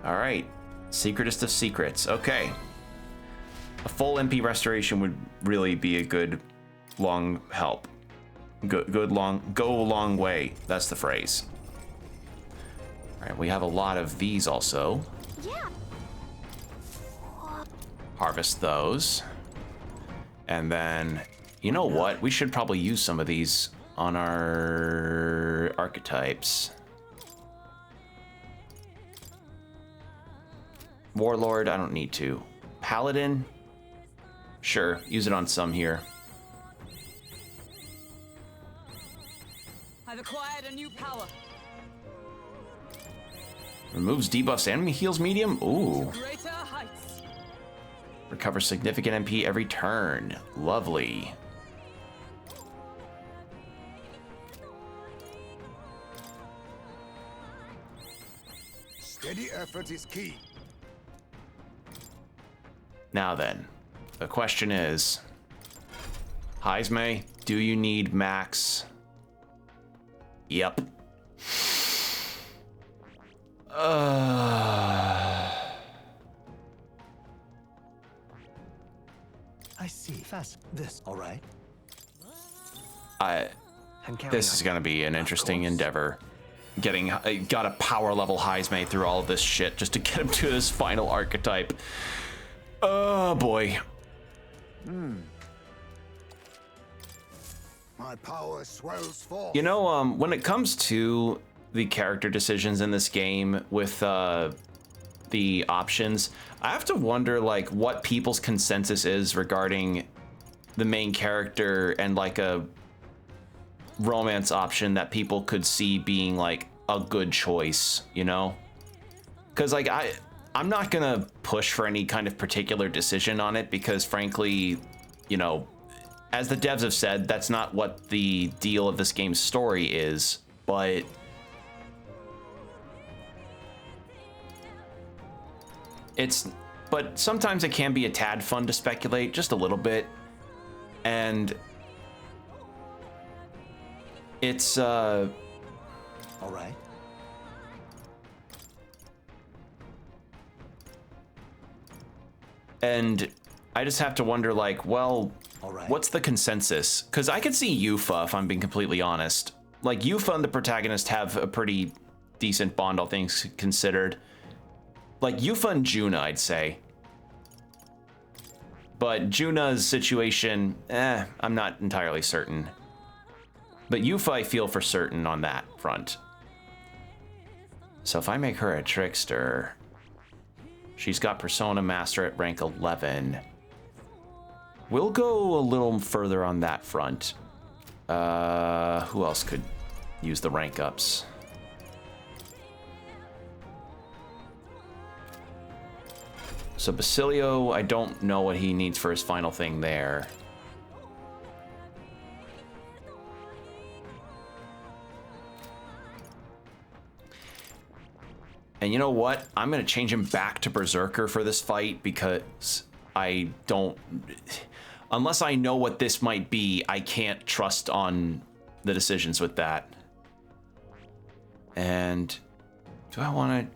All right. Secretest of secrets. Okay. A full MP restoration would really be a good long help. Go a long way. That's the phrase. All right, we have a lot of these also. Yeah. Harvest those. And then, you know what? We should probably use some of these on our archetypes. Warlord, I don't need to. Paladin, sure, use it on some here. I've acquired a new power. Removes debuffs and heals medium. Ooh. Greater heights. Recovers significant MP every turn. Lovely. Steady effort is key. Now then, the question is, Heisme, do you need max? Yep. I see. Fast. This, all right? This is gonna be an interesting endeavor. Got a power level Heisme through all of this shit just to get him to his final archetype. Oh boy. My power swells forth. You know, when it comes to the character decisions in this game with the options, I have to wonder like what people's consensus is regarding the main character and like a romance option that people could see being like a good choice, you know? Because like I'm not gonna push for any kind of particular decision on it because frankly, you know, as the devs have said, that's not what the deal of this game's story is, but sometimes it can be a tad fun to speculate, just a little bit. And it's all right. And I just have to wonder like, well, what's the consensus? Because I could see Yufa, if I'm being completely honest. Like Yufa and the protagonist have a pretty decent bond, all things considered. Like Yufa and Juna, I'd say. But Juna's situation, I'm not entirely certain. But Yufa, I feel for certain on that front. So if I make her a trickster, she's got Persona Master at rank 11. We'll go a little further on that front. Who else could use the rank ups? So Basilio, I don't know what he needs for his final thing there. And you know what? I'm gonna change him back to Berserker for this fight because I don't... Unless I know what this might be, I can't trust on the decisions with that. And do I want to...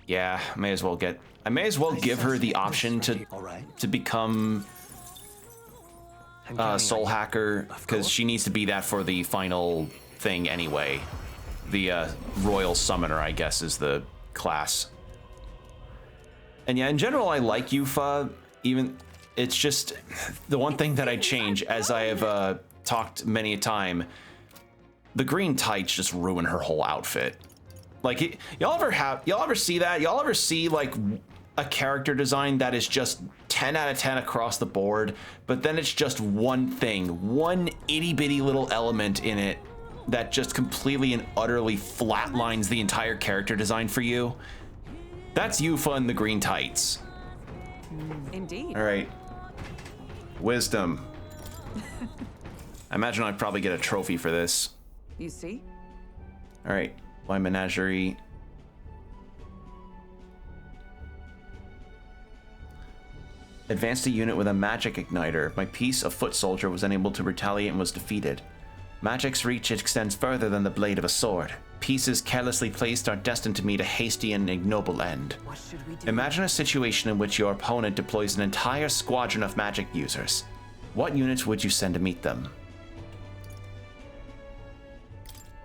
Yeah, I may as well give her the option to become Soul Hacker, because she needs to be that for the final thing anyway. The Royal Summoner, I guess, is the class. And yeah, in general, I like Yufa. Even it's just the one thing that I change, as I have talked many a time. The green tights just ruin her whole outfit. Like, y'all ever see that? Y'all ever see like a character design that is just 10 out of 10 across the board, but then it's just one thing, one itty bitty little element in it that just completely and utterly flatlines the entire character design for you? That's Yufa and the green tights. Indeed. All right. Wisdom. I imagine I'd probably get a trophy for this. You see? All right. My menagerie. Advanced a unit with a magic igniter. My piece, a foot soldier, was unable to retaliate and was defeated. Magic's reach extends further than the blade of a sword. Pieces carelessly placed are destined to meet a hasty and ignoble end. What should we do? Imagine a situation in which your opponent deploys an entire squadron of magic users. What units would you send to meet them?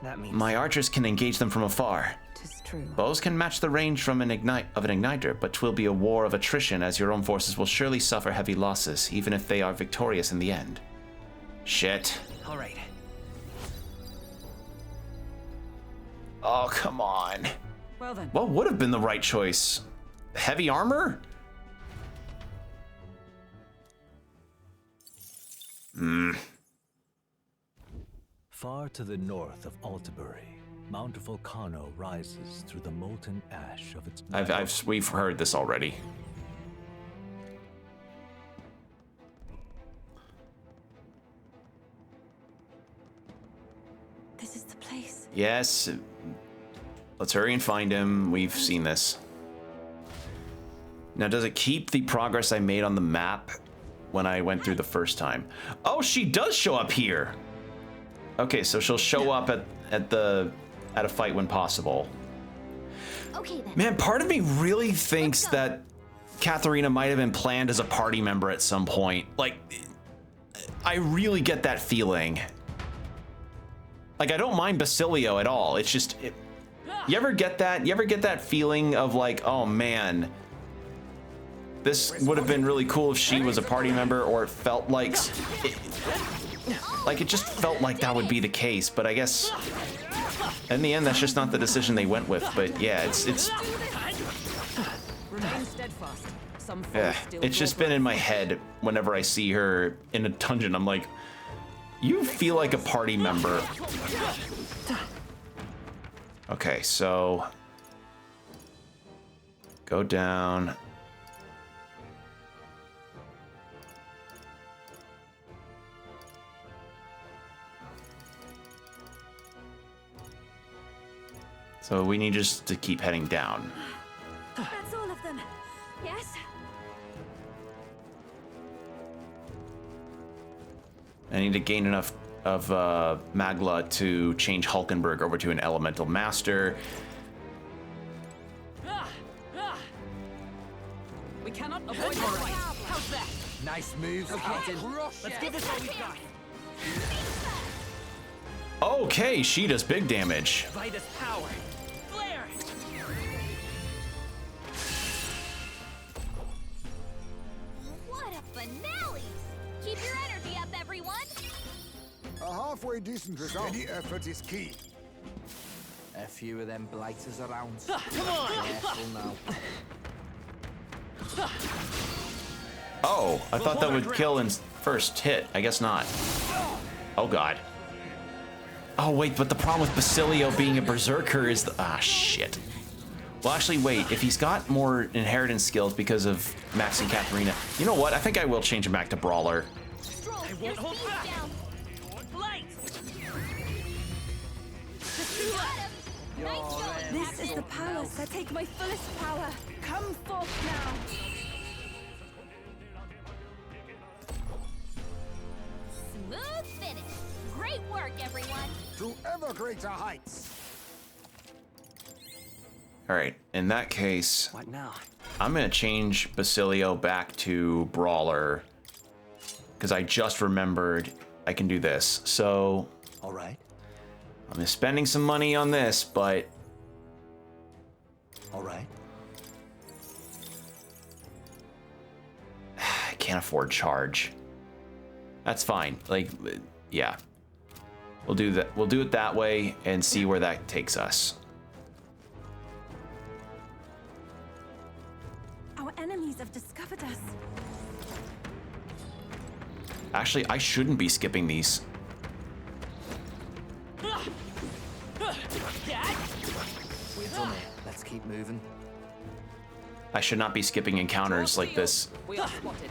That means my archers can engage them from afar. 'Tis true. Bows can match the range from an igniter, but 'twill be a war of attrition, as your own forces will surely suffer heavy losses, even if they are victorious in the end. Shit. all right. Oh, come on. Well then. What would have been the right choice? Heavy armor? Far to the north of Altabury, Mount Volcano rises through the molten ash of its... We've heard this already. This is the place. Yes. Let's hurry and find him. We've seen this. Now, does it keep the progress I made on the map when I went through the first time? Oh, she does show up here. Okay, so she'll show up at a fight when possible. Okay then. Man, part of me really thinks that Katharina might have been planned as a party member at some point. Like, I really get that feeling. Like, I don't mind Basilio at all. It's just, you ever get that? You ever get that feeling of like, oh man, this would have been really cool if she was a party member, or it felt like, it just felt like that would be the case. But I guess in the end, that's just not the decision they went with. But yeah, it's just been in my head whenever I see her in a dungeon. I'm like, you feel like a party member. Okay, so go down. So we need just to keep heading down. That's all of them. Yes? I need to gain enough of Magla to change Hulkenberg over to an Elemental Master. We cannot avoid the fight. How's that? Nice move, Captain. Let's give this all we've got. Okay, she does big damage. Vitus power. Flare. What a finale! Keep your energy up, everyone! A halfway decent result. Steady effort is key. A few of them blighters around. Come on! Careful now. Oh, I thought that would kill in first hit. I guess not. Oh god. Oh wait, but the problem with Basilio being a berserker is shit. Well, actually, wait. If he's got more inheritance skills because of Max and Katharina, you know what? I think I will change him back to brawler. I won't hold back. Light. This is the palace. I take my fullest power. Come forth now. Smooth finish. Great work, everyone. To ever greater heights. All right, in that case, What now? I'm gonna change Basilio back to brawler because I just remembered I can do this. So, all right. I'm spending some money on this, but all right. I can't afford charge. That's fine. Like, yeah. We'll do that. We'll do it that way and see where that takes us. Our enemies have discovered us. Actually, I shouldn't be skipping these. We've done it. Let's keep moving. I should not be skipping encounters like this. We are spotted.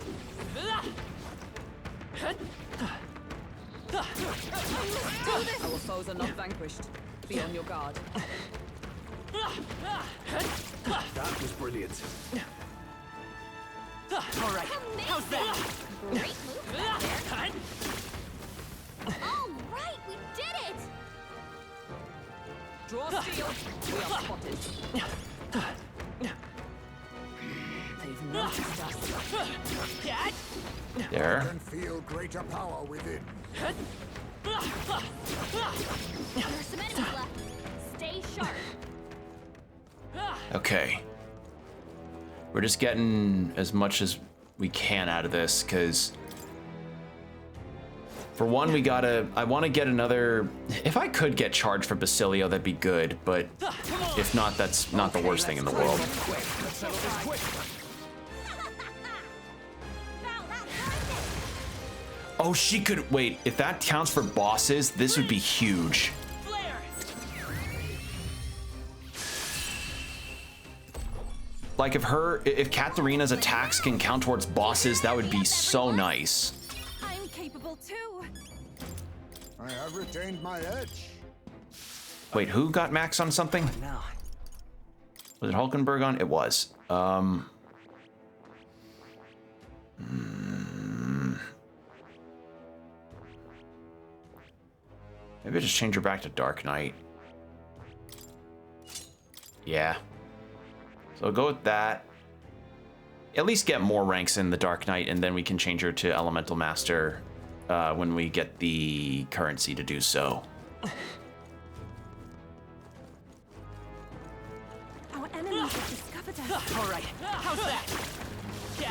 Our foes are not vanquished. Be on your guard. That was brilliant. All right. How's that? Great move back there. All right, we did it! Draw steel. We are spotted. They've noticed us. There. I can feel greater power within. There's some enemies left. Stay sharp. Okay. We're just getting as much as we can out of this, because for one, I want to get another, if I could get charged for Basilio, that'd be good, but if not, that's not the worst thing in the world. Oh, she could, wait, if that counts for bosses, this would be huge. Like if Katharina's attacks can count towards bosses, that would be so nice. I'm capable too. I have retained my edge. Wait, who got max on something? Was it Hulkenberg on? It was. Maybe I just change her back to Dark Knight. Yeah. So go with that. At least get more ranks in the Dark Knight, and then we can change her to Elemental Master when we get the currency to do so. Our enemies have discovered us. All right, how's that? Yeah,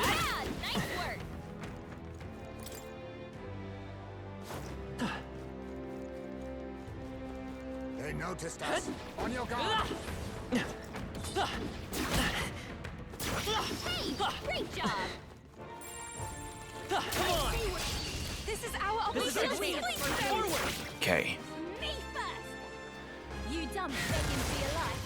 nice work. They noticed us. On your guard. Hey, great job. Come on. This is our This is our opportunity. chance. Forward. Okay. Me first. You done begging for your life.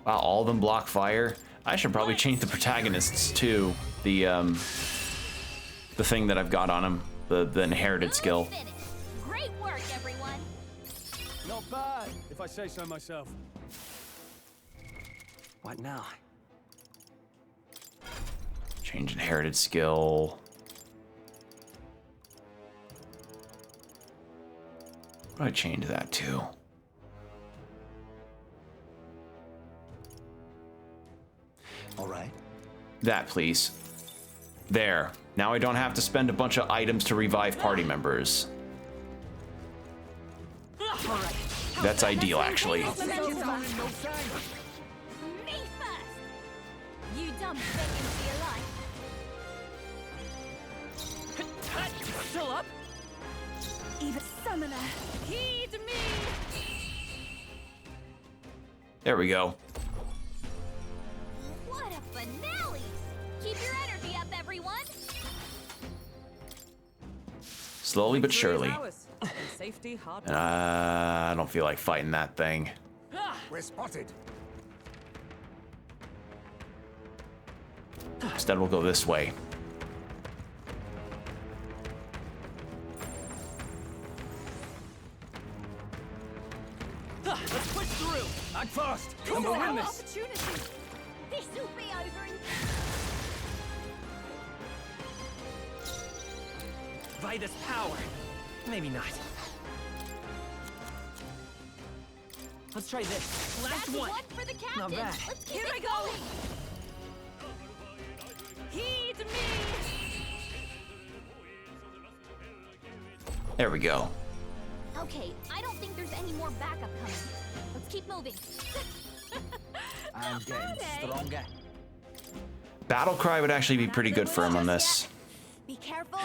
Wow, all of them block fire. I should probably change the protagonists too. The thing that I've got on him, the inherited skill. Great work, everyone. Not bad, if I say so myself. What now? Change inherited skill. What do I change that to? All right. That, please. There. Now I don't have to spend a bunch of items to revive party members. That's ideal, actually. Me first. You done begging for your life. Still up? Even summoner. Heed me. There we go. What a finale. Keep your energy up, everyone. Slowly but surely. Safety, hard. I don't feel like fighting that thing. We're spotted. Instead, we'll go this way. Let's push through. Act fast. This And is we'll our win this. opportunity. This will be over in... By this power. Maybe not. Let's try this. Last That's one. for the captain. Not bad. Let's keep it going. Heed me. There we go. Okay, I don't think there's any more backup coming. Let's keep moving. I'm getting stronger. Battle cry would actually be pretty good for him on this. Be careful.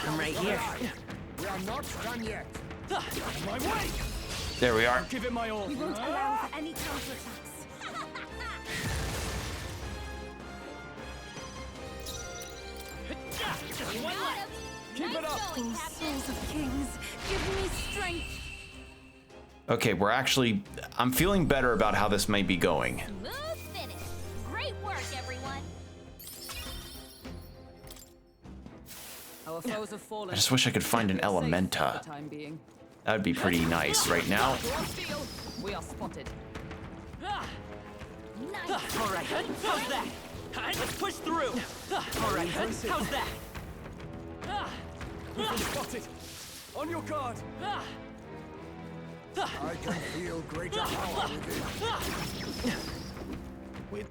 I'm right here. We are not done yet. My way. There we are. Give it my all. We won't allow for any counterattacks. Just one left. Keep it up. Oh, souls of kings, give me strength. Okay, I'm feeling better about how this may be going. Smooth finish. Great work, everyone. Our foes have fallen. I just wish I could find an We are safe for Elementa. the time being. That would be pretty nice right now. We are spotted. Nice. All right. How's that? Let's push through. All right. How's that? We've been spotted. On your guard. I can feel greater power within.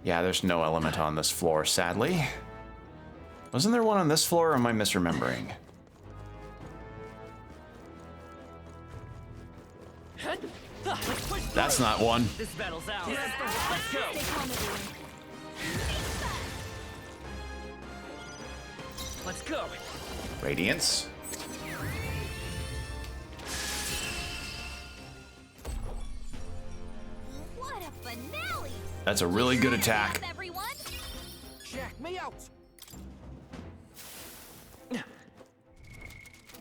Yeah, there's no element on this floor, sadly. Wasn't there one on this floor, or am I misremembering? That's not one. This battle's ours. Let's go. Let's go. Radiance. What a finale. That's a really good attack. Everyone. Check me out.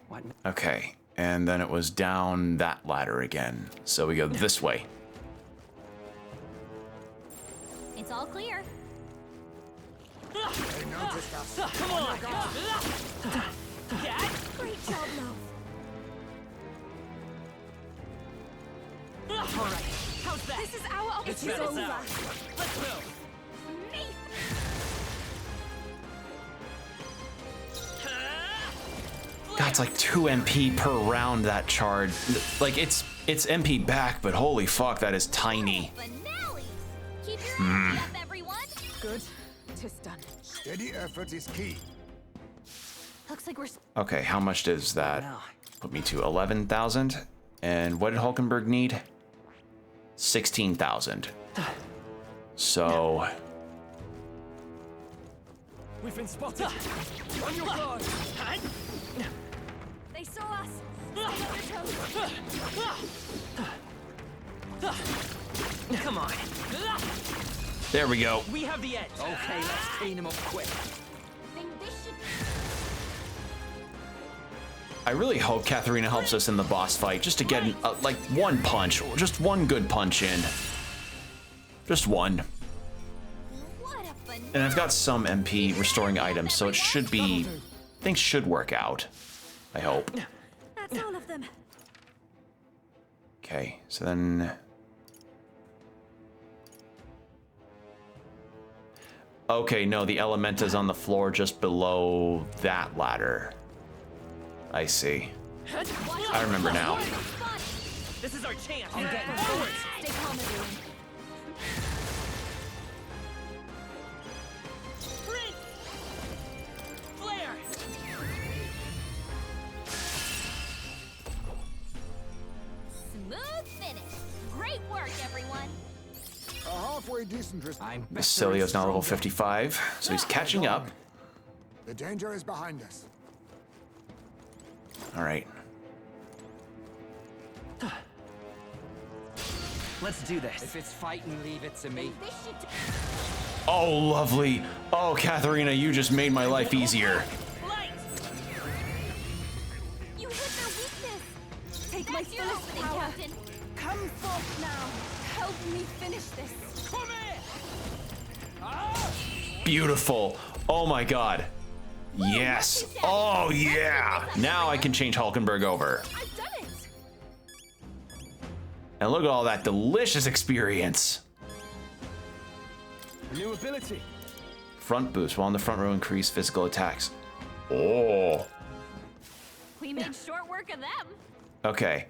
What? Okay, and then it was down that ladder again. So we go this way. It's all clear. They noticed us. Come on. Great job, love. All right. How's that? This is our This opportunity. battle's ours. Let's move. God, it's like 2 MP per round, that charge. Like, it's It's MP back, but holy fuck, that is tiny. Keep your energy up, everyone. Good. Tis done. Steady effort is key. Looks like we're. Okay, how much does that put me to? 11,000. And what did Hulkenberg need? 16,000. So. We've been spotted. On your guard. They saw us. Stay on your toes. Come on. There we go. We have the edge. Okay, let's clean him up quick. Think this should. I really hope Katharina helps us in the boss fight, just to get like one punch, just one good punch in. Just one. And I've got some MP restoring items, so it should be, things should work out. I hope. That's all of them. Okay, so then. Okay, no, the Elementa's on the floor just below that ladder. I see. I remember now. This is our chance. I'm getting forward. Stay calm, everyone. Flare. Smooth finish. Great work, everyone. A halfway decent response. Basilio's now level 55, so he's catching up. The danger is behind us. All right. Let's do this. If it's fighting, leave it to me. Oh, lovely. Oh, Katharina, you just made my life easier. You hit their weakness. Take my fullest power. Captain. Come forth now. Help me finish this. Come here. Beautiful. Oh my god. Yes. Oh yeah. Now I can change Hulkenberg over. I've done it. And look at all that delicious experience. New ability. Front boost while in the front row, increase physical attacks. Oh. We made short work of them. Okay.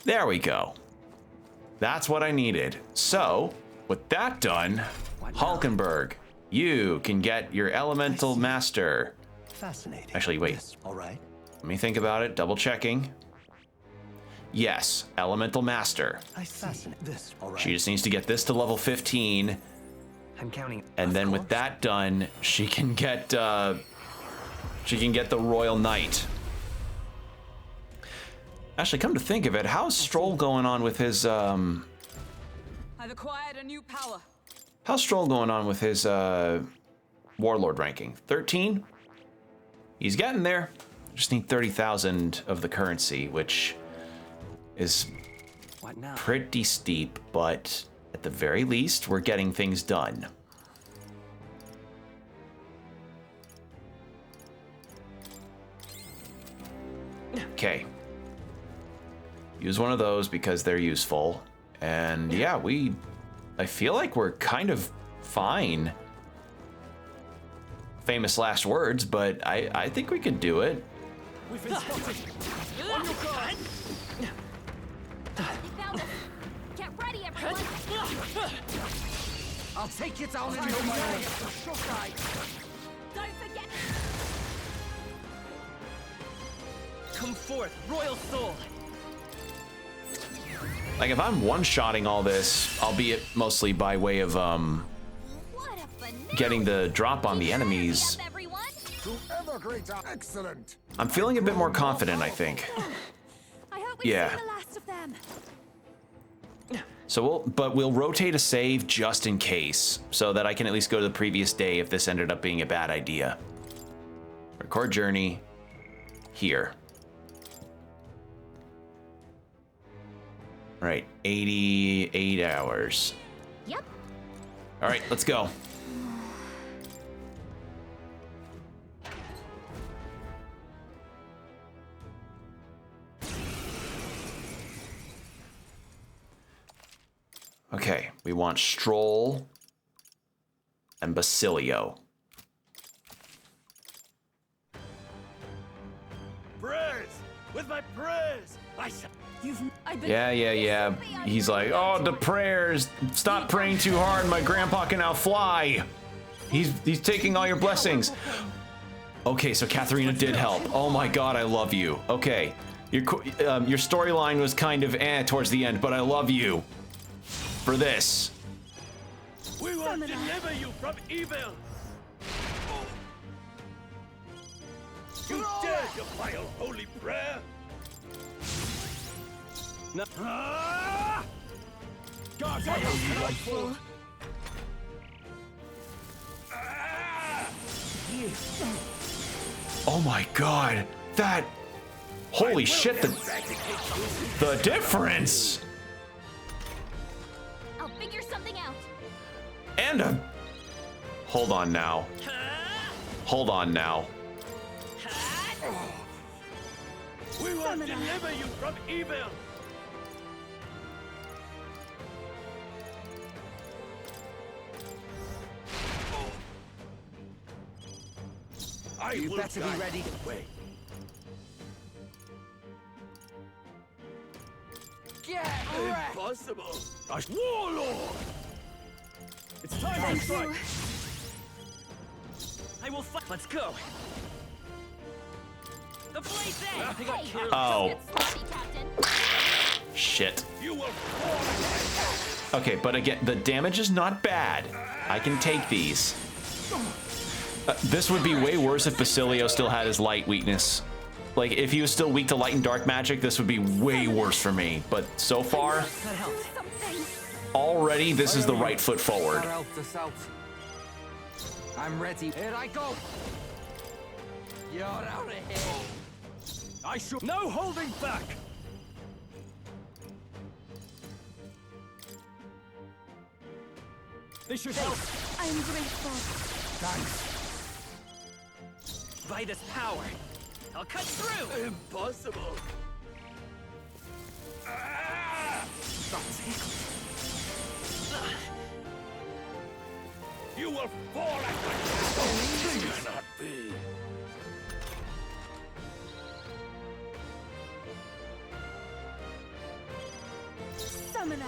There we go. That's what I needed. So, with that done, Hulkenberg, you can get your elemental master. Fascinating. Actually, wait. Yes, all right. Let me think about it, double checking. Yes, elemental master. I fascinate this, all right. She just needs to get this to level 15. I'm counting. And then with that done, she can get the Royal Knight. Actually, come to think of it, how's Stroll going on with his I've acquired a new power. how's Stroll going on with his Warlord ranking? 13? He's getting there. Just need 30,000 of the currency, which is pretty steep, but at the very least, we're getting things done. Okay. Use one of those because they're useful. And yeah, I feel like we're kind of fine. Famous last words, but I think we could do it. We've been spotted. On your guard. They found us. Get ready, everyone. I'll take you down in Don't your forget. Come forth, Royal Soul. Like if I'm one-shotting all this, albeit mostly by way of getting the drop on the enemies, To ever greater. Excellent. I'm feeling a bit more confident, I think. I hope we Yeah. see the last of them. So we'll rotate a save just in case, so that I can at least go to the previous day if this ended up being a bad idea. Record journey here. All right, 88 hours. Yep. All right, let's go. Okay, we want Stroll and Basilio. Prayers! With my prayers! Yeah. He's like, oh, the prayers. Stop praying too hard. My grandpa can now fly. He's taking all your blessings. Okay, so Katharina did help. Oh my God, I love you. Okay, your storyline was kind of towards the end, but I love you for this. We will deliver you from evil. You dare defy our holy prayer? No. God, I am Oh my God, that, holy shit, the difference. I'll figure something out. And hold on now. We will deliver you from evil. You better be ready. Wait. Get wrecked! Impossible! Warlord! It's time to strike! I will fight. Let's go! The blaze end! I think I killed. Oh. Shit. Okay, but again, the damage is not bad. I can take these. This would be way worse if Basilio still had his light weakness. Like, if he was still weak to light and dark magic, this would be way worse for me. But so far, already this is the right foot forward. I'm ready. Here I go. You're out of here. I should. No holding back. This should help. I'm grateful. Thanks. By this power, I'll cut through. Impossible. You will fall at my feet. This cannot be. Summoner.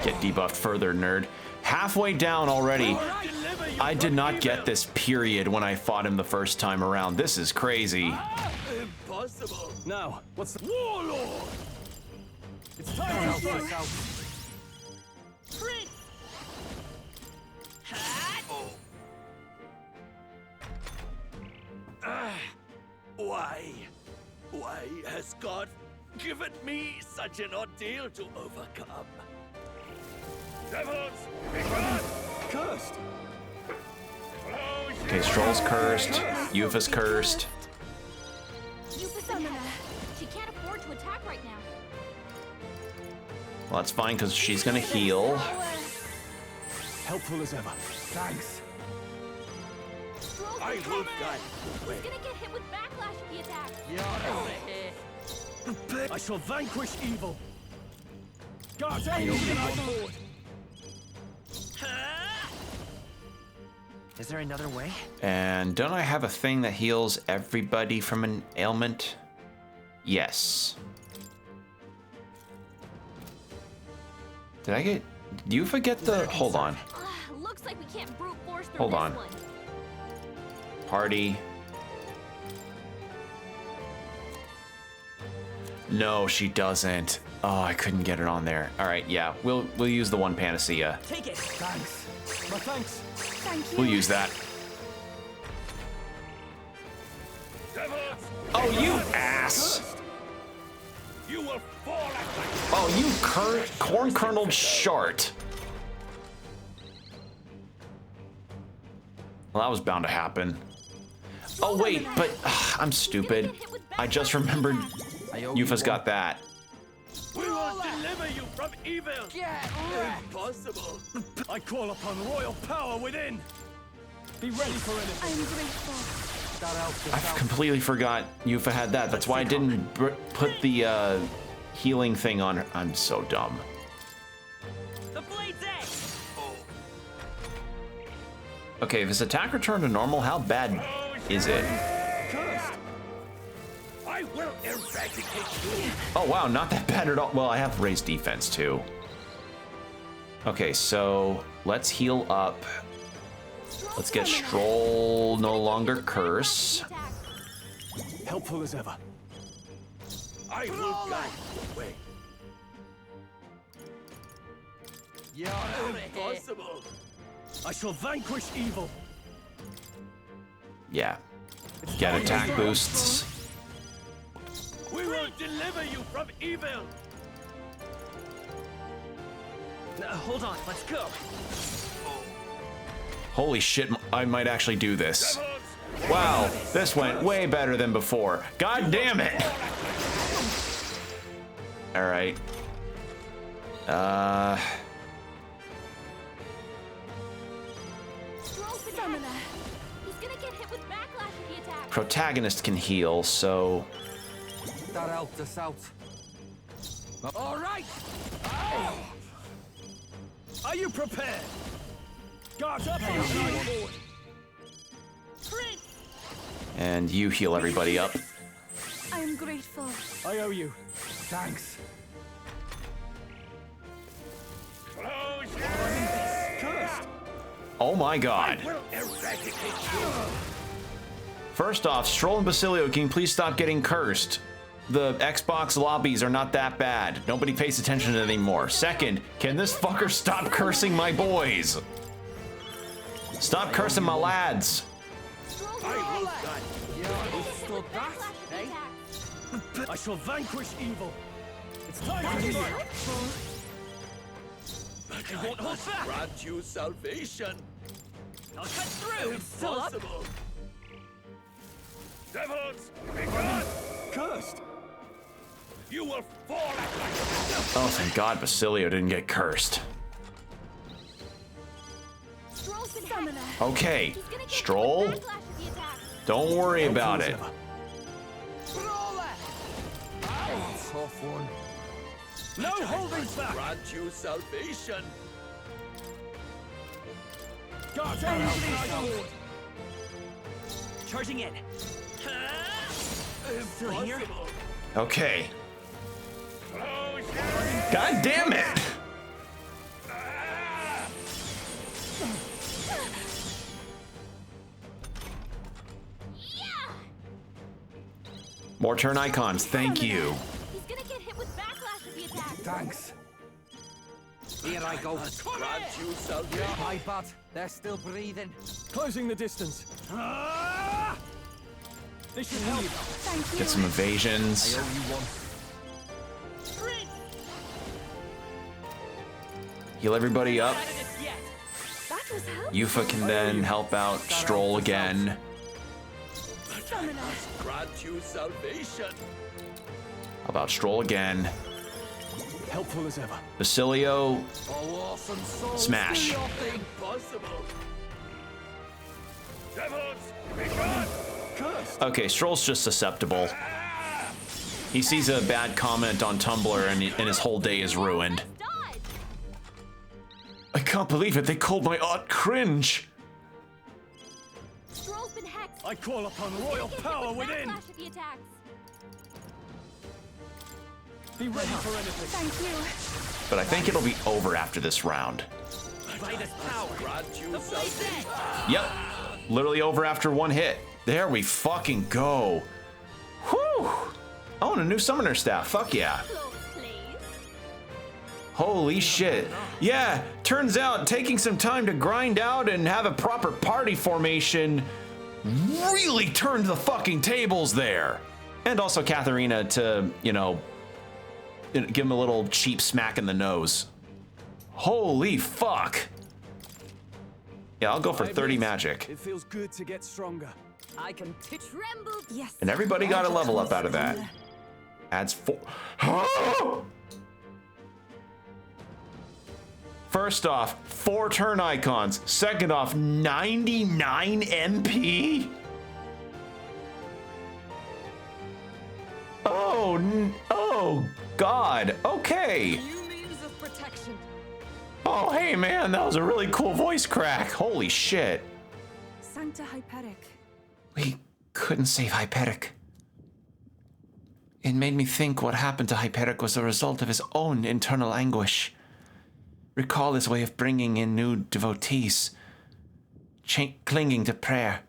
Get debuffed further, nerd. Halfway down already. I did not get this period when I fought him the first time around. This is crazy. Impossible. Now, what's the Warlord? It's time to strike. Prince. Why has God given me such an ordeal to overcome? Devils, be gone! Cursed. Okay, Stroll's cursed. Yufa's cursed. Summoner. She can't afford to attack right now. Well, that's fine because she's gonna heal. Helpful as ever. Thanks. I will guide. He's gonna get hit with backlash if he attacks. You're out of here. I shall vanquish evil. Guards, aim on board. Is there another way? And don't I have a thing that heals everybody from an ailment? Yes. Did I get... Do you forget the... Hold on. Looks like we can't brute force through Hold this on. one. Party. No, she doesn't. Oh, I couldn't get it on there. All right, yeah, we'll use the one panacea. Take it. Thanks. My thanks. Thank you. We'll use that. Oh, you ass! You will fall at my Oh, you corn-kerneled shart. Well, that was bound to happen. Oh, wait, but I'm stupid. I just remembered Yufa's got that. We will deliver you from evil. Impossible. I call upon royal power within. Be ready for anything. I'm grateful. I completely forgot Yufa had that. That's why I didn't put the healing thing on her. I'm so dumb. The blade's edge. Okay, if his attack returned to normal, how bad is it? Oh wow, not that bad at all. Well, I have raised defense too. Okay, so let's heal up. Let's get Stroll no longer curse. Helpful as ever. I will guide the way. You're impossible. I shall vanquish evil. Yeah. Get attack boosts. We will deliver you from evil. Hold on, let's go. Holy shit, I might actually do this. Wow, this went way better than before. God damn it! Alright. He's gonna get hit with backlash if he attacks. Protagonist can heal, so... That helped us out. All right. Are you prepared? Guard up and slide forward. And you heal everybody up. I'm grateful. I owe you. Thanks. Oh my god. First off, Stroll and Basilio, can you please stop getting cursed? The Xbox lobbies are not that bad. Nobody pays attention to it anymore. Second, can this fucker stop cursing my boys? Stop cursing my lads. I shall vanquish evil. It's time to fight. I won't hold back. Grant you salvation. I'll cut through. It's still possible. Devils, be gone. Cursed. You will fall at my Oh, thank God Basilio didn't get cursed. Okay, Stroll, don't worry about it. Tough one. No holding back. Grant you salvation. Guard down and slide forward. Charging in. Still here? Okay. God damn it! More turn icons, thank you. He's gonna get hit with backlash if he attacks. Thanks. Here I go. Grant you salvation. My bad. They're still breathing. Closing the distance. This should help. Thank you. Get some evasions. I owe you one. Heal everybody up. That was helpful. Yufa can then help out Stroll again. Grant you salvation. How about Stroll again? Helpful as ever. Basilio, Oh, awesome soul. smash. Impossible. Devils, be gone. Cursed. Okay, Stroll's just susceptible. He sees a bad comment on Tumblr and his whole day is ruined. I can't believe it, they called my art cringe. Stroll's been hexed. I call upon royal power within. Backlash if he attacks. Be ready for anything. Thank you. But I think it'll be over after this round. Midas power. Grant you The blaze salvation. edge. Yep, literally over after one hit. There we fucking go. Whew. Oh, and a new summoner staff, fuck yeah. Holy shit. Yeah, turns out taking some time to grind out and have a proper party formation really turned the fucking tables there. And also Katharina to, you know, give him a little cheap smack in the nose. Holy fuck. Yeah, I'll go for 30 magic. It feels good to get stronger. I can tremble. Yes. And everybody got a level up out of that. Adds 4. First off, 4 turn icons. Second off, 99 MP. Oh God. Okay. New means of protection. Oh, hey man, that was a really cool voice crack. Holy shit. Sancta Hyperic. We couldn't save Hyperic. It made me think what happened to Hyperic was a result of his own internal anguish. Recall his way of bringing in new devotees, clinging to prayer.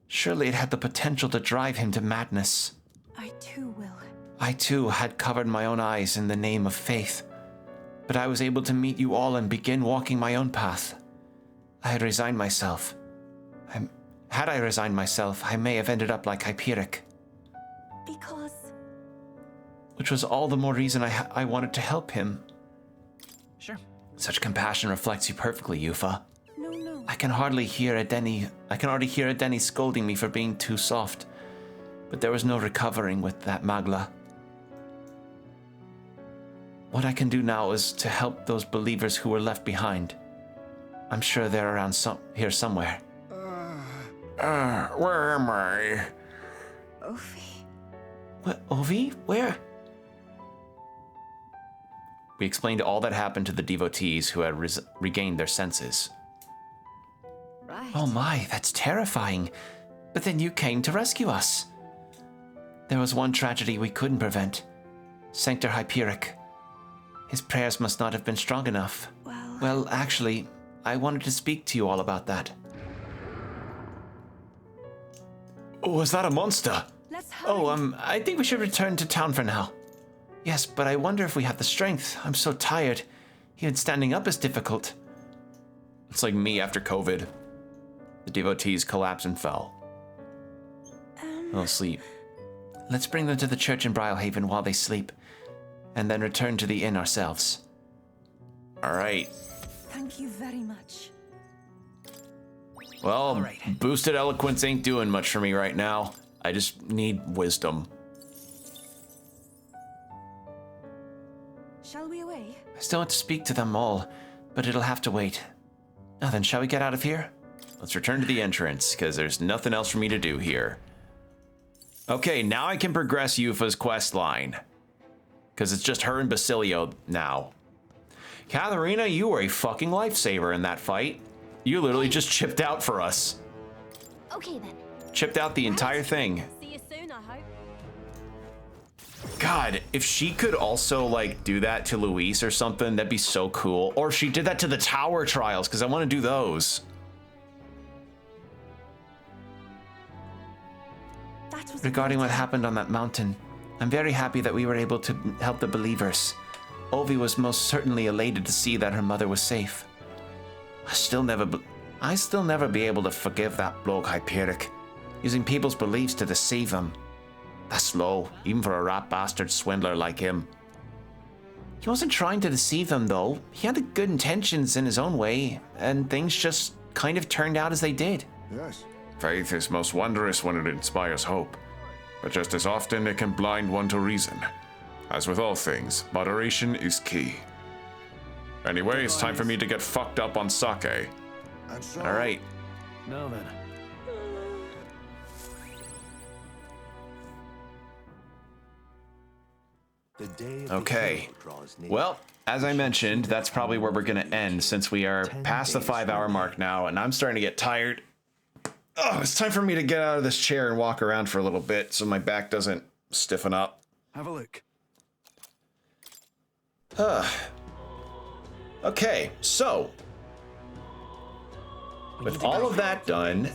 Surely it had the potential to drive him to madness. I too will. I too had covered my own eyes in the name of faith, but I was able to meet you all and begin walking my own path. I had resigned myself. Had I resigned myself, I may have ended up like Hyperic. Because... Which was all the more reason I wanted to help him. Sure. Such compassion reflects you perfectly, Yufa. No. I can already hear Edeni scolding me for being too soft. But there was no recovering with that Magla. What I can do now is to help those believers who were left behind. I'm sure they're around here somewhere. Where am I? Ovi. What, Ovi? Where? We explained all that happened to the devotees who had regained their senses. Right. Oh my, that's terrifying. But then you came to rescue us. There was one tragedy we couldn't prevent. Sanctor Hyperic. His prayers must not have been strong enough. Well, actually, I wanted to speak to you all about that. Was that a monster? Let's hurry. I think we should return to town for now. Yes, but I wonder if we have the strength. I'm so tired. Even standing up is difficult. It's like me after COVID. The devotees collapsed and fell. They'll sleep. Let's bring them to the church in Brialhaven while they sleep, and then return to the inn ourselves. All right. Thank you very much. Well, boosted eloquence ain't doing much for me right now. I just need wisdom. Shall we away? I still want to speak to them all, but it'll have to wait. Now then, shall we get out of here? Let's return to the entrance, because there's nothing else for me to do here. Okay, now I can progress Yufa's quest line. Because it's just her and Basilio now. Katharina, you were a fucking lifesaver in that fight. You literally just chipped out for us. Okay then. Chipped out the entire thing. See you soon, I hope. God, if she could also, like, do that to Luis or something, that'd be so cool. Or if she did that to the tower trials, because I want to do those. Regarding what happened on that mountain, I'm very happy that we were able to help the believers. Ovi was most certainly elated to see that her mother was safe. I still never be able to forgive that bloke Hyperic, using people's beliefs to deceive them. That's low, even for a rat bastard swindler like him. He wasn't trying to deceive them, though. He had the good intentions in his own way, and things just kind of turned out as they did. Yes. Faith is most wondrous when it inspires hope, but just as often it can blind one to reason. As with all things, moderation is key. Anyway, it's time for me to get fucked up on sake. All right. Now then. The day of Okay. the hero draws near. Well, as I mentioned, that's probably where we're going to end since we are past the 5-hour mark now, and I'm starting to get tired. Oh, it's time for me to get out of this chair and walk around for a little bit so my back doesn't stiffen up. Have a look. Okay, so with all of that done,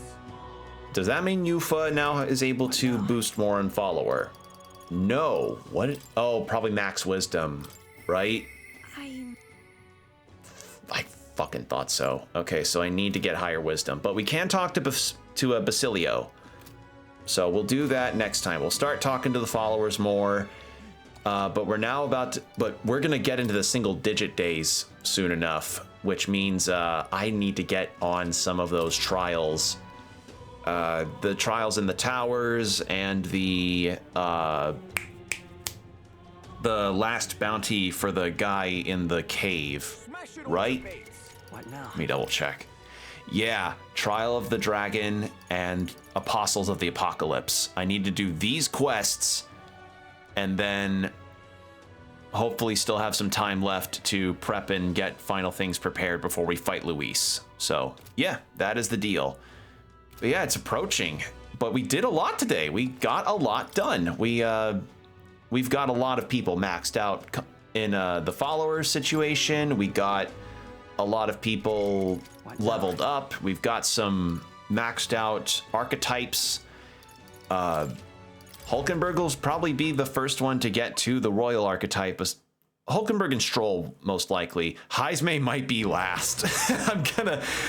does that mean Yufa now is able to boost more and follower? No. What? Oh, probably max wisdom, right? I fucking thought so. Okay, so I need to get higher wisdom, but we can talk to Basilio. So we'll do that next time. We'll start talking to the followers more. But we're gonna get into the single-digit days soon enough, which means I need to get on some of those trials, the trials in the towers and the last bounty for the guy in the cave, right? What now? Let me double check. Yeah, Trial of the Dragon and Apostles of the Apocalypse. I need to do these quests, and then hopefully still have some time left to prep and get final things prepared before we fight Luis. So yeah, that is the deal. But yeah, it's approaching, but we did a lot today. We got a lot done. We we've got a lot of people maxed out in the followers situation. We got a lot of people leveled up. We've got some maxed out archetypes. Hulkenberg will probably be the first one to get to the royal archetype. Hulkenberg and Stroll, most likely. Heismay might be last.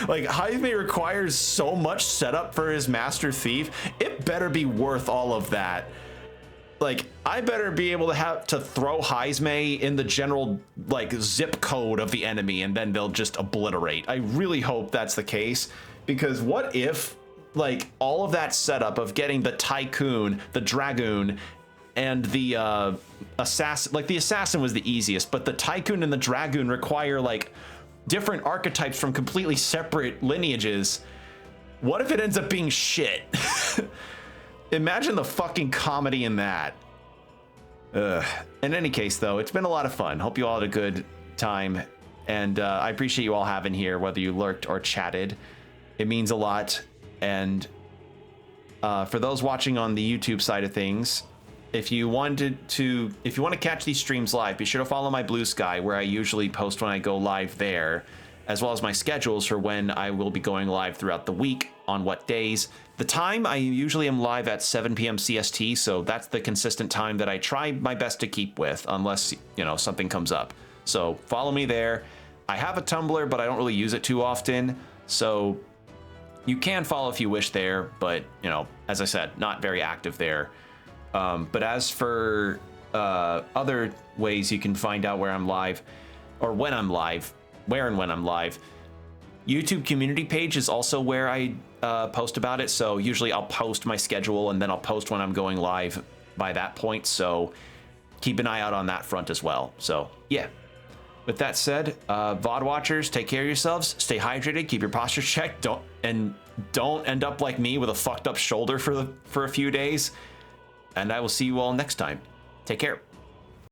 Heismay requires so much setup for his Master Thief. It better be worth all of that. Like, I better be able to throw Heismay in the general, like, zip code of the enemy, and then they'll just obliterate. I really hope that's the case, because what if, like, all of that setup of getting the Tycoon, the Dragoon, and the assassin, like the assassin was the easiest, but the Tycoon and the Dragoon require like different archetypes from completely separate lineages. What if it ends up being shit? Imagine the fucking comedy in that. In any case, though, it's been a lot of fun. Hope you all had a good time, and I appreciate you all having here, whether you lurked or chatted. It means a lot. And for those watching on the YouTube side of things, if you want to catch these streams live, be sure to follow my Blue Sky, where I usually post when I go live there, as well as my schedules for when I will be going live throughout the week, on what days. The time, I usually am live at 7 p.m. CST, so that's the consistent time that I try my best to keep with, unless, you know, something comes up. So follow me there. I have a Tumblr, but I don't really use it too often, so you can follow if you wish there, but, you know, as I said, not very active there. But as for other ways you can find out where I'm live, or when I'm live, where and when I'm live, YouTube community page is also where I post about it. So usually I'll post my schedule, and then I'll post when I'm going live by that point. So keep an eye out on that front as well. So yeah. With that said, VOD watchers, take care of yourselves, stay hydrated, keep your posture checked, don't end up like me with a fucked up shoulder for a few days. And I will see you all next time. Take care.